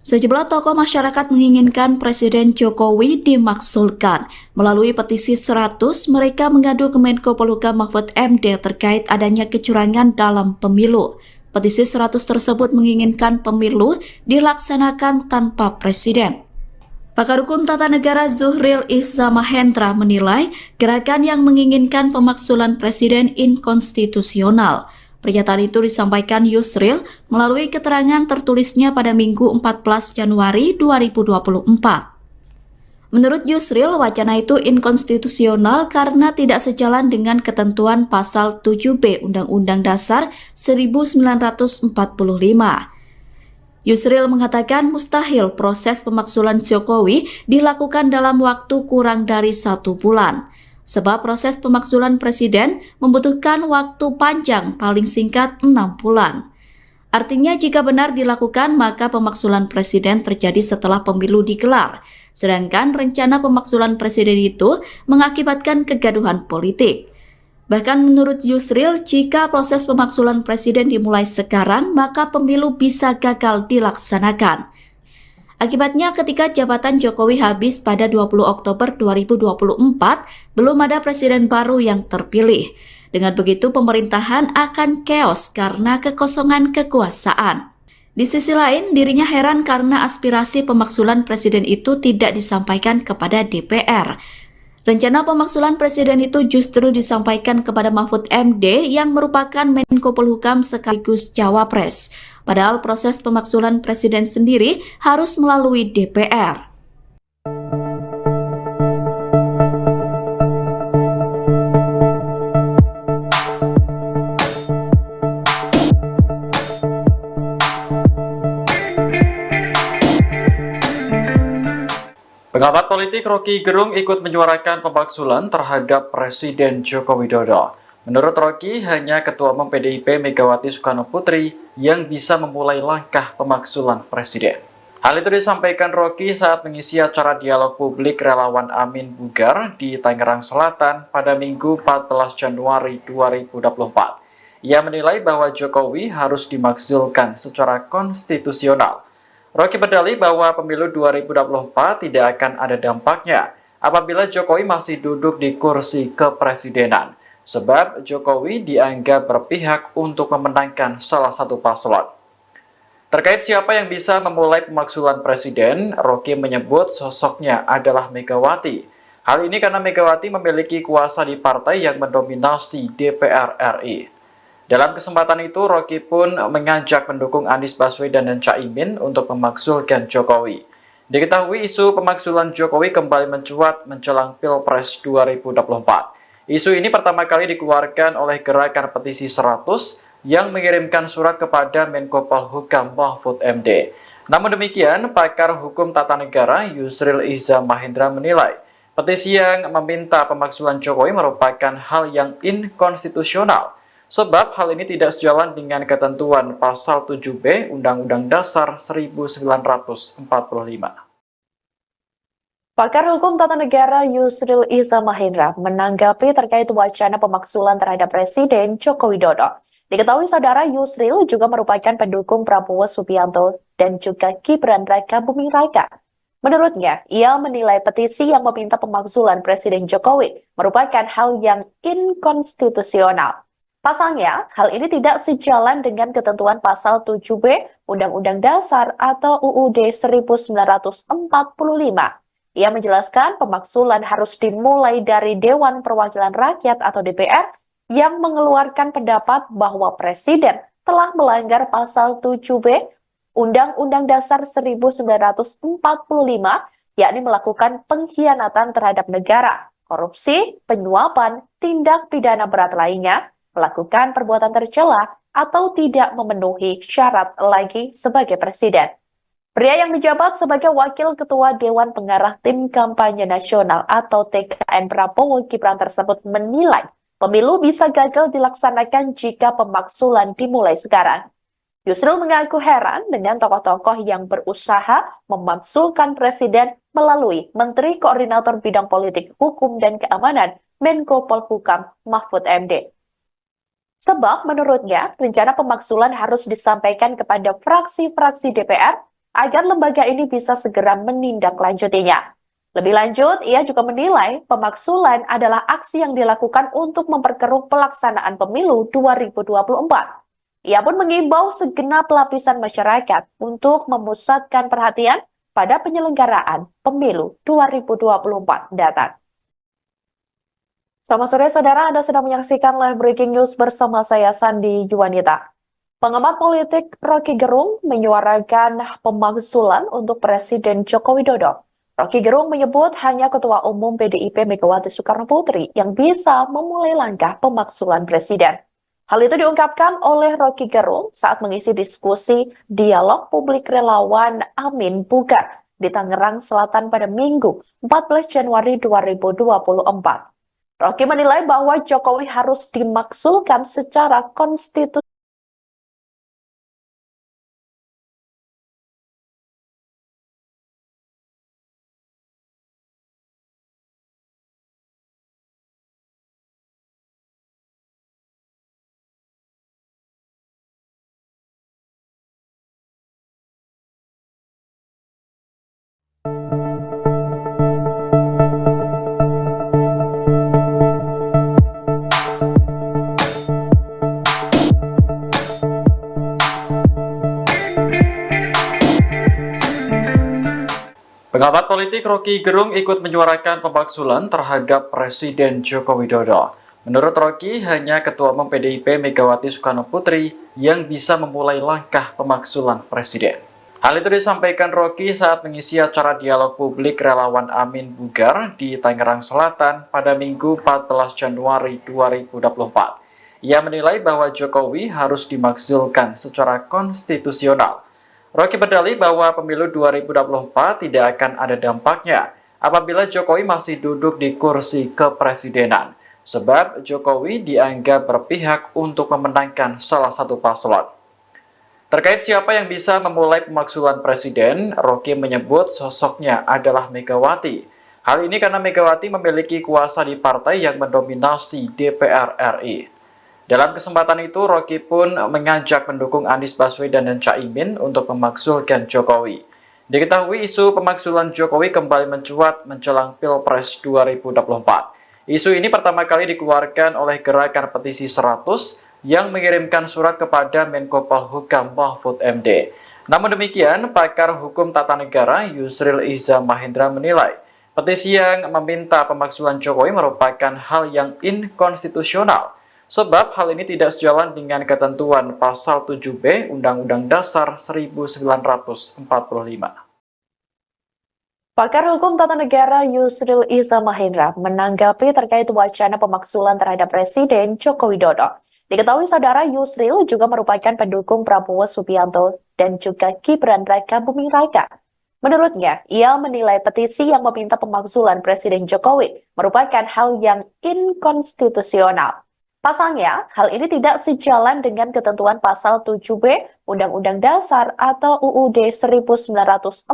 Sejumlah tokoh masyarakat menginginkan Presiden Jokowi dimakzulkan. Melalui petisi 100, mereka mengadu ke Menko Polhukam Mahfud MD terkait adanya kecurangan dalam pemilu. Petisi 100 tersebut menginginkan pemilu dilaksanakan tanpa presiden. Pakar Hukum Tata Negara Zuhril Ihza Mahendra menilai gerakan yang menginginkan pemakzulan presiden inkonstitusional. Pernyataan itu disampaikan Yusril melalui keterangan tertulisnya pada Minggu 14 Januari 2024. Menurut Yusril, wacana itu inkonstitusional karena tidak sejalan dengan ketentuan pasal 7B Undang-Undang Dasar 1945. Yusril mengatakan mustahil proses pemakzulan Jokowi dilakukan dalam waktu kurang dari 1 bulan. Sebab proses pemakzulan presiden membutuhkan waktu panjang paling singkat 6 bulan. Artinya jika benar dilakukan maka pemakzulan presiden terjadi setelah pemilu digelar. Sedangkan rencana pemakzulan presiden itu mengakibatkan kegaduhan politik. Bahkan menurut Yusril, jika proses pemakzulan presiden dimulai sekarang maka pemilu bisa gagal dilaksanakan. Akibatnya ketika jabatan Jokowi habis pada 20 Oktober 2024, belum ada presiden baru yang terpilih. Dengan begitu pemerintahan akan chaos karena kekosongan kekuasaan. Di sisi lain, dirinya heran karena aspirasi pemakzulan presiden itu tidak disampaikan kepada DPR. Rencana pemakzulan presiden itu justru disampaikan kepada Mahfud MD yang merupakan Menko Polhukam sekaligus Cawapres. Padahal proses pemakzulan presiden sendiri harus melalui DPR. Pengamat politik Rocky Gerung ikut menyuarakan pemakzulan terhadap Presiden Joko Widodo. Menurut Rocky, hanya Ketua Umum PDIP Megawati Soekarno Putri yang bisa memulai langkah pemakzulan presiden. Hal itu disampaikan Rocky saat mengisi acara dialog publik relawan Amin Bugar di Tangerang Selatan pada Minggu 14 Januari 2024. Ia menilai bahwa Jokowi harus dimakzulkan secara konstitusional. Rocky berdalih bahwa pemilu 2024 tidak akan ada dampaknya apabila Jokowi masih duduk di kursi kepresidenan. Sebab Jokowi dianggap berpihak untuk memenangkan salah satu paslon. Terkait siapa yang bisa memulai pemakzulan presiden, Rocky menyebut sosoknya adalah Megawati. Hal ini karena Megawati memiliki kuasa di partai yang mendominasi DPR RI. Dalam kesempatan itu, Rocky pun mengajak pendukung Anies Baswedan dan Caimin untuk memakzulkan Jokowi. Diketahui isu pemakzulan Jokowi kembali mencuat menjelang Pilpres 2024. Isu ini pertama kali dikeluarkan oleh Gerakan Petisi 100 yang mengirimkan surat kepada Menko Polhukam Mahfud MD. Namun demikian, pakar hukum tata negara Yusril Ihza Mahendra menilai petisi yang meminta pemakzulan Jokowi merupakan hal yang inkonstitusional. Sebab hal ini tidak sejalan dengan ketentuan pasal 7B Undang-Undang Dasar 1945. Pakar Hukum Tata Negara Yusril Ihza Mahendra menanggapi terkait wacana pemakzulan terhadap Presiden Joko Widodo. Diketahui saudara Yusril juga merupakan pendukung Prabowo Subianto dan juga Gibran Rakebuming Raka. Menurutnya, ia menilai petisi yang meminta pemakzulan Presiden Jokowi merupakan hal yang inkonstitusional. Pasalnya, hal ini tidak sejalan dengan ketentuan pasal 7B Undang-Undang Dasar atau UUD 1945. Ia menjelaskan pemaksulan harus dimulai dari Dewan Perwakilan Rakyat atau DPR yang mengeluarkan pendapat bahwa Presiden telah melanggar pasal 7B Undang-Undang Dasar 1945, yakni melakukan pengkhianatan terhadap negara, korupsi, penyuapan, tindak pidana berat lainnya, melakukan perbuatan tercela, atau tidak memenuhi syarat lagi sebagai presiden. Pria yang menjabat sebagai Wakil Ketua Dewan Pengarah Tim Kampanye Nasional atau TKN Prabowo Gibran tersebut menilai pemilu bisa gagal dilaksanakan jika pemaksulan dimulai sekarang. Yusril mengaku heran dengan tokoh-tokoh yang berusaha memaksulkan presiden melalui Menteri Koordinator Bidang Politik, Hukum, dan Keamanan Menko Polhukam Mahfud MD. Sebab menurutnya, rencana pemaksulan harus disampaikan kepada fraksi-fraksi DPR agar lembaga ini bisa segera menindaklanjutinya. Lebih lanjut, ia juga menilai pemaksulan adalah aksi yang dilakukan untuk memperkeruh pelaksanaan pemilu 2024. Ia pun mengimbau segenap lapisan masyarakat untuk memusatkan perhatian pada penyelenggaraan pemilu 2024 datang. Selamat sore saudara, Anda sedang menyaksikan live breaking news bersama saya Sandi Juwanita. Pengamat politik Rocky Gerung menyuarakan pemaksulan untuk Presiden Joko Widodo. Rocky Gerung menyebut hanya Ketua Umum PDIP Megawati Soekarno Putri yang bisa memulai langkah pemaksulan Presiden. Hal itu diungkapkan oleh Rocky Gerung saat mengisi diskusi dialog publik relawan Amin Bugar di Tangerang Selatan pada Minggu 14 Januari 2024. Rocky menilai bahwa Jokowi harus dimaksulkan secara konstitusi. Pengamat politik Rocky Gerung ikut menyuarakan pemaksulan terhadap Presiden Joko Widodo. Menurut Rocky, hanya Ketua Umum PDIP Megawati Soekarno Putri yang bisa memulai langkah pemaksulan Presiden. Hal itu disampaikan Rocky saat mengisi acara dialog publik relawan Amin Bugar di Tangerang Selatan pada Minggu 14 Januari 2024. Ia menilai bahwa Jokowi harus dimaksulkan secara konstitusional. Rocky berdalih bahwa pemilu 2024 tidak akan ada dampaknya apabila Jokowi masih duduk di kursi kepresidenan, sebab Jokowi dianggap berpihak untuk memenangkan salah satu paslon. Terkait siapa yang bisa memulai pemaksulan presiden, Rocky menyebut sosoknya adalah Megawati. Hal ini karena Megawati memiliki kuasa di partai yang mendominasi DPR RI. Dalam kesempatan itu, Rocky pun mengajak pendukung Anies Baswedan dan Caimin untuk memaksulkan Jokowi. Diketahui isu pemaksulan Jokowi kembali mencuat menjelang Pilpres 2024. Isu ini pertama kali dikeluarkan oleh Gerakan Petisi 100 yang mengirimkan surat kepada Menko Polhukam Mahfud MD. Namun demikian, pakar hukum tata negara Yusril Iza Mahendra menilai petisi yang meminta pemaksulan Jokowi merupakan hal yang inkonstitusional. Sebab hal ini tidak sejalan dengan ketentuan pasal 7B Undang-Undang Dasar 1945. Pakar Hukum Tata Negara Yusril Iza Mahendra menanggapi terkait wacana pemaksulan terhadap Presiden Joko Widodo. Diketahui saudara, Yusril juga merupakan pendukung Prabowo Subianto dan juga Gibran Raka Buming Raka. Menurutnya, ia menilai petisi yang meminta pemaksulan Presiden Jokowi merupakan hal yang inkonstitusional. Pasalnya, hal ini tidak sejalan dengan ketentuan pasal 7B Undang-Undang Dasar atau UUD 1945.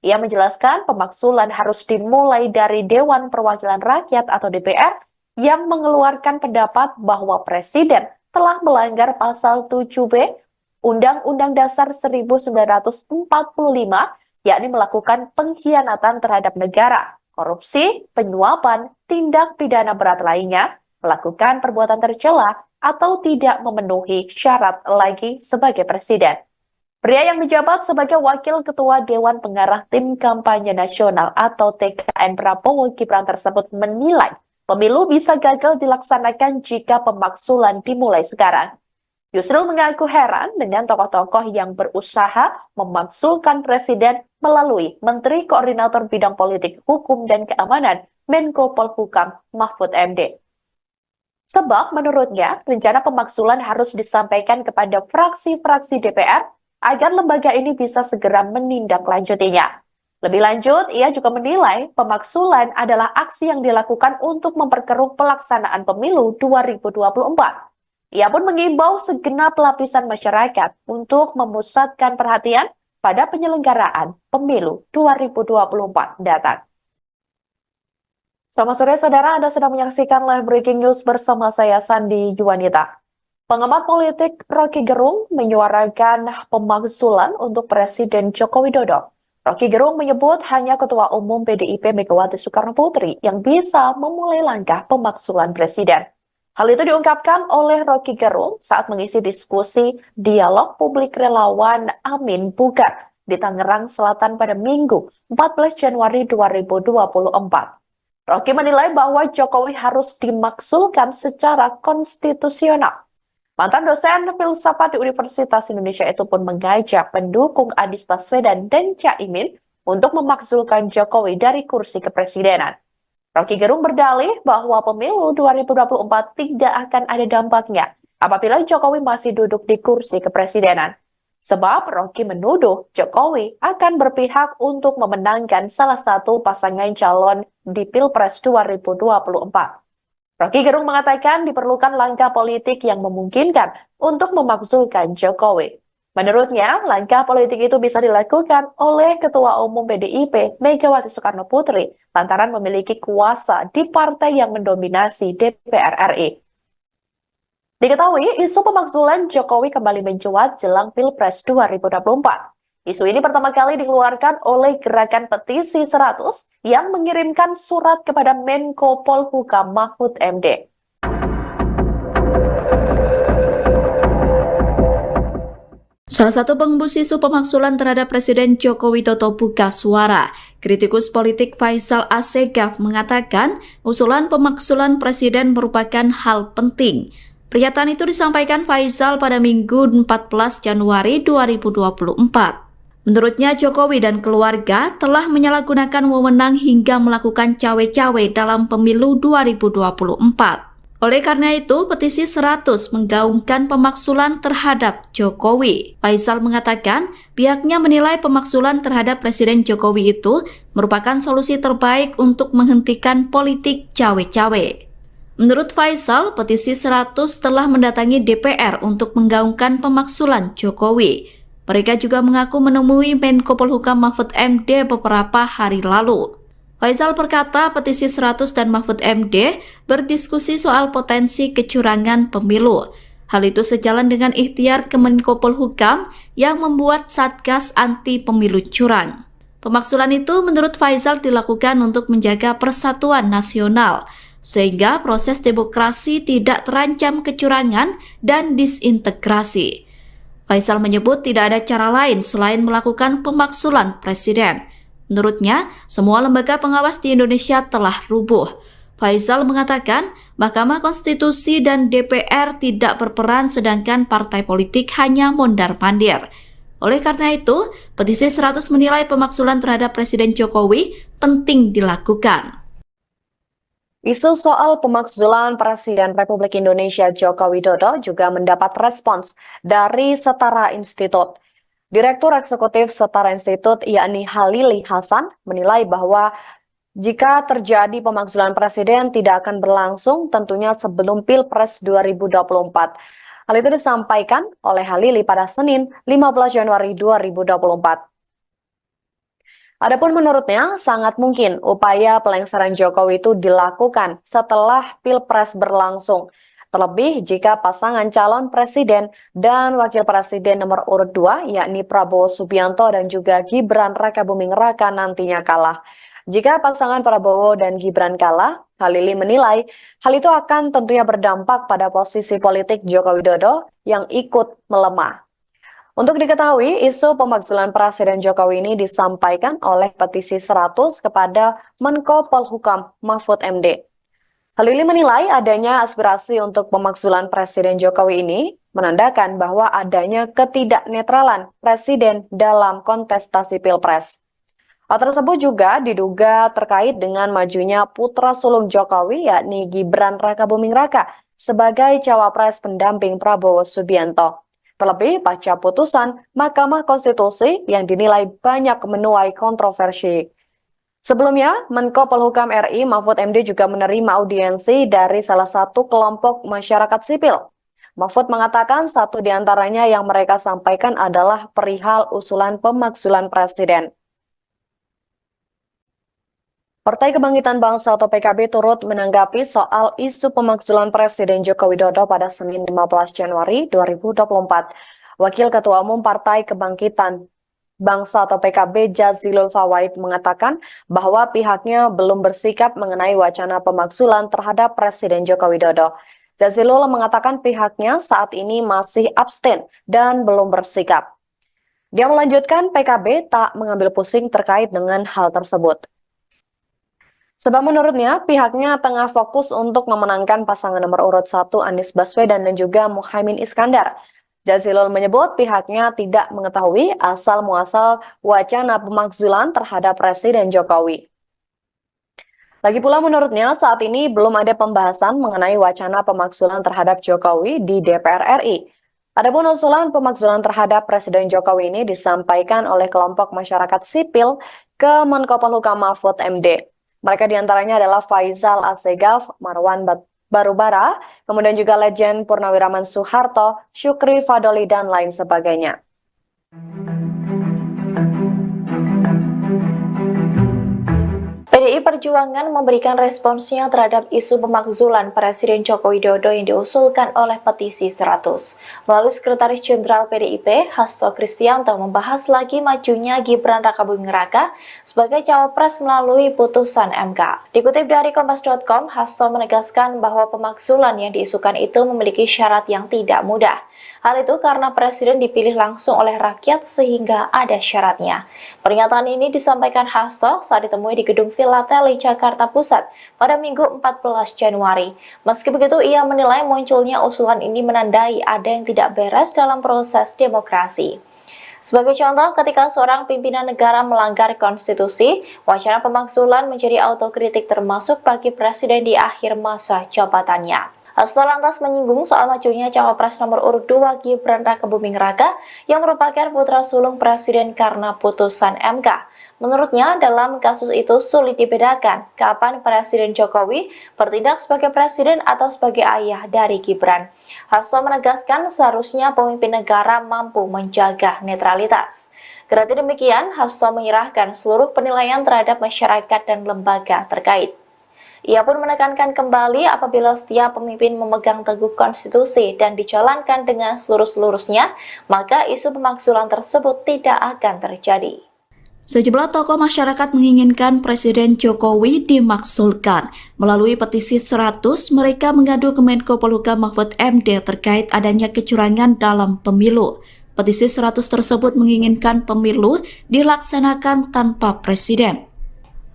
Ia menjelaskan pemaksulan harus dimulai dari Dewan Perwakilan Rakyat atau DPR yang mengeluarkan pendapat bahwa Presiden telah melanggar pasal 7B Undang-Undang Dasar 1945, yakni melakukan pengkhianatan terhadap negara, korupsi, penyuapan, tindak pidana berat lainnya, melakukan perbuatan tercela, atau tidak memenuhi syarat lagi sebagai presiden. Pria yang menjabat sebagai Wakil Ketua Dewan Pengarah Tim Kampanye Nasional atau TKN Prabowo Gibran tersebut menilai pemilu bisa gagal dilaksanakan jika pemaksulan dimulai sekarang. Yusril mengaku heran dengan tokoh-tokoh yang berusaha memaksulkan presiden melalui Menteri Koordinator Bidang Politik, Hukum, dan Keamanan Menko Polhukam Mahfud MD. Sebab menurutnya, rencana pemaksulan harus disampaikan kepada fraksi-fraksi DPR agar lembaga ini bisa segera menindaklanjutinya. Lebih lanjut, ia juga menilai pemaksulan adalah aksi yang dilakukan untuk memperkeruh pelaksanaan pemilu 2024. Ia pun mengimbau segenap lapisan masyarakat untuk memusatkan perhatian pada penyelenggaraan pemilu 2024 datang. Selamat sore saudara, Anda sedang menyaksikan live breaking news bersama saya Sandi Juwanita. Pengamat politik Rocky Gerung menyuarakan pemaksulan untuk Presiden Joko Widodo. Rocky Gerung menyebut hanya Ketua Umum PDIP Megawati Soekarno Putri yang bisa memulai langkah pemaksulan Presiden. Hal itu diungkapkan oleh Rocky Gerung saat mengisi diskusi dialog publik relawan Amin Bugar di Tangerang Selatan pada Minggu 14 Januari 2024. Rocky menilai bahwa Jokowi harus dimaksulkan secara konstitusional. Mantan dosen filsafat di Universitas Indonesia itu pun mengajak pendukung Anies Baswedan dan Caimin untuk memaksulkan Jokowi dari kursi kepresidenan. Rocky Gerung berdalih bahwa pemilu 2024 tidak akan ada dampaknya apabila Jokowi masih duduk di kursi kepresidenan. Sebab Rocky menuduh Jokowi akan berpihak untuk memenangkan salah satu pasangan calon di Pilpres 2024. Rocky Gerung mengatakan diperlukan langkah politik yang memungkinkan untuk memaksulkan Jokowi. Menurutnya, langkah politik itu bisa dilakukan oleh Ketua Umum PDIP Megawati Soekarno Putri lantaran memiliki kuasa di partai yang mendominasi DPR RI. Diketahui, isu pemaksulan Jokowi kembali mencuat jelang Pilpres 2024. Isu ini pertama kali dikeluarkan oleh Gerakan Petisi 100 yang mengirimkan surat kepada Menko Polhukam Mahfud MD. Salah satu pengembus isu pemaksulan terhadap Presiden Joko Widodo buka suara. Kritikus politik Faisal Asegaf mengatakan usulan pemaksulan presiden merupakan hal penting. Pernyataan itu disampaikan Faisal pada Minggu 14 Januari 2024. Menurutnya, Jokowi dan keluarga telah menyalahgunakan wewenang hingga melakukan cawe-cawe dalam pemilu 2024. Oleh karena itu, petisi 100 menggaungkan pemaksulan terhadap Jokowi. Faisal mengatakan pihaknya menilai pemaksulan terhadap Presiden Jokowi itu merupakan solusi terbaik untuk menghentikan politik cawe-cawe. Menurut Faisal, petisi 100 telah mendatangi DPR untuk menggaungkan pemaksulan Jokowi. Mereka juga mengaku menemui Menko Polhukam Mahfud MD beberapa hari lalu. Faisal berkata petisi 100 dan Mahfud MD berdiskusi soal potensi kecurangan pemilu. Hal itu sejalan dengan ikhtiar Kemenko Polhukam yang membuat Satgas Anti Pemilu Curang. Pemaksulan itu menurut Faisal dilakukan untuk menjaga persatuan nasional, sehingga proses demokrasi tidak terancam kecurangan dan disintegrasi. Faisal menyebut tidak ada cara lain selain melakukan pemaksulan presiden. Menurutnya, semua lembaga pengawas di Indonesia telah rubuh. Faisal mengatakan Mahkamah Konstitusi dan DPR tidak berperan sedangkan partai politik hanya mondar-mandir. Oleh karena itu, petisi 100 menilai pemaksulan terhadap Presiden Jokowi penting dilakukan. Isu soal pemaksulan Presiden Republik Indonesia Joko Widodo juga mendapat respons dari Setara Institut. Direktur Eksekutif Setara Institut yakni Halili Hasan menilai bahwa jika terjadi pemaksulan Presiden tidak akan berlangsung tentunya sebelum Pilpres 2024. Hal itu disampaikan oleh Halili pada Senin 15 Januari 2024. Adapun menurutnya, sangat mungkin upaya pelengseran Jokowi itu dilakukan setelah Pilpres berlangsung. Terlebih jika pasangan calon presiden dan wakil presiden nomor urut 2, yakni Prabowo Subianto dan juga Gibran Rakabuming Raka nantinya kalah. Jika pasangan Prabowo dan Gibran kalah, Halili menilai hal itu akan tentunya berdampak pada posisi politik Joko Widodo yang ikut melemah. Untuk diketahui, isu pemakzulan Presiden Jokowi ini disampaikan oleh petisi 100 kepada Menko Polhukam Mahfud MD. Hal ini menilai adanya aspirasi untuk pemakzulan Presiden Jokowi ini menandakan bahwa adanya ketidaknetralan Presiden dalam kontestasi Pilpres. Hal tersebut juga diduga terkait dengan majunya putra sulung Jokowi yakni Gibran Rakabuming Raka sebagai cawapres pendamping Prabowo Subianto. Terlebih pasca putusan Mahkamah Konstitusi yang dinilai banyak menuai kontroversi. Sebelumnya, Menko Polhukam RI Mahfud MD juga menerima audiensi dari salah satu kelompok masyarakat sipil. Mahfud mengatakan satu di antaranya yang mereka sampaikan adalah perihal usulan pemakzulan Presiden. Partai Kebangkitan Bangsa atau PKB turut menanggapi soal isu pemakzulan Presiden Joko Widodo pada Senin 15 Januari 2024. Wakil Ketua Umum Partai Kebangkitan Bangsa atau PKB Jazilul Fawait mengatakan bahwa pihaknya belum bersikap mengenai wacana pemakzulan terhadap Presiden Joko Widodo. Jazilul mengatakan pihaknya saat ini masih abstain dan belum bersikap. Dia melanjutkan PKB tak mengambil pusing terkait dengan hal tersebut. Sebab menurutnya pihaknya tengah fokus untuk memenangkan pasangan nomor urut 1 Anies Baswedan dan juga Muhaimin Iskandar. Jazilul menyebut pihaknya tidak mengetahui asal-muasal wacana pemakzulan terhadap Presiden Jokowi. Lagi pula menurutnya saat ini belum ada pembahasan mengenai wacana pemakzulan terhadap Jokowi di DPR RI. Adapun usulan pemakzulan terhadap Presiden Jokowi ini disampaikan oleh kelompok masyarakat sipil ke Menko Polhukam Mahfud MD. Mereka diantaranya adalah Faisal Asegaf, Marwan Barubara, kemudian juga Legend Purnawiraman Soeharto, Syukri Fadoli, dan lain sebagainya. PDI Perjuangan memberikan responsnya terhadap isu pemakzulan Presiden Joko Widodo yang diusulkan oleh petisi 100. Melalui Sekretaris Jenderal PDIP, Hasto Kristianto membahas lagi majunya Gibran Rakabuming Raka sebagai cawapres melalui putusan MK. Dikutip dari Kompas.com, Hasto menegaskan bahwa pemakzulan yang diisukan itu memiliki syarat yang tidak mudah. Hal itu karena Presiden dipilih langsung oleh rakyat sehingga ada syaratnya. Pernyataan ini disampaikan Hasto saat ditemui di Gedung Villa Teli, Jakarta Pusat pada Minggu 14 Januari. Meski begitu, ia menilai munculnya usulan ini menandai ada yang tidak beres dalam proses demokrasi. Sebagai contoh, ketika seorang pimpinan negara melanggar konstitusi, wacana pemakzulan menjadi autokritik termasuk bagi Presiden di akhir masa jabatannya. Hasto lantas menyinggung soal majunya cawapres nomor urut 2 Gibran Rakabuming Raka yang merupakan putra sulung Presiden karena putusan MK. Menurutnya, dalam kasus itu sulit dibedakan kapan Presiden Jokowi bertindak sebagai presiden atau sebagai ayah dari Gibran. Hasto menegaskan seharusnya pemimpin negara mampu menjaga netralitas. Kendati demikian, Hasto menyerahkan seluruh penilaian terhadap masyarakat dan lembaga terkait. Ia pun menekankan kembali apabila setiap pemimpin memegang teguh konstitusi dan dijalankan dengan selurus-lurusnya, maka isu pemakzulan tersebut tidak akan terjadi. Sejumlah tokoh masyarakat menginginkan Presiden Jokowi dimakzulkan. Melalui petisi 100, mereka mengadu ke Menko Polhukam Mahfud MD terkait adanya kecurangan dalam pemilu. Petisi 100 tersebut menginginkan pemilu dilaksanakan tanpa presiden.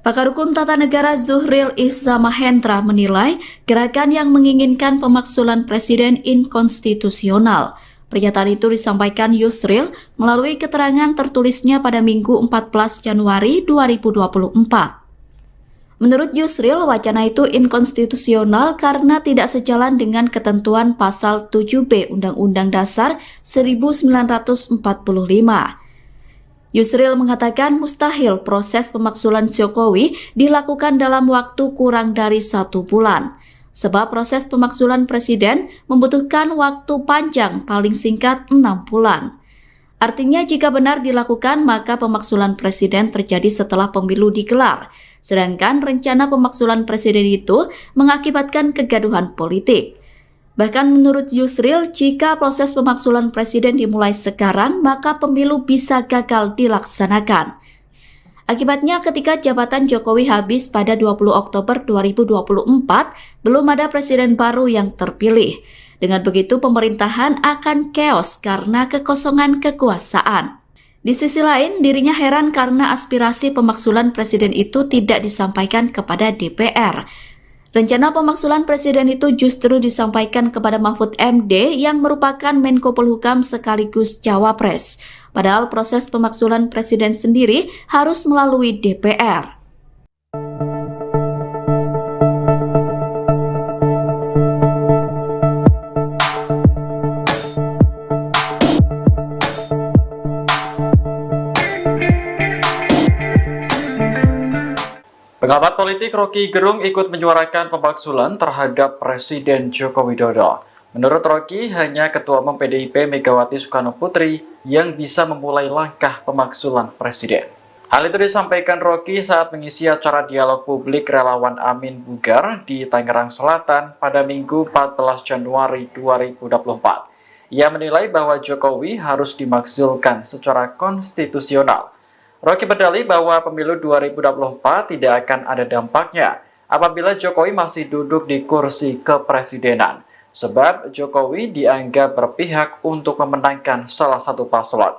Pakar Hukum Tata Negara Zuhril Ihza Mahendra menilai gerakan yang menginginkan pemakzulan presiden inkonstitusional. Pernyataan itu disampaikan Yusril melalui keterangan tertulisnya pada Minggu 14 Januari 2024. Menurut Yusril, wacana itu inkonstitusional karena tidak sejalan dengan ketentuan pasal 7B Undang-Undang Dasar 1945. Yusril mengatakan mustahil proses pemakzulan Jokowi dilakukan dalam waktu kurang dari 1 bulan. Sebab proses pemakzulan presiden membutuhkan waktu panjang paling singkat 6 bulan. Artinya jika benar dilakukan maka pemakzulan presiden terjadi setelah pemilu digelar. Sedangkan rencana pemakzulan presiden itu mengakibatkan kegaduhan politik. Bahkan menurut Yusril, jika proses pemakzulan presiden dimulai sekarang, maka pemilu bisa gagal dilaksanakan. Akibatnya ketika jabatan Jokowi habis pada 20 Oktober 2024, belum ada presiden baru yang terpilih. Dengan begitu, pemerintahan akan chaos karena kekosongan kekuasaan. Di sisi lain, dirinya heran karena aspirasi pemaksulan presiden itu tidak disampaikan kepada DPR. Rencana pemaksulan presiden itu justru disampaikan kepada Mahfud MD yang merupakan Menko Polhukam sekaligus Cawapres. Padahal proses pemaksulan presiden sendiri harus melalui DPR. Pengamat politik Rocky Gerung ikut menyuarakan pemaksulan terhadap Presiden Joko Widodo. Menurut Rocky, hanya Ketua Umum PDIP Megawati Soekarno Putri yang bisa memulai langkah pemaksulan Presiden. Hal itu disampaikan Rocky saat mengisi acara dialog publik relawan Amin Bugar di Tangerang Selatan pada Minggu 14 Januari 2024. Ia menilai bahwa Jokowi harus dimakzulkan secara konstitusional. Rocky berdalih bahwa pemilu 2024 tidak akan ada dampaknya apabila Jokowi masih duduk di kursi kepresidenan, sebab Jokowi dianggap berpihak untuk memenangkan salah satu paslon.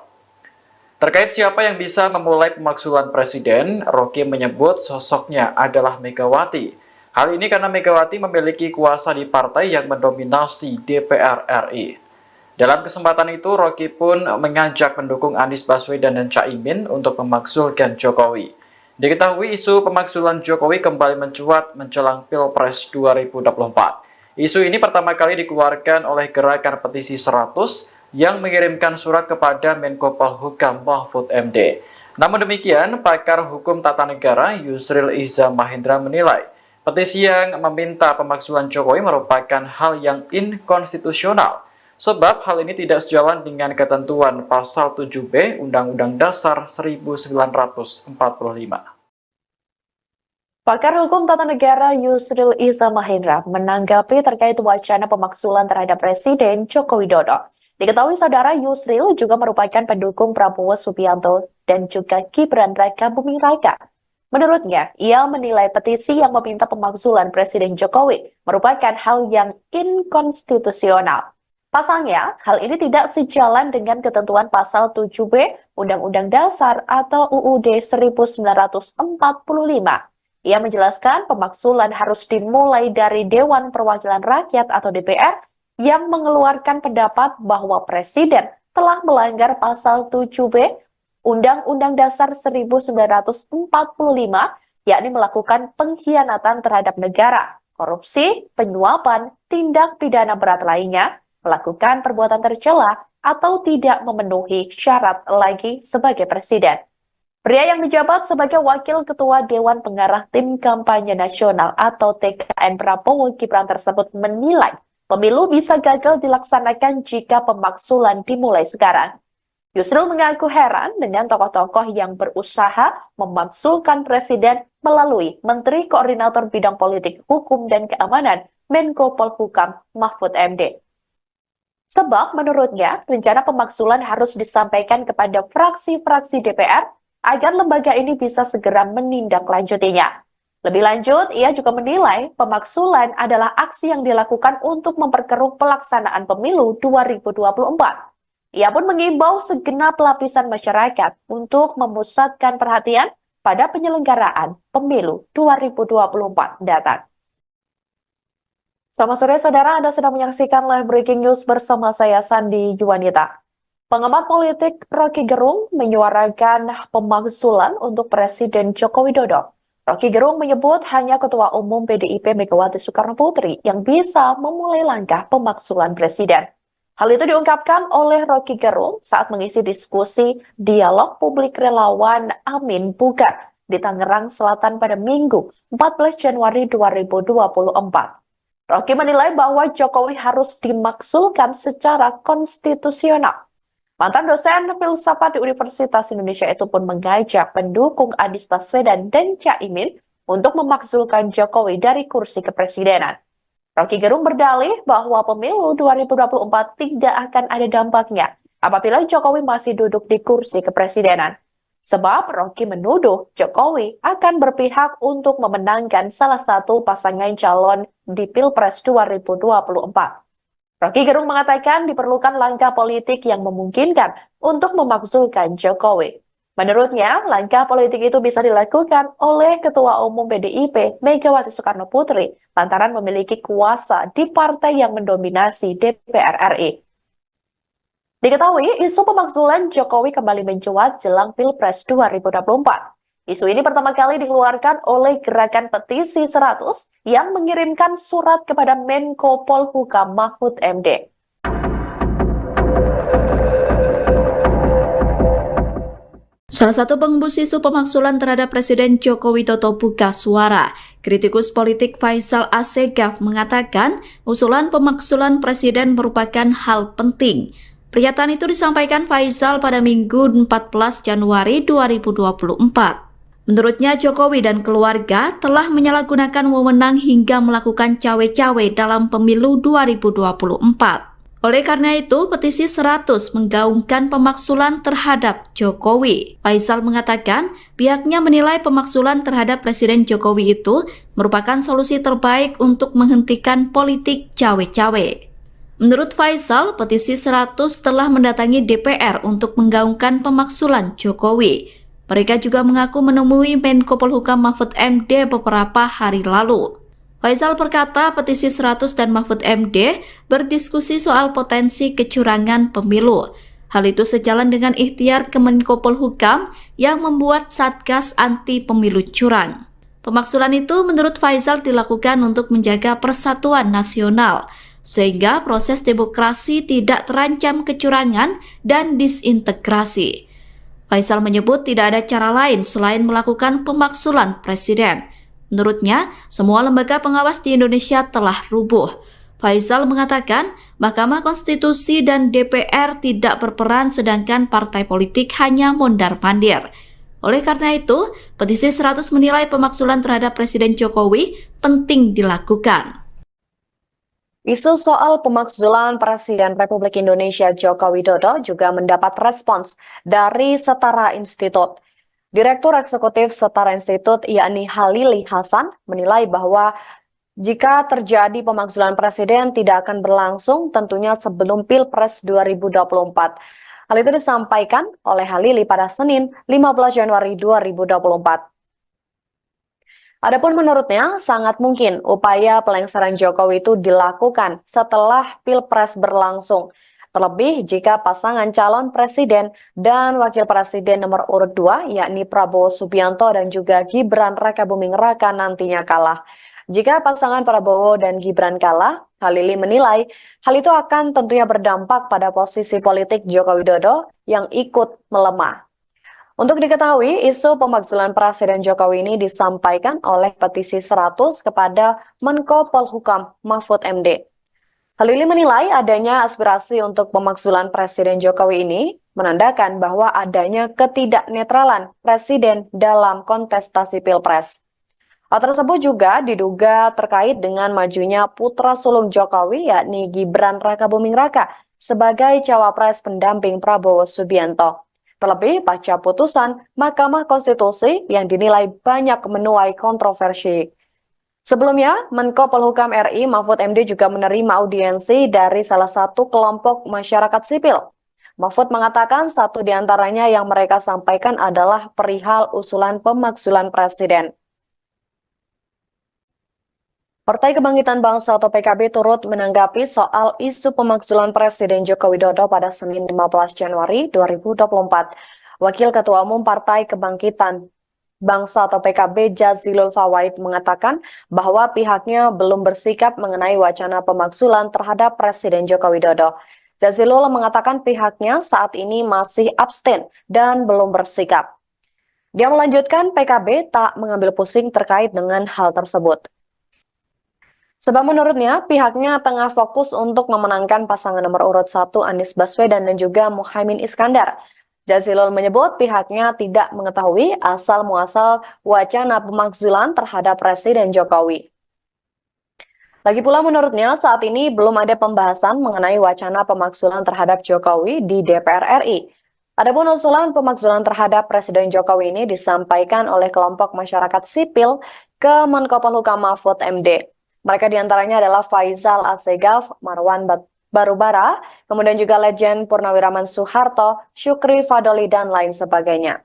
Terkait siapa yang bisa memulai pemaksulan presiden, Rocky menyebut sosoknya adalah Megawati. Hal ini karena Megawati memiliki kuasa di partai yang mendominasi DPR RI. Dalam kesempatan itu, Rocky pun mengajak pendukung Anies Baswedan dan Caimin untuk memaksulkan Jokowi. Diketahui isu pemaksulan Jokowi kembali mencuat menjelang Pilpres 2024. Isu ini pertama kali dikeluarkan oleh Gerakan Petisi 100 yang mengirimkan surat kepada Menko Polhukam Mahfud MD. Namun demikian, pakar hukum tata negara Yusril Iza Mahendra menilai petisi yang meminta pemaksulan Jokowi merupakan hal yang inkonstitusional. Sebab hal ini tidak sejalan dengan ketentuan Pasal 7B Undang-Undang Dasar 1945. Pakar Hukum Tata Negara Yusril Iza Mahendra menanggapi terkait wacana pemaksulan terhadap Presiden Joko Widodo. Diketahui saudara, Yusril juga merupakan pendukung Prabowo Subianto dan juga Gibran Raka Buming Raka. Menurutnya, ia menilai petisi yang meminta pemaksulan Presiden Jokowi merupakan hal yang inkonstitusional. Pasalnya, hal ini tidak sejalan dengan ketentuan Pasal 7B Undang-Undang Dasar atau UUD 1945. Ia menjelaskan pemaksulan harus dimulai dari Dewan Perwakilan Rakyat atau DPR yang mengeluarkan pendapat bahwa Presiden telah melanggar Pasal 7B Undang-Undang Dasar 1945, yakni melakukan pengkhianatan terhadap negara, korupsi, penyuapan, tindak pidana berat lainnya, melakukan perbuatan tercela, atau tidak memenuhi syarat lagi sebagai presiden. Pria yang menjabat sebagai Wakil Ketua Dewan Pengarah Tim Kampanye Nasional atau TKN Prabowo Gibran tersebut menilai pemilu bisa gagal dilaksanakan jika pemaksulan dimulai sekarang. Yusril mengaku heran dengan tokoh-tokoh yang berusaha memaksulkan presiden melalui Menteri Koordinator Bidang Politik, Hukum, dan Keamanan Menko Polhukam Mahfud MD. Sebab menurutnya, rencana pemaksulan harus disampaikan kepada fraksi-fraksi DPR agar lembaga ini bisa segera menindaklanjutinya. Lebih lanjut, ia juga menilai pemaksulan adalah aksi yang dilakukan untuk memperkeruh pelaksanaan pemilu 2024. Ia pun mengimbau segenap lapisan masyarakat untuk memusatkan perhatian pada penyelenggaraan pemilu 2024 datang. Selamat sore saudara, Anda sedang menyaksikan live breaking news bersama saya Sandi Juwanita. Pengamat politik Rocky Gerung menyuarakan pemaksulan untuk Presiden Joko Widodo. Rocky Gerung menyebut hanya Ketua Umum PDIP Megawati Soekarno Putri yang bisa memulai langkah pemaksulan Presiden. Hal itu diungkapkan oleh Rocky Gerung saat mengisi diskusi dialog publik relawan Amin Bugar di Tangerang Selatan pada Minggu 14 Januari 2024. Rocky menilai bahwa Jokowi harus dimaksulkan secara konstitusional. Mantan dosen filsafat di Universitas Indonesia itu pun mengajak pendukung Anies Baswedan dan Caimin untuk memaksulkan Jokowi dari kursi kepresidenan. Rocky Gerung berdalih bahwa pemilu 2024 tidak akan ada dampaknya apabila Jokowi masih duduk di kursi kepresidenan. Sebab Rocky menuduh Jokowi akan berpihak untuk memenangkan salah satu pasangan calon di Pilpres 2024. Rocky Gerung mengatakan diperlukan langkah politik yang memungkinkan untuk memakzulkan Jokowi. Menurutnya, langkah politik itu bisa dilakukan oleh Ketua Umum PDIP Megawati Soekarno Putri lantaran memiliki kuasa di partai yang mendominasi DPR RI. Diketahui, isu pemakzulan Jokowi kembali mencuat jelang Pilpres 2024. Isu ini pertama kali dikeluarkan oleh Gerakan Petisi 100 yang mengirimkan surat kepada Menko Polhukam Mahfud MD. Salah satu pengembus isu pemakzulan terhadap Presiden Joko Widodo buka suara. Kritikus politik Faisal Assegaf mengatakan usulan pemakzulan Presiden merupakan hal penting. Pernyataan itu disampaikan Faisal pada Minggu 14 Januari 2024. Menurutnya Jokowi dan keluarga telah menyalahgunakan wewenang hingga melakukan cawe-cawe dalam pemilu 2024. Oleh karena itu, petisi 100 menggaungkan pemakzulan terhadap Jokowi. Faisal mengatakan pihaknya menilai pemakzulan terhadap Presiden Jokowi itu merupakan solusi terbaik untuk menghentikan politik cawe-cawe. Menurut Faisal, petisi 100 telah mendatangi DPR untuk menggaungkan pemakzulan Jokowi. Mereka juga mengaku menemui Menko Polhukam Mahfud MD beberapa hari lalu. Faisal berkata petisi 100 dan Mahfud MD berdiskusi soal potensi kecurangan pemilu. Hal itu sejalan dengan ikhtiar Kemenko Polhukam yang membuat Satgas Anti Pemilu Curang. Pemakzulan itu menurut Faisal dilakukan untuk menjaga persatuan nasional, sehingga proses demokrasi tidak terancam kecurangan dan disintegrasi. Faisal menyebut tidak ada cara lain selain melakukan pemakzulan Presiden. Menurutnya, semua lembaga pengawas di Indonesia telah rubuh. Faisal mengatakan Mahkamah Konstitusi dan DPR tidak berperan sedangkan partai politik hanya mondar-mandir. Oleh karena itu, petisi 100 menilai pemakzulan terhadap Presiden Jokowi penting dilakukan. Isu soal pemakzulan Presiden Republik Indonesia Joko Widodo juga mendapat respons dari Setara Institut. Direktur Eksekutif Setara Institut yakni Halili Hasan menilai bahwa jika terjadi pemakzulan Presiden tidak akan berlangsung tentunya sebelum Pilpres 2024. Hal itu disampaikan oleh Halili pada Senin 15 Januari 2024. Adapun menurutnya, sangat mungkin upaya pelengseran Jokowi itu dilakukan setelah Pilpres berlangsung. Terlebih jika pasangan calon presiden dan wakil presiden nomor urut 2, yakni Prabowo Subianto dan juga Gibran Rakabuming Raka nantinya kalah. Jika pasangan Prabowo dan Gibran kalah, Halili menilai hal itu akan tentunya berdampak pada posisi politik Joko Widodo yang ikut melemah. Untuk diketahui, isu pemakzulan Presiden Jokowi ini disampaikan oleh petisi 100 kepada Menko Polhukam Mahfud MD. Halili menilai adanya aspirasi untuk pemakzulan Presiden Jokowi ini menandakan bahwa adanya ketidaknetralan Presiden dalam kontestasi Pilpres. Hal tersebut juga diduga terkait dengan majunya putra sulung Jokowi yakni Gibran Rakabuming Raka sebagai cawapres pendamping Prabowo Subianto. Terlebih pasca putusan Mahkamah Konstitusi yang dinilai banyak menuai kontroversi. Sebelumnya, Menko Polhukam RI Mahfud MD juga menerima audiensi dari salah satu kelompok masyarakat sipil. Mahfud mengatakan satu di antaranya yang mereka sampaikan adalah perihal usulan pemakzulan Presiden. Partai Kebangkitan Bangsa atau PKB turut menanggapi soal isu pemakzulan Presiden Joko Widodo pada Senin 15 Januari 2024. Wakil Ketua Umum Partai Kebangkitan Bangsa atau PKB Jazilul Fawait mengatakan bahwa pihaknya belum bersikap mengenai wacana pemakzulan terhadap Presiden Joko Widodo. Jazilul mengatakan pihaknya saat ini masih abstain dan belum bersikap. Dia melanjutkan PKB tak mengambil pusing terkait dengan hal tersebut. Sebab menurutnya pihaknya tengah fokus untuk memenangkan pasangan nomor urut 1 Anies Baswedan dan juga Muhaimin Iskandar. Jazilul menyebut pihaknya tidak mengetahui asal-muasal wacana pemakzulan terhadap Presiden Jokowi. Lagi pula menurutnya saat ini belum ada pembahasan mengenai wacana pemakzulan terhadap Jokowi di DPR RI. Adapun usulan pemakzulan terhadap Presiden Jokowi ini disampaikan oleh kelompok masyarakat sipil ke Menko Polhukam Mahfud MD. Mereka diantaranya adalah Faisal Assegaf, Marwan Barubara, kemudian juga Legend Purnawiraman Soeharto, Syukri Fadoli, dan lain sebagainya.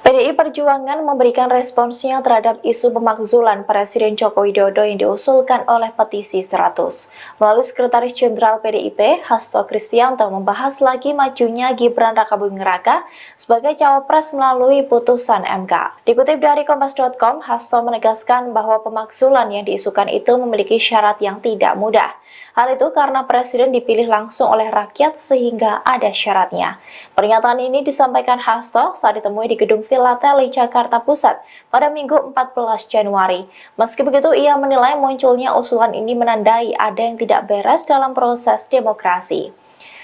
PDI Perjuangan memberikan responsnya terhadap isu pemakzulan Presiden Joko Widodo yang diusulkan oleh petisi 100. Melalui Sekretaris Jenderal PDIP, Hasto Kristianto membahas lagi majunya Gibran Rakabuming Raka sebagai cawapres melalui putusan MK. Dikutip dari Kompas.com, Hasto menegaskan bahwa pemakzulan yang diisukan itu memiliki syarat yang tidak mudah. Hal itu karena Presiden dipilih langsung oleh rakyat sehingga ada syaratnya. Pernyataan ini disampaikan Hasto saat ditemui di Gedung Filateli, Jakarta Pusat pada Minggu 14 Januari. Meski begitu, ia menilai munculnya usulan ini menandai ada yang tidak beres dalam proses demokrasi.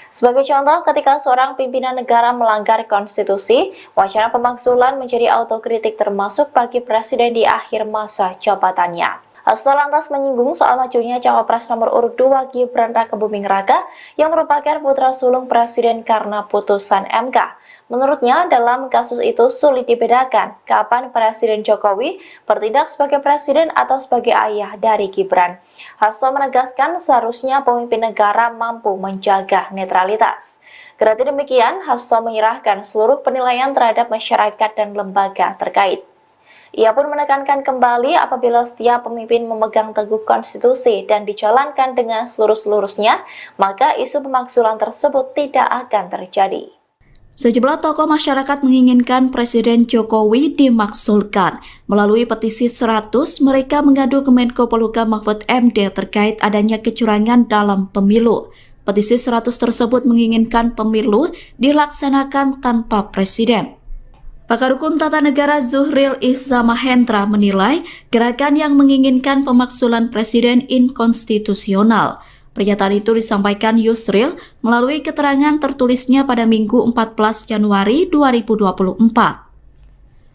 Sebagai contoh, ketika seorang pimpinan negara melanggar konstitusi, wacana pemakzulan menjadi autokritik termasuk bagi Presiden di akhir masa jabatannya. Hasto lantas menyinggung soal majunya cawapres nomor urut 2 Gibran Rakabuming Raka yang merupakan putra sulung Presiden karena putusan MK. Menurutnya, dalam kasus itu sulit dibedakan kapan Presiden Jokowi bertindak sebagai presiden atau sebagai ayah dari Gibran. Hasto menegaskan seharusnya pemimpin negara mampu menjaga netralitas. Kendati demikian, Hasto menyerahkan seluruh penilaian terhadap masyarakat dan lembaga terkait. Ia pun menekankan kembali apabila setiap pemimpin memegang teguh konstitusi dan dijalankan dengan seluruh-seluruhnya, maka isu pemakzulan tersebut tidak akan terjadi. Sejumlah tokoh masyarakat menginginkan Presiden Jokowi dimakzulkan. Melalui petisi 100, mereka mengadu ke Menko Polhukam Mahfud MD terkait adanya kecurangan dalam pemilu. Petisi 100 tersebut menginginkan pemilu dilaksanakan tanpa presiden. Pakar Hukum Tata Negara Zuhril Iza Mahendra menilai gerakan yang menginginkan pemakzulan presiden inkonstitusional. Pernyataan itu disampaikan Yusril melalui keterangan tertulisnya pada Minggu 14 Januari 2024.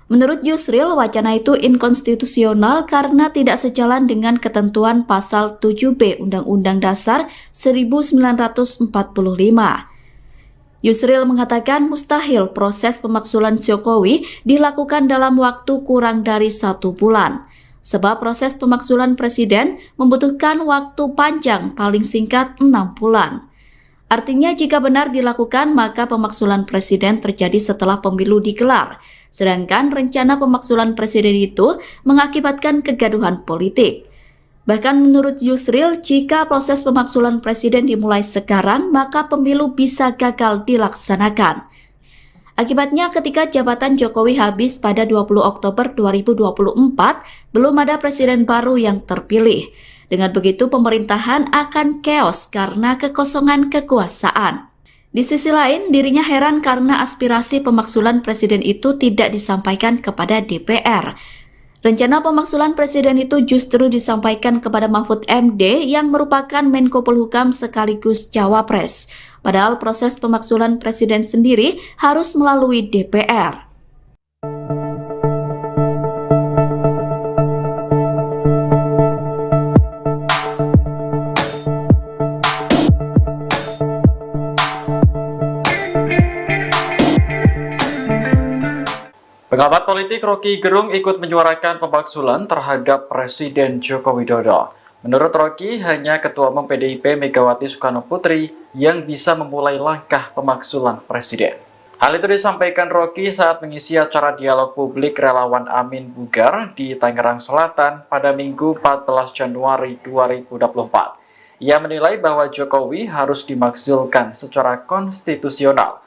Menurut Yusril, wacana itu inkonstitusional karena tidak sejalan dengan ketentuan pasal 7B Undang-Undang Dasar 1945. Yusril mengatakan mustahil proses pemakzulan Jokowi dilakukan dalam waktu kurang dari 1 bulan. Sebab proses pemakzulan presiden membutuhkan waktu panjang paling singkat 6 bulan. Artinya jika benar dilakukan maka pemakzulan presiden terjadi setelah pemilu digelar. Sedangkan rencana pemakzulan presiden itu mengakibatkan kegaduhan politik. Bahkan menurut Yusril, jika proses pemakzulan presiden dimulai sekarang, maka pemilu bisa gagal dilaksanakan. Akibatnya ketika jabatan Jokowi habis pada 20 Oktober 2024, belum ada presiden baru yang terpilih. Dengan begitu pemerintahan akan keos karena kekosongan kekuasaan. Di sisi lain, dirinya heran karena aspirasi pemakzulan presiden itu tidak disampaikan kepada DPR. Rencana pemakzulan presiden itu justru disampaikan kepada Mahfud MD yang merupakan Menko Polhukam sekaligus cawapres. Padahal proses pemakzulan presiden sendiri harus melalui DPR. Pengamat politik Rocky Gerung ikut menyuarakan pemakzulan terhadap Presiden Joko Widodo. Menurut Rocky, hanya Ketua Umum PDIP Megawati Soekarno Putri yang bisa memulai langkah pemakzulan Presiden. Hal itu disampaikan Rocky saat mengisi acara dialog publik relawan Amin Bugar di Tangerang Selatan pada Minggu 14 Januari 2024. Ia menilai bahwa Jokowi harus dimakzulkan secara konstitusional.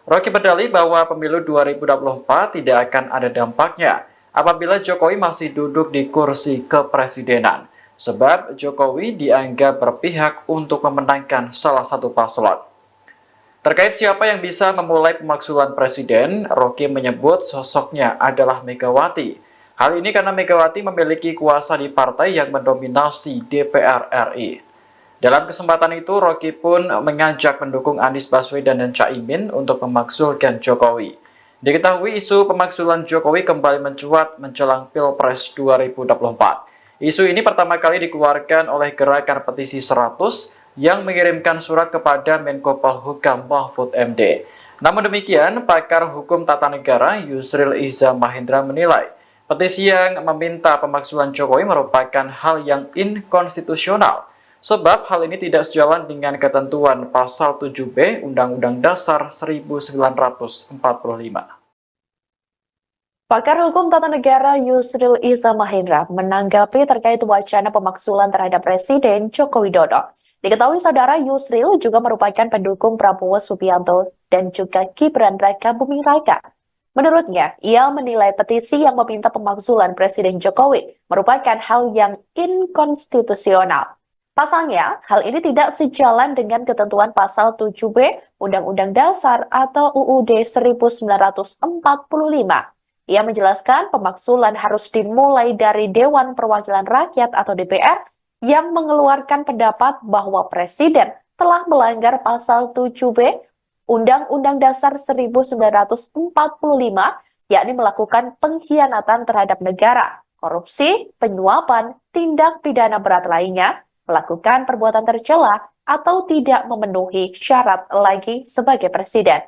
Rocky berdalih bahwa pemilu 2024 tidak akan ada dampaknya apabila Jokowi masih duduk di kursi kepresidenan, sebab Jokowi dianggap berpihak untuk memenangkan salah satu paslon. Terkait siapa yang bisa memulai pemakzulan presiden, Rocky menyebut sosoknya adalah Megawati. Hal ini karena Megawati memiliki kuasa di partai yang mendominasi DPR RI. Dalam kesempatan itu, Rocky pun mengajak pendukung Anies Baswedan dan Caimin untuk memakzulkan Jokowi. Diketahui isu pemakzulan Jokowi kembali mencuat menjelang Pilpres 2024. Isu ini pertama kali dikeluarkan oleh Gerakan Petisi 100 yang mengirimkan surat kepada Menko Polhukam Mahfud MD. Namun demikian, pakar hukum tata negara Yusril Iza Mahendra menilai Petisi yang meminta pemakzulan Jokowi merupakan hal yang inkonstitusional, sebab hal ini tidak sejalan dengan ketentuan Pasal 7B Undang-Undang Dasar 1945. Pakar Hukum Tata Negara Yusril Iza Mahendra menanggapi terkait wacana pemakzulan terhadap Presiden Joko Widodo. Diketahui saudara Yusril juga merupakan pendukung Prabowo Subianto dan juga Gibran Raka Buming Raka. Menurutnya, ia menilai petisi yang meminta pemakzulan Presiden Jokowi merupakan hal yang inkonstitusional. Pasalnya, hal ini tidak sejalan dengan ketentuan Pasal 7B Undang-Undang Dasar atau UUD 1945. Ia menjelaskan pemakzulan harus dimulai dari Dewan Perwakilan Rakyat atau DPR yang mengeluarkan pendapat bahwa Presiden telah melanggar Pasal 7B Undang-Undang Dasar 1945, yakni melakukan pengkhianatan terhadap negara, korupsi, penyuapan, tindak pidana berat lainnya, melakukan perbuatan tercela, atau tidak memenuhi syarat lagi sebagai presiden.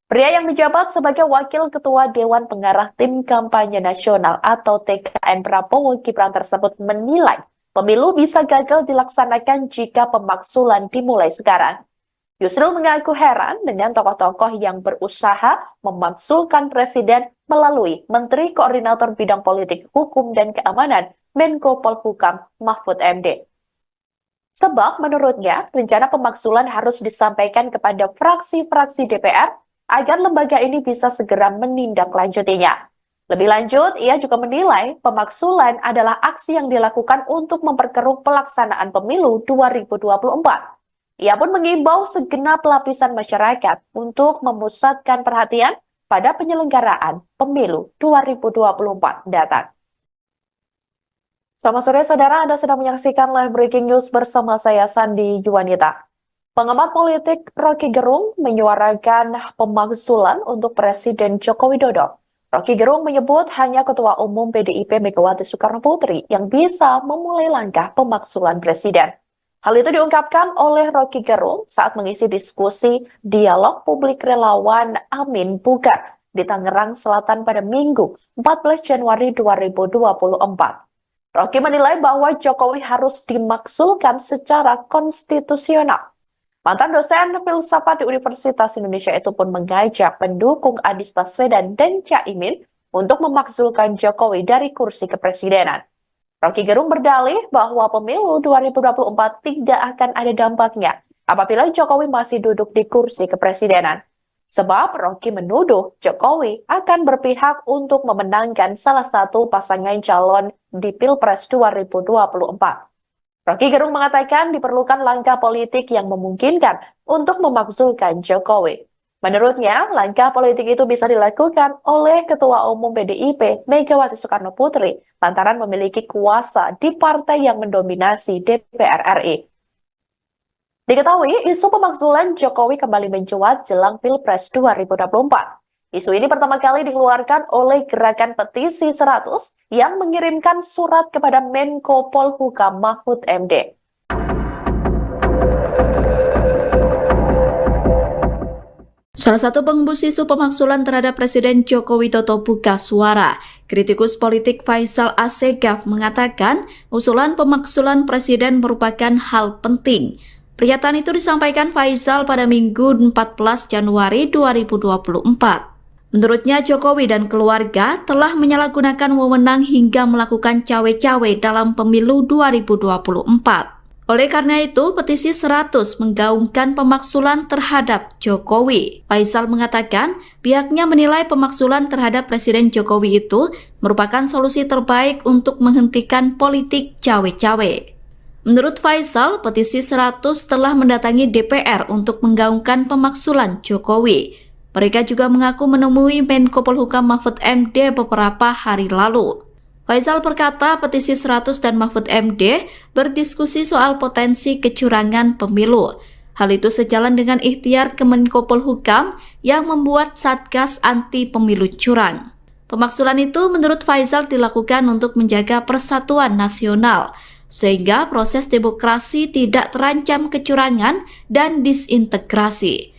Pria yang menjabat sebagai Wakil Ketua Dewan Pengarah Tim Kampanye Nasional atau TKN Prabowo Gibran tersebut menilai pemilu bisa gagal dilaksanakan jika pemakzulan dimulai sekarang. Yusril mengaku heran dengan tokoh-tokoh yang berusaha memakzulkan presiden melalui Menteri Koordinator Bidang Politik, Hukum, dan Keamanan Menko Polhukam Mahfud MD. Sebab menurutnya, rencana pemakzulan harus disampaikan kepada fraksi-fraksi DPR agar lembaga ini bisa segera menindaklanjutinya. Lebih lanjut, ia juga menilai pemakzulan adalah aksi yang dilakukan untuk memperkeruh pelaksanaan pemilu 2024. Ia pun mengimbau segenap lapisan masyarakat untuk memusatkan perhatian pada penyelenggaraan pemilu 2024 datang. Selamat sore saudara, Anda sedang menyaksikan live breaking news bersama saya Sandi Juwanita. Pengamat politik Rocky Gerung menyuarakan pemakzulan untuk Presiden Joko Widodo. Rocky Gerung menyebut hanya Ketua Umum PDIP Megawati Soekarno Putri yang bisa memulai langkah pemakzulan Presiden. Hal itu diungkapkan oleh Rocky Gerung saat mengisi diskusi dialog publik relawan Amin Bugar di Tangerang Selatan pada Minggu 14 Januari 2024. Rocky menilai bahwa Jokowi harus dimakzulkan secara konstitusional. Mantan dosen filsafat di Universitas Indonesia itu pun mengajak pendukung Anies Baswedan dan Caimin untuk memakzulkan Jokowi dari kursi kepresidenan. Rocky Gerung berdalih bahwa pemilu 2024 tidak akan ada dampaknya apabila Jokowi masih duduk di kursi kepresidenan. Sebab Rocky menuduh Jokowi akan berpihak untuk memenangkan salah satu pasangan calon di Pilpres 2024. Rocky Gerung mengatakan diperlukan langkah politik yang memungkinkan untuk memakzulkan Jokowi. Menurutnya, langkah politik itu bisa dilakukan oleh Ketua Umum PDIP Megawati Soekarno Putri lantaran memiliki kuasa di partai yang mendominasi DPR RI. Diketahui, isu pemakzulan Jokowi kembali mencuat jelang Pilpres 2024. Isu ini pertama kali dikeluarkan oleh Gerakan Petisi 100 yang mengirimkan surat kepada Menko Polhukam Mahfud MD. Salah satu pengembus isu pemakzulan terhadap Presiden Joko Widodo buka suara. Kritikus politik Faisal Asegaf mengatakan usulan pemakzulan Presiden merupakan hal penting. Pernyataan itu disampaikan Faisal pada Minggu 14 Januari 2024. Menurutnya Jokowi dan keluarga telah menyalahgunakan wewenang hingga melakukan cawe-cawe dalam pemilu 2024. Oleh karena itu, petisi 100 menggaungkan pemakzulan terhadap Jokowi. Faisal mengatakan pihaknya menilai pemakzulan terhadap Presiden Jokowi itu merupakan solusi terbaik untuk menghentikan politik cawe-cawe. Menurut Faisal, petisi 100 telah mendatangi DPR untuk menggaungkan pemakzulan Jokowi. Mereka juga mengaku menemui Menko Polhukam Mahfud MD beberapa hari lalu. Faisal berkata petisi 100 dan Mahfud MD berdiskusi soal potensi kecurangan pemilu. Hal itu sejalan dengan ikhtiar Kemenko Polhukam yang membuat Satgas Anti Pemilu Curang. Pemakzulan itu menurut Faisal dilakukan untuk menjaga persatuan nasional, sehingga proses demokrasi tidak terancam kecurangan dan disintegrasi.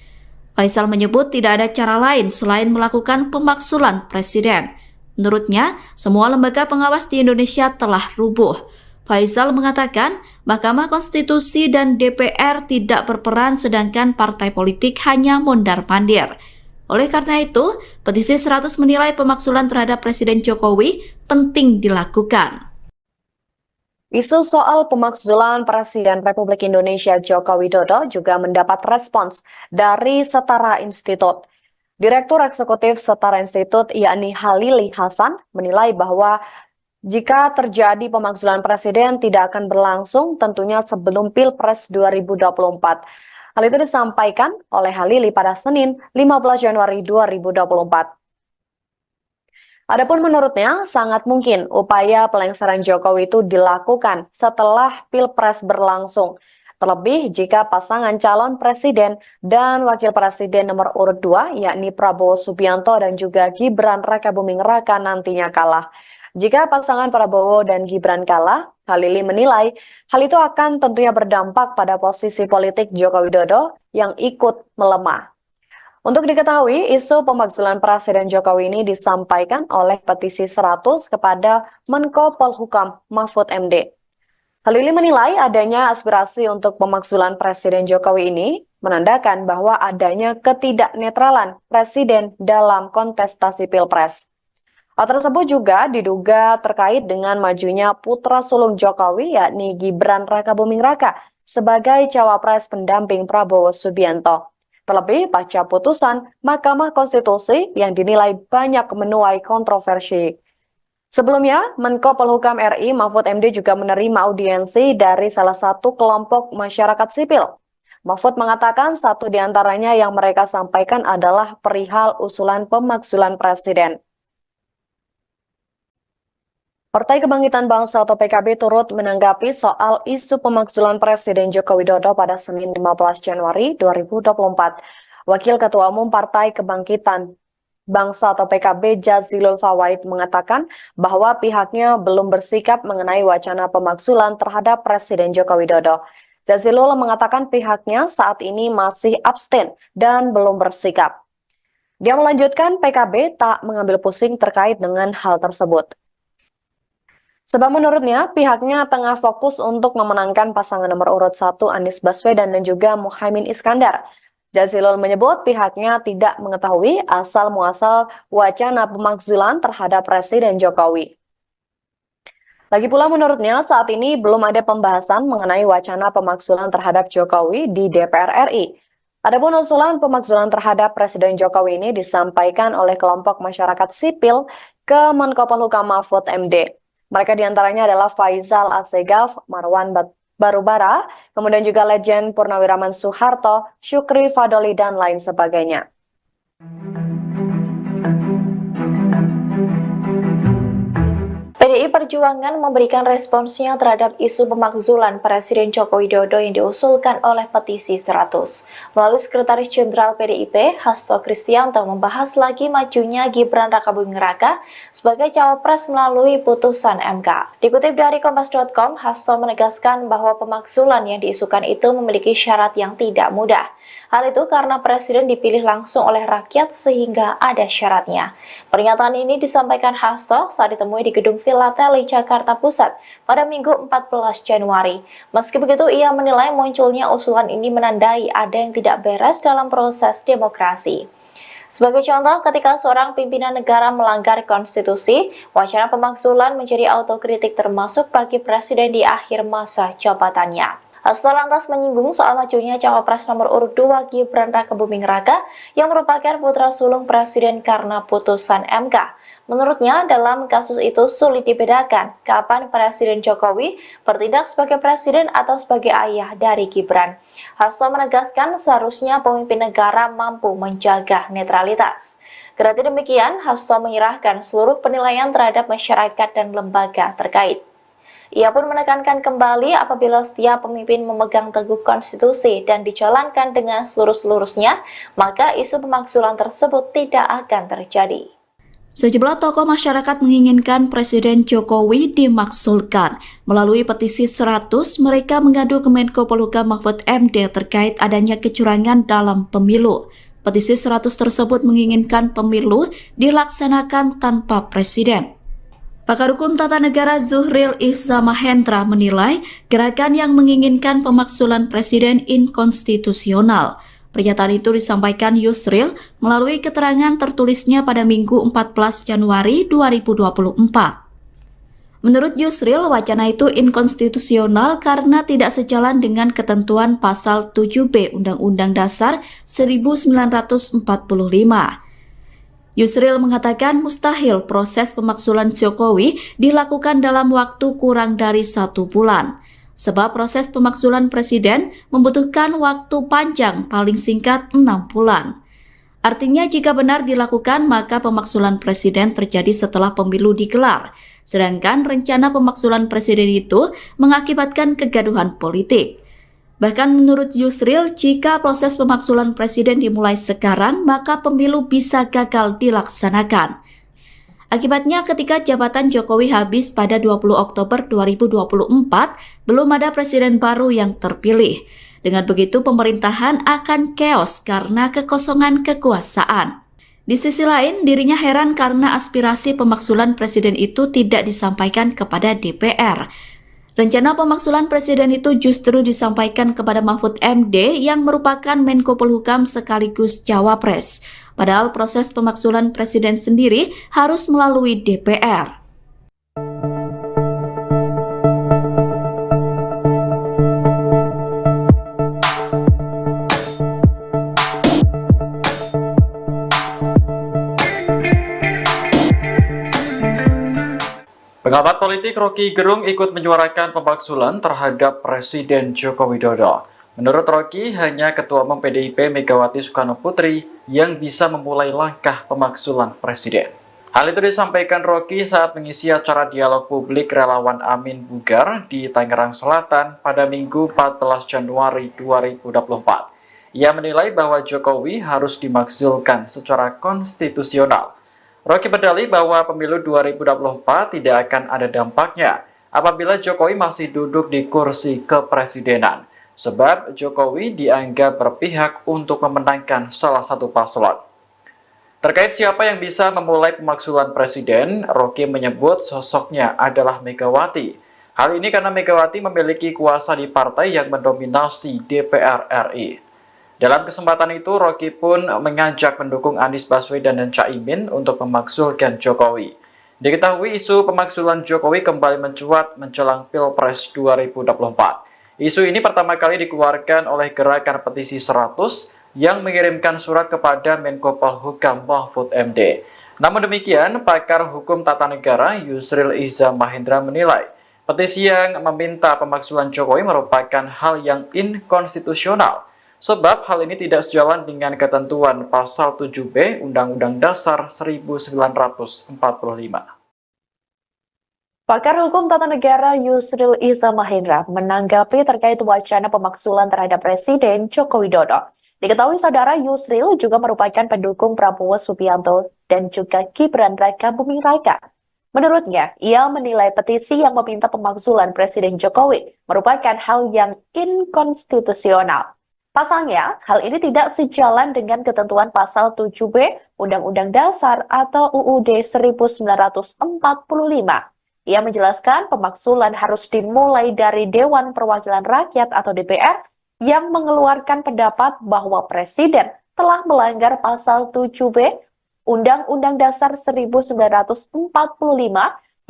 Faisal menyebut tidak ada cara lain selain melakukan pemakzulan Presiden. Menurutnya, semua lembaga pengawas di Indonesia telah rubuh. Faisal mengatakan Mahkamah Konstitusi dan DPR tidak berperan sedangkan partai politik hanya mondar-mandir. Oleh karena itu, petisi 100 menilai pemakzulan terhadap Presiden Jokowi penting dilakukan. Isu soal pemakzulan Presiden Republik Indonesia Joko Widodo juga mendapat respons dari Setara Institut. Direktur Eksekutif Setara Institut yakni Halili Hasan menilai bahwa jika terjadi pemakzulan presiden tidak akan berlangsung tentunya sebelum Pilpres 2024. Hal itu disampaikan oleh Halili pada Senin 15 Januari 2024. Adapun menurutnya sangat mungkin upaya pelengseran Jokowi itu dilakukan setelah Pilpres berlangsung. Terlebih jika pasangan calon presiden dan wakil presiden nomor urut 2 yakni Prabowo Subianto dan juga Gibran Rakabuming Raka nantinya kalah. Jika pasangan Prabowo dan Gibran kalah, Halili menilai hal itu akan tentunya berdampak pada posisi politik Joko Widodo yang ikut melemah. Untuk diketahui, isu pemakzulan Presiden Jokowi ini disampaikan oleh petisi 100 kepada Menko Polhukam Mahfud MD. Halili menilai adanya aspirasi untuk pemakzulan Presiden Jokowi ini menandakan bahwa adanya ketidaknetralan Presiden dalam kontestasi Pilpres. Hal tersebut juga diduga terkait dengan majunya putra sulung Jokowi yakni Gibran Rakabuming Raka sebagai cawapres pendamping Prabowo Subianto. Terlebih pasca putusan Mahkamah Konstitusi yang dinilai banyak menuai kontroversi. Sebelumnya, Menko Polhukam RI Mahfud MD juga menerima audiensi dari salah satu kelompok masyarakat sipil. Mahfud mengatakan satu di antaranya yang mereka sampaikan adalah perihal usulan pemakzulan presiden. Partai Kebangkitan Bangsa atau PKB turut menanggapi soal isu pemakzulan Presiden Joko Widodo pada Senin 15 Januari 2024. Wakil Ketua Umum Partai Kebangkitan Bangsa atau PKB Jazilul Fawait mengatakan bahwa pihaknya belum bersikap mengenai wacana pemakzulan terhadap Presiden Joko Widodo. Jazilul mengatakan pihaknya saat ini masih abstain dan belum bersikap. Dia melanjutkan PKB tak mengambil pusing terkait dengan hal tersebut. Sebab menurutnya, pihaknya tengah fokus untuk memenangkan pasangan nomor urut 1 Anies Baswedan dan juga Muhaimin Iskandar. Jazilul menyebut pihaknya tidak mengetahui asal-muasal wacana pemakzulan terhadap Presiden Jokowi. Lagi pula menurutnya saat ini belum ada pembahasan mengenai wacana pemakzulan terhadap Jokowi di DPR RI. Adapun usulan pemakzulan terhadap Presiden Jokowi ini disampaikan oleh kelompok masyarakat sipil ke Menko Polhukam Mahfud MD. Mereka diantaranya adalah Faisal Asegaf, Marwan Barubara, kemudian juga Legend Purnawiraman Soeharto, Syukri Fadoli, dan lain sebagainya. PDI Perjuangan memberikan responsnya terhadap isu pemakzulan Presiden Joko Widodo yang diusulkan oleh petisi 100. Melalui Sekretaris Jenderal PDIP, Hasto Kristianto membahas lagi majunya Gibran Rakabuming Raka sebagai cawapres melalui putusan MK. Dikutip dari Kompas.com, Hasto menegaskan bahwa pemakzulan yang diisukan itu memiliki syarat yang tidak mudah. Hal itu karena Presiden dipilih langsung oleh rakyat sehingga ada syaratnya. Pernyataan ini disampaikan Hasto saat ditemui di Gedung Villa Teli, Jakarta Pusat pada Minggu 14 Januari. Meski begitu, ia menilai munculnya usulan ini menandai ada yang tidak beres dalam proses demokrasi. Sebagai contoh, ketika seorang pimpinan negara melanggar konstitusi, wacana pemakzulan menjadi autokritik termasuk bagi Presiden di akhir masa jabatannya. Hasto lantas menyinggung soal majunya cawapres nomor urut 2 Gibran Rakabuming Raka yang merupakan putra sulung Presiden karena putusan MK. Menurutnya, dalam kasus itu sulit dibedakan kapan Presiden Jokowi bertindak sebagai presiden atau sebagai ayah dari Gibran. Hasto menegaskan seharusnya pemimpin negara mampu menjaga netralitas. Kendati demikian, Hasto menyerahkan seluruh penilaian terhadap masyarakat dan lembaga terkait. Ia pun menekankan kembali apabila setiap pemimpin memegang teguh konstitusi dan dijalankan dengan seluruh-seluruhnya, maka isu pemakzulan tersebut tidak akan terjadi. Sejumlah tokoh masyarakat menginginkan Presiden Jokowi dimakzulkan. Melalui petisi 100, mereka mengadu ke Menko Polhukam Mahfud MD terkait adanya kecurangan dalam pemilu. Petisi 100 tersebut menginginkan pemilu dilaksanakan tanpa presiden. Pakar Hukum Tata Negara Zuhril Ihza Mahendra menilai gerakan yang menginginkan pemaksulan presiden inkonstitusional. Pernyataan itu disampaikan Yusril melalui keterangan tertulisnya pada Minggu 14 Januari 2024. Menurut Yusril, wacana itu inkonstitusional karena tidak sejalan dengan ketentuan pasal 7B Undang-Undang Dasar 1945. Yusril mengatakan mustahil proses pemaksulan Jokowi dilakukan dalam waktu kurang dari 1 bulan. Sebab proses pemaksulan presiden membutuhkan waktu panjang paling singkat 6 bulan. Artinya jika benar dilakukan maka pemaksulan presiden terjadi setelah pemilu digelar. Sedangkan rencana pemaksulan presiden itu mengakibatkan kegaduhan politik. Bahkan menurut Yusril, jika proses pemaksulan presiden dimulai sekarang, maka pemilu bisa gagal dilaksanakan. Akibatnya ketika jabatan Jokowi habis pada 20 Oktober 2024, belum ada presiden baru yang terpilih. Dengan begitu pemerintahan akan chaos karena kekosongan kekuasaan. Di sisi lain, dirinya heran karena aspirasi pemaksulan presiden itu tidak disampaikan kepada DPR. Rencana pemaksulan presiden itu justru disampaikan kepada Mahfud MD yang merupakan Menko Polhukam sekaligus Cawapres. Padahal proses pemaksulan presiden sendiri harus melalui DPR. Pengamat politik Rocky Gerung ikut menyuarakan pemaksulan terhadap Presiden Joko Widodo. Menurut Rocky, hanya Ketua Umum PDIP Megawati Soekarno Putri yang bisa memulai langkah pemaksulan presiden. Hal itu disampaikan Rocky saat mengisi acara dialog publik relawan Amin Bugar di Tangerang Selatan pada Minggu 14 Januari 2024. Ia menilai bahwa Jokowi harus dimakzulkan secara konstitusional. Rocky berdalih bahwa pemilu 2024 tidak akan ada dampaknya apabila Jokowi masih duduk di kursi kepresidenan, sebab Jokowi dianggap berpihak untuk memenangkan salah satu paslon. Terkait siapa yang bisa memulai pemaksulan presiden, Rocky menyebut sosoknya adalah Megawati. Hal ini karena Megawati memiliki kuasa di partai yang mendominasi DPR RI. Dalam kesempatan itu, Rocky pun mengajak pendukung Anies Baswedan dan Caimin untuk memaksulkan Jokowi. Diketahui isu pemaksulan Jokowi kembali mencuat menjelang Pilpres 2024. Isu ini pertama kali dikeluarkan oleh Gerakan Petisi 100 yang mengirimkan surat kepada Menko Polhukam Mahfud MD. Namun demikian, pakar hukum tata negara Yusril Ihza Mahendra menilai petisi yang meminta pemaksulan Jokowi merupakan hal yang inkonstitusional. Sebab hal ini tidak sejalan dengan ketentuan pasal 7B Undang-Undang Dasar 1945. Pakar Hukum Tata Negara Yusril Ihza Mahendra menanggapi terkait wacana pemaksulan terhadap Presiden Joko Widodo. Diketahui saudara, Yusril juga merupakan pendukung Prabowo Subianto dan juga Gibran Raka Buming Raka. Menurutnya, ia menilai petisi yang meminta pemaksulan Presiden Jokowi merupakan hal yang inkonstitusional. Pasalnya, hal ini tidak sejalan dengan ketentuan pasal 7B Undang-Undang Dasar atau UUD 1945. Ia menjelaskan pemaksulan harus dimulai dari Dewan Perwakilan Rakyat atau DPR yang mengeluarkan pendapat bahwa Presiden telah melanggar pasal 7B Undang-Undang Dasar 1945,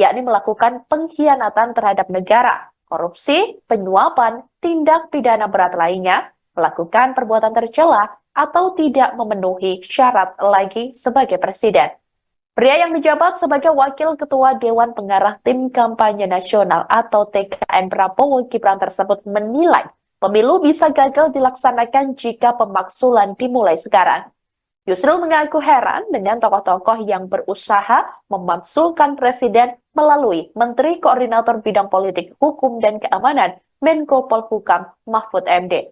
yakni melakukan pengkhianatan terhadap negara, korupsi, penyuapan, tindak pidana berat lainnya, melakukan perbuatan tercela, atau tidak memenuhi syarat lagi sebagai presiden. Pria yang menjabat sebagai Wakil Ketua Dewan Pengarah Tim Kampanye Nasional atau TKN Prabowo Gibran tersebut menilai pemilu bisa gagal dilaksanakan jika pemaksulan dimulai sekarang. Yusril mengaku heran dengan tokoh-tokoh yang berusaha memaksulkan presiden melalui Menteri Koordinator Bidang Politik, Hukum, dan Keamanan Menko Polhukam Mahfud MD.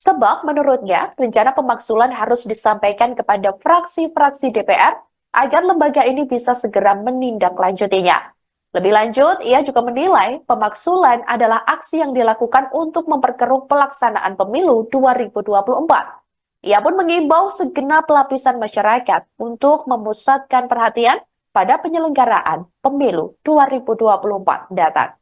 Sebab menurutnya, rencana pemaksulan harus disampaikan kepada fraksi-fraksi DPR agar lembaga ini bisa segera menindaklanjutinya. Lebih lanjut, ia juga menilai pemaksulan adalah aksi yang dilakukan untuk memperkeruh pelaksanaan pemilu 2024. Ia pun mengimbau segenap lapisan masyarakat untuk memusatkan perhatian pada penyelenggaraan pemilu 2024 datang.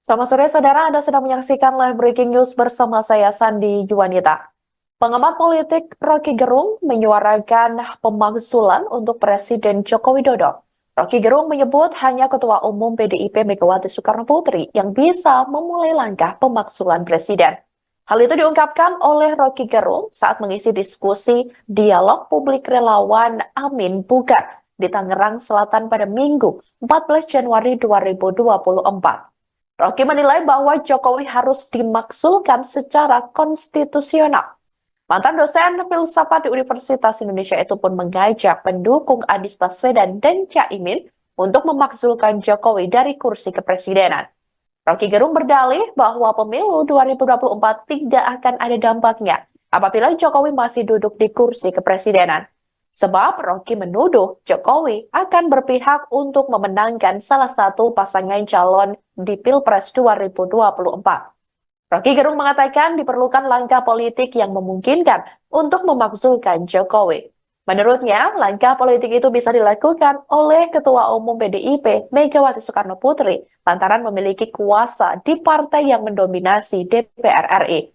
Selamat sore saudara, Anda sedang menyaksikan live breaking news bersama saya Sandi Juwanita. Pengamat politik Rocky Gerung menyuarakan pemakzulan untuk Presiden Joko Widodo. Rocky Gerung menyebut hanya Ketua Umum PDIP Megawati Soekarno Putri yang bisa memulai langkah pemakzulan Presiden. Hal itu diungkapkan oleh Rocky Gerung saat mengisi diskusi dialog publik relawan Amin Bugar di Tangerang Selatan pada Minggu 14 Januari 2024. Rocky menilai bahwa Jokowi harus dimaksulkan secara konstitusional. Mantan dosen filsafat di Universitas Indonesia itu pun mengajak pendukung Anies Baswedan dan Caimin untuk memakzulkan Jokowi dari kursi kepresidenan. Rocky Gerung berdalih bahwa pemilu 2024 tidak akan ada dampaknya apabila Jokowi masih duduk di kursi kepresidenan. Sebab Rocky menuduh Jokowi akan berpihak untuk memenangkan salah satu pasangan calon di Pilpres 2024. Rocky Gerung mengatakan diperlukan langkah politik yang memungkinkan untuk memakzulkan Jokowi. Menurutnya, langkah politik itu bisa dilakukan oleh Ketua Umum PDIP Megawati Soekarno Putri lantaran memiliki kuasa di partai yang mendominasi DPR RI.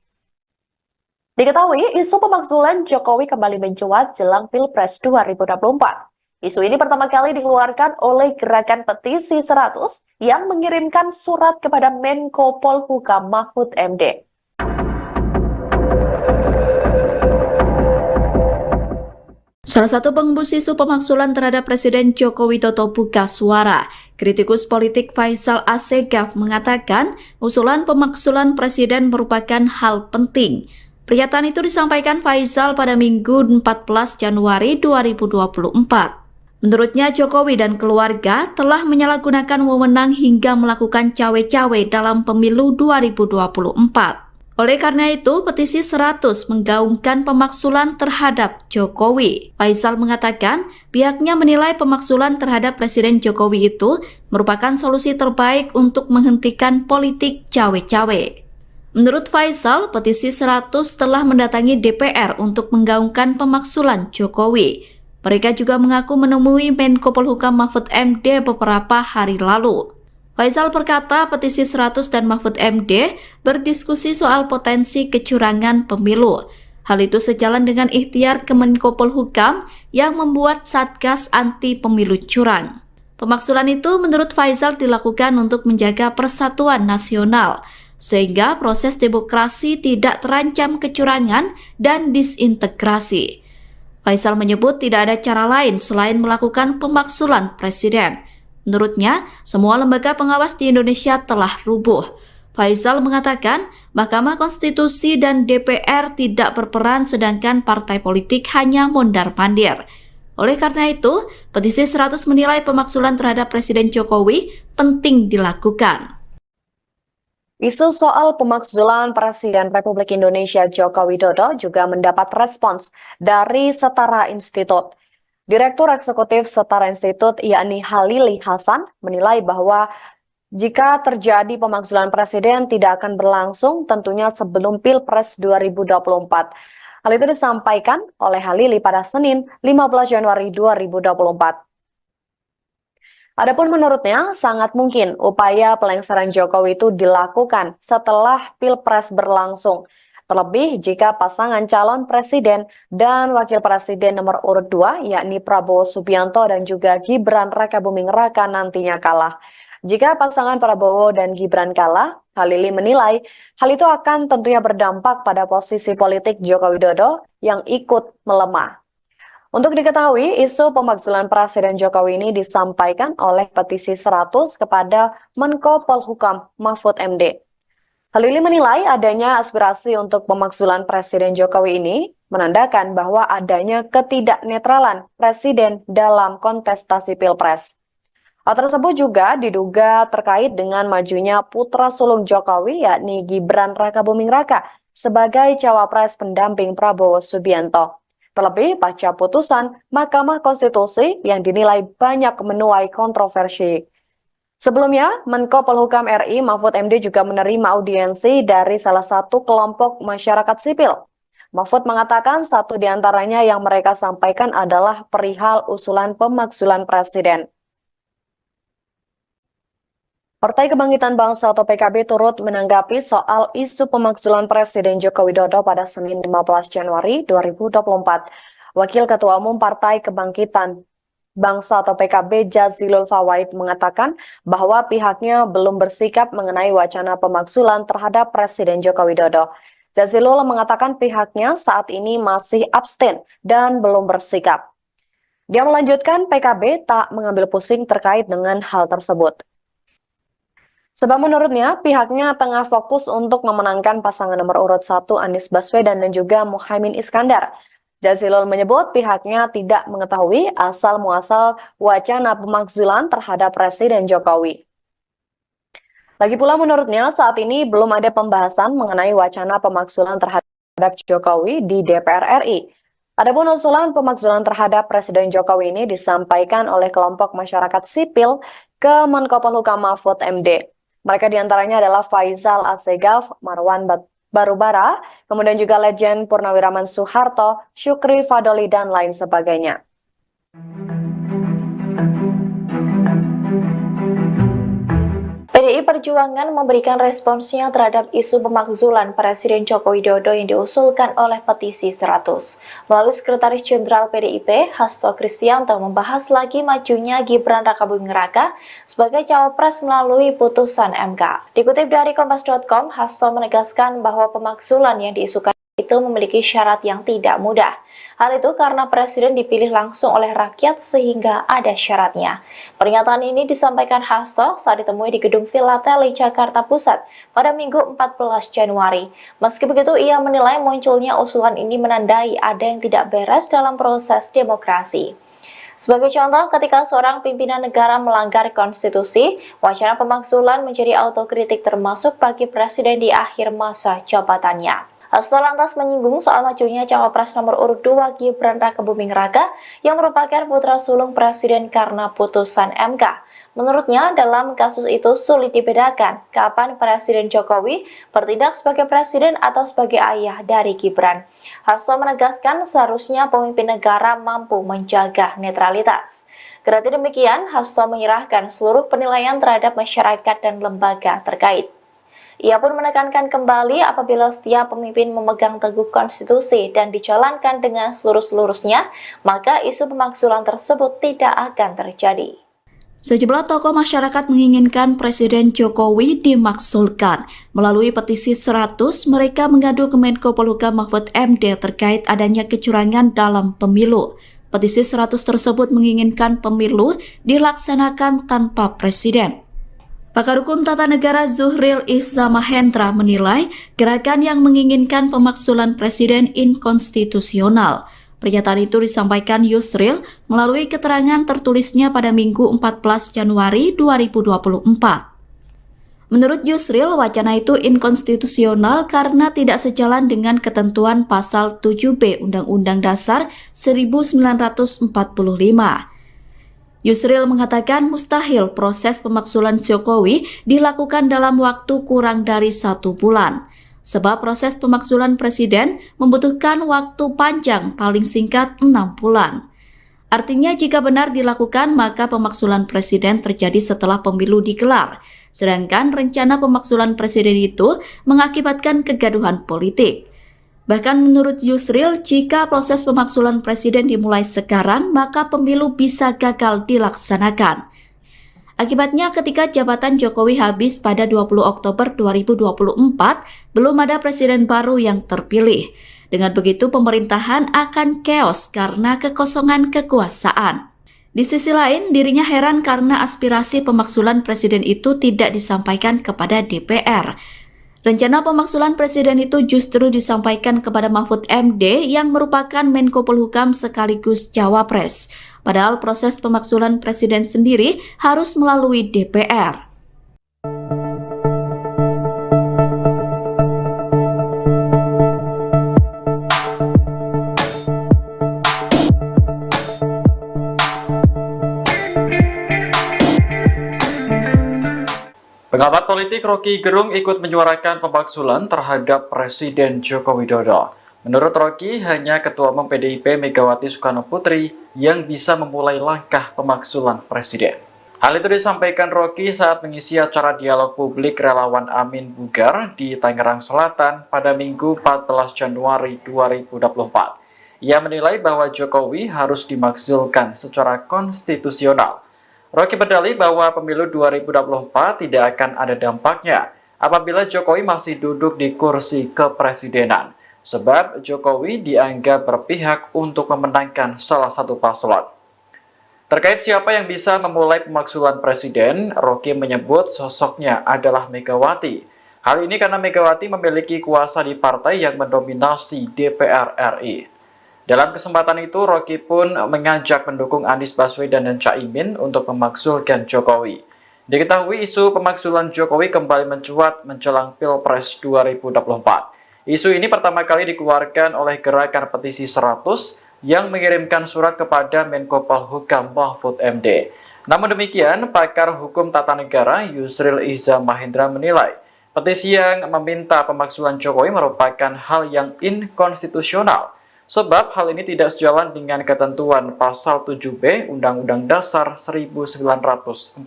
Diketahui, isu pemakzulan Jokowi kembali mencuat jelang Pilpres 2024. Isu ini pertama kali dikeluarkan oleh Gerakan Petisi 100 yang mengirimkan surat kepada Menko Polhukam Mahfud MD. Salah satu pengembus isu pemakzulan terhadap Presiden Joko Widodo buka suara. Kritikus politik Faisal Assegaf mengatakan usulan pemakzulan Presiden merupakan hal penting. Pernyataan itu disampaikan Faisal pada Minggu 14 Januari 2024. Menurutnya Jokowi dan keluarga telah menyalahgunakan wewenang hingga melakukan cawe-cawe dalam pemilu 2024. Oleh karena itu, petisi 100 menggaungkan pemakzulan terhadap Jokowi. Faisal mengatakan pihaknya menilai pemakzulan terhadap Presiden Jokowi itu merupakan solusi terbaik untuk menghentikan politik cawe-cawe. Menurut Faisal, petisi 100 telah mendatangi DPR untuk menggaungkan pemakzulan Jokowi. Mereka juga mengaku menemui Menko Polhukam Mahfud MD beberapa hari lalu. Faisal berkata petisi 100 dan Mahfud MD berdiskusi soal potensi kecurangan pemilu. Hal itu sejalan dengan ikhtiar Kemenko Polhukam yang membuat Satgas Anti Pemilu Curang. Pemakzulan itu menurut Faisal dilakukan untuk menjaga persatuan nasional, sehingga proses demokrasi tidak terancam kecurangan dan disintegrasi. Faisal menyebut tidak ada cara lain selain melakukan pemakzulan Presiden. Menurutnya, semua lembaga pengawas di Indonesia telah rubuh. Faisal mengatakan Mahkamah Konstitusi dan DPR tidak berperan sedangkan partai politik hanya mondar-mandir. Oleh karena itu, petisi 100 menilai pemakzulan terhadap Presiden Jokowi penting dilakukan. Isu soal pemakzulan Presiden Republik Indonesia Joko Widodo juga mendapat respons dari Setara Institut. Direktur Eksekutif Setara Institut yakni Halili Hasan menilai bahwa jika terjadi pemakzulan Presiden tidak akan berlangsung tentunya sebelum Pilpres 2024. Hal itu disampaikan oleh Halili pada Senin 15 Januari 2024. Adapun menurutnya, sangat mungkin upaya pelengseran Jokowi itu dilakukan setelah Pilpres berlangsung. Terlebih jika pasangan calon presiden dan wakil presiden nomor urut 2, yakni Prabowo Subianto dan juga Gibran Rakabuming Raka nantinya kalah. Jika pasangan Prabowo dan Gibran kalah, Halili menilai hal itu akan tentunya berdampak pada posisi politik Joko Widodo yang ikut melemah. Untuk diketahui, isu pemakzulan Presiden Jokowi ini disampaikan oleh petisi 100 kepada Menko Polhukam Mahfud MD. Halili menilai adanya aspirasi untuk pemakzulan Presiden Jokowi ini menandakan bahwa adanya ketidaknetralan Presiden dalam kontestasi Pilpres. Hal tersebut juga diduga terkait dengan majunya putra sulung Jokowi yakni Gibran Rakabuming Raka sebagai cawapres pendamping Prabowo Subianto. Terlebih pasca putusan Mahkamah Konstitusi yang dinilai banyak menuai kontroversi. Sebelumnya, Menko Polhukam RI Mahfud MD juga menerima audiensi dari salah satu kelompok masyarakat sipil. Mahfud mengatakan satu di antaranya yang mereka sampaikan adalah perihal usulan pemakzulan presiden. Partai Kebangkitan Bangsa atau PKB turut menanggapi soal isu pemakzulan Presiden Joko Widodo pada Senin 15 Januari 2024. Wakil Ketua Umum Partai Kebangkitan Bangsa atau PKB Jazilul Fawait mengatakan bahwa pihaknya belum bersikap mengenai wacana pemakzulan terhadap Presiden Joko Widodo. Jazilul mengatakan pihaknya saat ini masih abstain dan belum bersikap. Dia melanjutkan PKB tak mengambil pusing terkait dengan hal tersebut. Sebab menurutnya pihaknya tengah fokus untuk memenangkan pasangan nomor urut 1 Anies Baswedan dan juga Muhaimin Iskandar. Jazilul menyebut pihaknya tidak mengetahui asal-muasal wacana pemakzulan terhadap Presiden Jokowi. Lagi pula menurutnya saat ini belum ada pembahasan mengenai wacana pemakzulan terhadap Jokowi di DPR RI. Adapun usulan pemakzulan terhadap Presiden Jokowi ini disampaikan oleh kelompok masyarakat sipil ke Menko Polhukam Mahfud MD. Mereka diantaranya adalah Faisal Assegaf, Marwan Barubara, kemudian juga Legend Purnawiraman Soeharto, Syukri Fadoli, dan lain sebagainya. PDI Perjuangan memberikan responsnya terhadap isu pemakzulan Presiden Joko Widodo yang diusulkan oleh petisi 100. Melalui Sekretaris Jenderal PDIP, Hasto Kristianto membahas lagi majunya Gibran Rakabuming Raka sebagai cawapres melalui putusan MK. Dikutip dari Kompas.com, Hasto menegaskan bahwa pemakzulan yang diisukan itu memiliki syarat yang tidak mudah. Hal itu karena presiden dipilih langsung oleh rakyat sehingga ada syaratnya. Pernyataan ini disampaikan Hasto saat ditemui di Gedung Filateli, Jakarta Pusat pada Minggu 14 Januari. Meski begitu, ia menilai munculnya usulan ini menandai ada yang tidak beres dalam proses demokrasi. Sebagai contoh, ketika seorang pimpinan negara melanggar konstitusi, wacana pemakzulan menjadi autokritik termasuk bagi presiden di akhir masa jabatannya. Hasto lantas menyinggung soal majunya cawapres nomor urut 2 Gibran Rakabuming Raka yang merupakan putra sulung presiden karena putusan MK. Menurutnya, dalam kasus itu sulit dibedakan kapan Presiden Jokowi bertindak sebagai presiden atau sebagai ayah dari Gibran. Hasto menegaskan seharusnya pemimpin negara mampu menjaga netralitas. Kendati demikian, Hasto menyerahkan seluruh penilaian terhadap masyarakat dan lembaga terkait. Ia pun menekankan kembali apabila setiap pemimpin memegang teguh konstitusi dan dijalankan dengan seluruh-seluruhnya, maka isu pemakzulan tersebut tidak akan terjadi. Sejumlah tokoh masyarakat menginginkan Presiden Jokowi dimakzulkan. Melalui petisi 100, mereka mengadu ke Menko Polhukam Mahfud MD terkait adanya kecurangan dalam pemilu. Petisi 100 tersebut menginginkan pemilu dilaksanakan tanpa presiden. Pakar Hukum Tata Negara Zuhril Ihza Mahendra menilai gerakan yang menginginkan pemakzulan presiden inkonstitusional. Pernyataan itu disampaikan Yusril melalui keterangan tertulisnya pada Minggu 14 Januari 2024. Menurut Yusril, wacana itu inkonstitusional karena tidak sejalan dengan ketentuan pasal 7B Undang-Undang Dasar 1945. Yusril mengatakan mustahil proses pemakzulan Jokowi dilakukan dalam waktu kurang dari 1 bulan. Sebab proses pemakzulan presiden membutuhkan waktu panjang paling singkat 6 bulan. Artinya jika benar dilakukan maka pemakzulan presiden terjadi setelah pemilu digelar. Sedangkan rencana pemakzulan presiden itu mengakibatkan kegaduhan politik. Bahkan menurut Yusril, jika proses pemakzulan presiden dimulai sekarang, maka pemilu bisa gagal dilaksanakan. Akibatnya ketika jabatan Jokowi habis pada 20 Oktober 2024, belum ada presiden baru yang terpilih. Dengan begitu pemerintahan akan keos karena kekosongan kekuasaan. Di sisi lain, dirinya heran karena aspirasi pemakzulan presiden itu tidak disampaikan kepada DPR. Rencana pemakzulan presiden itu justru disampaikan kepada Mahfud MD yang merupakan Menko Polhukam sekaligus Cawapres. Padahal proses pemakzulan presiden sendiri harus melalui DPR. Pengamat politik Rocky Gerung ikut menyuarakan pemakzulan terhadap Presiden Joko Widodo. Menurut Rocky, hanya Ketua Umum PDIP Megawati Soekarnoputri yang bisa memulai langkah pemakzulan presiden. Hal itu disampaikan Rocky saat mengisi acara dialog publik relawan Amin Bugar di Tangerang Selatan pada Minggu 14 Januari 2024. Ia menilai bahwa Jokowi harus dimakzulkan secara konstitusional. Rocky berdalih bahwa pemilu 2024 tidak akan ada dampaknya apabila Jokowi masih duduk di kursi kepresidenan, sebab Jokowi dianggap berpihak untuk memenangkan salah satu paslon. Terkait siapa yang bisa memulai pemakzulan presiden, Rocky menyebut sosoknya adalah Megawati. Hal ini karena Megawati memiliki kuasa di partai yang mendominasi DPR RI. Dalam kesempatan itu, Rocky pun mengajak pendukung Anies Baswedan dan Caimin untuk memakzulkan Jokowi. Diketahui isu pemakzulan Jokowi kembali mencuat menjelang Pilpres 2024. Isu ini pertama kali dikeluarkan oleh Gerakan Petisi 100 yang mengirimkan surat kepada Menko Polhukam Mahfud MD. Namun demikian, pakar hukum tata negara Yusril Iza Mahendra menilai petisi yang meminta pemakzulan Jokowi merupakan hal yang inkonstitusional, sebab hal ini tidak sejalan dengan ketentuan Pasal 7B Undang-Undang Dasar 1945.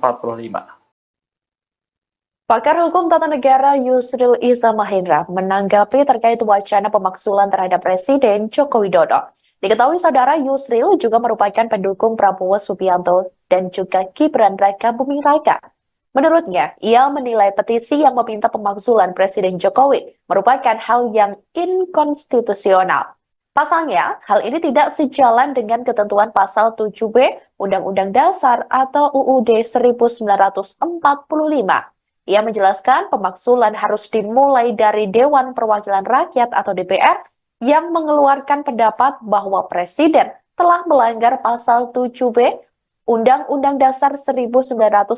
Pakar Hukum Tata Negara Yusril Iza Mahendra menanggapi terkait wacana pemakzulan terhadap Presiden Joko Widodo. Diketahui saudara Yusril juga merupakan pendukung Prabowo Subianto dan juga Gibran Raka Buming Raka. Menurutnya, ia menilai petisi yang meminta pemakzulan Presiden Jokowi merupakan hal yang inkonstitusional. Pasalnya, hal ini tidak sejalan dengan ketentuan Pasal 7B Undang-Undang Dasar atau UUD 1945. Ia menjelaskan pemakzulan harus dimulai dari Dewan Perwakilan Rakyat atau DPR yang mengeluarkan pendapat bahwa Presiden telah melanggar Pasal 7B Undang-Undang Dasar 1945,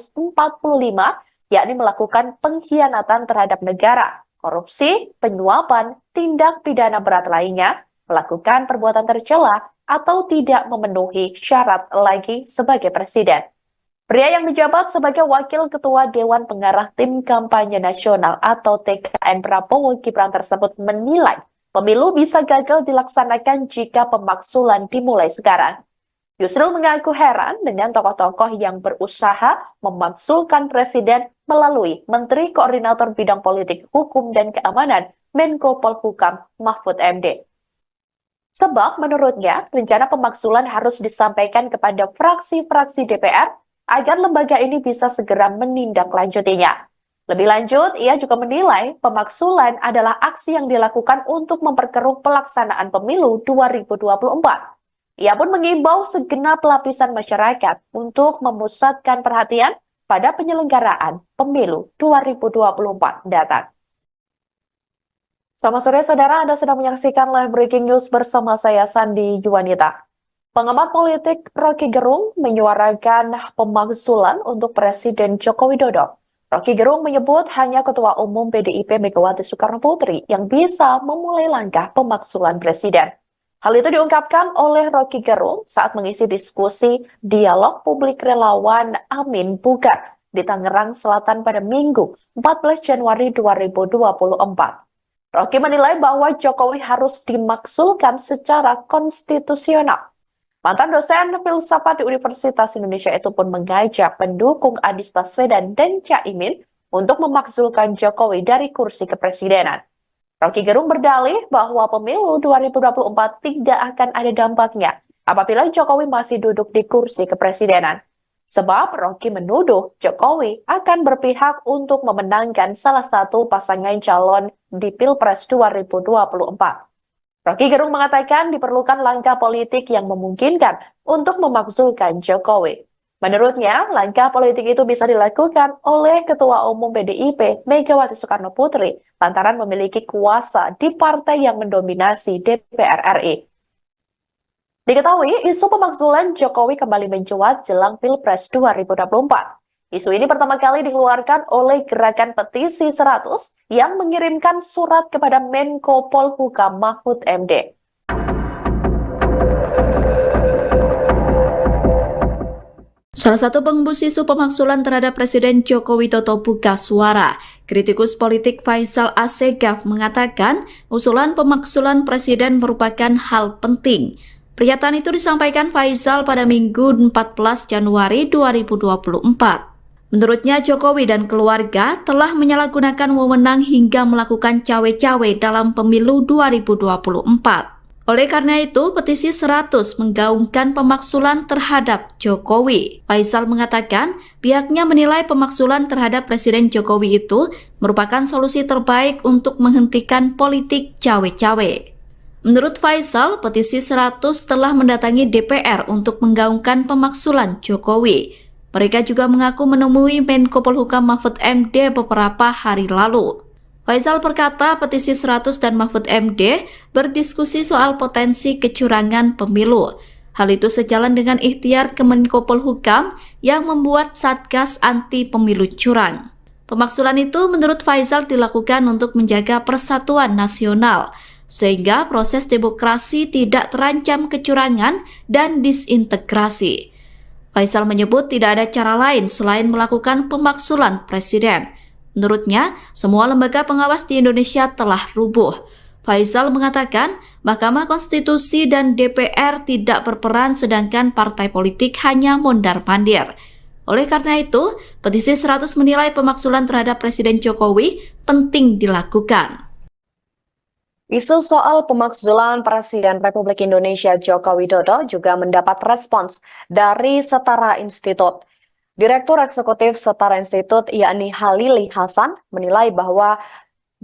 yakni melakukan pengkhianatan terhadap negara, korupsi, penyuapan, tindak pidana berat lainnya, melakukan perbuatan tercela, atau tidak memenuhi syarat lagi sebagai presiden. Pria yang menjabat sebagai Wakil Ketua Dewan Pengarah Tim Kampanye Nasional atau TKN Prabowo Gibran tersebut menilai pemilu bisa gagal dilaksanakan jika pemakzulan dimulai sekarang. Yusril mengaku heran dengan tokoh-tokoh yang berusaha memakzulkan presiden melalui Menteri Koordinator Bidang Politik, Hukum, dan Keamanan Menko Polhukam Mahfud MD. Sebab menurutnya, rencana pemakzulan harus disampaikan kepada fraksi-fraksi DPR agar lembaga ini bisa segera menindaklanjutinya. Lebih lanjut, ia juga menilai pemakzulan adalah aksi yang dilakukan untuk memperkeruh pelaksanaan pemilu 2024. Ia pun mengimbau segenap lapisan masyarakat untuk memusatkan perhatian pada penyelenggaraan pemilu 2024 datang. Selamat sore saudara, Anda sedang menyaksikan live breaking news bersama saya Sandi Juwanita. Pengamat politik Rocky Gerung menyuarakan pemakzulan untuk Presiden Joko Widodo. Rocky Gerung menyebut hanya Ketua Umum PDIP Megawati Soekarnoputri yang bisa memulai langkah pemakzulan Presiden. Hal itu diungkapkan oleh Rocky Gerung saat mengisi diskusi dialog publik relawan Amin Bugar di Tangerang Selatan pada Minggu 14 Januari 2024. Rocky menilai bahwa Jokowi harus dimakzulkan secara konstitusional. Mantan dosen filsafat di Universitas Indonesia itu pun mengajak pendukung Anies Baswedan dan Caimin untuk memakzulkan Jokowi dari kursi kepresidenan. Rocky Gerung berdalih bahwa pemilu 2024 tidak akan ada dampaknya apabila Jokowi masih duduk di kursi kepresidenan. Sebab Rocky menuduh Jokowi akan berpihak untuk memenangkan salah satu pasangan calon di Pilpres 2024. Rocky Gerung mengatakan diperlukan langkah politik yang memungkinkan untuk memakzulkan Jokowi. Menurutnya, langkah politik itu bisa dilakukan oleh Ketua Umum PDIP Megawati Soekarnoputri lantaran memiliki kuasa di partai yang mendominasi DPR RI. Diketahui, isu pemakzulan Jokowi kembali mencuat jelang Pilpres 2024. Isu ini pertama kali dikeluarkan oleh Gerakan Petisi 100 yang mengirimkan surat kepada Menko Polhukam Mahfud MD. Salah satu pengembus isu pemaksulan terhadap Presiden Joko Widodo buka suara. Kritikus politik Faisal Assegaf mengatakan usulan pemaksulan Presiden merupakan hal penting. Pernyataan itu disampaikan Faisal pada Minggu 14 Januari 2024. Menurutnya Jokowi dan keluarga telah menyalahgunakan wewenang hingga melakukan cawe-cawe dalam pemilu 2024. Oleh karena itu, petisi 100 menggaungkan pemaksulan terhadap Jokowi. Faisal mengatakan pihaknya menilai pemaksulan terhadap Presiden Jokowi itu merupakan solusi terbaik untuk menghentikan politik cawe-cawe. Menurut Faisal, petisi 100 telah mendatangi DPR untuk menggaungkan pemaksulan Jokowi. Mereka juga mengaku menemui Menko Polhukam Mahfud MD beberapa hari lalu. Faisal berkata petisi 100 dan Mahfud MD berdiskusi soal potensi kecurangan pemilu. Hal itu sejalan dengan ikhtiar Kemenko Polhukam yang membuat Satgas Anti Pemilu Curang. Pemaksulan itu menurut Faisal dilakukan untuk menjaga persatuan nasional, sehingga proses demokrasi tidak terancam kecurangan dan disintegrasi. Faisal menyebut tidak ada cara lain selain melakukan pemaksulan Presiden. Menurutnya, semua lembaga pengawas di Indonesia telah rubuh. Faisal mengatakan Mahkamah Konstitusi dan DPR tidak berperan sedangkan partai politik hanya mondar-mandir. Oleh karena itu, petisi 100 menilai pemaksulan terhadap Presiden Jokowi penting dilakukan. Isu soal pemakzulan Presiden Republik Indonesia Joko Widodo juga mendapat respons dari Setara Institut. Direktur Eksekutif Setara Institut yakni Halili Hasan menilai bahwa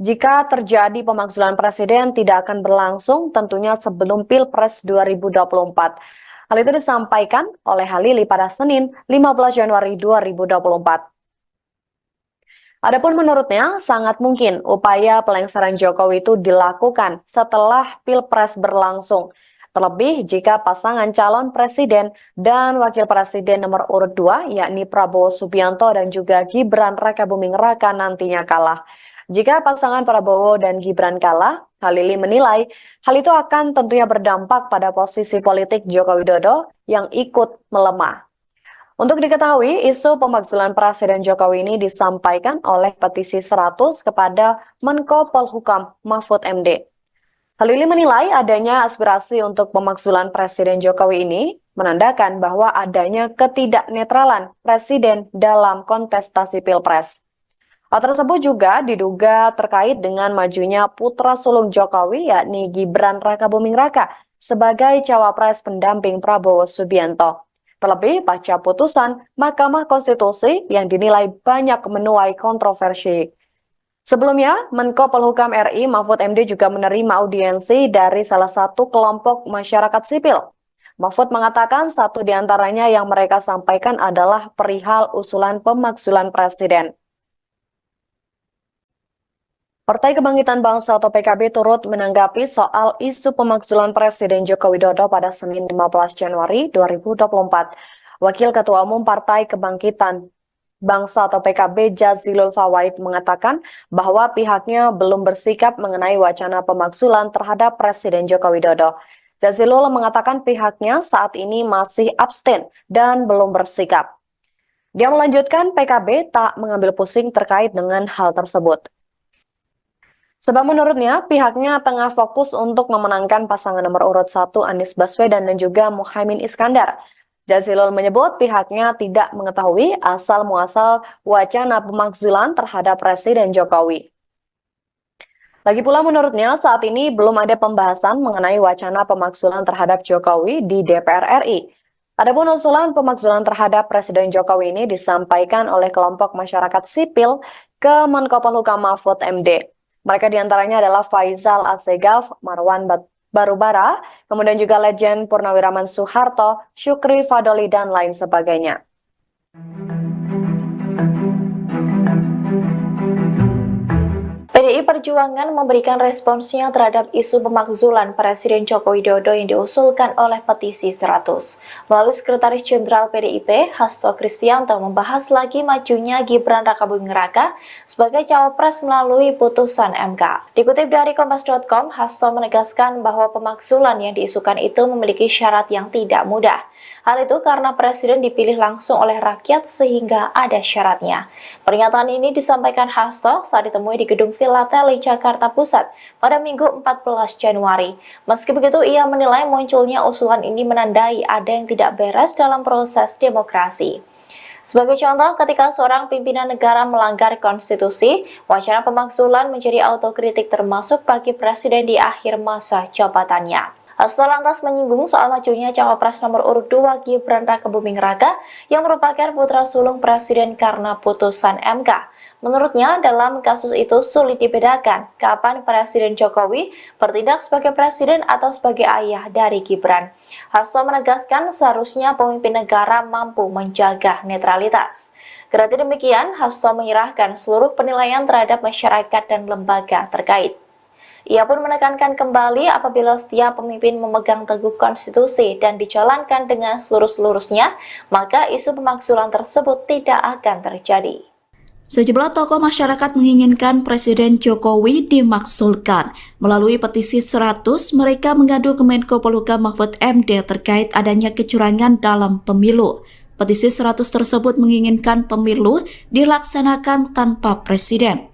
jika terjadi pemakzulan Presiden tidak akan berlangsung tentunya sebelum Pilpres 2024. Hal itu disampaikan oleh Halili pada Senin 15 Januari 2024. Adapun menurutnya sangat mungkin upaya pelengseran Jokowi itu dilakukan setelah Pilpres berlangsung. Terlebih jika pasangan calon presiden dan wakil presiden nomor urut 2 yakni Prabowo Subianto dan juga Gibran Rakabuming Raka nantinya kalah. Jika pasangan Prabowo dan Gibran kalah, Halili menilai hal itu akan tentunya berdampak pada posisi politik Joko Widodo yang ikut melemah. Untuk diketahui, isu pemakzulan Presiden Jokowi ini disampaikan oleh petisi 100 kepada Menko Polhukam Mahfud MD. Halili menilai adanya aspirasi untuk pemakzulan Presiden Jokowi ini menandakan bahwa adanya ketidaknetralan Presiden dalam kontestasi Pilpres. Hal tersebut juga diduga terkait dengan majunya putra sulung Jokowi yakni Gibran Rakabuming Raka sebagai cawapres pendamping Prabowo Subianto. Terlebih pasca putusan Mahkamah Konstitusi yang dinilai banyak menuai kontroversi. Sebelumnya, Menko Polhukam RI Mahfud MD juga menerima audiensi dari salah satu kelompok masyarakat sipil. Mahfud mengatakan satu di antaranya yang mereka sampaikan adalah perihal usulan pemakzulan Presiden. Partai Kebangkitan Bangsa atau PKB turut menanggapi soal isu pemakzulan Presiden Joko Widodo pada Senin 15 Januari 2024. Wakil Ketua Umum Partai Kebangkitan Bangsa atau PKB Jazilul Fawait mengatakan bahwa pihaknya belum bersikap mengenai wacana pemakzulan terhadap Presiden Joko Widodo. Jazilul mengatakan pihaknya saat ini masih abstain dan belum bersikap. Dia melanjutkan PKB tak mengambil pusing terkait dengan hal tersebut. Sebab menurutnya pihaknya tengah fokus untuk memenangkan pasangan nomor urut 1 Anies Baswedan dan juga Muhaimin Iskandar. Jazilul menyebut pihaknya tidak mengetahui asal-muasal wacana pemakzulan terhadap Presiden Jokowi. Lagi pula menurutnya saat ini belum ada pembahasan mengenai wacana pemakzulan terhadap Jokowi di DPR RI. Adapun usulan pemakzulan terhadap Presiden Jokowi ini disampaikan oleh kelompok masyarakat sipil ke Menko Polhukam Mahfud MD. Mereka diantaranya adalah Faisal Assegaf, Marwan Barubara, kemudian juga Legend Purnawiraman Soeharto, Syukri Fadoli, dan lain sebagainya. PDI Perjuangan memberikan responsnya terhadap isu pemakzulan Presiden Joko Widodo yang diusulkan oleh petisi 100. Melalui Sekretaris Jenderal PDIP, Hasto Kristianto membahas lagi majunya Gibran Rakabuming Raka sebagai cawapres melalui putusan MK. Dikutip dari Kompas.com, Hasto menegaskan bahwa pemakzulan yang diisukan itu memiliki syarat yang tidak mudah. Hal itu karena Presiden dipilih langsung oleh rakyat sehingga ada syaratnya. Pernyataan ini disampaikan Hasto saat ditemui di Gedung Villa Teli, Jakarta Pusat pada Minggu 14 Januari. Meski begitu, ia menilai munculnya usulan ini menandai ada yang tidak beres dalam proses demokrasi. Sebagai contoh, ketika seorang pimpinan negara melanggar konstitusi, wacana pemakzulan menjadi autokritik termasuk bagi Presiden di akhir masa jabatannya. Hasto lantas menyinggung soal majunya cawapres nomor urut 2 Gibran Rakabuming Raka yang merupakan putra sulung Presiden karena putusan MK. Menurutnya, dalam kasus itu sulit dibedakan kapan Presiden Jokowi bertindak sebagai presiden atau sebagai ayah dari Gibran. Hasto menegaskan seharusnya pemimpin negara mampu menjaga netralitas. Kendati demikian, Hasto menyerahkan seluruh penilaian terhadap masyarakat dan lembaga terkait. Ia pun menekankan kembali apabila setiap pemimpin memegang teguh konstitusi dan dijalankan dengan seluruh-seluruhnya, maka isu pemakzulan tersebut tidak akan terjadi. Sejumlah tokoh masyarakat menginginkan Presiden Jokowi dimakzulkan. Melalui petisi 100, mereka mengadu ke Menko Polhukam Mahfud MD terkait adanya kecurangan dalam pemilu. Petisi 100 tersebut menginginkan pemilu dilaksanakan tanpa presiden.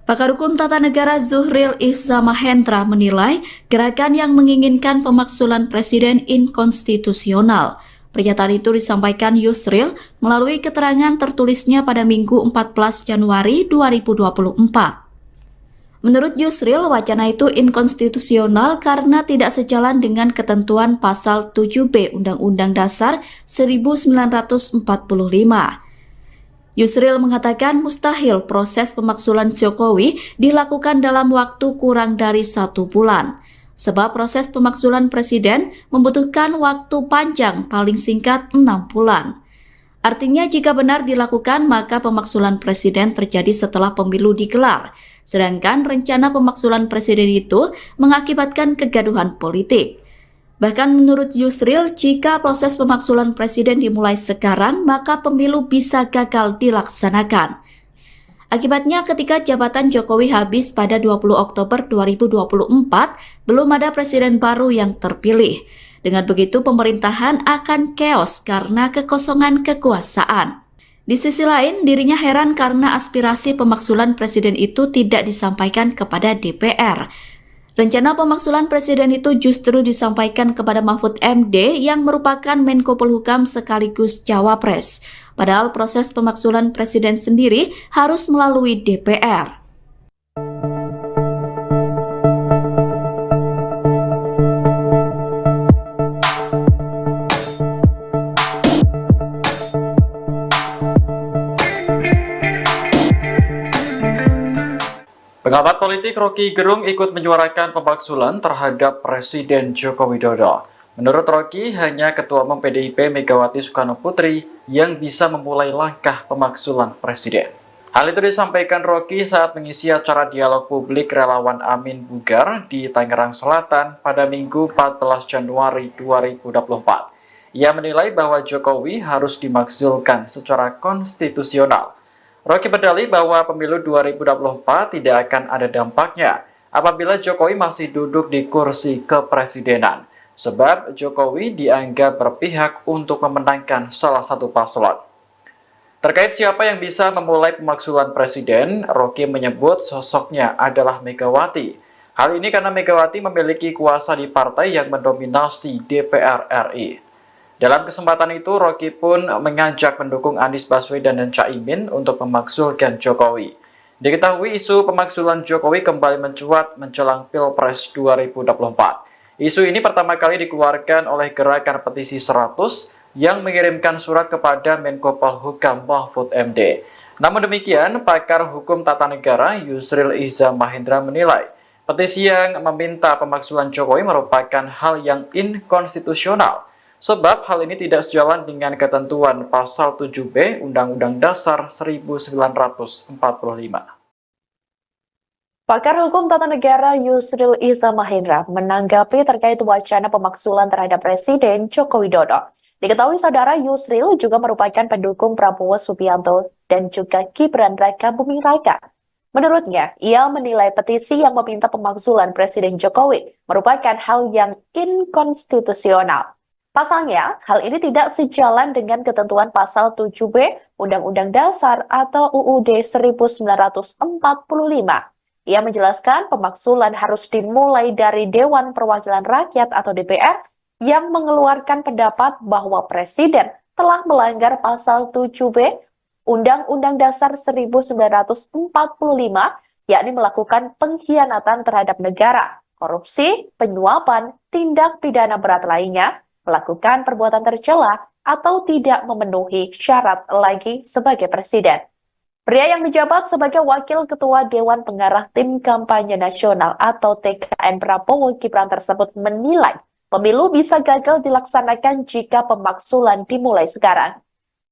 Pakar Hukum Tata Negara Zuhril Ihza Mahendra menilai gerakan yang menginginkan pemakzulan presiden inkonstitusional. Pernyataan itu disampaikan Yusril melalui keterangan tertulisnya pada Minggu 14 Januari 2024. Menurut Yusril, wacana itu inkonstitusional karena tidak sejalan dengan ketentuan pasal 7B Undang-Undang Dasar 1945. Yusril mengatakan mustahil proses pemakzulan Jokowi dilakukan dalam waktu kurang dari 1 bulan. Sebab proses pemakzulan presiden membutuhkan waktu panjang paling singkat 6 bulan. Artinya jika benar dilakukan maka pemakzulan presiden terjadi setelah pemilu digelar. Sedangkan rencana pemakzulan presiden itu mengakibatkan kegaduhan politik. Bahkan menurut Yusril, jika proses pemakzulan presiden dimulai sekarang, maka pemilu bisa gagal dilaksanakan. Akibatnya ketika jabatan Jokowi habis pada 20 Oktober 2024, belum ada presiden baru yang terpilih. Dengan begitu pemerintahan akan keos karena kekosongan kekuasaan. Di sisi lain, dirinya heran karena aspirasi pemakzulan presiden itu tidak disampaikan kepada DPR. Rencana pemakzulan presiden itu justru disampaikan kepada Mahfud MD yang merupakan Menko Polhukam sekaligus cawapres. Padahal proses pemakzulan presiden sendiri harus melalui DPR. Pengamat politik Rocky Gerung ikut menyuarakan pemakzulan terhadap Presiden Joko Widodo. Menurut Rocky, hanya Ketua Umum PDIP Megawati Soekarno Putri yang bisa memulai langkah pemakzulan Presiden. Hal itu disampaikan Rocky saat mengisi acara dialog publik relawan Amin Bugar di Tangerang Selatan pada Minggu 14 Januari 2024. Ia menilai bahwa Jokowi harus dimakzulkan secara konstitusional. Rocky berdalih bahwa pemilu 2024 tidak akan ada dampaknya apabila Jokowi masih duduk di kursi kepresidenan, sebab Jokowi dianggap berpihak untuk memenangkan salah satu paslon. Terkait siapa yang bisa memulai pemakzulan presiden, Rocky menyebut sosoknya adalah Megawati. Hal ini karena Megawati memiliki kuasa di partai yang mendominasi DPR RI. Dalam kesempatan itu, Rocky pun mengajak pendukung Anies Baswedan dan Caimin untuk memakzulkan Jokowi. Diketahui isu pemakzulan Jokowi kembali mencuat menjelang Pilpres 2024. Isu ini pertama kali dikeluarkan oleh gerakan petisi 100 yang mengirimkan surat kepada Menko Polhukam Mahfud MD. Namun demikian, pakar hukum tata negara Yusril Ihza Mahendra menilai petisi yang meminta pemakzulan Jokowi merupakan hal yang inkonstitusional. Sebab hal ini tidak sejalan dengan ketentuan pasal 7B Undang-Undang Dasar 1945. Pakar Hukum Tata Negara Yusril Iza Mahendra menanggapi terkait wacana pemaksulan terhadap Presiden Joko Widodo. Diketahui saudara, Yusril juga merupakan pendukung Prabowo Subianto dan juga Gibran Raka Buming Raka. Menurutnya, ia menilai petisi yang meminta pemaksulan Presiden Jokowi merupakan hal yang inkonstitusional. Pasalnya, hal ini tidak sejalan dengan ketentuan pasal 7B Undang-Undang Dasar atau UUD 1945. Ia menjelaskan pemaksulan harus dimulai dari Dewan Perwakilan Rakyat atau DPR yang mengeluarkan pendapat bahwa Presiden telah melanggar pasal 7B Undang-Undang Dasar 1945, yakni melakukan pengkhianatan terhadap negara, korupsi, penyuapan, tindak pidana berat lainnya, melakukan perbuatan tercela, atau tidak memenuhi syarat lagi sebagai Presiden. Pria yang menjabat sebagai Wakil Ketua Dewan Pengarah Tim Kampanye Nasional atau TKN Prabowo Gibran tersebut menilai pemilu bisa gagal dilaksanakan jika pemaksulan dimulai sekarang.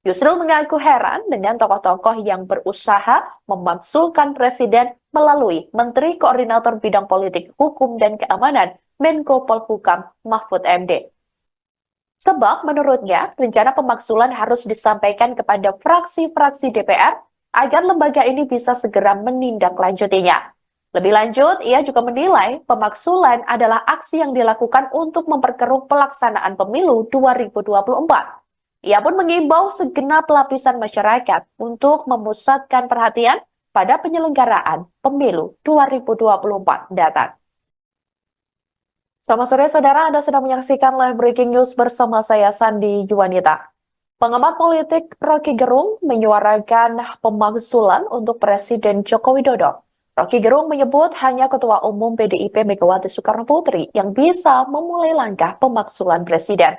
Yusril mengaku heran dengan tokoh-tokoh yang berusaha memaksulkan Presiden melalui Menteri Koordinator Bidang Politik, Hukum, dan Keamanan Menko Polhukam Mahfud MD. Sebab menurutnya, rencana pemaksulan harus disampaikan kepada fraksi-fraksi DPR agar lembaga ini bisa segera menindaklanjutinya. Lebih lanjut, ia juga menilai pemaksulan adalah aksi yang dilakukan untuk memperkeruh pelaksanaan pemilu 2024. Ia pun mengimbau segenap lapisan masyarakat untuk memusatkan perhatian pada penyelenggaraan pemilu 2024 datang. Selamat sore saudara, Anda sedang menyaksikan live breaking news bersama saya Sandi Juwanita. Pengamat politik Rocky Gerung menyuarakan pemaksulan untuk Presiden Joko Widodo. Rocky Gerung menyebut hanya Ketua Umum PDIP Megawati Soekarno Putri yang bisa memulai langkah pemaksulan Presiden.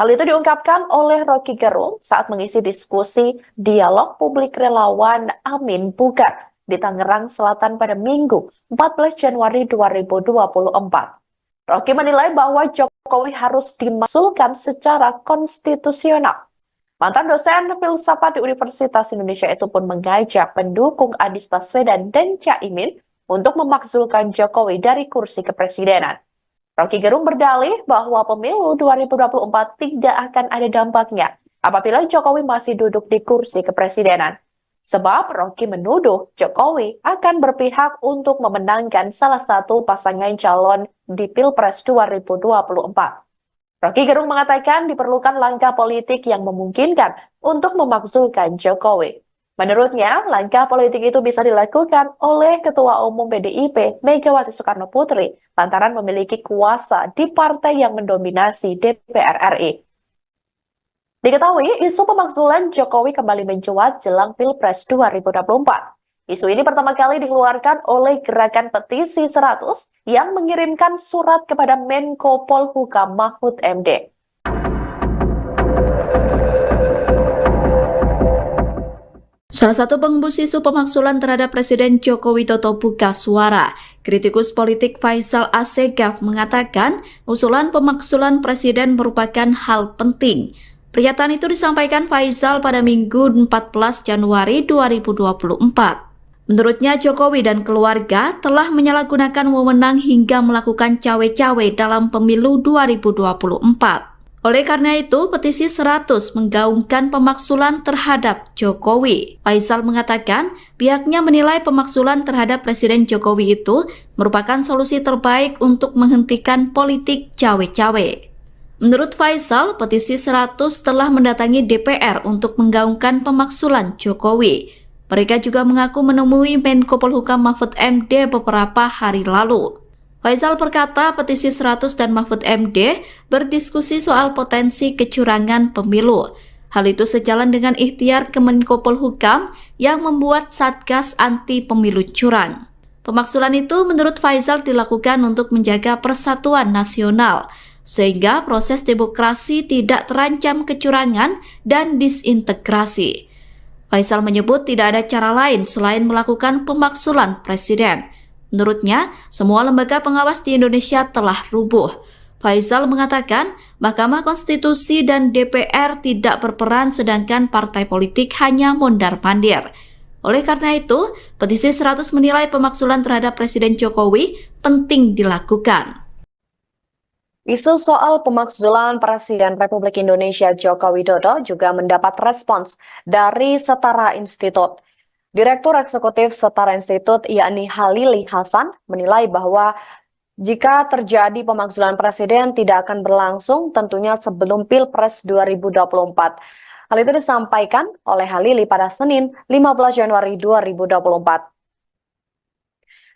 Hal itu diungkapkan oleh Rocky Gerung saat mengisi diskusi dialog publik relawan Amin Bugar di Tangerang Selatan pada Minggu 14 Januari 2024. Rocky menilai bahwa Jokowi harus dimaksulkan secara konstitusional. Mantan dosen filsafat di Universitas Indonesia itu pun mengajak pendukung Anies Baswedan dan Caimin untuk memaksulkan Jokowi dari kursi kepresidenan. Rocky Gerung berdalih bahwa pemilu 2024 tidak akan ada dampaknya apabila Jokowi masih duduk di kursi kepresidenan. Sebab Rocky menuduh Jokowi akan berpihak untuk memenangkan salah satu pasangan calon di Pilpres 2024. Rocky Gerung mengatakan diperlukan langkah politik yang memungkinkan untuk memaksulkan Jokowi. Menurutnya, langkah politik itu bisa dilakukan oleh Ketua Umum PDIP Megawati Soekarno Putri lantaran memiliki kuasa di partai yang mendominasi DPR RI. Diketahui, isu pemaksulan Jokowi kembali mencuat jelang Pilpres 2024. Isu ini pertama kali dikeluarkan oleh Gerakan Petisi 100 yang mengirimkan surat kepada Menko Polhukam Mahfud MD. Salah satu pengembus isu pemaksulan terhadap Presiden Joko Widodo buka suara. Kritikus politik Faisal Asegaf mengatakan usulan pemaksulan Presiden merupakan hal penting. Pernyataan itu disampaikan Faisal pada Minggu 14 Januari 2024. Menurutnya, Jokowi dan keluarga telah menyalahgunakan wewenang hingga melakukan cawe-cawe dalam pemilu 2024. Oleh karena itu, petisi 100 menggaungkan pemaksulan terhadap Jokowi. Faisal mengatakan pihaknya menilai pemaksulan terhadap Presiden Jokowi itu merupakan solusi terbaik untuk menghentikan politik cawe-cawe. Menurut Faisal, petisi 100 telah mendatangi DPR untuk menggaungkan pemaksulan Jokowi. Mereka juga mengaku menemui Menko Polhukam Mahfud MD beberapa hari lalu. Faisal berkata petisi 100 dan Mahfud MD berdiskusi soal potensi kecurangan pemilu. Hal itu sejalan dengan ikhtiar Kemenko Polhukam yang membuat Satgas Anti Pemilu Curang. Pemaksulan itu menurut Faisal dilakukan untuk menjaga persatuan nasional, sehingga proses demokrasi tidak terancam kecurangan dan disintegrasi. Faisal menyebut tidak ada cara lain selain melakukan pemaksulan Presiden. Menurutnya, semua lembaga pengawas di Indonesia telah rubuh. Faisal mengatakan Mahkamah Konstitusi dan DPR tidak berperan sedangkan partai politik hanya mondar-mandir. Oleh karena itu, petisi 100 menilai pemakzulan terhadap Presiden Jokowi penting dilakukan. Isu soal pemakzulan Presiden Republik Indonesia Joko Widodo juga mendapat respons dari Setara Institut. Direktur Eksekutif Setara Institut yakni Halili Hasan menilai bahwa jika terjadi pemakzulan Presiden tidak akan berlangsung tentunya sebelum Pilpres 2024. Hal itu disampaikan oleh Halili pada Senin 15 Januari 2024.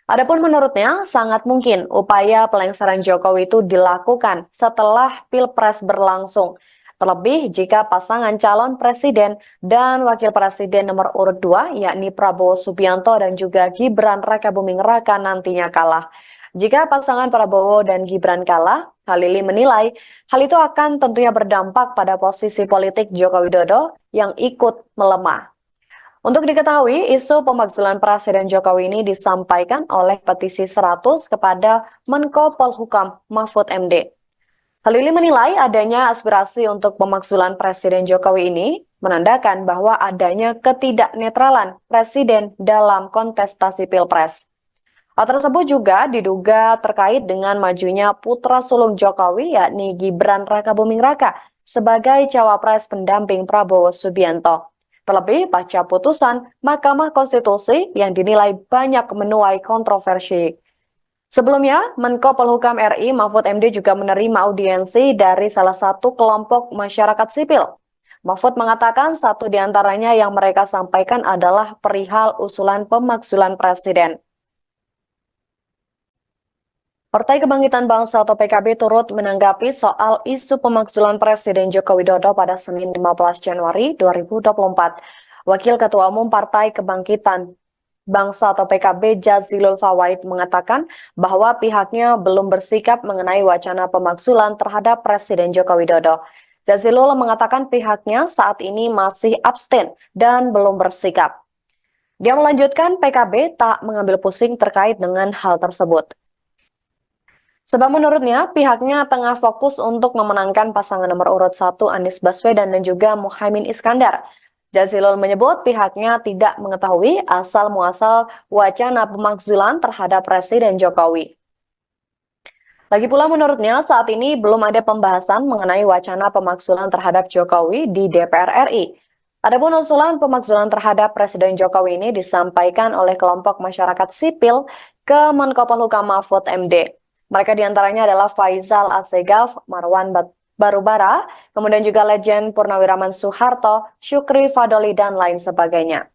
Adapun menurutnya, sangat mungkin upaya pelengseran Jokowi itu dilakukan setelah Pilpres berlangsung. Terlebih jika pasangan calon presiden dan wakil presiden nomor urut 2, yakni Prabowo Subianto dan juga Gibran Rakabuming Raka nantinya kalah. Jika pasangan Prabowo dan Gibran kalah, Halili menilai hal itu akan tentunya berdampak pada posisi politik Joko Widodo yang ikut melemah. Untuk diketahui, isu pemakzulan Presiden Jokowi ini disampaikan oleh petisi 100 kepada Menko Polhukam Mahfud MD. Halili menilai adanya aspirasi untuk pemakzulan Presiden Jokowi ini menandakan bahwa adanya ketidaknetralan Presiden dalam kontestasi Pilpres. Hal tersebut juga diduga terkait dengan majunya putra sulung Jokowi yakni Gibran Rakabuming Raka sebagai cawapres pendamping Prabowo Subianto. Terlebih pasca putusan Mahkamah Konstitusi yang dinilai banyak menuai kontroversi. Sebelumnya, Menko Polhukam RI Mahfud MD juga menerima audiensi dari salah satu kelompok masyarakat sipil. Mahfud mengatakan satu di antaranya yang mereka sampaikan adalah perihal usulan pemakzulan Presiden. Partai Kebangkitan Bangsa atau PKB turut menanggapi soal isu pemakzulan Presiden Joko Widodo pada Senin 15 Januari 2024. Wakil Ketua Umum Partai Kebangkitan Bangsa atau PKB Jazilul Fawait mengatakan bahwa pihaknya belum bersikap mengenai wacana pemakzulan terhadap Presiden Joko Widodo. Jazilul mengatakan pihaknya saat ini masih abstain dan belum bersikap. Dia melanjutkan PKB tak mengambil pusing terkait dengan hal tersebut. Sebab menurutnya, pihaknya tengah fokus untuk memenangkan pasangan nomor urut 1 Anies Baswedan dan juga Muhaimin Iskandar. Jazilul menyebut pihaknya tidak mengetahui asal-muasal wacana pemakzulan terhadap Presiden Jokowi. Lagi pula menurutnya, saat ini belum ada pembahasan mengenai wacana pemakzulan terhadap Jokowi di DPR RI. Adapun usulan pemakzulan terhadap Presiden Jokowi ini disampaikan oleh kelompok masyarakat sipil ke Menko Polhukam Mahfud MD. Mereka diantaranya adalah Faisal Assegaf, Marwan Barubara, kemudian juga Legend Purnawiraman Soeharto, Syukri Fadoli, dan lain sebagainya.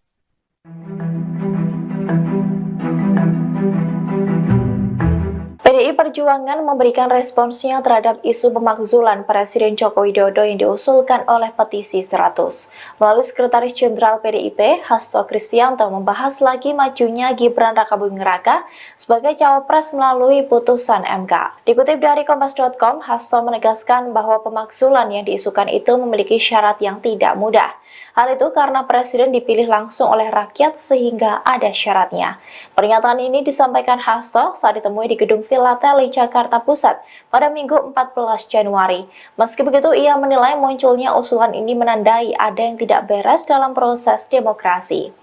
PDI Perjuangan memberikan responsnya terhadap isu pemakzulan Presiden Joko Widodo yang diusulkan oleh petisi 100. Melalui Sekretaris Jenderal PDIP, Hasto Kristianto membahas lagi majunya Gibran Rakabuming Raka sebagai cawapres melalui putusan MK. Dikutip dari Kompas.com, Hasto menegaskan bahwa pemakzulan yang diisukan itu memiliki syarat yang tidak mudah. Hal itu karena Presiden dipilih langsung oleh rakyat sehingga ada syaratnya. Pernyataan ini disampaikan Hasto saat ditemui di Gedung Villa Teli, Jakarta Pusat pada Minggu 14 Januari. Meski begitu, ia menilai munculnya usulan ini menandai ada yang tidak beres dalam proses demokrasi.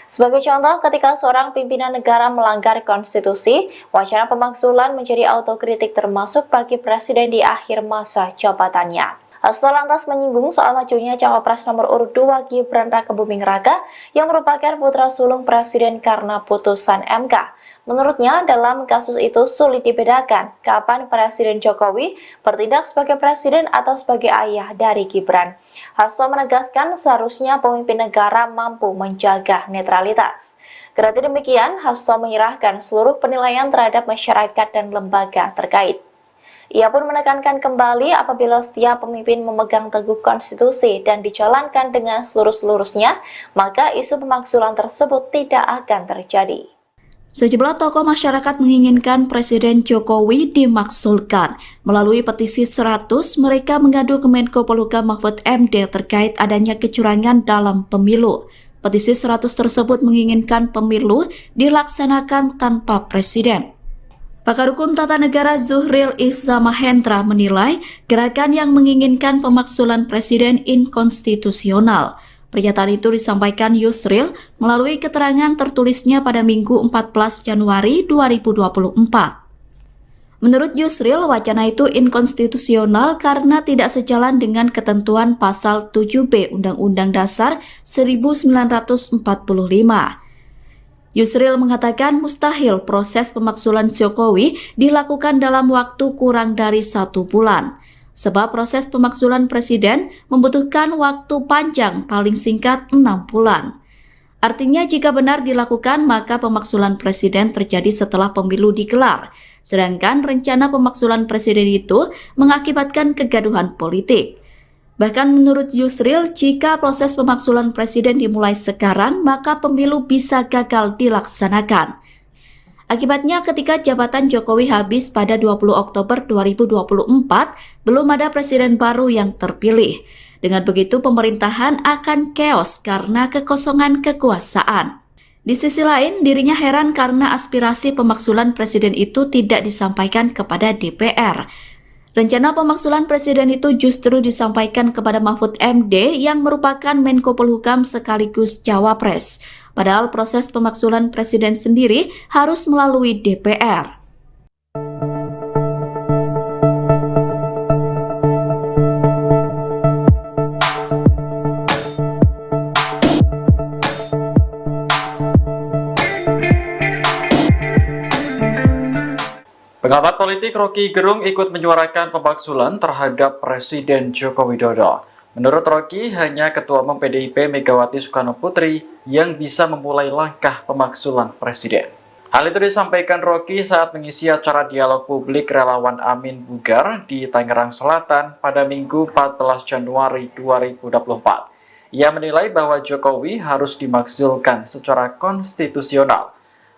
Sebagai contoh, ketika seorang pimpinan negara melanggar konstitusi, wacana pemakzulan menjadi autokritik termasuk bagi Presiden di akhir masa jabatannya. Hasto lantas menyinggung soal majunya cawapres nomor urut 2 Gibran Rakabuming Raka yang merupakan putra sulung Presiden karena putusan MK. Menurutnya, dalam kasus itu sulit dibedakan kapan Presiden Jokowi bertindak sebagai presiden atau sebagai ayah dari Gibran. Hasto menegaskan seharusnya pemimpin negara mampu menjaga netralitas. Kendati demikian, Hasto menyerahkan seluruh penilaian terhadap masyarakat dan lembaga terkait. Ia pun menekankan kembali apabila setiap pemimpin memegang teguh konstitusi dan dijalankan dengan seluruh-seluruhnya, maka isu pemakzulan tersebut tidak akan terjadi. Sejumlah tokoh masyarakat menginginkan Presiden Jokowi dimakzulkan. Melalui petisi 100, mereka mengadu ke Menko Polhukam Mahfud MD terkait adanya kecurangan dalam pemilu. Petisi 100 tersebut menginginkan pemilu dilaksanakan tanpa presiden. Pakar Hukum Tata Negara Zuhril Ihza Mahendra menilai gerakan yang menginginkan pemakzulan presiden inkonstitusional. Pernyataan itu disampaikan Yusril melalui keterangan tertulisnya pada Minggu 14 Januari 2024. Menurut Yusril, wacana itu inkonstitusional karena tidak sejalan dengan ketentuan pasal 7B Undang-Undang Dasar 1945. Yusril mengatakan mustahil proses pemaksulan Jokowi dilakukan dalam waktu kurang dari 1 bulan. Sebab proses pemaksulan presiden membutuhkan waktu panjang paling singkat 6 bulan. Artinya jika benar dilakukan maka pemaksulan presiden terjadi setelah pemilu digelar, sedangkan rencana pemaksulan presiden itu mengakibatkan kegaduhan politik. Bahkan menurut Yusril, jika proses pemaksulan presiden dimulai sekarang maka pemilu bisa gagal dilaksanakan. Akibatnya ketika jabatan Jokowi habis pada 20 Oktober 2024, belum ada presiden baru yang terpilih. Dengan begitu pemerintahan akan keos karena kekosongan kekuasaan. Di sisi lain, dirinya heran karena aspirasi pemaksulan presiden itu tidak disampaikan kepada DPR. Rencana pemaksulan presiden itu justru disampaikan kepada Mahfud MD yang merupakan Menko Polhukam sekaligus Cawapres. Padahal proses pemaksulan presiden sendiri harus melalui DPR. Pengamat politik Rocky Gerung ikut menyuarakan pemaksulan terhadap Presiden Joko Widodo. Menurut Rocky, hanya Ketua Umum PDIP Megawati Soekarno Putri yang bisa memulai langkah pemaksulan presiden. Hal itu disampaikan Rocky saat mengisi acara dialog publik relawan Amin Bugar di Tangerang Selatan pada Minggu 14 Januari 2024. Ia menilai bahwa Jokowi harus dimakzulkan secara konstitusional.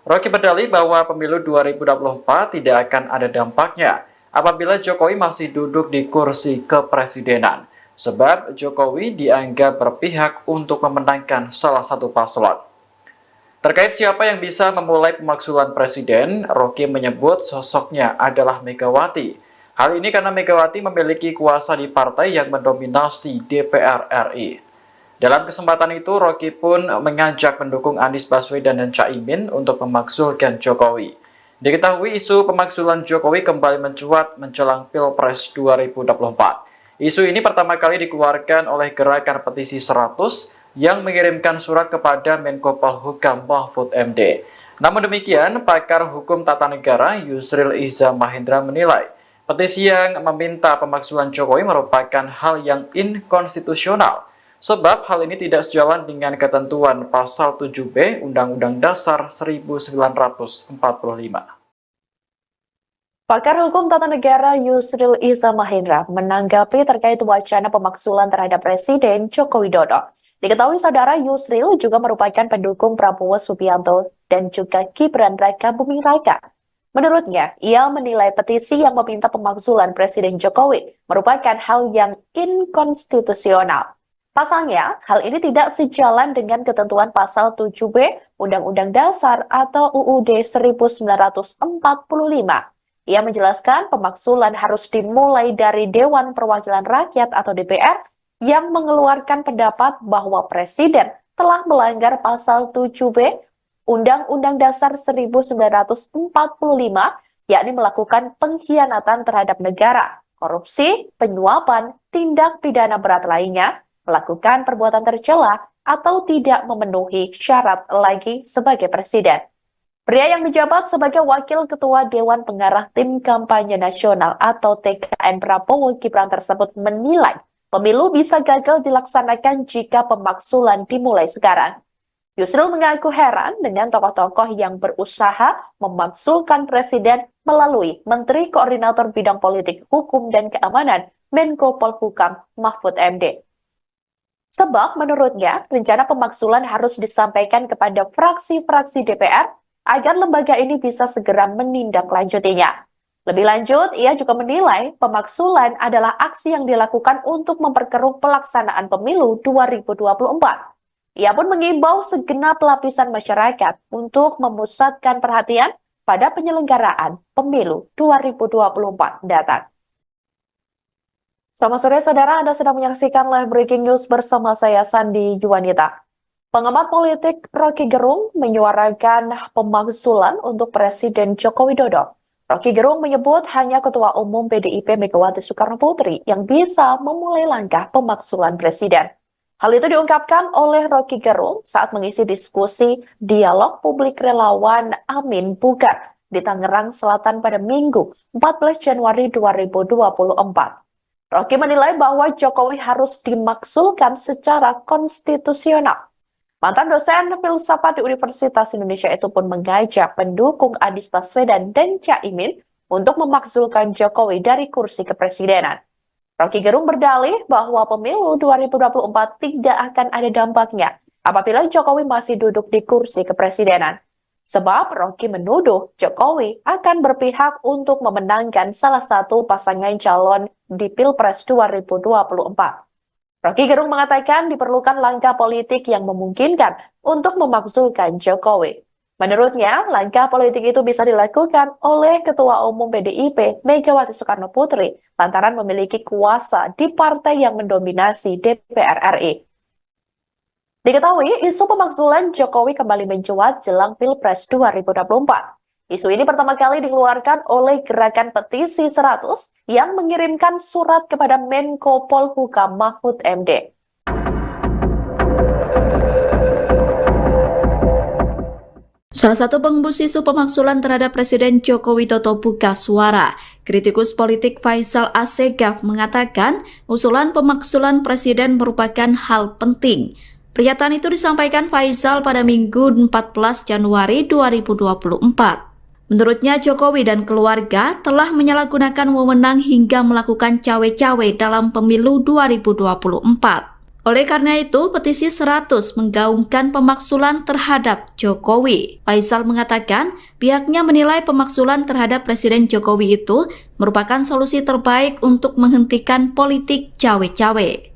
Rocky berdalih bahwa pemilu 2024 tidak akan ada dampaknya apabila Jokowi masih duduk di kursi kepresidenan. Sebab Jokowi dianggap berpihak untuk memenangkan salah satu paslon. Terkait siapa yang bisa memulai pemaksulan presiden, Rocky menyebut sosoknya adalah Megawati. Hal ini karena Megawati memiliki kuasa di partai yang mendominasi DPR RI. Dalam kesempatan itu, Rocky pun mengajak pendukung Anies Baswedan dan Caimin untuk memaksulkan Jokowi. Diketahui isu pemaksulan Jokowi kembali mencuat menjelang Pilpres 2024. Isu ini pertama kali dikeluarkan oleh Gerakan Petisi 100 yang mengirimkan surat kepada Menko Polhukam Mahfud MD. Namun demikian, pakar hukum tata negara Yusril Iza Mahendra menilai petisi yang meminta pemaksulan Jokowi merupakan hal yang inkonstitusional, sebab hal ini tidak sejalan dengan ketentuan pasal 7B Undang-Undang Dasar 1945. Pakar Hukum Tata Negara Yusril Iza Mahendra menanggapi terkait wacana pemaksulan terhadap Presiden Joko Widodo. Diketahui saudara Yusril juga merupakan pendukung Prabowo Subianto dan juga Gibran Raka Buming Raka. Menurutnya, ia menilai petisi yang meminta pemaksulan Presiden Jokowi merupakan hal yang inkonstitusional. Pasalnya, hal ini tidak sejalan dengan ketentuan pasal 7B Undang-Undang Dasar atau UUD 1945. Ia menjelaskan pemaksulan harus dimulai dari Dewan Perwakilan Rakyat atau DPR yang mengeluarkan pendapat bahwa Presiden telah melanggar pasal 7B Undang-Undang Dasar 1945, yakni melakukan pengkhianatan terhadap negara, korupsi, penyuapan, tindak pidana berat lainnya, melakukan perbuatan tercela, atau tidak memenuhi syarat lagi sebagai Presiden. Pria yang menjabat sebagai Wakil Ketua Dewan Pengarah Tim Kampanye Nasional atau TKN Prabowo Gibran tersebut menilai pemilu bisa gagal dilaksanakan jika pemaksulan dimulai sekarang. Yusril mengaku heran dengan tokoh-tokoh yang berusaha memaksulkan Presiden melalui Menteri Koordinator Bidang Politik, Hukum, dan Keamanan Menko Polhukam Mahfud MD. Sebab menurutnya rencana pemaksulan harus disampaikan kepada fraksi-fraksi DPR agar lembaga ini bisa segera menindaklanjutinya. Lebih lanjut, ia juga menilai pemaksulan adalah aksi yang dilakukan untuk memperkeruh pelaksanaan pemilu 2024. Ia pun mengimbau segenap lapisan masyarakat untuk memusatkan perhatian pada penyelenggaraan pemilu 2024 datang. Selamat sore saudara, Anda sedang menyaksikan live breaking news bersama saya Sandi Juwanita. Pengamat politik Rocky Gerung menyuarakan pemakzulan untuk Presiden Joko Widodo. Rocky Gerung menyebut hanya Ketua Umum PDIP Megawati Soekarno Putri yang bisa memulai langkah pemakzulan Presiden. Hal itu diungkapkan oleh Rocky Gerung saat mengisi diskusi dialog publik relawan Amin Bugar di Tangerang Selatan pada Minggu 14 Januari 2024. Rocky menilai bahwa Jokowi harus dimaksulkan secara konstitusional. Mantan dosen filsafat di Universitas Indonesia itu pun mengajak pendukung Anies Baswedan dan Caimin untuk memaksulkan Jokowi dari kursi kepresidenan. Rocky Gerung berdalih bahwa pemilu 2024 tidak akan ada dampaknya apabila Jokowi masih duduk di kursi kepresidenan. Sebab Rocky menuduh Jokowi akan berpihak untuk memenangkan salah satu pasangan calon di Pilpres 2024. Rocky Gerung mengatakan diperlukan langkah politik yang memungkinkan untuk memakzulkan Jokowi. Menurutnya, langkah politik itu bisa dilakukan oleh Ketua Umum PDIP Megawati Soekarno Putri lantaran memiliki kuasa di partai yang mendominasi DPR RI. Diketahui, isu pemakzulan Jokowi kembali mencuat jelang Pilpres 2024. Isu ini pertama kali dikeluarkan oleh Gerakan Petisi 100 yang mengirimkan surat kepada Menko Polhukam Mahfud MD. Salah satu pengembus isu pemakzulan terhadap Presiden Joko Widodo buka suara. Kritikus politik Faisal Assegaf mengatakan usulan pemakzulan Presiden merupakan hal penting. Pernyataan itu disampaikan Faisal pada Minggu 14 Januari 2024. Menurutnya Jokowi dan keluarga telah menyalahgunakan wewenang hingga melakukan cawe-cawe dalam pemilu 2024. Oleh karena itu, petisi 100 menggaungkan pemakzulan terhadap Jokowi. Faisal mengatakan pihaknya menilai pemakzulan terhadap Presiden Jokowi itu merupakan solusi terbaik untuk menghentikan politik cawe-cawe.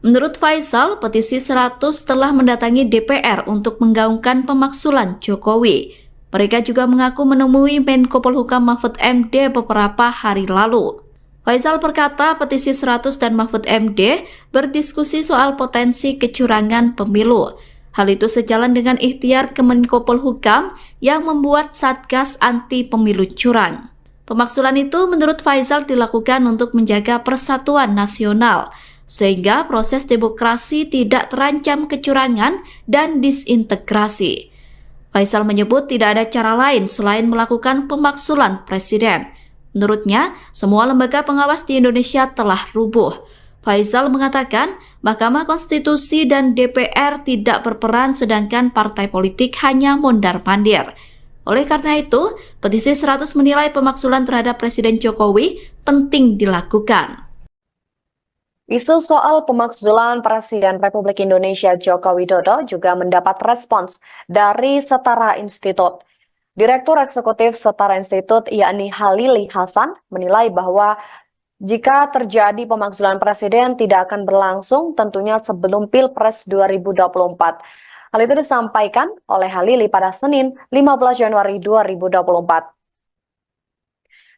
Menurut Faisal, petisi 100 telah mendatangi DPR untuk menggaungkan pemakzulan Jokowi. Mereka juga mengaku menemui Menko Polhukam Mahfud MD beberapa hari lalu. Faisal berkata petisi 100 dan Mahfud MD berdiskusi soal potensi kecurangan pemilu. Hal itu sejalan dengan ikhtiar Kemenko Polhukam yang membuat Satgas Anti Pemilu Curang. Pemakzulan itu menurut Faisal dilakukan untuk menjaga persatuan nasional, sehingga proses demokrasi tidak terancam kecurangan dan disintegrasi. Faisal menyebut tidak ada cara lain selain melakukan pemakzulan Presiden. Menurutnya, semua lembaga pengawas di Indonesia telah rubuh. Faisal mengatakan Mahkamah Konstitusi dan DPR tidak berperan sedangkan partai politik hanya mondar-mandir. Oleh karena itu, petisi 100 menilai pemakzulan terhadap Presiden Jokowi penting dilakukan. Isu soal pemakzulan Presiden Republik Indonesia Joko Widodo juga mendapat respons dari Setara Institut. Direktur Eksekutif Setara Institut yakni Halili Hasan menilai bahwa jika terjadi pemakzulan Presiden tidak akan berlangsung tentunya sebelum Pilpres 2024. Hal itu disampaikan oleh Halili pada Senin 15 Januari 2024.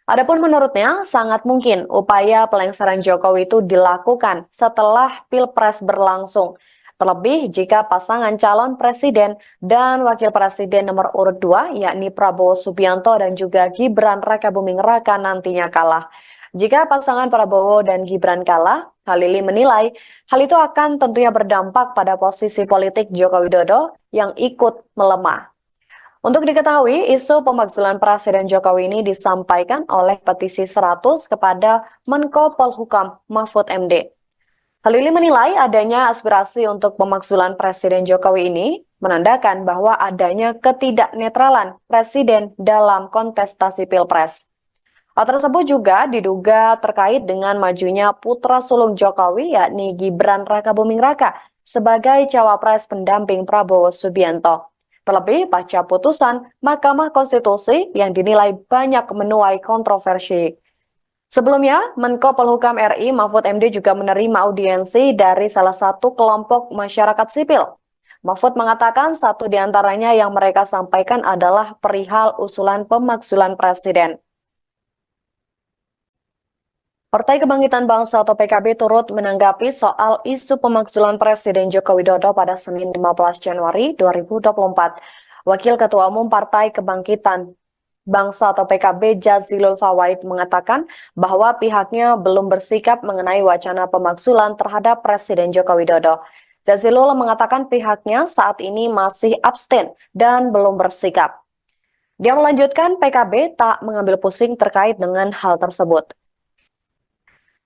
Adapun menurutnya, sangat mungkin upaya pelengseran Jokowi itu dilakukan setelah Pilpres berlangsung. Terlebih jika pasangan calon presiden dan wakil presiden nomor urut 2, yakni Prabowo Subianto dan juga Gibran Rakabuming Raka nantinya kalah. Jika pasangan Prabowo dan Gibran kalah, Halili menilai hal itu akan tentunya berdampak pada posisi politik Joko Widodo yang ikut melemah. Untuk diketahui, isu pemakzulan Presiden Jokowi ini disampaikan oleh petisi 100 kepada Menko Polhukam Mahfud MD. Halili menilai adanya aspirasi untuk pemakzulan Presiden Jokowi ini menandakan bahwa adanya ketidaknetralan Presiden dalam kontestasi Pilpres. Hal tersebut juga diduga terkait dengan majunya putra sulung Jokowi yakni Gibran Rakabuming Raka sebagai cawapres pendamping Prabowo Subianto. Terlebih pasca putusan Mahkamah Konstitusi yang dinilai banyak menuai kontroversi. Sebelumnya, Menko Polhukam RI Mahfud MD juga menerima audiensi dari salah satu kelompok masyarakat sipil. Mahfud mengatakan satu di antaranya yang mereka sampaikan adalah perihal usulan pemakzulan Presiden. Partai Kebangkitan Bangsa atau PKB turut menanggapi soal isu pemakzulan Presiden Joko Widodo pada Senin 15 Januari 2024. Wakil Ketua Umum Partai Kebangkitan Bangsa atau PKB Jazilul Fawait mengatakan bahwa pihaknya belum bersikap mengenai wacana pemakzulan terhadap Presiden Joko Widodo. Jazilul mengatakan pihaknya saat ini masih abstain dan belum bersikap. Dia melanjutkan PKB tak mengambil pusing terkait dengan hal tersebut.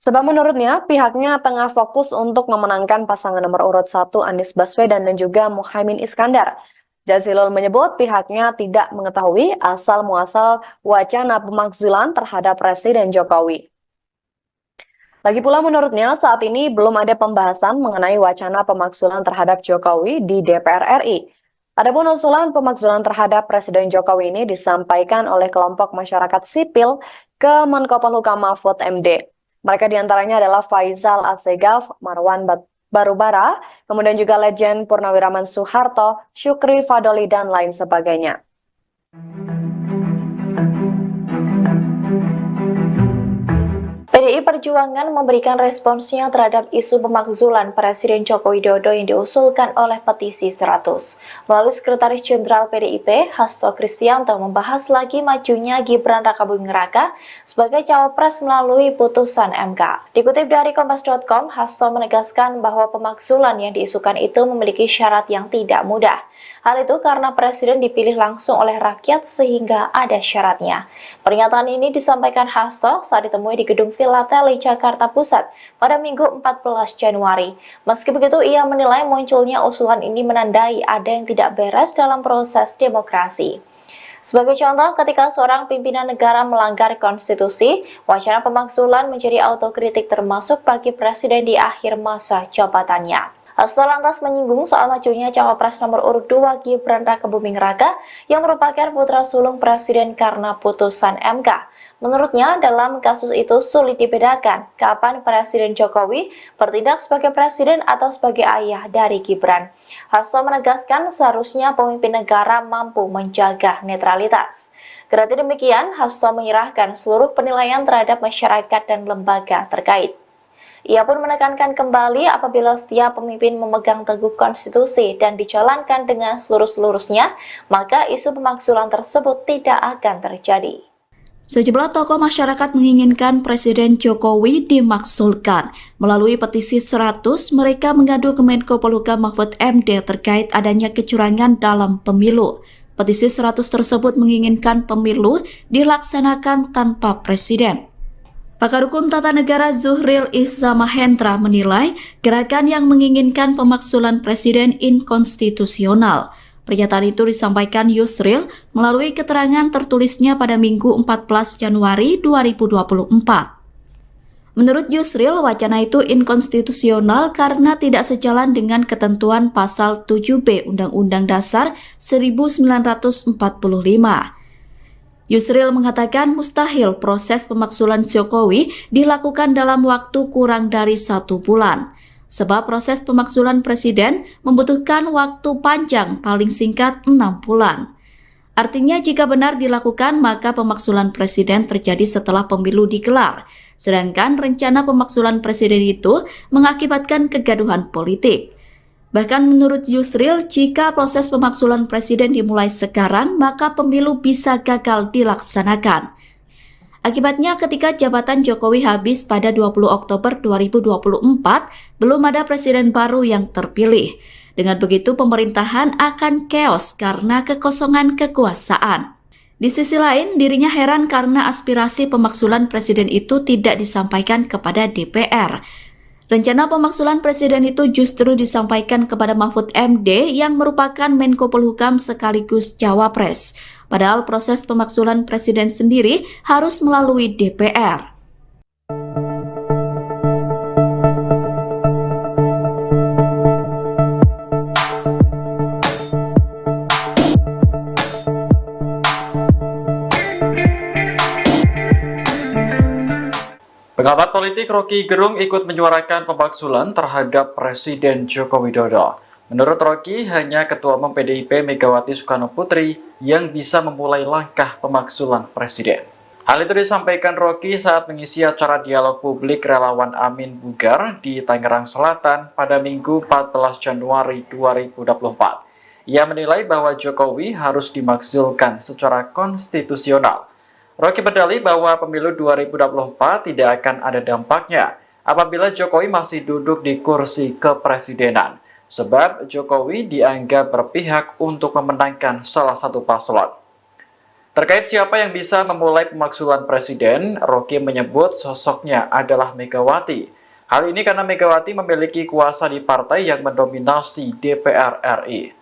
Sebab menurutnya pihaknya tengah fokus untuk memenangkan pasangan nomor urut 1 Anies Baswedan dan juga Muhaimin Iskandar. Jazilul menyebut pihaknya tidak mengetahui asal-muasal wacana pemakzulan terhadap Presiden Jokowi. Lagi pula menurutnya saat ini belum ada pembahasan mengenai wacana pemakzulan terhadap Jokowi di DPR RI. Adapun usulan pemakzulan terhadap Presiden Jokowi ini disampaikan oleh kelompok masyarakat sipil ke Menko Polhukam Mahfud MD. Mereka diantaranya adalah Faisal Assegaf, Marwan Barubara, kemudian juga Legend Purnawiraman Soeharto, Syukri Fadoli, dan lain sebagainya. PDI Perjuangan memberikan responsnya terhadap isu pemakzulan Presiden Joko Widodo yang diusulkan oleh petisi 100. Melalui Sekretaris Jenderal PDIP, Hasto Kristianto membahas lagi majunya Gibran Rakabuming Raka sebagai cawapres melalui putusan MK. Dikutip dari Kompas.com, Hasto menegaskan bahwa pemakzulan yang diisukan itu memiliki syarat yang tidak mudah. Hal itu karena Presiden dipilih langsung oleh rakyat sehingga ada syaratnya. Pernyataan ini disampaikan Hasto saat ditemui di Gedung Filateli, Jakarta Pusat pada Minggu 14 Januari. Meski begitu, ia menilai munculnya usulan ini menandai ada yang tidak beres dalam proses demokrasi. Sebagai contoh, ketika seorang pimpinan negara melanggar konstitusi, wacana pemakzulan menjadi autokritik termasuk bagi Presiden di akhir masa jabatannya. Hasto lantas menyinggung soal majunya cawapres nomor urut 2 Gibran Rakabuming Raka yang merupakan putra sulung Presiden karena putusan MK. Menurutnya, dalam kasus itu sulit dibedakan kapan Presiden Jokowi bertindak sebagai presiden atau sebagai ayah dari Gibran. Hasto menegaskan seharusnya pemimpin negara mampu menjaga netralitas. Kendati demikian, Hasto menyerahkan seluruh penilaian terhadap masyarakat dan lembaga terkait. Ia pun menekankan kembali apabila setiap pemimpin memegang teguh konstitusi dan dijalankan dengan seluruh-seluruhnya, maka isu pemakzulan tersebut tidak akan terjadi. Sejumlah tokoh masyarakat menginginkan Presiden Jokowi dimakzulkan. Melalui petisi 100, mereka mengadu ke Menko Polhukam Mahfud MD terkait adanya kecurangan dalam pemilu. Petisi 100 tersebut menginginkan pemilu dilaksanakan tanpa presiden. Pakar Hukum Tata Negara Zuhril Ihza Mahendra menilai gerakan yang menginginkan pemakzulan presiden inkonstitusional. Pernyataan itu disampaikan Yusril melalui keterangan tertulisnya pada Minggu 14 Januari 2024. Menurut Yusril, wacana itu inkonstitusional karena tidak sejalan dengan ketentuan pasal 7B Undang-Undang Dasar 1945. Yusril mengatakan mustahil proses pemakzulan Jokowi dilakukan dalam waktu kurang dari 1 bulan. Sebab proses pemakzulan presiden membutuhkan waktu panjang paling singkat 6 bulan. Artinya jika benar dilakukan maka pemakzulan presiden terjadi setelah pemilu digelar. Sedangkan rencana pemakzulan presiden itu mengakibatkan kegaduhan politik. Bahkan menurut Yusril, jika proses pemakzulan presiden dimulai sekarang, maka pemilu bisa gagal dilaksanakan. Akibatnya ketika jabatan Jokowi habis pada 20 Oktober 2024, belum ada presiden baru yang terpilih. Dengan begitu pemerintahan akan chaos karena kekosongan kekuasaan. Di sisi lain, dirinya heran karena aspirasi pemakzulan presiden itu tidak disampaikan kepada DPR. Rencana pemakzulan presiden itu justru disampaikan kepada Mahfud MD yang merupakan Menko Polhukam sekaligus cawapres. Padahal proses pemakzulan presiden sendiri harus melalui DPR. Pengamat politik Rocky Gerung ikut menyuarakan pemakzulan terhadap Presiden Joko Widodo. Menurut Rocky, hanya Ketua Umum PDIP Megawati Soekarno Putri yang bisa memulai langkah pemakzulan Presiden. Hal itu disampaikan Rocky saat mengisi acara dialog publik relawan Amin Bugar di Tangerang Selatan pada Minggu 14 Januari 2024. Ia menilai bahwa Jokowi harus dimakzulkan secara konstitusional. Rocky berdalih bahwa pemilu 2024 tidak akan ada dampaknya apabila Jokowi masih duduk di kursi kepresidenan, sebab Jokowi dianggap berpihak untuk memenangkan salah satu paslon. Terkait siapa yang bisa memulai pemakzulan presiden, Rocky menyebut sosoknya adalah Megawati. Hal ini karena Megawati memiliki kuasa di partai yang mendominasi DPR RI.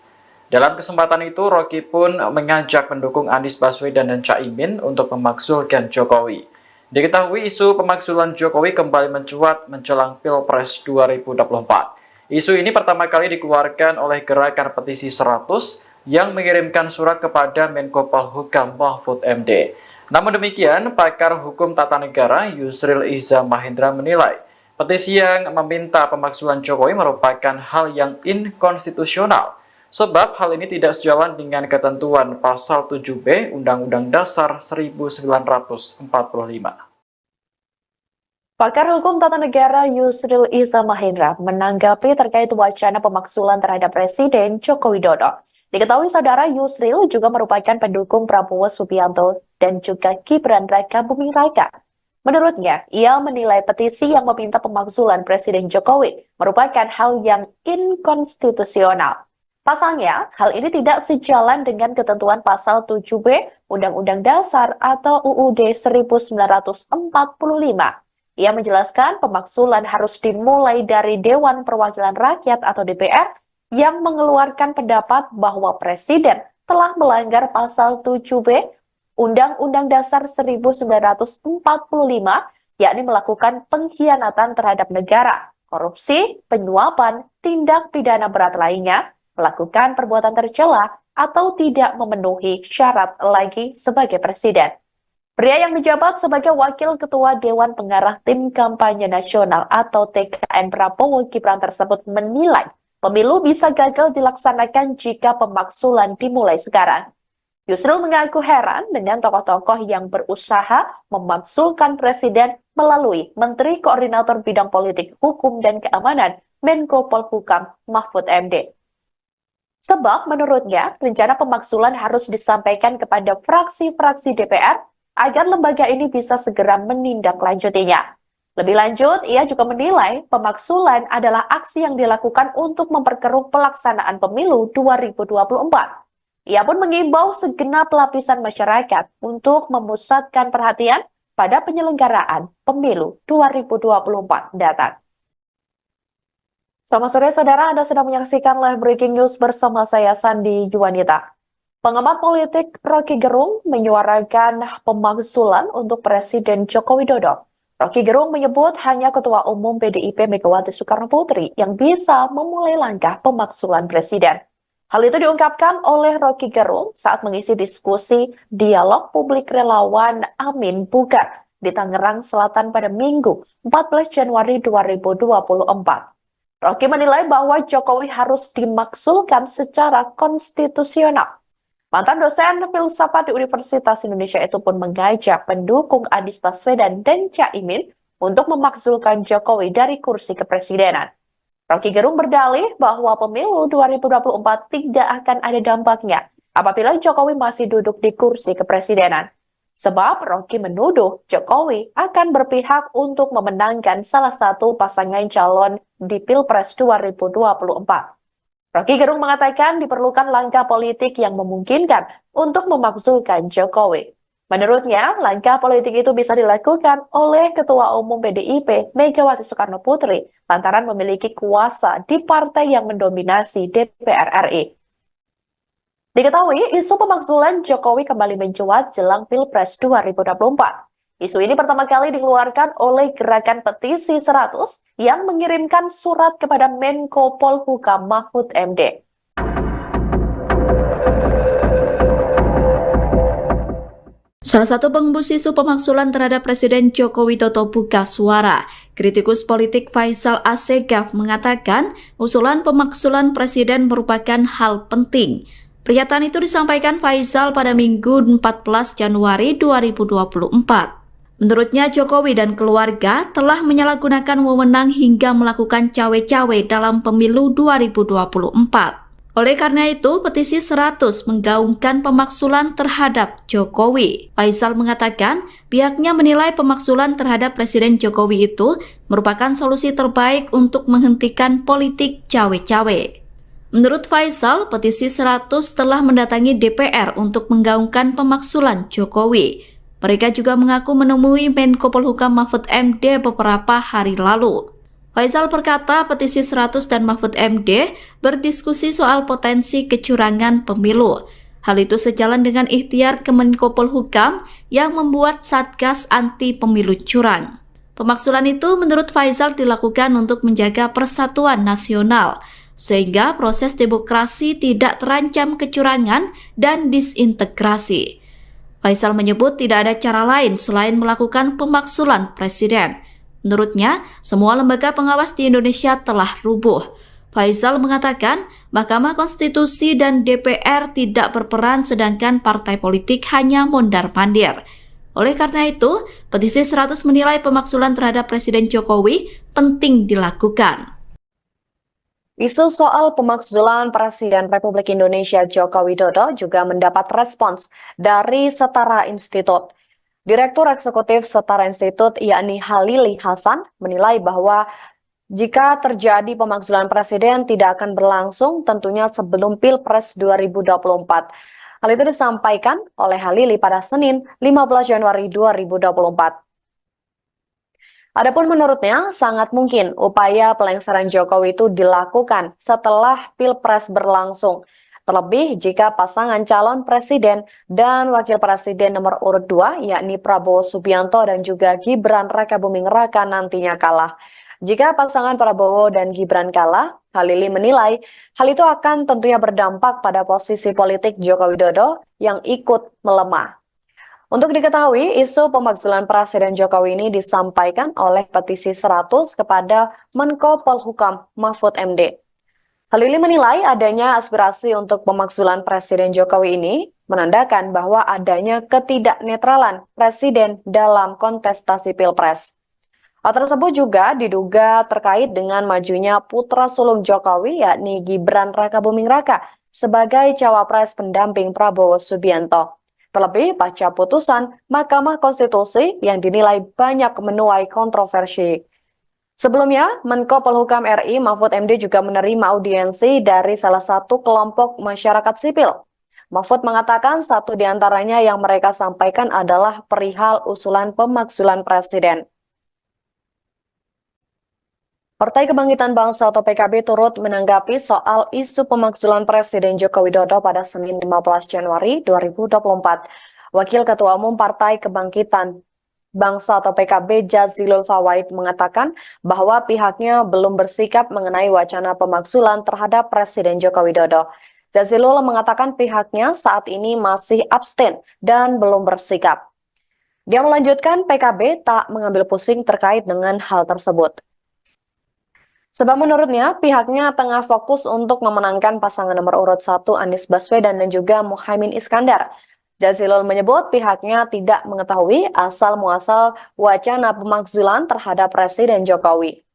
Dalam kesempatan itu, Rocky pun mengajak pendukung Anies Baswedan dan Caimin untuk memakzulkan Jokowi. Diketahui isu pemakzulan Jokowi kembali mencuat menjelang Pilpres 2024. Isu ini pertama kali dikeluarkan oleh Gerakan Petisi 100 yang mengirimkan surat kepada Menko Polhukam Mahfud MD. Namun demikian, pakar hukum tata negara Yusril Iza Mahendra menilai petisi yang meminta pemakzulan Jokowi merupakan hal yang inkonstitusional, sebab hal ini tidak sejalan dengan ketentuan Pasal 7B Undang-Undang Dasar 1945. Pakar hukum tata negara Yusril Iza Mahendra menanggapi terkait wacana pemakzulan terhadap Presiden Joko Widodo. Diketahui saudara Yusril juga merupakan pendukung Prabowo Subianto dan juga Gibran Raka Buming Raka. Menurutnya, ia menilai petisi yang meminta pemakzulan Presiden Jokowi merupakan hal yang inkonstitusional. Pasalnya, hal ini tidak sejalan dengan ketentuan Pasal 7B Undang-Undang Dasar atau UUD 1945. Ia menjelaskan pemakzulan harus dimulai dari Dewan Perwakilan Rakyat atau DPR yang mengeluarkan pendapat bahwa Presiden telah melanggar Pasal 7B Undang-Undang Dasar 1945, yakni melakukan pengkhianatan terhadap negara, korupsi, penyuapan, tindak pidana berat lainnya, melakukan perbuatan tercela, atau tidak memenuhi syarat lagi sebagai Presiden. Pria yang menjabat sebagai Wakil Ketua Dewan Pengarah Tim Kampanye Nasional atau TKN Prabowo Gibran tersebut menilai pemilu bisa gagal dilaksanakan jika pemakzulan dimulai sekarang. Yusril mengaku heran dengan tokoh-tokoh yang berusaha memakzulkan Presiden melalui Menteri Koordinator Bidang Politik, Hukum, dan Keamanan Menko Polhukam Mahfud MD. Sebab menurutnya, rencana pemakzulan harus disampaikan kepada fraksi-fraksi DPR agar lembaga ini bisa segera menindaklanjutinya. Lebih lanjut, ia juga menilai pemakzulan adalah aksi yang dilakukan untuk memperkeruh pelaksanaan pemilu 2024. Ia pun mengimbau segenap lapisan masyarakat untuk memusatkan perhatian pada penyelenggaraan pemilu 2024 datang. Selamat sore saudara, Anda sedang menyaksikan live breaking news bersama saya Sandi Juwanita. Pengamat politik Rocky Gerung menyuarakan pemakzulan untuk Presiden Joko Widodo. Rocky Gerung menyebut hanya Ketua Umum PDIP Megawati Soekarno Putri yang bisa memulai langkah pemakzulan Presiden. Hal itu diungkapkan oleh Rocky Gerung saat mengisi diskusi dialog publik relawan Amin Bugar di Tangerang Selatan pada Minggu 14 Januari 2024. Rocky menilai bahwa Jokowi harus dimakzulkan secara konstitusional. Mantan dosen filsafat di Universitas Indonesia itu pun mengajak pendukung Anies Baswedan dan Caimin untuk memakzulkan Jokowi dari kursi kepresidenan. Rocky Gerung berdalih bahwa pemilu 2024 tidak akan ada dampaknya apabila Jokowi masih duduk di kursi kepresidenan. Sebab Rocky menuduh Jokowi akan berpihak untuk memenangkan salah satu pasangan calon di Pilpres 2024. Rocky Gerung mengatakan diperlukan langkah politik yang memungkinkan untuk memakzulkan Jokowi. Menurutnya, langkah politik itu bisa dilakukan oleh Ketua Umum PDIP Megawati Soekarno Putri lantaran memiliki kuasa di partai yang mendominasi DPR RI. Diketahui, isu pemakzulan Jokowi kembali mencuat jelang Pilpres 2024. Isu ini pertama kali dikeluarkan oleh Gerakan Petisi 100 yang mengirimkan surat kepada Menko Polhukam Mahfud MD. Salah satu pengembus isu pemakzulan terhadap Presiden Joko Widodo buka suara. Kritikus politik Faisal Asegaf mengatakan usulan pemakzulan Presiden merupakan hal penting. Pernyataan itu disampaikan Faisal pada Minggu 14 Januari 2024. Menurutnya, Jokowi dan keluarga telah menyalahgunakan wewenang hingga melakukan cawe-cawe dalam pemilu 2024. Oleh karena itu, petisi 100 menggaungkan pemaksulan terhadap Jokowi. Faisal mengatakan pihaknya menilai pemaksulan terhadap Presiden Jokowi itu merupakan solusi terbaik untuk menghentikan politik cawe-cawe. Menurut Faisal, petisi 100 telah mendatangi DPR untuk menggaungkan pemaksulan Jokowi. Mereka juga mengaku menemui Menko Polhukam Mahfud MD beberapa hari lalu. Faisal berkata petisi 100 dan Mahfud MD berdiskusi soal potensi kecurangan pemilu. Hal itu sejalan dengan ikhtiar Kemenko Polhukam yang membuat Satgas Anti Pemilu Curang. Pemaksulan itu menurut Faisal dilakukan untuk menjaga persatuan nasional, sehingga proses demokrasi tidak terancam kecurangan dan disintegrasi. Faisal menyebut tidak ada cara lain selain melakukan pemaksulan presiden. Menurutnya, semua lembaga pengawas di Indonesia telah rubuh. Faisal mengatakan Mahkamah Konstitusi dan DPR tidak berperan sedangkan partai politik hanya mondar-mandir. Oleh karena itu, petisi 100 menilai pemaksulan terhadap Presiden Jokowi penting dilakukan. Isu soal pemakzulan Presiden Republik Indonesia Joko Widodo juga mendapat respons dari Setara Institut. Direktur Eksekutif Setara Institut yakni Halili Hasan menilai bahwa jika terjadi pemakzulan Presiden tidak akan berlangsung tentunya sebelum Pilpres 2024. Hal itu disampaikan oleh Halili pada Senin 15 Januari 2024. Adapun menurutnya, sangat mungkin upaya pelengseran Jokowi itu dilakukan setelah Pilpres berlangsung. Terlebih jika pasangan calon presiden dan wakil presiden nomor urut 2, yakni Prabowo Subianto dan juga Gibran Rakabuming Raka nantinya kalah. Jika pasangan Prabowo dan Gibran kalah, Halili menilai hal itu akan tentunya berdampak pada posisi politik Joko Widodo yang ikut melemah. Untuk diketahui, isu pemakzulan Presiden Jokowi ini disampaikan oleh petisi 100 kepada Menko Polhukam Mahfud MD. Halili menilai adanya aspirasi untuk pemakzulan Presiden Jokowi ini menandakan bahwa adanya ketidaknetralan Presiden dalam kontestasi Pilpres. Hal tersebut juga diduga terkait dengan majunya putra sulung Jokowi yakni Gibran Rakabuming Raka sebagai cawapres pendamping Prabowo Subianto. Terlebih pasca putusan Mahkamah Konstitusi yang dinilai banyak menuai kontroversi. Sebelumnya, Menko Polhukam RI Mahfud MD juga menerima audiensi dari salah satu kelompok masyarakat sipil. Mahfud mengatakan satu di antaranya yang mereka sampaikan adalah perihal usulan pemakzulan presiden. Partai Kebangkitan Bangsa atau PKB turut menanggapi soal isu pemakzulan Presiden Joko Widodo pada Senin 15 Januari 2024. Wakil Ketua Umum Partai Kebangkitan Bangsa atau PKB Jazilul Fawait mengatakan bahwa pihaknya belum bersikap mengenai wacana pemakzulan terhadap Presiden Joko Widodo. Jazilul mengatakan pihaknya saat ini masih abstain dan belum bersikap. Dia melanjutkan PKB tak mengambil pusing terkait dengan hal tersebut. Sebab menurutnya, pihaknya tengah fokus untuk memenangkan pasangan nomor urut 1 Anies Baswedan dan juga Muhaimin Iskandar. Jazilul menyebut pihaknya tidak mengetahui asal-muasal wacana pemakzulan terhadap Presiden Jokowi.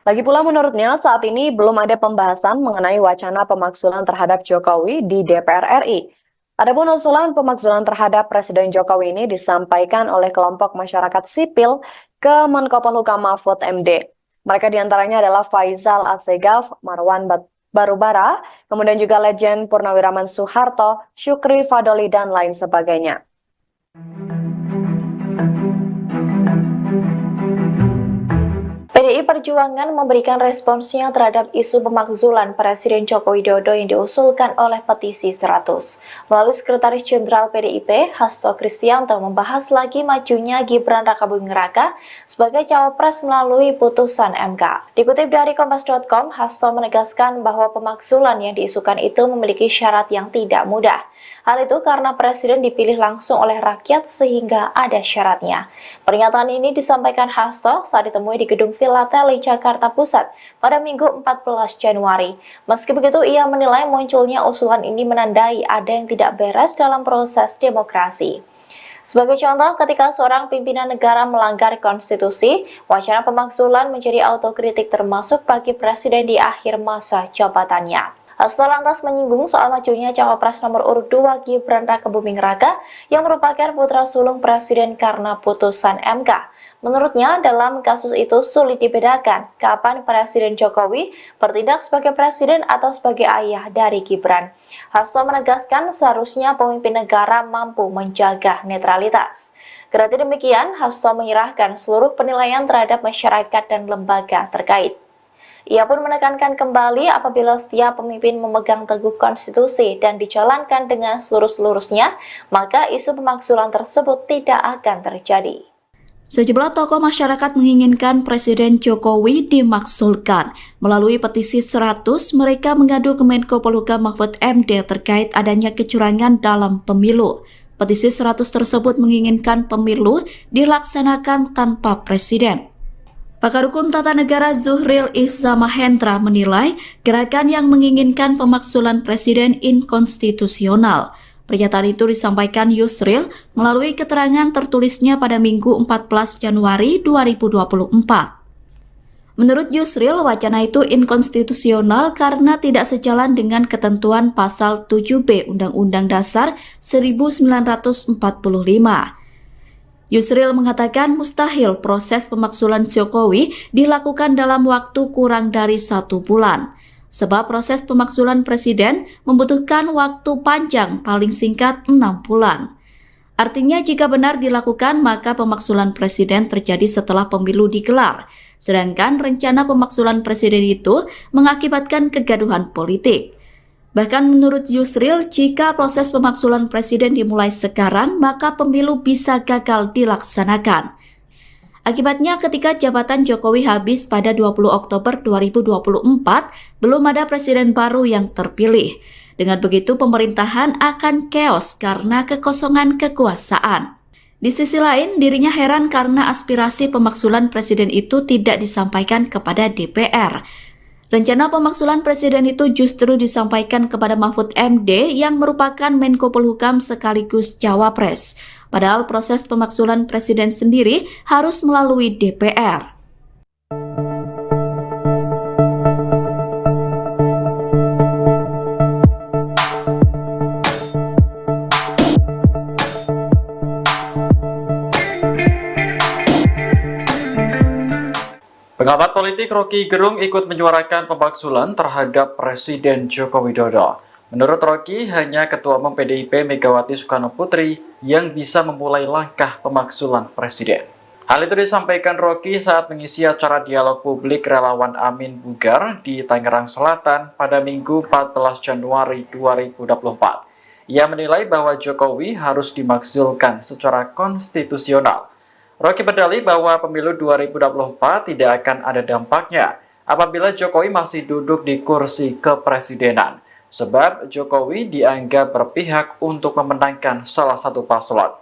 Lagi pula menurutnya, saat ini belum ada pembahasan mengenai wacana pemakzulan terhadap Jokowi di DPR RI. Adapun usulan pemakzulan terhadap Presiden Jokowi ini disampaikan oleh kelompok masyarakat sipil ke Menko Polhukam Mahfud MD. Mereka diantaranya adalah Faisal Asegaf, Marwan Barubara, kemudian juga Legend Purnawiraman Soeharto, Syukri Fadoli, dan lain sebagainya. PDI Perjuangan memberikan responsnya terhadap isu pemakzulan Presiden Joko Widodo yang diusulkan oleh petisi 100. Melalui Sekretaris Jenderal PDIP, Hasto Kristianto membahas lagi majunya Gibran Rakabuming Raka sebagai cawapres melalui putusan MK. Dikutip dari Kompas.com, Hasto menegaskan bahwa pemakzulan yang diisukan itu memiliki syarat yang tidak mudah. Hal itu karena Presiden dipilih langsung oleh rakyat sehingga ada syaratnya. Pernyataan ini disampaikan Hasto saat ditemui di gedung Villa Sekolah Tele Jakarta Pusat pada Minggu 14 Januari. Meski begitu, ia menilai munculnya usulan ini menandai ada yang tidak beres dalam proses demokrasi. Sebagai contoh, ketika seorang pimpinan negara melanggar konstitusi, wacana pemakzulan menjadi autokritik termasuk bagi presiden di akhir masa jabatannya. Hasto lantas menyinggung soal majunya cawapres nomor urut 2 Gibran Rakebuming Raka yang merupakan putra sulung presiden karena putusan MK. Menurutnya, dalam kasus itu sulit dibedakan kapan Presiden Jokowi bertindak sebagai presiden atau sebagai ayah dari Gibran. Hasto menegaskan seharusnya pemimpin negara mampu menjaga netralitas. Kendati demikian, Hasto menyerahkan seluruh penilaian terhadap masyarakat dan lembaga terkait. Ia pun menekankan kembali apabila setiap pemimpin memegang teguh konstitusi dan dijalankan dengan seluruh-seluruhnya, maka isu pemakzulan tersebut tidak akan terjadi. Sejumlah tokoh masyarakat menginginkan Presiden Jokowi dimakzulkan. Melalui petisi 100, mereka mengadu ke Menko Polhukam Mahfud MD terkait adanya kecurangan dalam pemilu. Petisi 100 tersebut menginginkan pemilu dilaksanakan tanpa presiden. Pakar Hukum Tata Negara Zuhril Ihza Mahendra menilai gerakan yang menginginkan pemakzulan presiden inkonstitusional. Pernyataan itu disampaikan Yusril melalui keterangan tertulisnya pada Minggu 14 Januari 2024. Menurut Yusril, wacana itu inkonstitusional karena tidak sejalan dengan ketentuan pasal 7B Undang-Undang Dasar 1945. Yusril mengatakan mustahil proses pemakzulan Jokowi dilakukan dalam waktu kurang dari 1 bulan. Sebab proses pemakzulan presiden membutuhkan waktu panjang paling singkat 6 bulan. Artinya jika benar dilakukan maka pemakzulan presiden terjadi setelah pemilu digelar. Sedangkan rencana pemakzulan presiden itu mengakibatkan kegaduhan politik. Bahkan menurut Yusril, jika proses pemakzulan presiden dimulai sekarang maka pemilu bisa gagal dilaksanakan. Akibatnya ketika jabatan Jokowi habis pada 20 Oktober 2024, belum ada presiden baru yang terpilih. Dengan begitu pemerintahan akan keos karena kekosongan kekuasaan. Di sisi lain, dirinya heran karena aspirasi pemakzulan presiden itu tidak disampaikan kepada DPR. Rencana pemakzulan presiden itu justru disampaikan kepada Mahfud MD yang merupakan Menko Polhukam sekaligus Cawapres. Padahal proses pemakzulan presiden sendiri harus melalui DPR. Pengamat politik Rocky Gerung ikut menyuarakan pemakzulan terhadap Presiden Joko Widodo. Menurut Rocky, hanya Ketua Umum PDIP Megawati Soekarno Putri yang bisa memulai langkah pemakzulan presiden. Hal itu disampaikan Rocky saat mengisi acara dialog publik relawan Amin Bugar di Tangerang Selatan pada Minggu 14 Januari 2024. Ia menilai bahwa Jokowi harus dimakzulkan secara konstitusional. Rocky berdalih bahwa pemilu 2024 tidak akan ada dampaknya apabila Jokowi masih duduk di kursi kepresidenan. Sebab Jokowi dianggap berpihak untuk memenangkan salah satu paslon.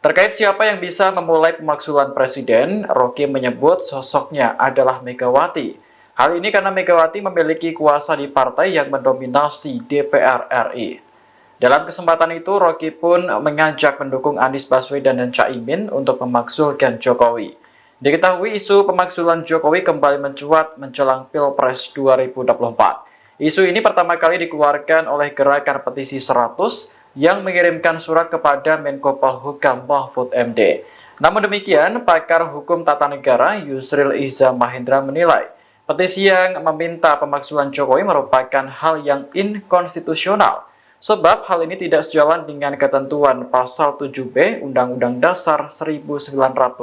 Terkait siapa yang bisa memulai pemakzulan presiden, Rocky menyebut sosoknya adalah Megawati. Hal ini karena Megawati memiliki kuasa di partai yang mendominasi DPR RI. Dalam kesempatan itu, Rocky pun mengajak pendukung Anies Baswedan dan Caimin untuk memakzulkan Jokowi. Diketahui isu pemakzulan Jokowi kembali mencuat menjelang Pilpres 2024. Isu ini pertama kali dikeluarkan oleh gerakan petisi 100 yang mengirimkan surat kepada Menko Polhukam Mahfud MD. Namun demikian, pakar hukum tata negara Yusril Ihza Mahendra menilai petisi yang meminta pemakzulan Jokowi merupakan hal yang inkonstitusional. Sebab hal ini tidak sejalan dengan ketentuan pasal 7B Undang-Undang Dasar 1945.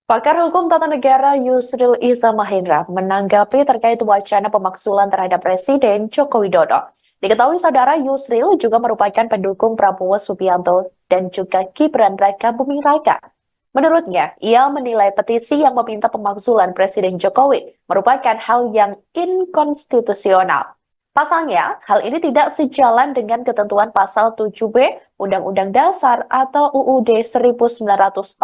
Pakar Hukum Tata Negara Yusril Ihza Mahendra menanggapi terkait wacana pemakzulan terhadap Presiden Joko Widodo. Diketahui saudara Yusril juga merupakan pendukung Prabowo Subianto dan juga Gibran Rakebuming Raka. Menurutnya, ia menilai petisi yang meminta pemakzulan Presiden Jokowi merupakan hal yang inkonstitusional. Pasalnya, hal ini tidak sejalan dengan ketentuan pasal 7B Undang-Undang Dasar atau UUD 1945.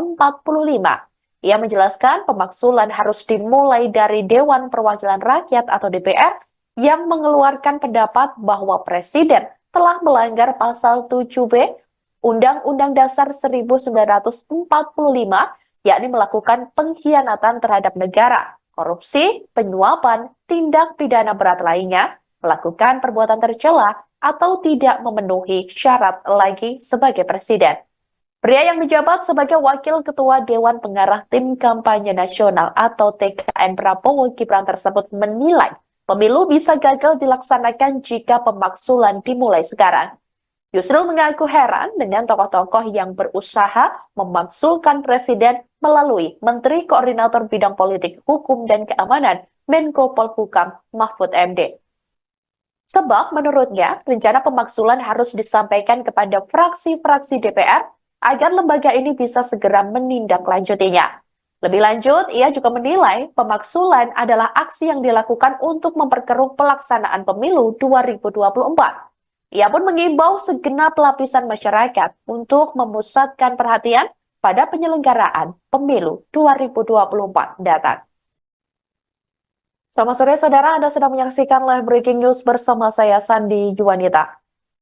Ia menjelaskan pemaksulan harus dimulai dari Dewan Perwakilan Rakyat atau DPR yang mengeluarkan pendapat bahwa Presiden telah melanggar pasal 7B Undang-Undang Dasar 1945, yakni melakukan pengkhianatan terhadap negara, korupsi, penyuapan, tindak pidana berat lainnya, melakukan perbuatan tercela, atau tidak memenuhi syarat lagi sebagai presiden. Pria yang menjabat sebagai Wakil Ketua Dewan Pengarah Tim Kampanye Nasional atau TKN Prabowo Gibran tersebut menilai pemilu bisa gagal dilaksanakan jika pemaksulan dimulai sekarang. Yusril mengaku heran dengan tokoh-tokoh yang berusaha memaksulkan presiden melalui Menteri Koordinator Bidang Politik, Hukum, dan Keamanan Menko Polhukam Mahfud MD. Sebab menurutnya, rencana pemaksulan harus disampaikan kepada fraksi-fraksi DPR agar lembaga ini bisa segera menindaklanjutinya. Lebih lanjut, ia juga menilai pemaksulan adalah aksi yang dilakukan untuk memperkeruh pelaksanaan pemilu 2024. Ia pun mengimbau segenap lapisan masyarakat untuk memusatkan perhatian pada penyelenggaraan pemilu 2024 datang. Selamat sore saudara, Anda sedang menyaksikan live breaking news bersama saya Sandi Juwanita.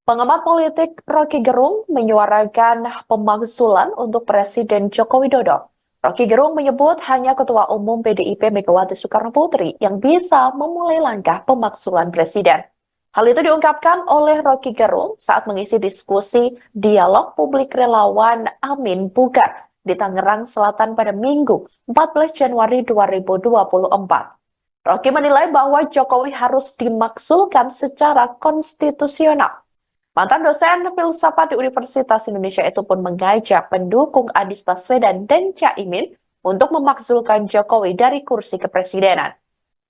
Pengamat politik Rocky Gerung menyuarakan pemaksulan untuk Presiden Joko Widodo. Rocky Gerung menyebut hanya Ketua Umum PDIP Megawati Soekarno Putri yang bisa memulai langkah pemaksulan Presiden. Hal itu diungkapkan oleh Rocky Gerung saat mengisi diskusi dialog publik relawan Amin Bugar di Tangerang Selatan pada Minggu 14 Januari 2024. Rocky menilai bahwa Jokowi harus dimaksulkan secara konstitusional. Mantan dosen filsafat di Universitas Indonesia itu pun mengajak pendukung Anies Baswedan dan Caimin untuk memaksulkan Jokowi dari kursi kepresidenan.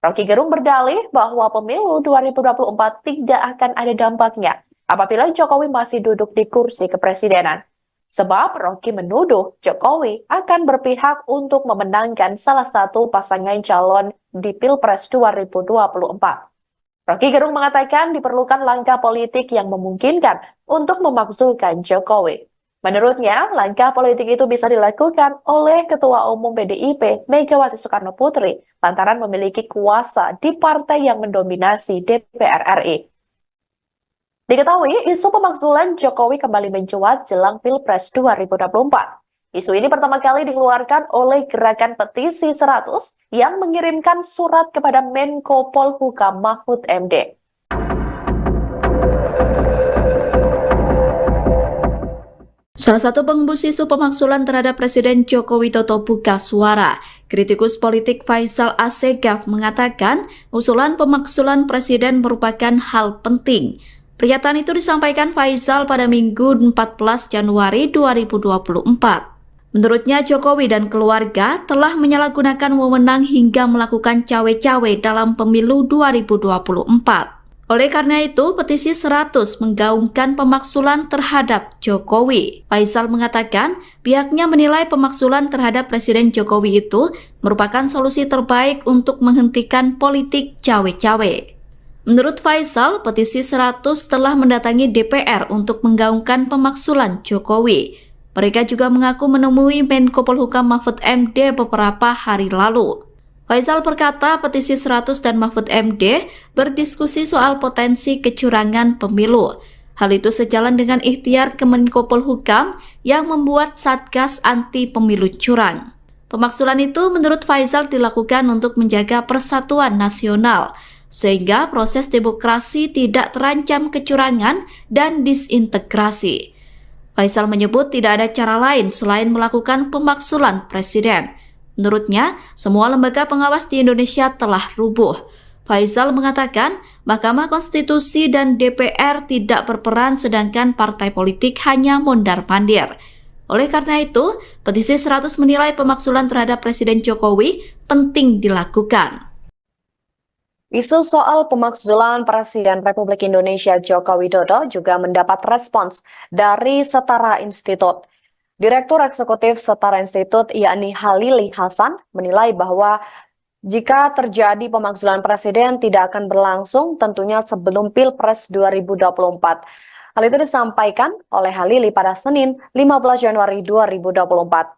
Rocky Gerung berdalih bahwa pemilu 2024 tidak akan ada dampaknya apabila Jokowi masih duduk di kursi kepresidenan. Sebab Rocky menuduh Jokowi akan berpihak untuk memenangkan salah satu pasangan calon di Pilpres 2024. Rocky Gerung mengatakan diperlukan langkah politik yang memungkinkan untuk memaksulkan Jokowi. Menurutnya, langkah politik itu bisa dilakukan oleh Ketua Umum PDIP Megawati Soekarno Putri lantaran memiliki kuasa di partai yang mendominasi DPR RI. Diketahui, isu pemaksulan Jokowi kembali mencuat jelang Pilpres 2024. Isu ini pertama kali dikeluarkan oleh Gerakan Petisi 100 yang mengirimkan surat kepada Menko Polhukam Mahfud MD. Salah satu pengembus isu pemaksulan terhadap Presiden Joko Widodo buka suara. Kritikus politik Faisal Assegaf mengatakan usulan pemaksulan Presiden merupakan hal penting. Pernyataan itu disampaikan Faisal pada Minggu 14 Januari 2024. Menurutnya, Jokowi dan keluarga telah menyalahgunakan wewenang hingga melakukan cawe-cawe dalam pemilu 2024. Oleh karena itu, petisi 100 menggaungkan pemaksulan terhadap Jokowi. Faisal mengatakan pihaknya menilai pemaksulan terhadap Presiden Jokowi itu merupakan solusi terbaik untuk menghentikan politik cawe-cawe. Menurut Faisal, petisi 100 telah mendatangi DPR untuk menggaungkan pemaksulan Jokowi. Mereka juga mengaku menemui Menko Polhukam Mahfud MD beberapa hari lalu. Faisal berkata petisi 100 dan Mahfud MD berdiskusi soal potensi kecurangan pemilu. Hal itu sejalan dengan ikhtiar Menko Polhukam yang membuat Satgas Anti Pemilu Curang. Pemaksulan itu menurut Faisal dilakukan untuk menjaga persatuan nasional, sehingga proses demokrasi tidak terancam kecurangan dan disintegrasi. Faisal menyebut tidak ada cara lain selain melakukan pemaksulan presiden. Menurutnya, semua lembaga pengawas di Indonesia telah rubuh. Faisal mengatakan Mahkamah Konstitusi dan DPR tidak berperan sedangkan partai politik hanya mondar-mandir. Oleh karena itu, petisi 100 menilai pemaksulan terhadap Presiden Jokowi penting dilakukan. Isu soal pemaksulan Presiden Republik Indonesia Joko Widodo juga mendapat respons dari Setara Institut. Direktur Eksekutif Setara Institut yakni Halili Hasan menilai bahwa jika terjadi pemaksulan Presiden tidak akan berlangsung tentunya sebelum Pilpres 2024. Hal itu disampaikan oleh Halili pada Senin 15 Januari 2024.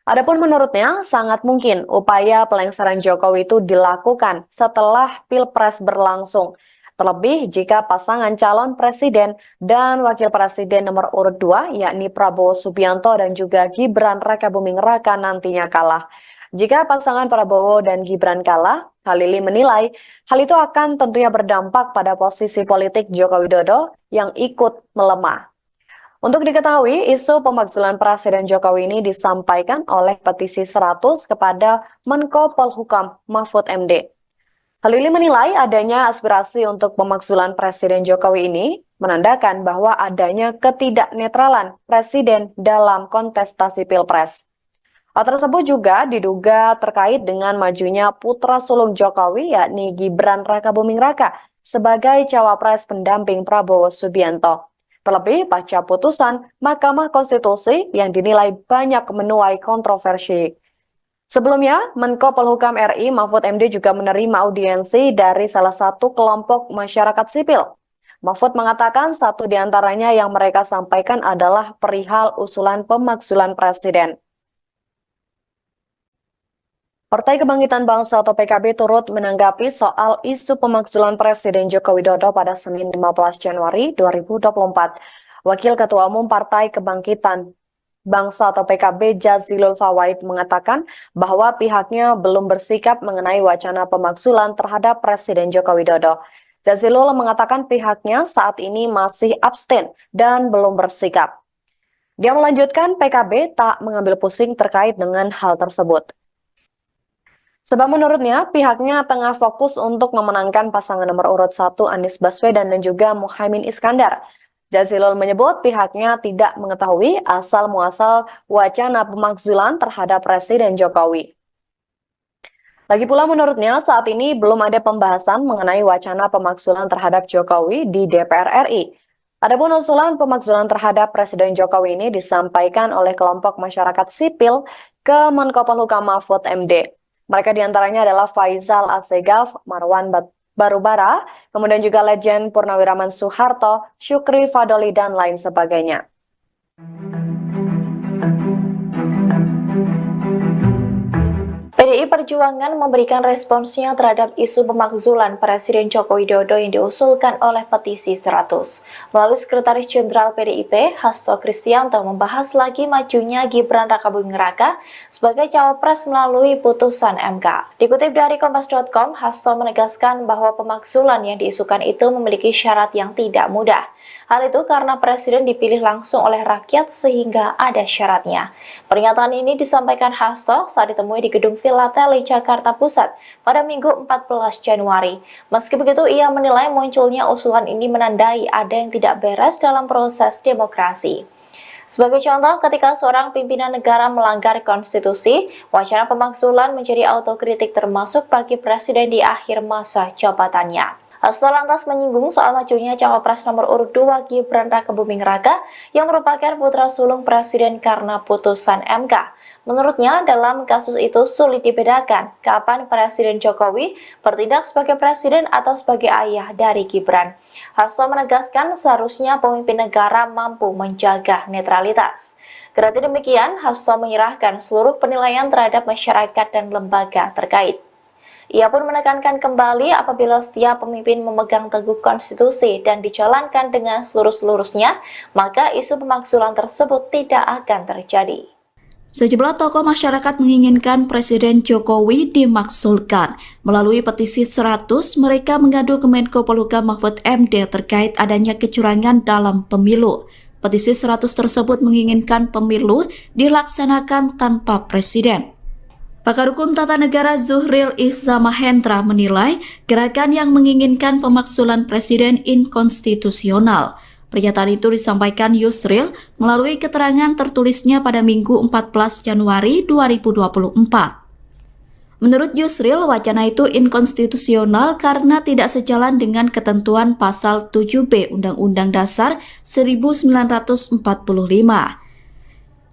Adapun menurutnya, sangat mungkin upaya pelengseran Jokowi itu dilakukan setelah Pilpres berlangsung. Terlebih jika pasangan calon presiden dan wakil presiden nomor urut 2, yakni Prabowo Subianto dan juga Gibran Rakabuming Raka nantinya kalah. Jika pasangan Prabowo dan Gibran kalah, Halili menilai hal itu akan tentunya berdampak pada posisi politik Joko Widodo yang ikut melemah. Untuk diketahui, isu pemakzulan Presiden Jokowi ini disampaikan oleh petisi 100 kepada Menko Polhukam Mahfud MD. Halili menilai adanya aspirasi untuk pemakzulan Presiden Jokowi ini menandakan bahwa adanya ketidaknetralan Presiden dalam kontestasi Pilpres. Hal tersebut juga diduga terkait dengan majunya putra sulung Jokowi yakni Gibran Rakabuming Raka sebagai cawapres pendamping Prabowo Subianto. Terlebih pasca putusan Mahkamah Konstitusi yang dinilai banyak menuai kontroversi. Sebelumnya, Menko Polhukam RI Mahfud MD juga menerima audiensi dari salah satu kelompok masyarakat sipil. Mahfud mengatakan satu di antaranya yang mereka sampaikan adalah perihal usulan pemakzulan presiden. Partai Kebangkitan Bangsa atau PKB turut menanggapi soal isu pemakzulan Presiden Joko Widodo pada Senin 15 Januari 2024. Wakil Ketua Umum Partai Kebangkitan Bangsa atau PKB Jazilul Fawait mengatakan bahwa pihaknya belum bersikap mengenai wacana pemakzulan terhadap Presiden Joko Widodo. Jazilul mengatakan pihaknya saat ini masih abstain dan belum bersikap. Dia melanjutkan PKB tak mengambil pusing terkait dengan hal tersebut. Sebab menurutnya pihaknya tengah fokus untuk memenangkan pasangan nomor urut 1 Anies Baswedan dan juga Muhaimin Iskandar. Jazilul menyebut pihaknya tidak mengetahui asal-muasal wacana pemakzulan terhadap Presiden Jokowi. Lagi pula menurutnya saat ini belum ada pembahasan mengenai wacana pemakzulan terhadap Jokowi di DPR RI. Adapun usulan pemakzulan terhadap Presiden Jokowi ini disampaikan oleh kelompok masyarakat sipil ke Menko Polhukam Mahfud MD. Mereka diantaranya adalah Faisal Assegaf, Marwan Barubara, kemudian juga Legend Purnawiraman Soeharto, Syukri Fadoli, dan lain sebagainya. PDI Perjuangan memberikan responsnya terhadap isu pemakzulan Presiden Joko Widodo yang diusulkan oleh petisi 100. Melalui Sekretaris Jenderal PDIP, Hasto Kristianto membahas lagi majunya Gibran Rakabuming Raka sebagai cawapres melalui putusan MK. Dikutip dari Kompas.com, Hasto menegaskan bahwa pemakzulan yang diisukan itu memiliki syarat yang tidak mudah. Hal itu karena Presiden dipilih langsung oleh rakyat sehingga ada syaratnya. Pernyataan ini disampaikan Hasto saat ditemui di Gedung Filateli, Jakarta Pusat pada Minggu 14 Januari. Meski begitu, ia menilai munculnya usulan ini menandai ada yang tidak beres dalam proses demokrasi. Sebagai contoh, ketika seorang pimpinan negara melanggar konstitusi, wacana pemakzulan menjadi autokritik termasuk bagi Presiden di akhir masa jabatannya. Hasto lantas menyinggung soal majunya cawapres nomor urut 2 Gibran Rakabuming Raka yang merupakan putra sulung Presiden karena putusan MK. Menurutnya, dalam kasus itu sulit dibedakan kapan Presiden Jokowi bertindak sebagai presiden atau sebagai ayah dari Gibran. Hasto menegaskan seharusnya pemimpin negara mampu menjaga netralitas. Kendati demikian, Hasto menyerahkan seluruh penilaian terhadap masyarakat dan lembaga terkait. Ia pun menekankan kembali apabila setiap pemimpin memegang teguh konstitusi dan dijalankan dengan seluruh-seluruhnya, maka isu pemakzulan tersebut tidak akan terjadi. Sejumlah tokoh masyarakat menginginkan Presiden Jokowi dimakzulkan. Melalui petisi 100, mereka mengadu ke Menko Polhukam Mahfud MD terkait adanya kecurangan dalam pemilu. Petisi 100 tersebut menginginkan pemilu dilaksanakan tanpa presiden. Pakar Hukum Tata Negara Zuhril Ihza Mahendra menilai gerakan yang menginginkan pemakzulan presiden inkonstitusional. Pernyataan itu disampaikan Yusril melalui keterangan tertulisnya pada Minggu 14 Januari 2024. Menurut Yusril, wacana itu inkonstitusional karena tidak sejalan dengan ketentuan pasal 7B Undang-Undang Dasar 1945.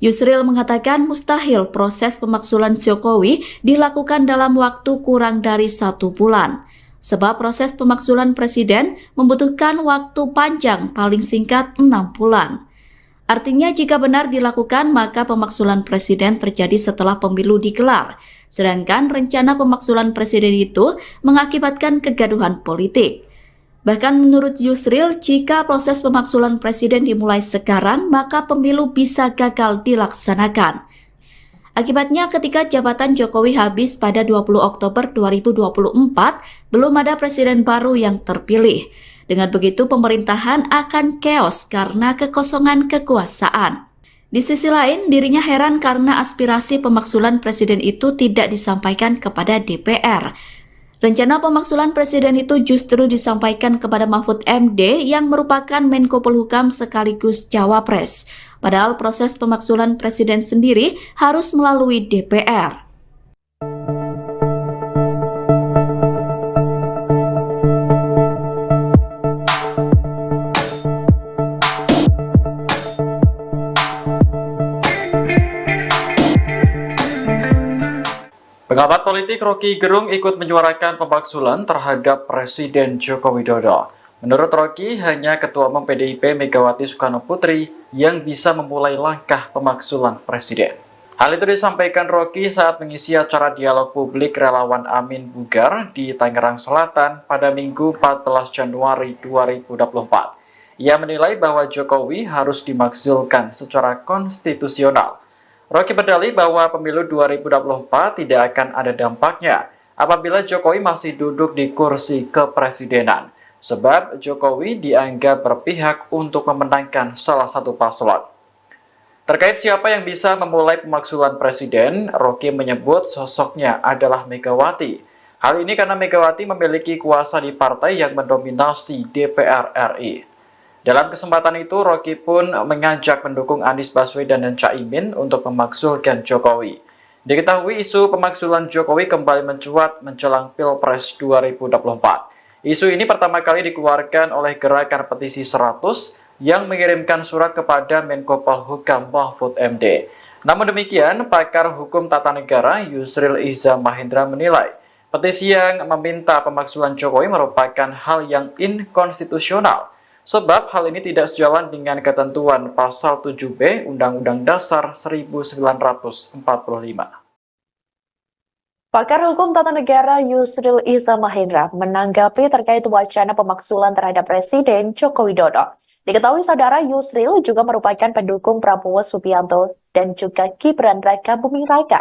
Yusril mengatakan mustahil proses pemakzulan Jokowi dilakukan dalam waktu kurang dari 1 bulan. Sebab proses pemakzulan presiden membutuhkan waktu panjang paling singkat 6 bulan. Artinya jika benar dilakukan, maka pemakzulan presiden terjadi setelah pemilu digelar. Sedangkan rencana pemakzulan presiden itu mengakibatkan kegaduhan politik. Bahkan menurut Yusril, jika proses pemakzulan presiden dimulai sekarang, maka pemilu bisa gagal dilaksanakan. Akibatnya ketika jabatan Jokowi habis pada 20 Oktober 2024, belum ada presiden baru yang terpilih. Dengan begitu pemerintahan akan chaos karena kekosongan kekuasaan. Di sisi lain, dirinya heran karena aspirasi pemakzulan presiden itu tidak disampaikan kepada DPR. Rencana pemakzulan presiden itu justru disampaikan kepada Mahfud MD yang merupakan Menko Polhukam sekaligus Cawapres. Padahal proses pemakzulan presiden sendiri harus melalui DPR. Pengamat politik Rocky Gerung ikut menyuarakan pemakzulan terhadap Presiden Joko Widodo. Menurut Rocky, hanya Ketua Umum PDIP Megawati Soekarno Putri yang bisa memulai langkah pemakzulan Presiden. Hal itu disampaikan Rocky saat mengisi acara dialog publik relawan Amin Bugar di Tangerang Selatan pada Minggu 14 Januari 2024. Ia menilai bahwa Jokowi harus dimakzulkan secara konstitusional. Rocky berdalih bahwa pemilu 2024 tidak akan ada dampaknya apabila Jokowi masih duduk di kursi kepresidenan, sebab Jokowi dianggap berpihak untuk memenangkan salah satu paslon. Terkait siapa yang bisa memulai pemakzulan presiden, Rocky menyebut sosoknya adalah Megawati. Hal ini karena Megawati memiliki kuasa di partai yang mendominasi DPR RI. Dalam kesempatan itu, Rocky pun mengajak pendukung Anies Baswedan dan Caimin untuk memakzulkan Jokowi. Diketahui isu pemakzulan Jokowi kembali mencuat menjelang Pilpres 2024. Isu ini pertama kali dikeluarkan oleh Gerakan Petisi 100 yang mengirimkan surat kepada Menko Polhukam Mahfud MD. Namun demikian, pakar hukum tata negara Yusril Iza Mahendra menilai petisi yang meminta pemakzulan Jokowi merupakan hal yang inkonstitusional. Sebab hal ini tidak sejalan dengan ketentuan Pasal 7B Undang-Undang Dasar 1945. Pakar Hukum Tata Negara Yusril Iza Mahendra menanggapi terkait wacana pemakzulan terhadap Presiden Joko Widodo. Diketahui saudara Yusril juga merupakan pendukung Prabowo Subianto dan juga Gibran Raka Buming Raka.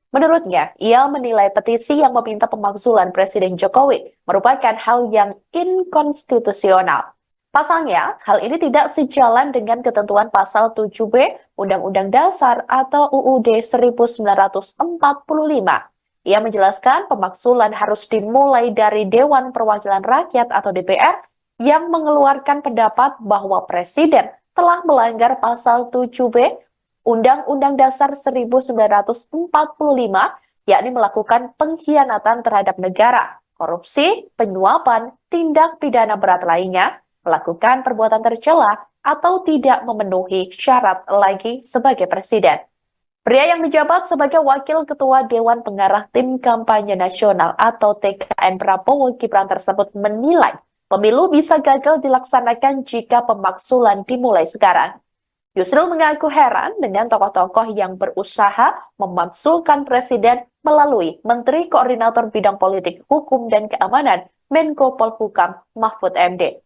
Menurutnya, ia menilai petisi yang meminta pemakzulan Presiden Jokowi merupakan hal yang inkonstitusional. Pasalnya, hal ini tidak sejalan dengan ketentuan Pasal 7B Undang-Undang Dasar atau UUD 1945. Ia menjelaskan pemakzulan harus dimulai dari Dewan Perwakilan Rakyat atau DPR yang mengeluarkan pendapat bahwa Presiden telah melanggar Pasal 7B Undang-Undang Dasar 1945, yakni melakukan pengkhianatan terhadap negara, korupsi, penyuapan, tindak pidana berat lainnya, melakukan perbuatan tercela, atau tidak memenuhi syarat lagi sebagai presiden. Pria yang menjabat sebagai Wakil Ketua Dewan Pengarah Tim Kampanye Nasional atau TKN Prabowo Gibran tersebut menilai pemilu bisa gagal dilaksanakan jika pemakzulan dimulai sekarang. Yusril mengaku heran dengan tokoh-tokoh yang berusaha memakzulkan presiden melalui Menteri Koordinator Bidang Politik, Hukum, dan Keamanan Menko Polhukam Mahfud MD.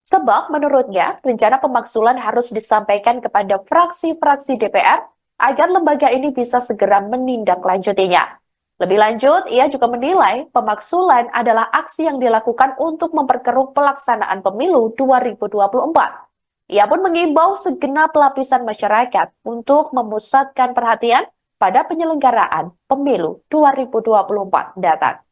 Sebab menurutnya, rencana pemakzulan harus disampaikan kepada fraksi-fraksi DPR agar lembaga ini bisa segera menindaklanjutinya. Lebih lanjut, ia juga menilai pemakzulan adalah aksi yang dilakukan untuk memperkeruh pelaksanaan pemilu 2024. Ia pun mengimbau segenap lapisan masyarakat untuk memusatkan perhatian pada penyelenggaraan pemilu 2024 datang.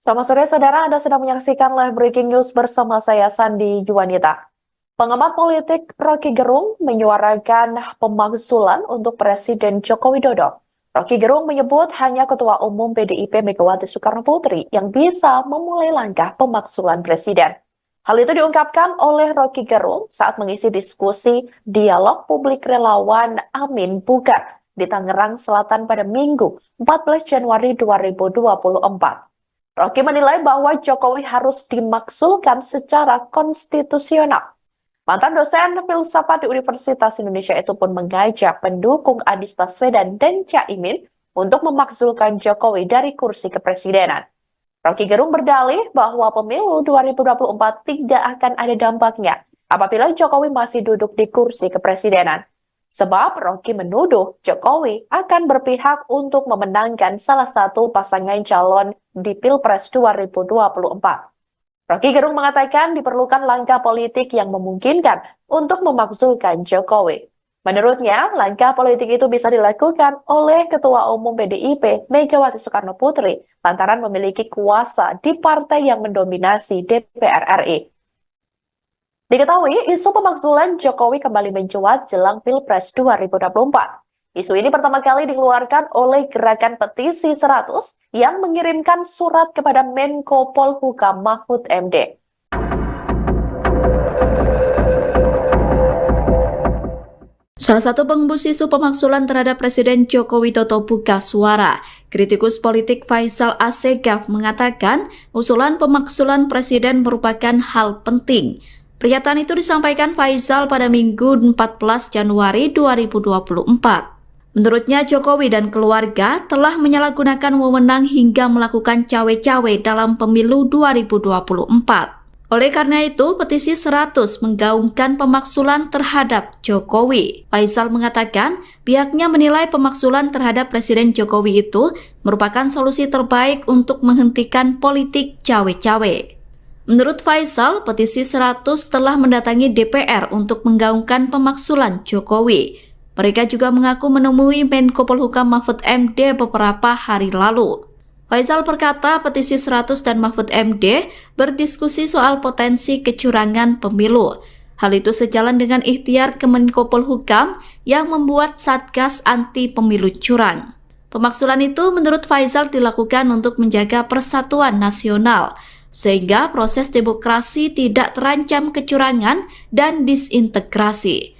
Selamat sore saudara, Anda sedang menyaksikan live breaking news bersama saya Sandi Juwanita. Pengamat politik Rocky Gerung menyuarakan pemakzulan untuk Presiden Joko Widodo. Rocky Gerung menyebut hanya Ketua Umum PDIP Megawati Soekarno Putri yang bisa memulai langkah pemakzulan Presiden. Hal itu diungkapkan oleh Rocky Gerung saat mengisi diskusi dialog publik relawan Amin Bugar di Tangerang Selatan pada Minggu 14 Januari 2024. Rocky menilai bahwa Jokowi harus dimakzulkan secara konstitusional. Mantan dosen filsafat di Universitas Indonesia itu pun mengajak pendukung Anies Baswedan dan Caimin untuk memakzulkan Jokowi dari kursi kepresidenan. Rocky Gerung berdalih bahwa pemilu 2024 tidak akan ada dampaknya apabila Jokowi masih duduk di kursi kepresidenan. Sebab Rocky menuduh Jokowi akan berpihak untuk memenangkan salah satu pasangan calon di Pilpres 2024. Rocky Gerung mengatakan diperlukan langkah politik yang memungkinkan untuk memakzulkan Jokowi. Menurutnya, langkah politik itu bisa dilakukan oleh Ketua Umum PDIP Megawati Soekarno Putri lantaran memiliki kuasa di partai yang mendominasi DPR RI. Diketahui, isu pemakzulan Jokowi kembali mencuat jelang Pilpres 2024. Isu ini pertama kali dikeluarkan oleh Gerakan Petisi 100 yang mengirimkan surat kepada Menko Polhukam Mahfud MD. Salah satu pengembus isu pemakzulan terhadap Presiden Joko Widodo buka suara. Kritikus politik Faisal Assegaf mengatakan usulan pemakzulan Presiden merupakan hal penting. Pernyataan itu disampaikan Faisal pada Minggu 14 Januari 2024. Menurutnya, Jokowi dan keluarga telah menyalahgunakan wewenang hingga melakukan cawe-cawe dalam pemilu 2024. Oleh karena itu, petisi 100 menggaungkan pemakzulan terhadap Jokowi. Faisal mengatakan pihaknya menilai pemakzulan terhadap Presiden Jokowi itu merupakan solusi terbaik untuk menghentikan politik cawe-cawe. Menurut Faisal, petisi 100 telah mendatangi DPR untuk menggaungkan pemakzulan Jokowi. Mereka juga mengaku menemui Menko Polhukam Mahfud MD beberapa hari lalu. Faisal berkata petisi 100 dan Mahfud MD berdiskusi soal potensi kecurangan pemilu. Hal itu sejalan dengan ikhtiar Kemenko Polhukam yang membuat Satgas Anti Pemilu Curang. Pemakzulan itu menurut Faisal dilakukan untuk menjaga persatuan nasional, sehingga proses demokrasi tidak terancam kecurangan dan disintegrasi.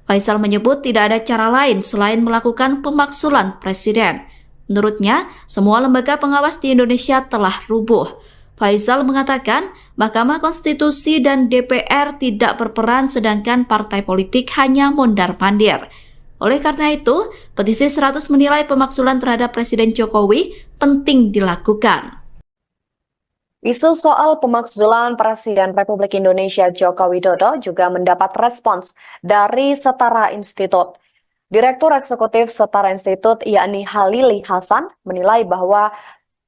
Faisal menyebut tidak ada cara lain selain melakukan pemakzulan presiden. Menurutnya, semua lembaga pengawas di Indonesia telah rubuh. Faisal mengatakan Mahkamah Konstitusi dan DPR tidak berperan sedangkan partai politik hanya mondar-mandir. Oleh karena itu, petisi 100 menilai pemakzulan terhadap Presiden Jokowi penting dilakukan. Isu soal pemakzulan Presiden Republik Indonesia Joko Widodo juga mendapat respons dari Setara Institut. Direktur Eksekutif Setara Institut yakni Halili Hasan menilai bahwa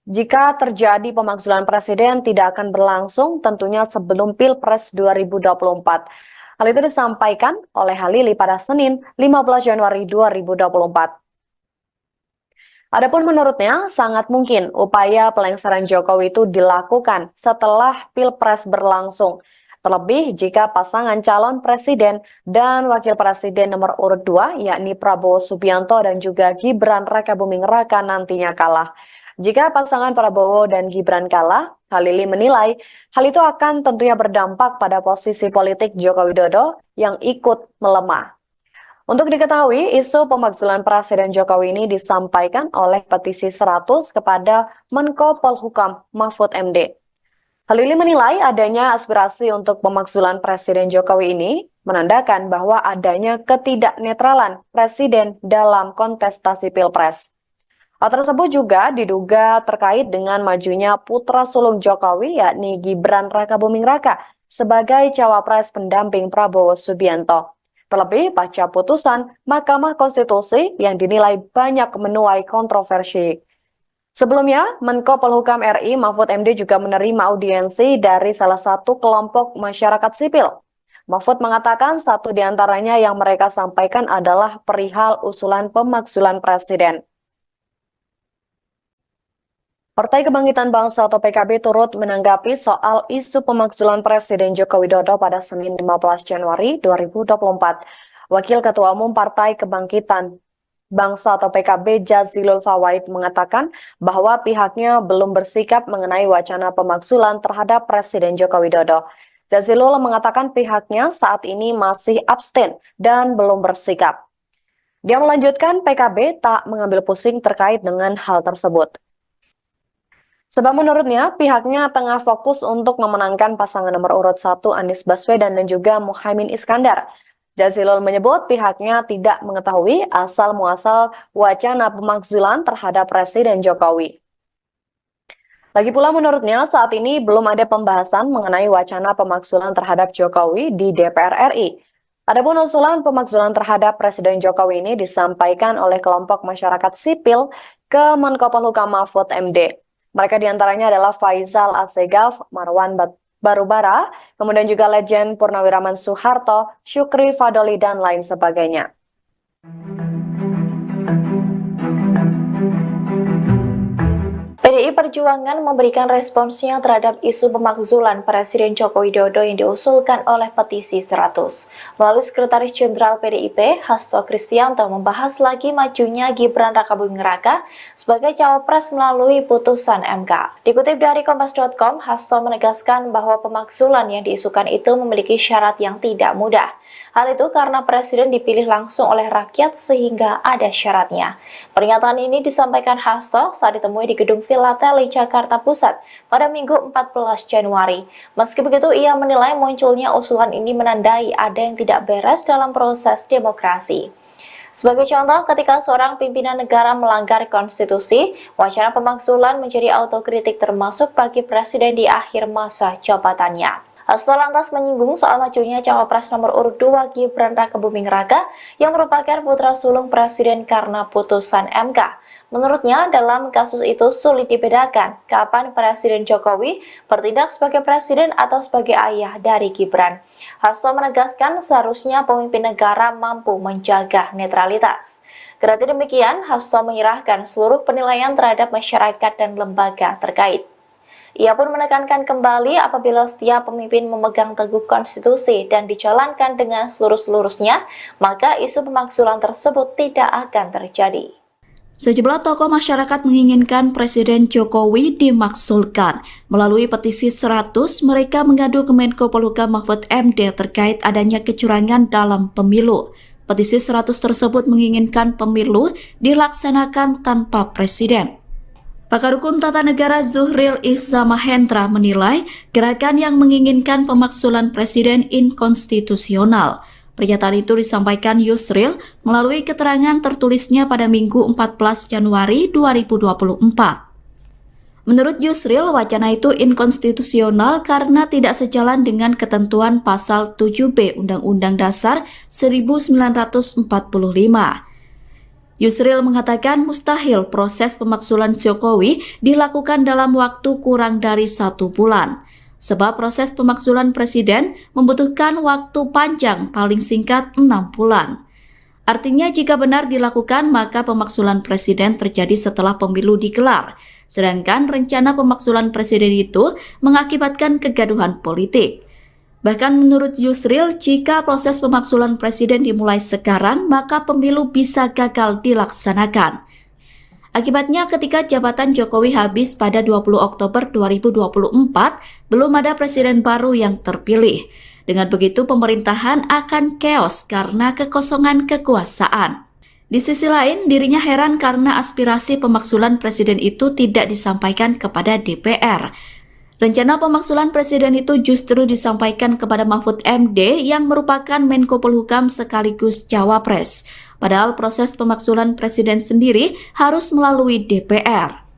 jika terjadi pemakzulan Presiden tidak akan berlangsung tentunya sebelum Pilpres 2024. Hal itu disampaikan oleh Halili pada Senin 15 Januari 2024. Adapun menurutnya, sangat mungkin upaya pelengseran Jokowi itu dilakukan setelah Pilpres berlangsung. Terlebih jika pasangan calon presiden dan wakil presiden nomor urut 2, yakni Prabowo Subianto dan juga Gibran Rakabuming Raka nantinya kalah. Jika pasangan Prabowo dan Gibran kalah, Halili menilai hal itu akan tentunya berdampak pada posisi politik Joko Widodo yang ikut melemah. Untuk diketahui, isu pemakzulan Presiden Jokowi ini disampaikan oleh petisi 100 kepada Menko Polhukam Mahfud MD. Halili menilai adanya aspirasi untuk pemakzulan Presiden Jokowi ini menandakan bahwa adanya ketidaknetralan Presiden dalam kontestasi Pilpres. Hal tersebut juga diduga terkait dengan majunya putra sulung Jokowi yakni Gibran Rakabuming Raka sebagai cawapres pendamping Prabowo Subianto. Terlebih pasca putusan Mahkamah Konstitusi yang dinilai banyak menuai kontroversi. Sebelumnya, Menko Polhukam RI Mahfud MD juga menerima audiensi dari salah satu kelompok masyarakat sipil. Mahfud mengatakan satu di antaranya yang mereka sampaikan adalah perihal usulan pemakzulan Presiden. Partai Kebangkitan Bangsa atau PKB turut menanggapi soal isu pemakzulan Presiden Joko Widodo pada Senin 15 Januari 2024. Wakil Ketua Umum Partai Kebangkitan Bangsa atau PKB Jazilul Fawait mengatakan bahwa pihaknya belum bersikap mengenai wacana pemakzulan terhadap Presiden Joko Widodo. Jazilul mengatakan pihaknya saat ini masih abstain dan belum bersikap. Dia melanjutkan PKB tak mengambil pusing terkait dengan hal tersebut. Sebab menurutnya pihaknya tengah fokus untuk memenangkan pasangan nomor urut 1 Anies Baswedan dan juga Muhaimin Iskandar. Jazilul menyebut pihaknya tidak mengetahui asal-muasal wacana pemakzulan terhadap Presiden Jokowi. Lagi pula menurutnya saat ini belum ada pembahasan mengenai wacana pemakzulan terhadap Jokowi di DPR RI. Adapun usulan pemakzulan terhadap Presiden Jokowi ini disampaikan oleh kelompok masyarakat sipil ke Menko Polhukam Mahfud MD. Mereka diantaranya adalah Faisal Assegaf, Marwan Barubara, kemudian juga Legend Purnawiraman Soeharto, Syukri Fadoli, dan lain sebagainya. PDI Perjuangan memberikan responsnya terhadap isu pemakzulan Presiden Joko Widodo yang diusulkan oleh petisi 100. Melalui Sekretaris Jenderal PDIP, Hasto Kristianto membahas lagi majunya Gibran Rakabuming Raka sebagai cawapres melalui putusan MK. Dikutip dari Kompas.com, Hasto menegaskan bahwa pemakzulan yang diisukan itu memiliki syarat yang tidak mudah. Hal itu karena Presiden dipilih langsung oleh rakyat sehingga ada syaratnya. Pernyataan ini disampaikan Hasto saat ditemui di Gedung Villa Teli, Jakarta Pusat pada Minggu 14 Januari. Meski begitu, ia menilai munculnya usulan ini menandai ada yang tidak beres dalam proses demokrasi. Sebagai contoh, ketika seorang pimpinan negara melanggar konstitusi, wacana pemakzulan menjadi autokritik termasuk bagi Presiden di akhir masa jabatannya. Hasto lantas menyinggung soal majunya cawapres nomor urut 2 Gibran Rakabuming Raka yang merupakan putra sulung Presiden karena putusan MK. Menurutnya, dalam kasus itu sulit dibedakan kapan Presiden Jokowi bertindak sebagai presiden atau sebagai ayah dari Gibran. Hasto menegaskan seharusnya pemimpin negara mampu menjaga netralitas. Kendati demikian, Hasto menyerahkan seluruh penilaian terhadap masyarakat dan lembaga terkait. Ia pun menekankan kembali apabila setiap pemimpin memegang teguh konstitusi dan dijalankan dengan seluruh-seluruhnya, maka isu pemakzulan tersebut tidak akan terjadi. Sejumlah tokoh masyarakat menginginkan Presiden Jokowi dimakzulkan. Melalui petisi 100, mereka mengadu ke Menko Polhukam Mahfud MD terkait adanya kecurangan dalam pemilu. Petisi 100 tersebut menginginkan pemilu dilaksanakan tanpa presiden. Pakar Hukum Tata Negara Zuhril Ihsamahendra menilai gerakan yang menginginkan pemakzulan presiden inkonstitusional. Pernyataan itu disampaikan Yusril melalui keterangan tertulisnya pada Minggu 14 Januari 2024. Menurut Yusril, wacana itu inkonstitusional karena tidak sejalan dengan ketentuan pasal 7B Undang-Undang Dasar 1945. Yusril mengatakan mustahil proses pemakzulan Jokowi dilakukan dalam waktu kurang dari 1 bulan. Sebab proses pemakzulan presiden membutuhkan waktu panjang paling singkat 6 bulan. Artinya jika benar dilakukan maka pemakzulan presiden terjadi setelah pemilu digelar. Sedangkan rencana pemakzulan presiden itu mengakibatkan kegaduhan politik. Bahkan menurut Yusril, jika proses pemakzulan presiden dimulai sekarang, maka pemilu bisa gagal dilaksanakan. Akibatnya ketika jabatan Jokowi habis pada 20 Oktober 2024, belum ada presiden baru yang terpilih. Dengan begitu pemerintahan akan chaos karena kekosongan kekuasaan. Di sisi lain, dirinya heran karena aspirasi pemakzulan presiden itu tidak disampaikan kepada DPR. Rencana pemakzulan presiden itu justru disampaikan kepada Mahfud MD yang merupakan Menko Polhukam sekaligus cawapres. Padahal proses pemakzulan presiden sendiri harus melalui DPR.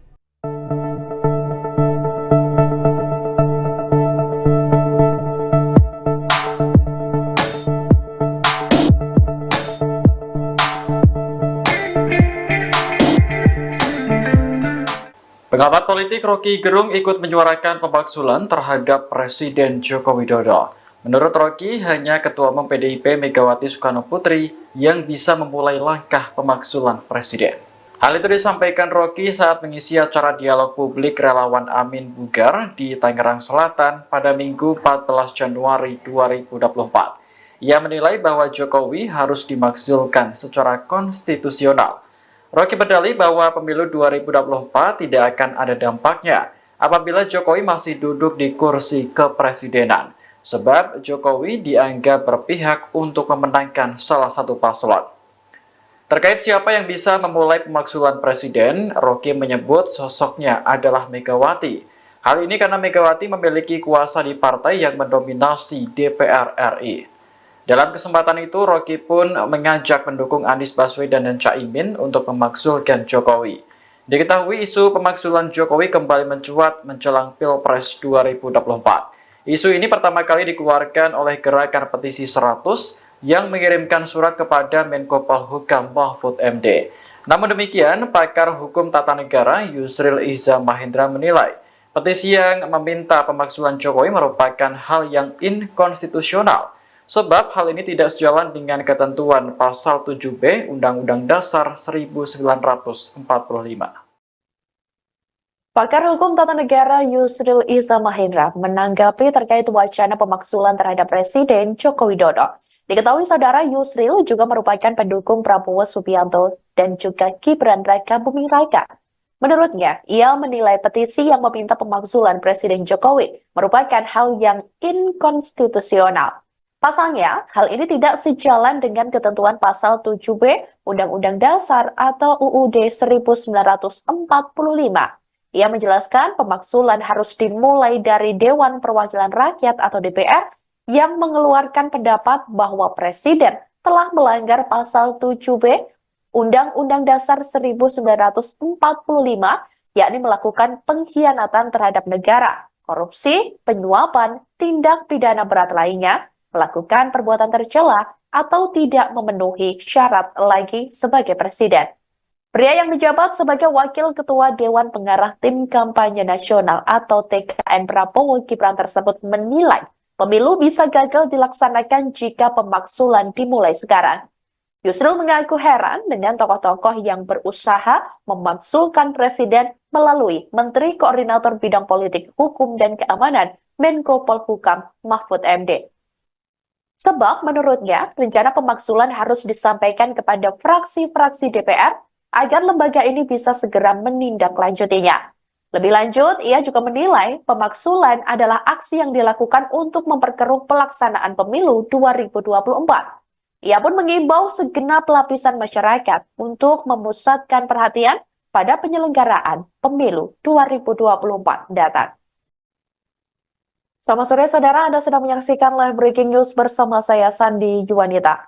Pengamat politik Rocky Gerung ikut menyuarakan pemakzulan terhadap Presiden Joko Widodo. Menurut Rocky, hanya Ketua Umum PDIP Megawati Soekarno Putri yang bisa memulai langkah pemakzulan Presiden. Hal itu disampaikan Rocky saat mengisi acara dialog publik relawan Amin Bugar di Tangerang Selatan pada Minggu 14 Januari 2024. Ia menilai bahwa Jokowi harus dimakzulkan secara konstitusional. Rocky berdalih bahwa pemilu 2024 tidak akan ada dampaknya apabila Jokowi masih duduk di kursi kepresidenan, sebab Jokowi dianggap berpihak untuk memenangkan salah satu paslon. Terkait siapa yang bisa memulai pemakzulan presiden, Rocky menyebut sosoknya adalah Megawati. Hal ini karena Megawati memiliki kuasa di partai yang mendominasi DPR RI. Dalam kesempatan itu, Rocky pun mengajak pendukung Anies Baswedan dan Caimin untuk memakzulkan Jokowi. Diketahui isu pemakzulan Jokowi kembali mencuat menjelang Pilpres 2024. Isu ini pertama kali dikeluarkan oleh Gerakan Petisi 100 yang mengirimkan surat kepada Menko Polhukam Mahfud MD. Namun demikian, pakar hukum tata negara Yusril Iza Mahendra menilai petisi yang meminta pemakzulan Jokowi merupakan hal yang inkonstitusional, sebab hal ini tidak sejalan dengan ketentuan Pasal 7B Undang-Undang Dasar 1945. Pakar hukum tata negara Yusril Iza Mahendra menanggapi terkait wacana pemakzulan terhadap Presiden Joko Widodo. Diketahui saudara, Yusril juga merupakan pendukung Prabowo Subianto dan juga Gibran Raka Buming Raka. Menurutnya, ia menilai petisi yang meminta pemakzulan Presiden Jokowi merupakan hal yang inkonstitusional. Pasalnya, hal ini tidak sejalan dengan ketentuan Pasal 7B Undang-Undang Dasar atau UUD 1945. Ia menjelaskan pemakzulan harus dimulai dari Dewan Perwakilan Rakyat atau DPR yang mengeluarkan pendapat bahwa Presiden telah melanggar Pasal 7B Undang-Undang Dasar 1945, yakni melakukan pengkhianatan terhadap negara, korupsi, penyuapan, tindak pidana berat lainnya, melakukan perbuatan tercela, atau tidak memenuhi syarat lagi sebagai Presiden. Pria yang menjabat sebagai Wakil Ketua Dewan Pengarah Tim Kampanye Nasional atau TKN Prabowo Gibran tersebut menilai pemilu bisa gagal dilaksanakan jika pemakzulan dimulai sekarang. Yusril mengaku heran dengan tokoh-tokoh yang berusaha memakzulkan Presiden melalui Menteri Koordinator Bidang Politik, Hukum, dan Keamanan Menko Polhukam Mahfud MD. Sebab menurutnya, rencana pemakzulan harus disampaikan kepada fraksi-fraksi DPR agar lembaga ini bisa segera menindaklanjutinya. Lebih lanjut, ia juga menilai pemakzulan adalah aksi yang dilakukan untuk memperkeruh pelaksanaan pemilu 2024. Ia pun mengimbau segenap lapisan masyarakat untuk memusatkan perhatian pada penyelenggaraan pemilu 2024 datang. Selamat sore saudara, Anda sedang menyaksikan live breaking news bersama saya Sandi Juwanita.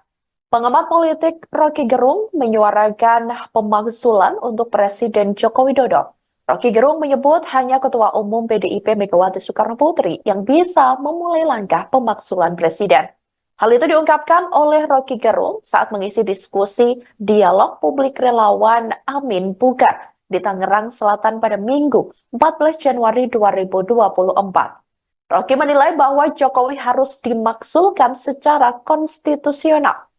Pengamat politik Rocky Gerung menyuarakan pemakzulan untuk Presiden Joko Widodo. Rocky Gerung menyebut hanya Ketua Umum PDIP Megawati Soekarno Putri yang bisa memulai langkah pemakzulan Presiden. Hal itu diungkapkan oleh Rocky Gerung saat mengisi diskusi dialog publik relawan Amin Bugar di Tangerang Selatan pada Minggu 14 Januari 2024. Rocky menilai bahwa Jokowi harus dimakzulkan secara konstitusional.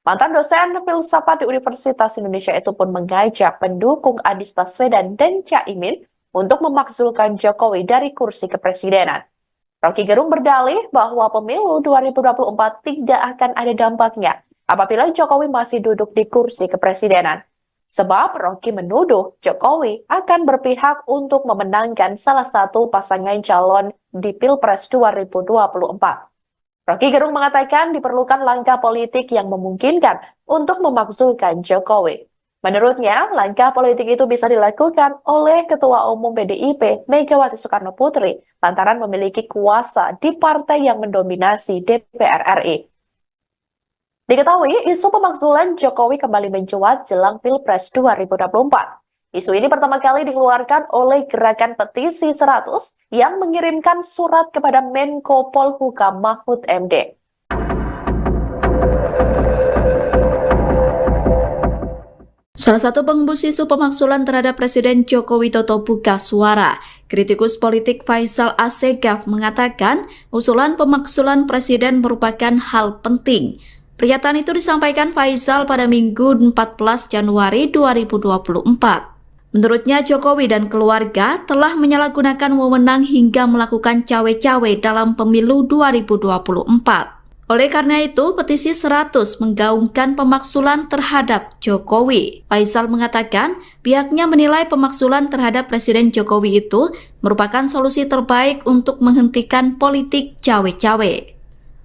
Mantan dosen filsafat di Universitas Indonesia itu pun mengajak pendukung Anies Baswedan dan Caimin untuk memakzulkan Jokowi dari kursi kepresidenan. Rocky Gerung berdalih bahwa pemilu 2024 tidak akan ada dampaknya apabila Jokowi masih duduk di kursi kepresidenan. Sebab Rocky menuduh Jokowi akan berpihak untuk memenangkan salah satu pasangan calon di Pilpres 2024. Rocky Gerung mengatakan diperlukan langkah politik yang memungkinkan untuk memakzulkan Jokowi. Menurutnya, langkah politik itu bisa dilakukan oleh Ketua Umum PDIP Megawati Soekarno Putri lantaran memiliki kuasa di partai yang mendominasi DPR RI. Diketahui, isu pemakzulan Jokowi kembali mencuat jelang Pilpres 2024. Isu ini pertama kali dikeluarkan oleh Gerakan Petisi 100 yang mengirimkan surat kepada Menko Polhukam Mahfud MD. Salah satu pengembus isu pemakzulan terhadap Presiden Joko Widodo buka suara. Kritikus politik Faisal Assegaf mengatakan usulan pemakzulan Presiden merupakan hal penting. Pernyataan itu disampaikan Faisal pada Minggu 14 Januari 2024. Menurutnya, Jokowi dan keluarga telah menyalahgunakan wewenang hingga melakukan cawe-cawe dalam pemilu 2024. Oleh karena itu, petisi 100 menggaungkan pemakzulan terhadap Jokowi. Faisal mengatakan pihaknya menilai pemakzulan terhadap Presiden Jokowi itu merupakan solusi terbaik untuk menghentikan politik cawe-cawe.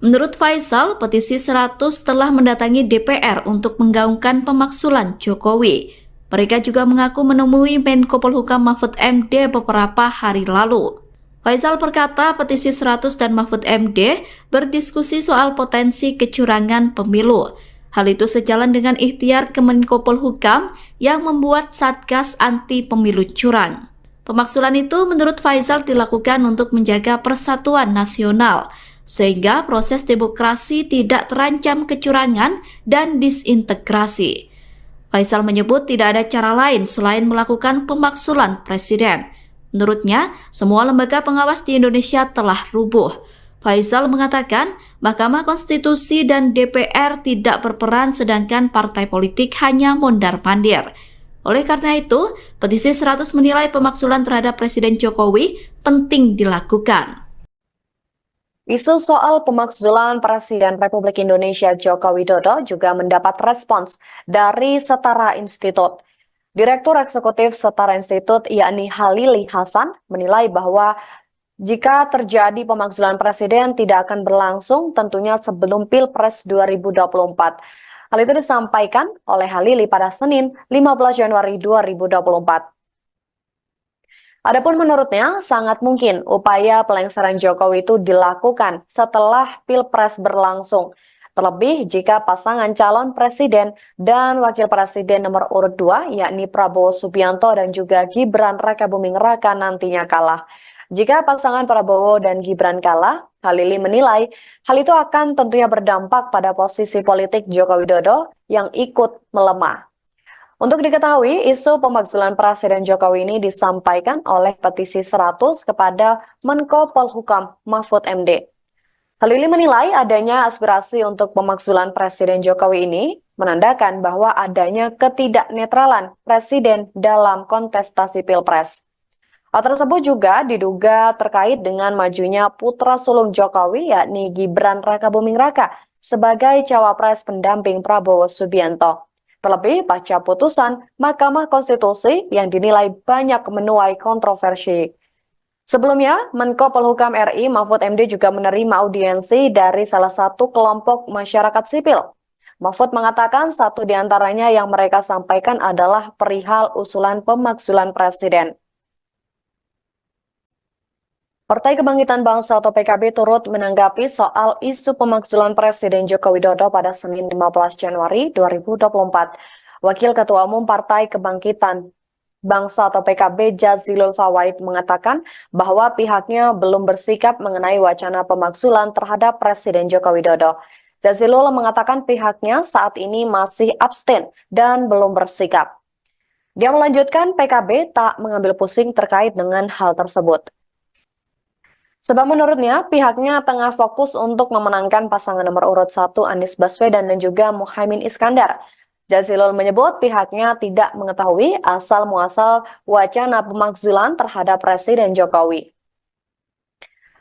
Menurut Faisal, petisi 100 telah mendatangi DPR untuk menggaungkan pemaksulan Jokowi. Mereka juga mengaku menemui Menko Polhukam Mahfud MD beberapa hari lalu. Faisal berkata petisi 100 dan Mahfud MD berdiskusi soal potensi kecurangan pemilu. Hal itu sejalan dengan ikhtiar Kemenko Polhukam yang membuat Satgas Anti Pemilu Curang. Pemaksulan itu menurut Faisal dilakukan untuk menjaga persatuan nasional, sehingga proses demokrasi tidak terancam kecurangan dan disintegrasi. Faisal menyebut tidak ada cara lain selain melakukan pemaksulan presiden. Menurutnya, semua lembaga pengawas di Indonesia telah rubuh. Faisal mengatakan Mahkamah Konstitusi dan DPR tidak berperan sedangkan partai politik hanya mondar-mandir. Oleh karena itu, petisi 100 menilai pemaksulan terhadap Presiden Jokowi penting dilakukan. Isu soal pemakzulan Presiden Republik Indonesia Joko Widodo juga mendapat respons dari Setara Institut. Direktur Eksekutif Setara Institut yakni Halili Hasan menilai bahwa jika terjadi pemakzulan Presiden tidak akan berlangsung tentunya sebelum Pilpres 2024. Hal itu disampaikan oleh Halili pada Senin 15 Januari 2024. Adapun menurutnya, sangat mungkin upaya pelengseran Jokowi itu dilakukan setelah Pilpres berlangsung. Terlebih jika pasangan calon presiden dan wakil presiden nomor urut 2, yakni Prabowo Subianto dan juga Gibran Rakabuming Raka nantinya kalah. Jika pasangan Prabowo dan Gibran kalah, Halili menilai hal itu akan tentunya berdampak pada posisi politik Joko Widodo yang ikut melemah. Untuk diketahui, isu pemakzulan Presiden Jokowi ini disampaikan oleh petisi 100 kepada Menko Polhukam Mahfud MD. Halili menilai adanya aspirasi untuk pemakzulan Presiden Jokowi ini menandakan bahwa adanya ketidaknetralan Presiden dalam kontestasi Pilpres. Hal tersebut juga diduga terkait dengan majunya putra sulung Jokowi yakni Gibran Rakabuming Raka sebagai cawapres pendamping Prabowo Subianto. Terlebih pasca putusan Mahkamah Konstitusi yang dinilai banyak menuai kontroversi. Sebelumnya, Menko Polhukam RI Mahfud MD juga menerima audiensi dari salah satu kelompok masyarakat sipil. Mahfud mengatakan satu di antaranya yang mereka sampaikan adalah perihal usulan pemakzulan presiden. Partai Kebangkitan Bangsa atau PKB turut menanggapi soal isu pemakzulan Presiden Joko Widodo pada Senin 15 Januari 2024. Wakil Ketua Umum Partai Kebangkitan Bangsa atau PKB Jazilul Fawait mengatakan bahwa pihaknya belum bersikap mengenai wacana pemakzulan terhadap Presiden Joko Widodo. Jazilul mengatakan pihaknya saat ini masih abstain dan belum bersikap. Dia melanjutkan PKB tak mengambil pusing terkait dengan hal tersebut. Sebab menurutnya, pihaknya tengah fokus untuk memenangkan pasangan nomor urut 1 Anies Baswedan dan juga Muhaimin Iskandar. Jazilul menyebut pihaknya tidak mengetahui asal-muasal wacana pemakzulan terhadap Presiden Jokowi.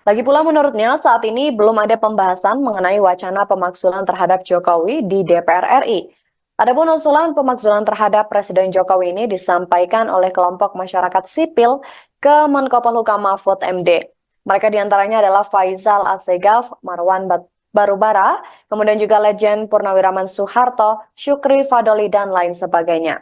Lagi pula menurutnya, saat ini belum ada pembahasan mengenai wacana pemakzulan terhadap Jokowi di DPR RI. Adapun usulan pemakzulan terhadap Presiden Jokowi ini disampaikan oleh kelompok masyarakat sipil ke Menko Polhukam Mahfud MD. Mereka diantaranya adalah Faisal Asegaf, Marwan Barubara, kemudian juga Legend Purnawiraman Soeharto, Syukri Fadoli, dan lain sebagainya.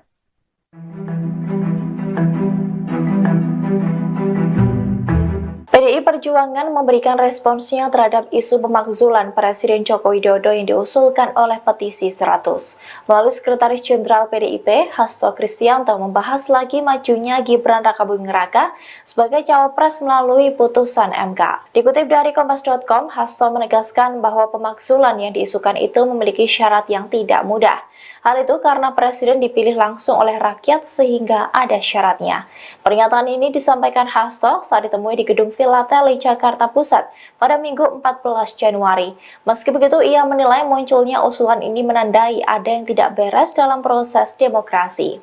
PDI Perjuangan memberikan responsnya terhadap isu pemakzulan Presiden Joko Widodo yang diusulkan oleh petisi 100. Melalui Sekretaris Jenderal PDIP, Hasto Kristianto membahas lagi majunya Gibran Rakabuming Raka sebagai cawapres melalui putusan MK. Dikutip dari Kompas.com, Hasto menegaskan bahwa pemakzulan yang diisukan itu memiliki syarat yang tidak mudah. Hal itu karena Presiden dipilih langsung oleh rakyat sehingga ada syaratnya. Pernyataan ini disampaikan Hasto saat ditemui di Gedung Villa Teli, Jakarta Pusat pada Minggu 14 Januari. Meski begitu, ia menilai munculnya usulan ini menandai ada yang tidak beres dalam proses demokrasi.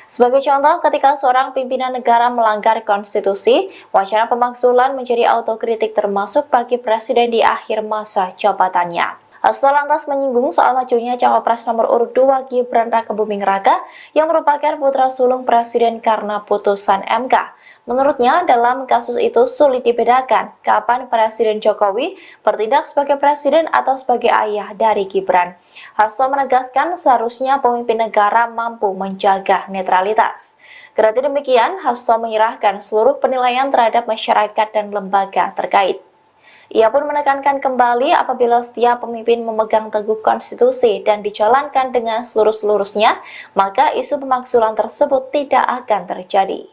Sebagai contoh, ketika seorang pimpinan negara melanggar konstitusi, wacana pemakzulan menjadi autokritik termasuk bagi Presiden di akhir masa jabatannya. Hasto lantas menyinggung soal majunya cawapres nomor urut 2 Gibran Rakabuming Raka yang merupakan putra sulung Presiden karena putusan MK. Menurutnya, dalam kasus itu sulit dibedakan kapan Presiden Jokowi bertindak sebagai presiden atau sebagai ayah dari Gibran. Hasto menegaskan seharusnya pemimpin negara mampu menjaga netralitas. Kendati demikian, Hasto menyerahkan seluruh penilaian terhadap masyarakat dan lembaga terkait. Ia pun menekankan kembali apabila setiap pemimpin memegang teguh konstitusi dan dijalankan dengan seluruh-seluruhnya, maka isu pemakzulan tersebut tidak akan terjadi.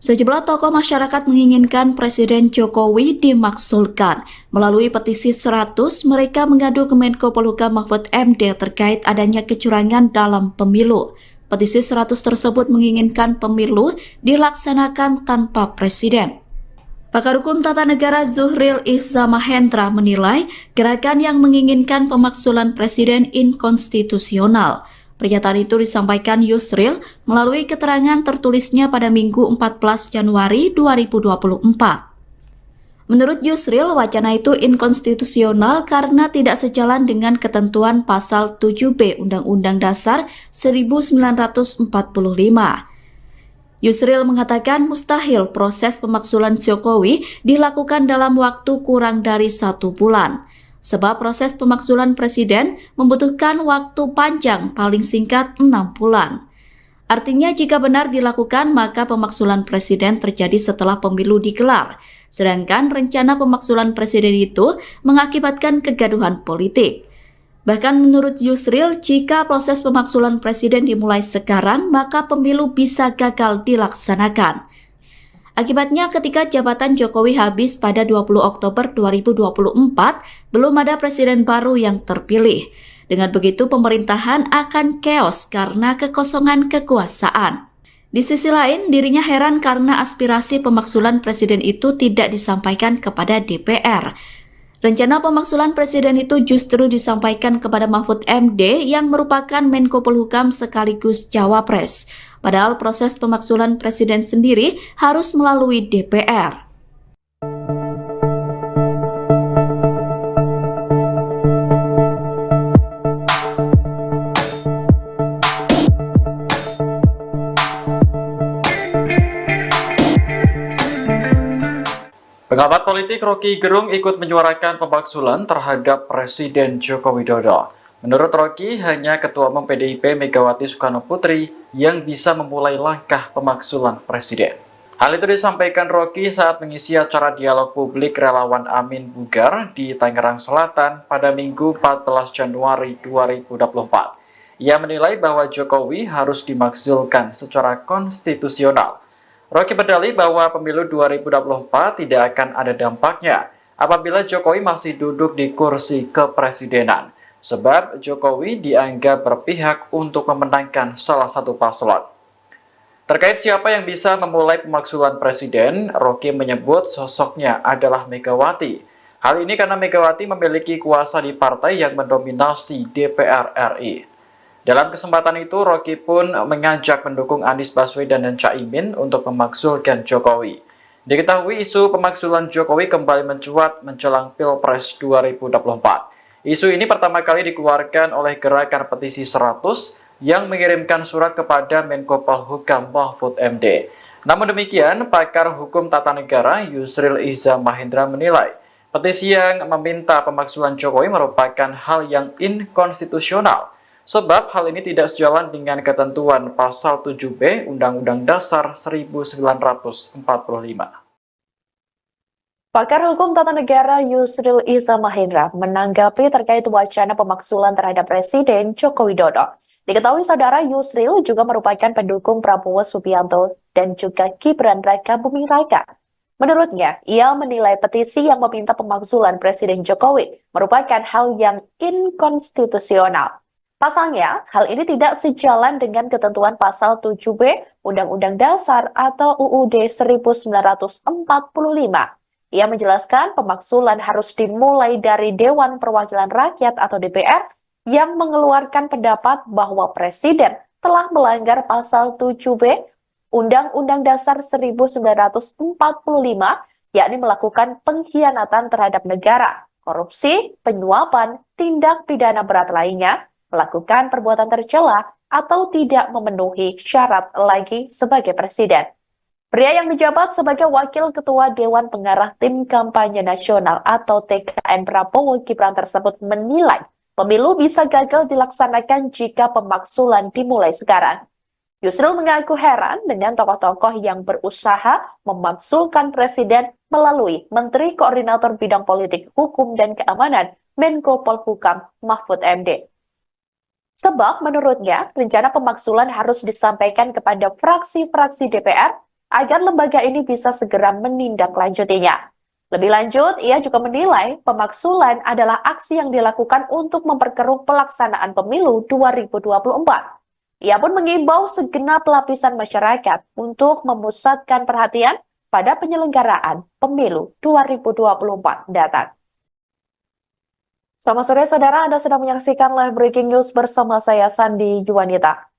Sejumlah tokoh masyarakat menginginkan Presiden Jokowi dimaksulkan. Melalui petisi 100, mereka mengadu ke Menko Polhukam Mahfud MD terkait adanya kecurangan dalam pemilu. Petisi 100 tersebut menginginkan pemilu dilaksanakan tanpa presiden. Pakar Hukum Tata Negara Zuhril Iza Mahendra menilai gerakan yang menginginkan pemakzulan presiden inkonstitusional. Pernyataan itu disampaikan Yusril melalui keterangan tertulisnya pada Minggu 14 Januari 2024. Menurut Yusril, wacana itu inkonstitusional karena tidak sejalan dengan ketentuan pasal 7B Undang-Undang Dasar 1945. Yusril mengatakan mustahil proses pemakzulan Jokowi dilakukan dalam waktu kurang dari 1 bulan. Sebab proses pemakzulan presiden membutuhkan waktu panjang paling singkat 6 bulan. Artinya jika benar dilakukan maka pemakzulan presiden terjadi setelah pemilu digelar, sedangkan rencana pemakzulan presiden itu mengakibatkan kegaduhan politik. Bahkan menurut Yusril, jika proses pemakzulan presiden dimulai sekarang maka pemilu bisa gagal dilaksanakan. Akibatnya ketika jabatan Jokowi habis pada 20 Oktober 2024, belum ada presiden baru yang terpilih. Dengan begitu pemerintahan akan keos karena kekosongan kekuasaan. Di sisi lain, dirinya heran karena aspirasi pemakzulan presiden itu tidak disampaikan kepada DPR. Rencana pemakzulan presiden itu justru disampaikan kepada Mahfud MD yang merupakan Menko Polhukam sekaligus Cawapres. Padahal proses pemakzulan presiden sendiri harus melalui DPR. Pengamat politik Rocky Gerung ikut menyuarakan pemakzulan terhadap Presiden Joko Widodo. Menurut Rocky, hanya Ketua Umum PDIP Megawati Soekarno Putri yang bisa memulai langkah pemakzulan presiden. Hal itu disampaikan Rocky saat mengisi acara dialog publik relawan Amin Bugar di Tangerang Selatan pada Minggu 14 Januari 2024. Ia menilai bahwa Jokowi harus dimakzulkan secara konstitusional. Rocky berdalih bahwa pemilu 2024 tidak akan ada dampaknya apabila Jokowi masih duduk di kursi kepresidenan. Sebab Jokowi dianggap berpihak untuk memenangkan salah satu paslon. Terkait siapa yang bisa memulai pemakzulan presiden, Rocky menyebut sosoknya adalah Megawati. Hal ini karena Megawati memiliki kuasa di partai yang mendominasi DPR RI. Dalam kesempatan itu, Rocky pun mengajak pendukung Anies Baswedan dan Caimin untuk memakzulkan Jokowi. Diketahui isu pemakzulan Jokowi kembali mencuat menjelang Pilpres 2024. Isu ini pertama kali dikeluarkan oleh gerakan petisi 100 yang mengirimkan surat kepada Menko Polhukam Mahfud MD. Namun demikian, pakar hukum tata negara Yusril Iza Mahendra menilai petisi yang meminta pemakzulan Jokowi merupakan hal yang inkonstitusional. Sebab hal ini tidak sejalan dengan ketentuan pasal 7B Undang-Undang Dasar 1945. Pakar Hukum Tata Negara Yusril Iza Mahendra menanggapi terkait wacana pemakzulan terhadap Presiden Joko Widodo. Diketahui saudara Yusril juga merupakan pendukung Prabowo Subianto dan juga Gibran Raka Buming Raka. Menurutnya, ia menilai petisi yang meminta pemakzulan Presiden Jokowi merupakan hal yang inkonstitusional. Pasalnya, hal ini tidak sejalan dengan ketentuan pasal 7B Undang-Undang Dasar atau UUD 1945. Ia menjelaskan pemakzulan harus dimulai dari Dewan Perwakilan Rakyat atau DPR yang mengeluarkan pendapat bahwa Presiden telah melanggar pasal 7B Undang-Undang Dasar 1945, yakni melakukan pengkhianatan terhadap negara, korupsi, penyuapan, tindak pidana berat lainnya, melakukan perbuatan tercela, atau tidak memenuhi syarat lagi sebagai presiden. Pria yang menjabat sebagai Wakil Ketua Dewan Pengarah Tim Kampanye Nasional atau TKN Prabowo Gibran tersebut menilai pemilu bisa gagal dilaksanakan jika pemaksulan dimulai sekarang. Yusril mengaku heran dengan tokoh-tokoh yang berusaha memaksulkan presiden melalui Menteri Koordinator Bidang Politik, Hukum, dan Keamanan Menko Polhukam Mahfud MD. Sebab menurutnya, rencana pemaksulan harus disampaikan kepada fraksi-fraksi DPR agar lembaga ini bisa segera menindaklanjutinya. Lebih lanjut, ia juga menilai pemaksulan adalah aksi yang dilakukan untuk memperkeruh pelaksanaan pemilu 2024. Ia pun mengimbau segenap lapisan masyarakat untuk memusatkan perhatian pada penyelenggaraan pemilu 2024 datang. Selamat sore saudara, Anda sedang menyaksikan live breaking news bersama saya Sandi Juwanita.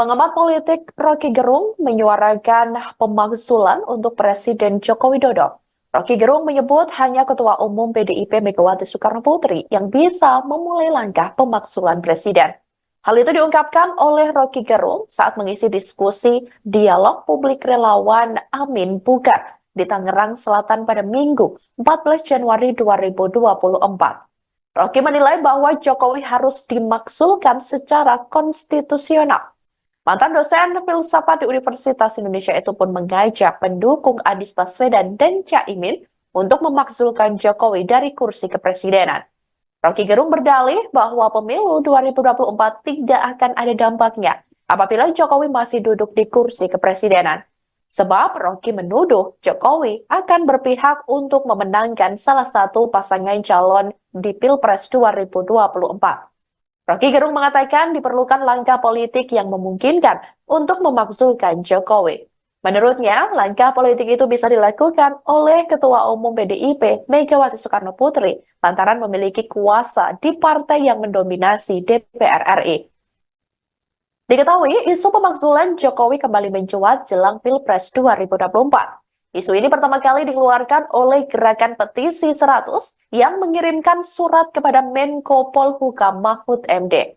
Pengamat politik Rocky Gerung menyuarakan pemaksulan untuk Presiden Joko Widodo. Rocky Gerung menyebut hanya Ketua Umum PDIP Megawati Soekarno Putri yang bisa memulai langkah pemaksulan Presiden. Hal itu diungkapkan oleh Rocky Gerung saat mengisi diskusi dialog publik relawan Amin Bugar di Tangerang Selatan pada Minggu 14 Januari 2024. Rocky menilai bahwa Jokowi harus dimaksulkan secara konstitusional. Mantan dosen filsafat di Universitas Indonesia itu pun mengajak pendukung Anies Baswedan dan Caimin untuk memaksulkan Jokowi dari kursi kepresidenan. Rocky Gerung berdalih bahwa pemilu 2024 tidak akan ada dampaknya apabila Jokowi masih duduk di kursi kepresidenan. Sebab Rocky menuduh Jokowi akan berpihak untuk memenangkan salah satu pasangan calon di Pilpres 2024. Rocky Gerung mengatakan diperlukan langkah politik yang memungkinkan untuk memaksulkan Jokowi. Menurutnya, langkah politik itu bisa dilakukan oleh Ketua Umum PDIP Megawati Soekarno Putri lantaran memiliki kuasa di partai yang mendominasi DPR RI. Diketahui, isu pemaksulan Jokowi kembali mencuat jelang Pilpres 2024. Isu ini pertama kali dikeluarkan oleh Gerakan Petisi 100 yang mengirimkan surat kepada Menko Polhukam Mahfud MD.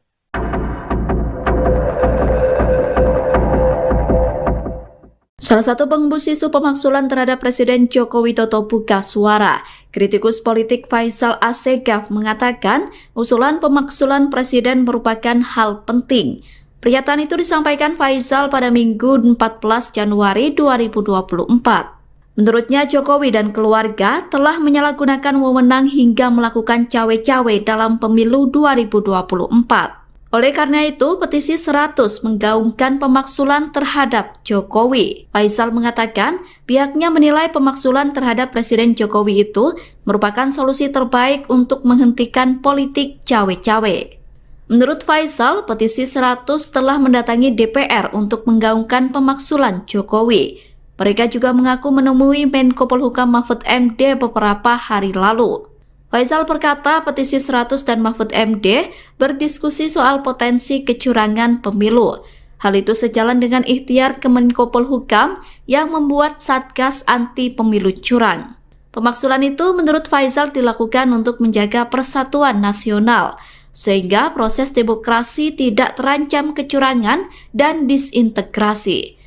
Salah satu pengembus isu pemaksulan terhadap Presiden Joko Widodo buka suara. Kritikus politik Faisal Assegaf mengatakan usulan pemaksulan presiden merupakan hal penting. Pernyataan itu disampaikan Faisal pada Minggu 14 Januari 2024. Menurutnya Jokowi dan keluarga telah menyalahgunakan wewenang hingga melakukan cawe-cawe dalam pemilu 2024. Oleh karena itu, petisi 100 menggaungkan pemaksulan terhadap Jokowi. Faisal mengatakan pihaknya menilai pemaksulan terhadap Presiden Jokowi itu merupakan solusi terbaik untuk menghentikan politik cawe-cawe. Menurut Faisal, petisi 100 telah mendatangi DPR untuk menggaungkan pemaksulan Jokowi. Mereka juga mengaku menemui Menko Polhukam Mahfud MD beberapa hari lalu. Faisal berkata petisi 100 dan Mahfud MD berdiskusi soal potensi kecurangan pemilu. Hal itu sejalan dengan ikhtiar Kemenko Polhukam yang membuat Satgas Anti Pemilu Curang. Pemaksulan itu menurut Faisal dilakukan untuk menjaga persatuan nasional, sehingga proses demokrasi tidak terancam kecurangan dan disintegrasi.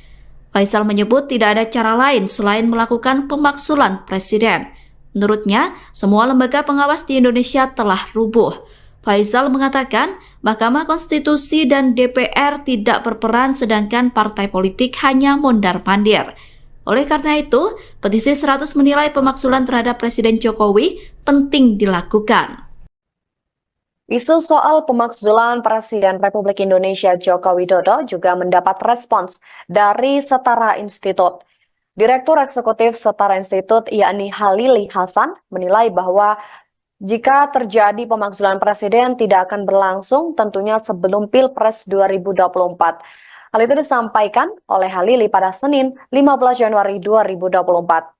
Faisal menyebut tidak ada cara lain selain melakukan pemaksulan presiden. Menurutnya, semua lembaga pengawas di Indonesia telah rubuh. Faisal mengatakan Mahkamah Konstitusi dan DPR tidak berperan sedangkan partai politik hanya mondar-mandir. Oleh karena itu, petisi 100 menilai pemaksulan terhadap Presiden Jokowi penting dilakukan. Isu soal pemaksulan Presiden Republik Indonesia Joko Widodo juga mendapat respons dari Setara Institut. Direktur Eksekutif Setara Institut yakni Halili Hasan menilai bahwa jika terjadi pemaksulan presiden tidak akan berlangsung tentunya sebelum Pilpres 2024. Hal itu disampaikan oleh Halili pada Senin 15 Januari 2024.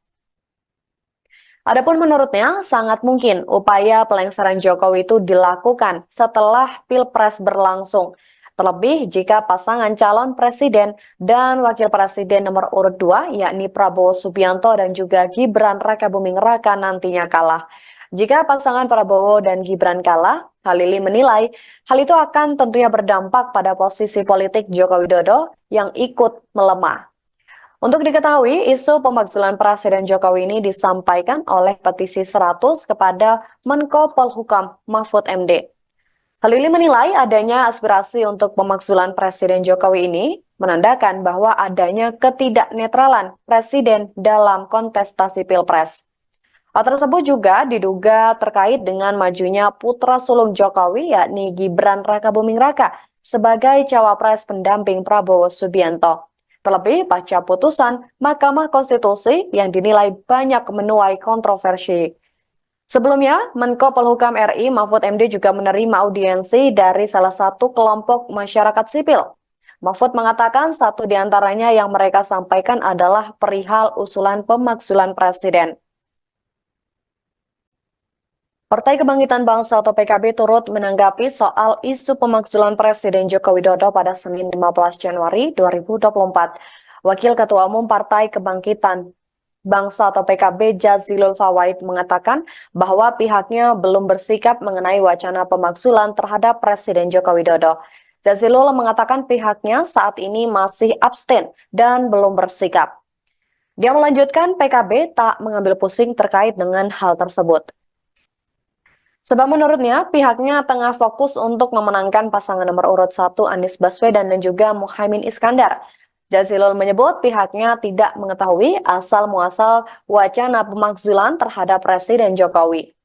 Adapun menurutnya sangat mungkin upaya pelengseran Jokowi itu dilakukan setelah Pilpres berlangsung. Terlebih jika pasangan calon presiden dan wakil presiden nomor urut 2 yakni Prabowo Subianto dan juga Gibran Rakabuming Raka nantinya kalah. Jika pasangan Prabowo dan Gibran kalah, Halili menilai hal itu akan tentunya berdampak pada posisi politik Joko Widodo yang ikut melemah. Untuk diketahui, isu pemakzulan Presiden Jokowi ini disampaikan oleh petisi 100 kepada Menko Polhukam Mahfud MD. Halili menilai adanya aspirasi untuk pemakzulan Presiden Jokowi ini menandakan bahwa adanya ketidaknetralan Presiden dalam kontestasi Pilpres. Hal tersebut juga diduga terkait dengan majunya putra sulung Jokowi yakni Gibran Rakabuming Raka sebagai cawapres pendamping Prabowo Subianto. Terlebih pasca putusan Mahkamah Konstitusi yang dinilai banyak menuai kontroversi. Sebelumnya, Menko Polhukam RI Mahfud MD juga menerima audiensi dari salah satu kelompok masyarakat sipil. Mahfud mengatakan satu di antaranya yang mereka sampaikan adalah perihal usulan pemakzulan Presiden. Partai Kebangkitan Bangsa atau PKB turut menanggapi soal isu pemakzulan Presiden Joko Widodo pada Senin 15 Januari 2024. Wakil Ketua Umum Partai Kebangkitan Bangsa atau PKB Jazilul Fawait mengatakan bahwa pihaknya belum bersikap mengenai wacana pemakzulan terhadap Presiden Joko Widodo. Jazilul mengatakan pihaknya saat ini masih abstain dan belum bersikap. Dia melanjutkan PKB tak mengambil pusing terkait dengan hal tersebut. Sebab menurutnya, pihaknya tengah fokus untuk memenangkan pasangan nomor urut 1 Anies Baswedan dan juga Muhaimin Iskandar. Jazilul menyebut pihaknya tidak mengetahui asal-muasal wacana pemakzulan terhadap Presiden Jokowi.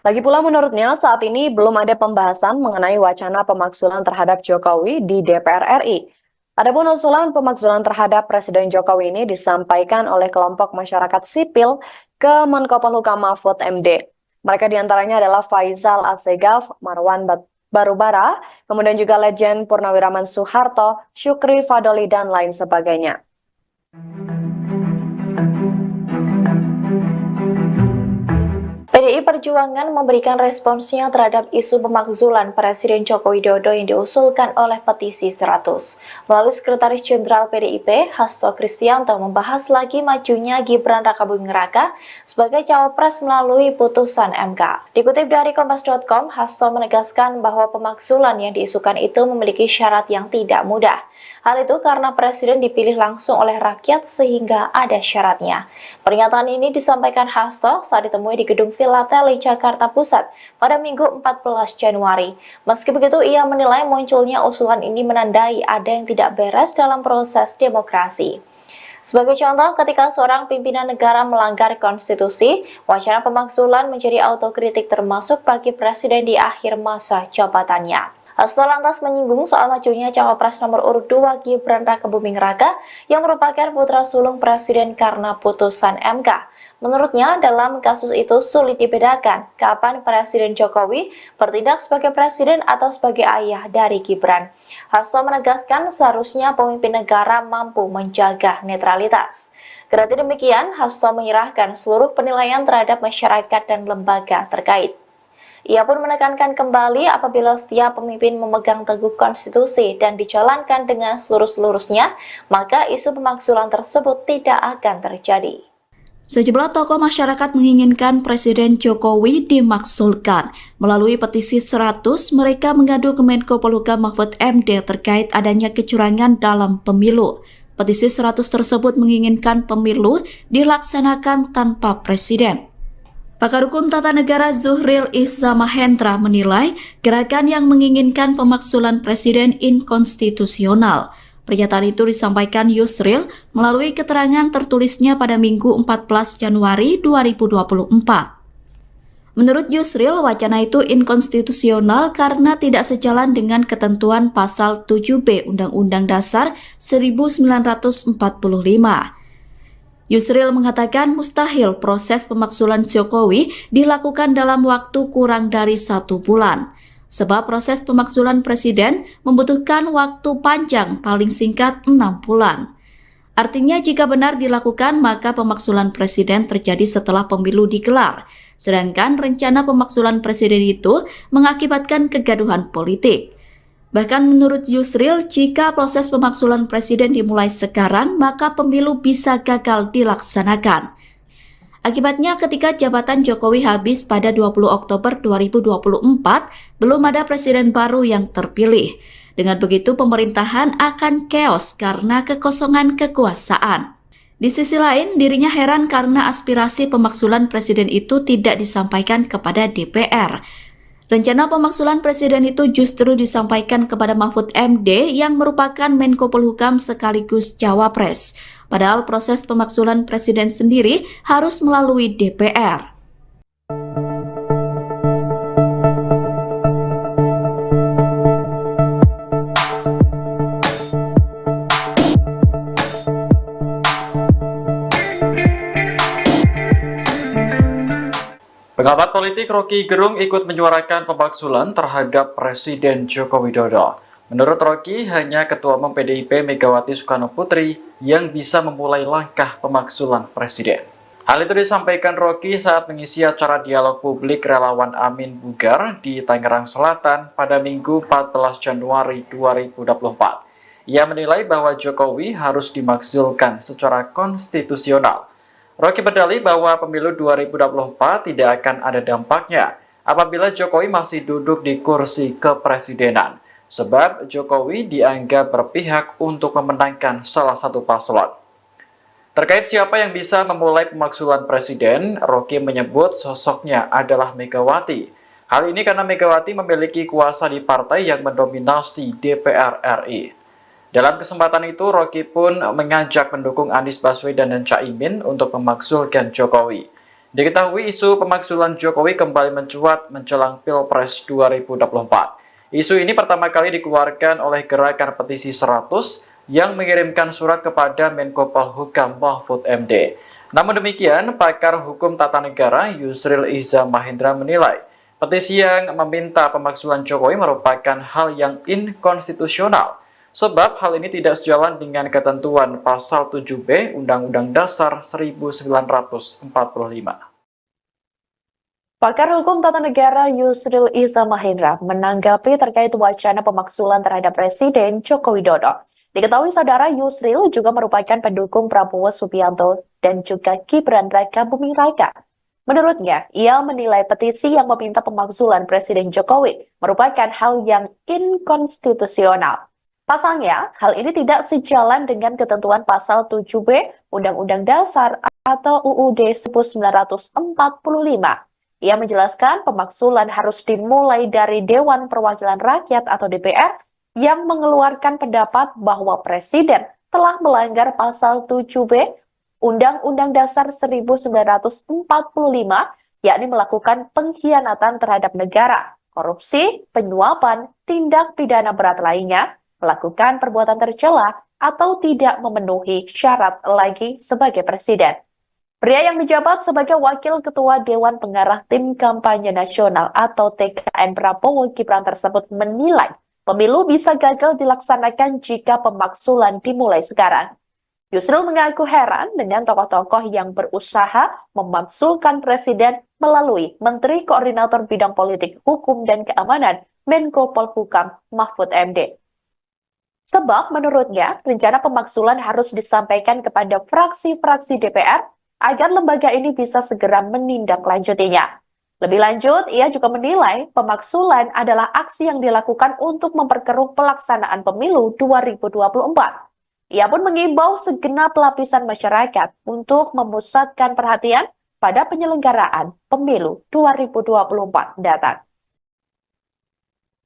Lagi pula menurutnya saat ini belum ada pembahasan mengenai wacana pemakzulan terhadap Jokowi di DPR RI. Adapun usulan pemakzulan terhadap Presiden Jokowi ini disampaikan oleh kelompok masyarakat sipil ke Menko Polhukam Mahfud MD. Mereka diantaranya adalah Faisal Assegaf, Marwan Barubara, kemudian juga Legend Purnawiraman Soeharto, Syukri Fadoli, dan lain sebagainya. PDI Perjuangan memberikan responsnya terhadap isu pemakzulan Presiden Joko Widodo yang diusulkan oleh petisi 100. Melalui Sekretaris Jenderal PDIP, Hasto Kristianto membahas lagi majunya Gibran Rakabuming Raka sebagai cawapres melalui putusan MK. Dikutip dari Kompas.com, Hasto menegaskan bahwa pemakzulan yang diisukan itu memiliki syarat yang tidak mudah. Hal itu karena Presiden dipilih langsung oleh rakyat sehingga ada syaratnya. Pernyataan ini disampaikan Hasto saat ditemui di Gedung Villa Teli, Jakarta Pusat pada Minggu 14 Januari. Meski begitu, ia menilai munculnya usulan ini menandai ada yang tidak beres dalam proses demokrasi. Sebagai contoh, ketika seorang pimpinan negara melanggar konstitusi, wacana pemakzulan menjadi autokritik termasuk bagi Presiden di akhir masa jabatannya. Hasto lantas menyinggung soal majunya cawapres nomor urut 2 Gibran Rakabuming Raka yang merupakan putra sulung Presiden karena putusan MK. Menurutnya, dalam kasus itu sulit dibedakan kapan Presiden Jokowi bertindak sebagai presiden atau sebagai ayah dari Gibran. Hasto menegaskan seharusnya pemimpin negara mampu menjaga netralitas. Kendati demikian, Hasto menyerahkan seluruh penilaian terhadap masyarakat dan lembaga terkait. Ia pun menekankan kembali apabila setiap pemimpin memegang teguh konstitusi dan dijalankan dengan seluruh-seluruhnya, maka isu pemakzulan tersebut tidak akan terjadi. Sejumlah tokoh masyarakat menginginkan Presiden Jokowi dimakzulkan. Melalui petisi 100, mereka mengadu ke Menko Polhukam Mahfud MD terkait adanya kecurangan dalam pemilu. Petisi 100 tersebut menginginkan pemilu dilaksanakan tanpa presiden. Pakar Hukum Tata Negara Zuhril Ihza Mahendra menilai gerakan yang menginginkan pemakzulan presiden inkonstitusional. Pernyataan itu disampaikan Yusril melalui keterangan tertulisnya pada Minggu 14 Januari 2024. Menurut Yusril, wacana itu inkonstitusional karena tidak sejalan dengan ketentuan pasal 7B Undang-Undang Dasar 1945. Yusril mengatakan mustahil proses pemakzulan Jokowi dilakukan dalam waktu kurang dari 1 bulan. Sebab proses pemakzulan presiden membutuhkan waktu panjang paling singkat 6 bulan. Artinya jika benar dilakukan maka pemakzulan presiden terjadi setelah pemilu digelar. Sedangkan rencana pemakzulan presiden itu mengakibatkan kegaduhan politik. Bahkan menurut Yusril, jika proses pemakzulan presiden dimulai sekarang, maka pemilu bisa gagal dilaksanakan. Akibatnya ketika jabatan Jokowi habis pada 20 Oktober 2024, belum ada presiden baru yang terpilih. Dengan begitu, pemerintahan akan chaos karena kekosongan kekuasaan. Di sisi lain, dirinya heran karena aspirasi pemaksulan presiden itu tidak disampaikan kepada DPR. Rencana pemaksulan presiden itu justru disampaikan kepada Mahfud MD yang merupakan Menko Polhukam sekaligus Cawapres. Padahal proses pemaksulan presiden sendiri harus melalui DPR. Pengamat politik Rocky Gerung ikut menyuarakan pemaksulan terhadap Presiden Joko Widodo. Menurut Rocky, hanya Ketua Umum PDIP Megawati Soekarno Putri yang bisa memulai langkah pemaksulan Presiden. Hal itu disampaikan Rocky saat mengisi acara dialog publik relawan Amin Bugar di Tangerang Selatan pada Minggu 14 Januari 2024. Ia menilai bahwa Jokowi harus dimakzulkan secara konstitusional. Rocky berdalih bahwa pemilu 2024 tidak akan ada dampaknya apabila Jokowi masih duduk di kursi kepresidenan, sebab Jokowi dianggap berpihak untuk memenangkan salah satu paslon. Terkait siapa yang bisa memulai pemaksulan presiden, Rocky menyebut sosoknya adalah Megawati. Hal ini karena Megawati memiliki kuasa di partai yang mendominasi DPR RI. Dalam kesempatan itu, Rocky pun mengajak pendukung Anies Baswedan dan Caimin untuk memaksulkan Jokowi. Diketahui isu pemaksulan Jokowi kembali mencuat menjelang Pilpres 2024. Isu ini pertama kali dikeluarkan oleh Gerakan Petisi 100 yang mengirimkan surat kepada Menko Polhukam Mahfud MD. Namun demikian, pakar hukum tata negara Yusril Iza Mahendra menilai petisi yang meminta pemaksulan Jokowi merupakan hal yang inkonstitusional. Sebab hal ini tidak sejalan dengan ketentuan Pasal 7B Undang-Undang Dasar 1945. Pakar Hukum Tata Negara Yusril Iza Mahendra menanggapi terkait wacana pemaksulan terhadap Presiden Joko Widodo. Diketahui saudara, Yusril juga merupakan pendukung Prabowo Subianto dan juga Gibran Raka Buming Raka. Menurutnya, ia menilai petisi yang meminta pemaksulan Presiden Jokowi merupakan hal yang inkonstitusional. Pasalnya, hal ini tidak sejalan dengan ketentuan Pasal 7B Undang-Undang Dasar atau UUD 1945. Ia menjelaskan pemaksulan harus dimulai dari Dewan Perwakilan Rakyat atau DPR yang mengeluarkan pendapat bahwa Presiden telah melanggar Pasal 7B Undang-Undang Dasar 1945, yakni melakukan pengkhianatan terhadap negara, korupsi, penyuapan, tindak pidana berat lainnya, melakukan perbuatan tercela, atau tidak memenuhi syarat lagi sebagai presiden. Pria yang menjabat sebagai Wakil Ketua Dewan Pengarah Tim Kampanye Nasional atau TKN Prabowo Gibran tersebut menilai pemilu bisa gagal dilaksanakan jika pemaksulan dimulai sekarang. Yusril mengaku heran dengan tokoh-tokoh yang berusaha memaksulkan presiden melalui Menteri Koordinator Bidang Politik, Hukum, dan Keamanan Menko Polhukam Mahfud MD. Sebab menurutnya, rencana pemaksulan harus disampaikan kepada fraksi-fraksi DPR agar lembaga ini bisa segera menindaklanjutinya. Lebih lanjut, ia juga menilai pemaksulan adalah aksi yang dilakukan untuk memperkeruh pelaksanaan pemilu 2024. Ia pun mengimbau segenap lapisan masyarakat untuk memusatkan perhatian pada penyelenggaraan pemilu 2024 datang.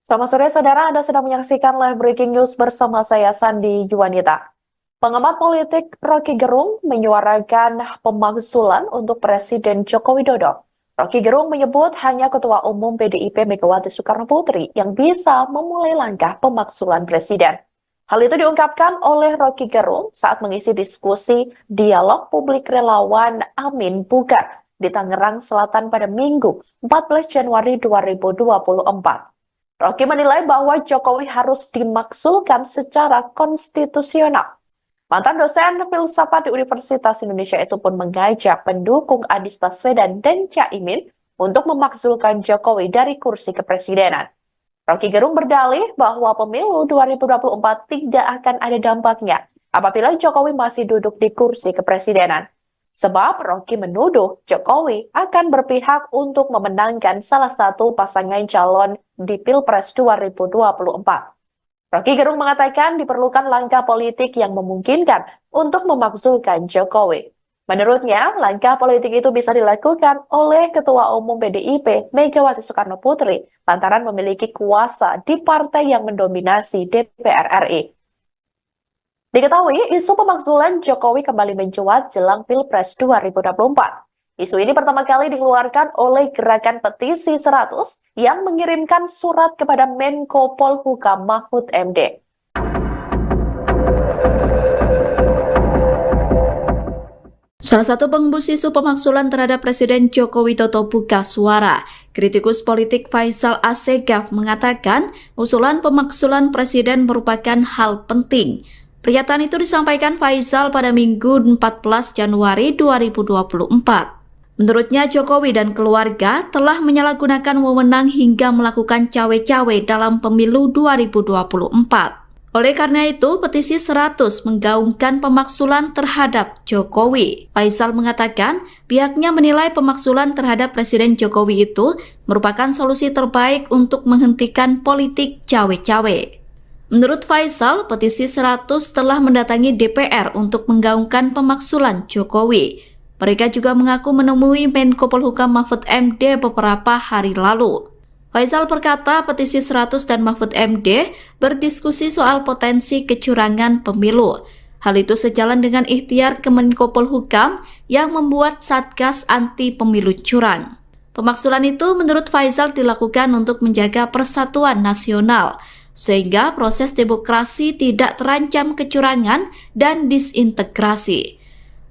Selamat sore saudara, Anda sedang menyaksikan live breaking news bersama saya Sandi Juwanita. Pengamat politik Rocky Gerung menyuarakan pemaksulan untuk Presiden Joko Widodo. Rocky Gerung menyebut hanya Ketua Umum PDIP Megawati Soekarno Putri yang bisa memulai langkah pemaksulan Presiden. Hal itu diungkapkan oleh Rocky Gerung saat mengisi diskusi dialog publik relawan Amin Bugar di Tangerang Selatan pada Minggu 14 Januari 2024. Rocky menilai bahwa Jokowi harus dimaksulkan secara konstitusional. Mantan dosen filsafat di Universitas Indonesia itu pun mengajak pendukung Anies Baswedan dan Caimin untuk memaksulkan Jokowi dari kursi kepresidenan. Rocky Gerung berdalih bahwa pemilu 2024 tidak akan ada dampaknya apabila Jokowi masih duduk di kursi kepresidenan. Sebab Rocky menuduh Jokowi akan berpihak untuk memenangkan salah satu pasangan calon di Pilpres 2024. Rocky Gerung mengatakan diperlukan langkah politik yang memungkinkan untuk memakzulkan Jokowi. Menurutnya, langkah politik itu bisa dilakukan oleh Ketua Umum PDIP Megawati Soekarno Putri lantaran memiliki kuasa di partai yang mendominasi DPR RI. Diketahui, isu pemakzulan Jokowi kembali mencuat jelang Pilpres 2024. Isu ini pertama kali dikeluarkan oleh Gerakan Petisi 100 yang mengirimkan surat kepada Menko Polhukam Mahfud MD. Salah satu pengembus isu pemakzulan terhadap Presiden Joko Widodo buka suara. Kritikus politik Faisal Assegaf mengatakan usulan pemakzulan Presiden merupakan hal penting. Pernyataan itu disampaikan Faisal pada Minggu 14 Januari 2024. Menurutnya, Jokowi dan keluarga telah menyalahgunakan wewenang hingga melakukan cawe-cawe dalam pemilu 2024. Oleh karena itu, petisi 100 menggaungkan pemakzulan terhadap Jokowi. Faisal mengatakan pihaknya menilai pemakzulan terhadap Presiden Jokowi itu merupakan solusi terbaik untuk menghentikan politik cawe-cawe. Menurut Faisal, petisi 100 telah mendatangi DPR untuk menggaungkan pemakzulan Jokowi. Mereka juga mengaku menemui Menko Polhukam Mahfud MD beberapa hari lalu. Faisal berkata petisi 100 dan Mahfud MD berdiskusi soal potensi kecurangan pemilu. Hal itu sejalan dengan ikhtiar Kemenko Polhukam yang membuat Satgas Anti Pemilu Curang. Pemakzulan itu menurut Faisal dilakukan untuk menjaga persatuan nasional, sehingga proses demokrasi tidak terancam kecurangan dan disintegrasi.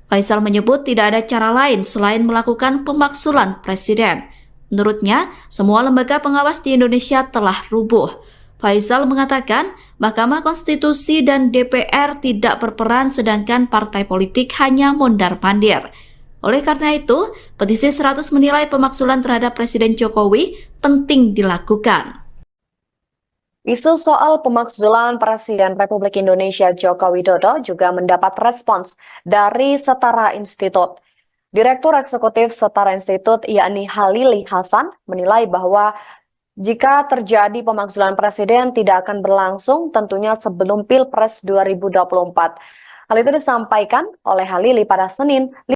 Faisal menyebut tidak ada cara lain selain melakukan pemakzulan Presiden. Menurutnya, semua lembaga pengawas di Indonesia telah rubuh. Faisal mengatakan Mahkamah Konstitusi dan DPR tidak berperan sedangkan partai politik hanya mondar-mandir. Oleh karena itu, petisi 100 menilai pemakzulan terhadap Presiden Jokowi penting dilakukan. Isu soal pemakzulan Presiden Republik Indonesia Joko Widodo juga mendapat respons dari Setara Institut. Direktur Eksekutif Setara Institut yakni Halili Hasan menilai bahwa jika terjadi pemakzulan Presiden tidak akan berlangsung tentunya sebelum Pilpres 2024. Hal itu disampaikan oleh Halili pada Senin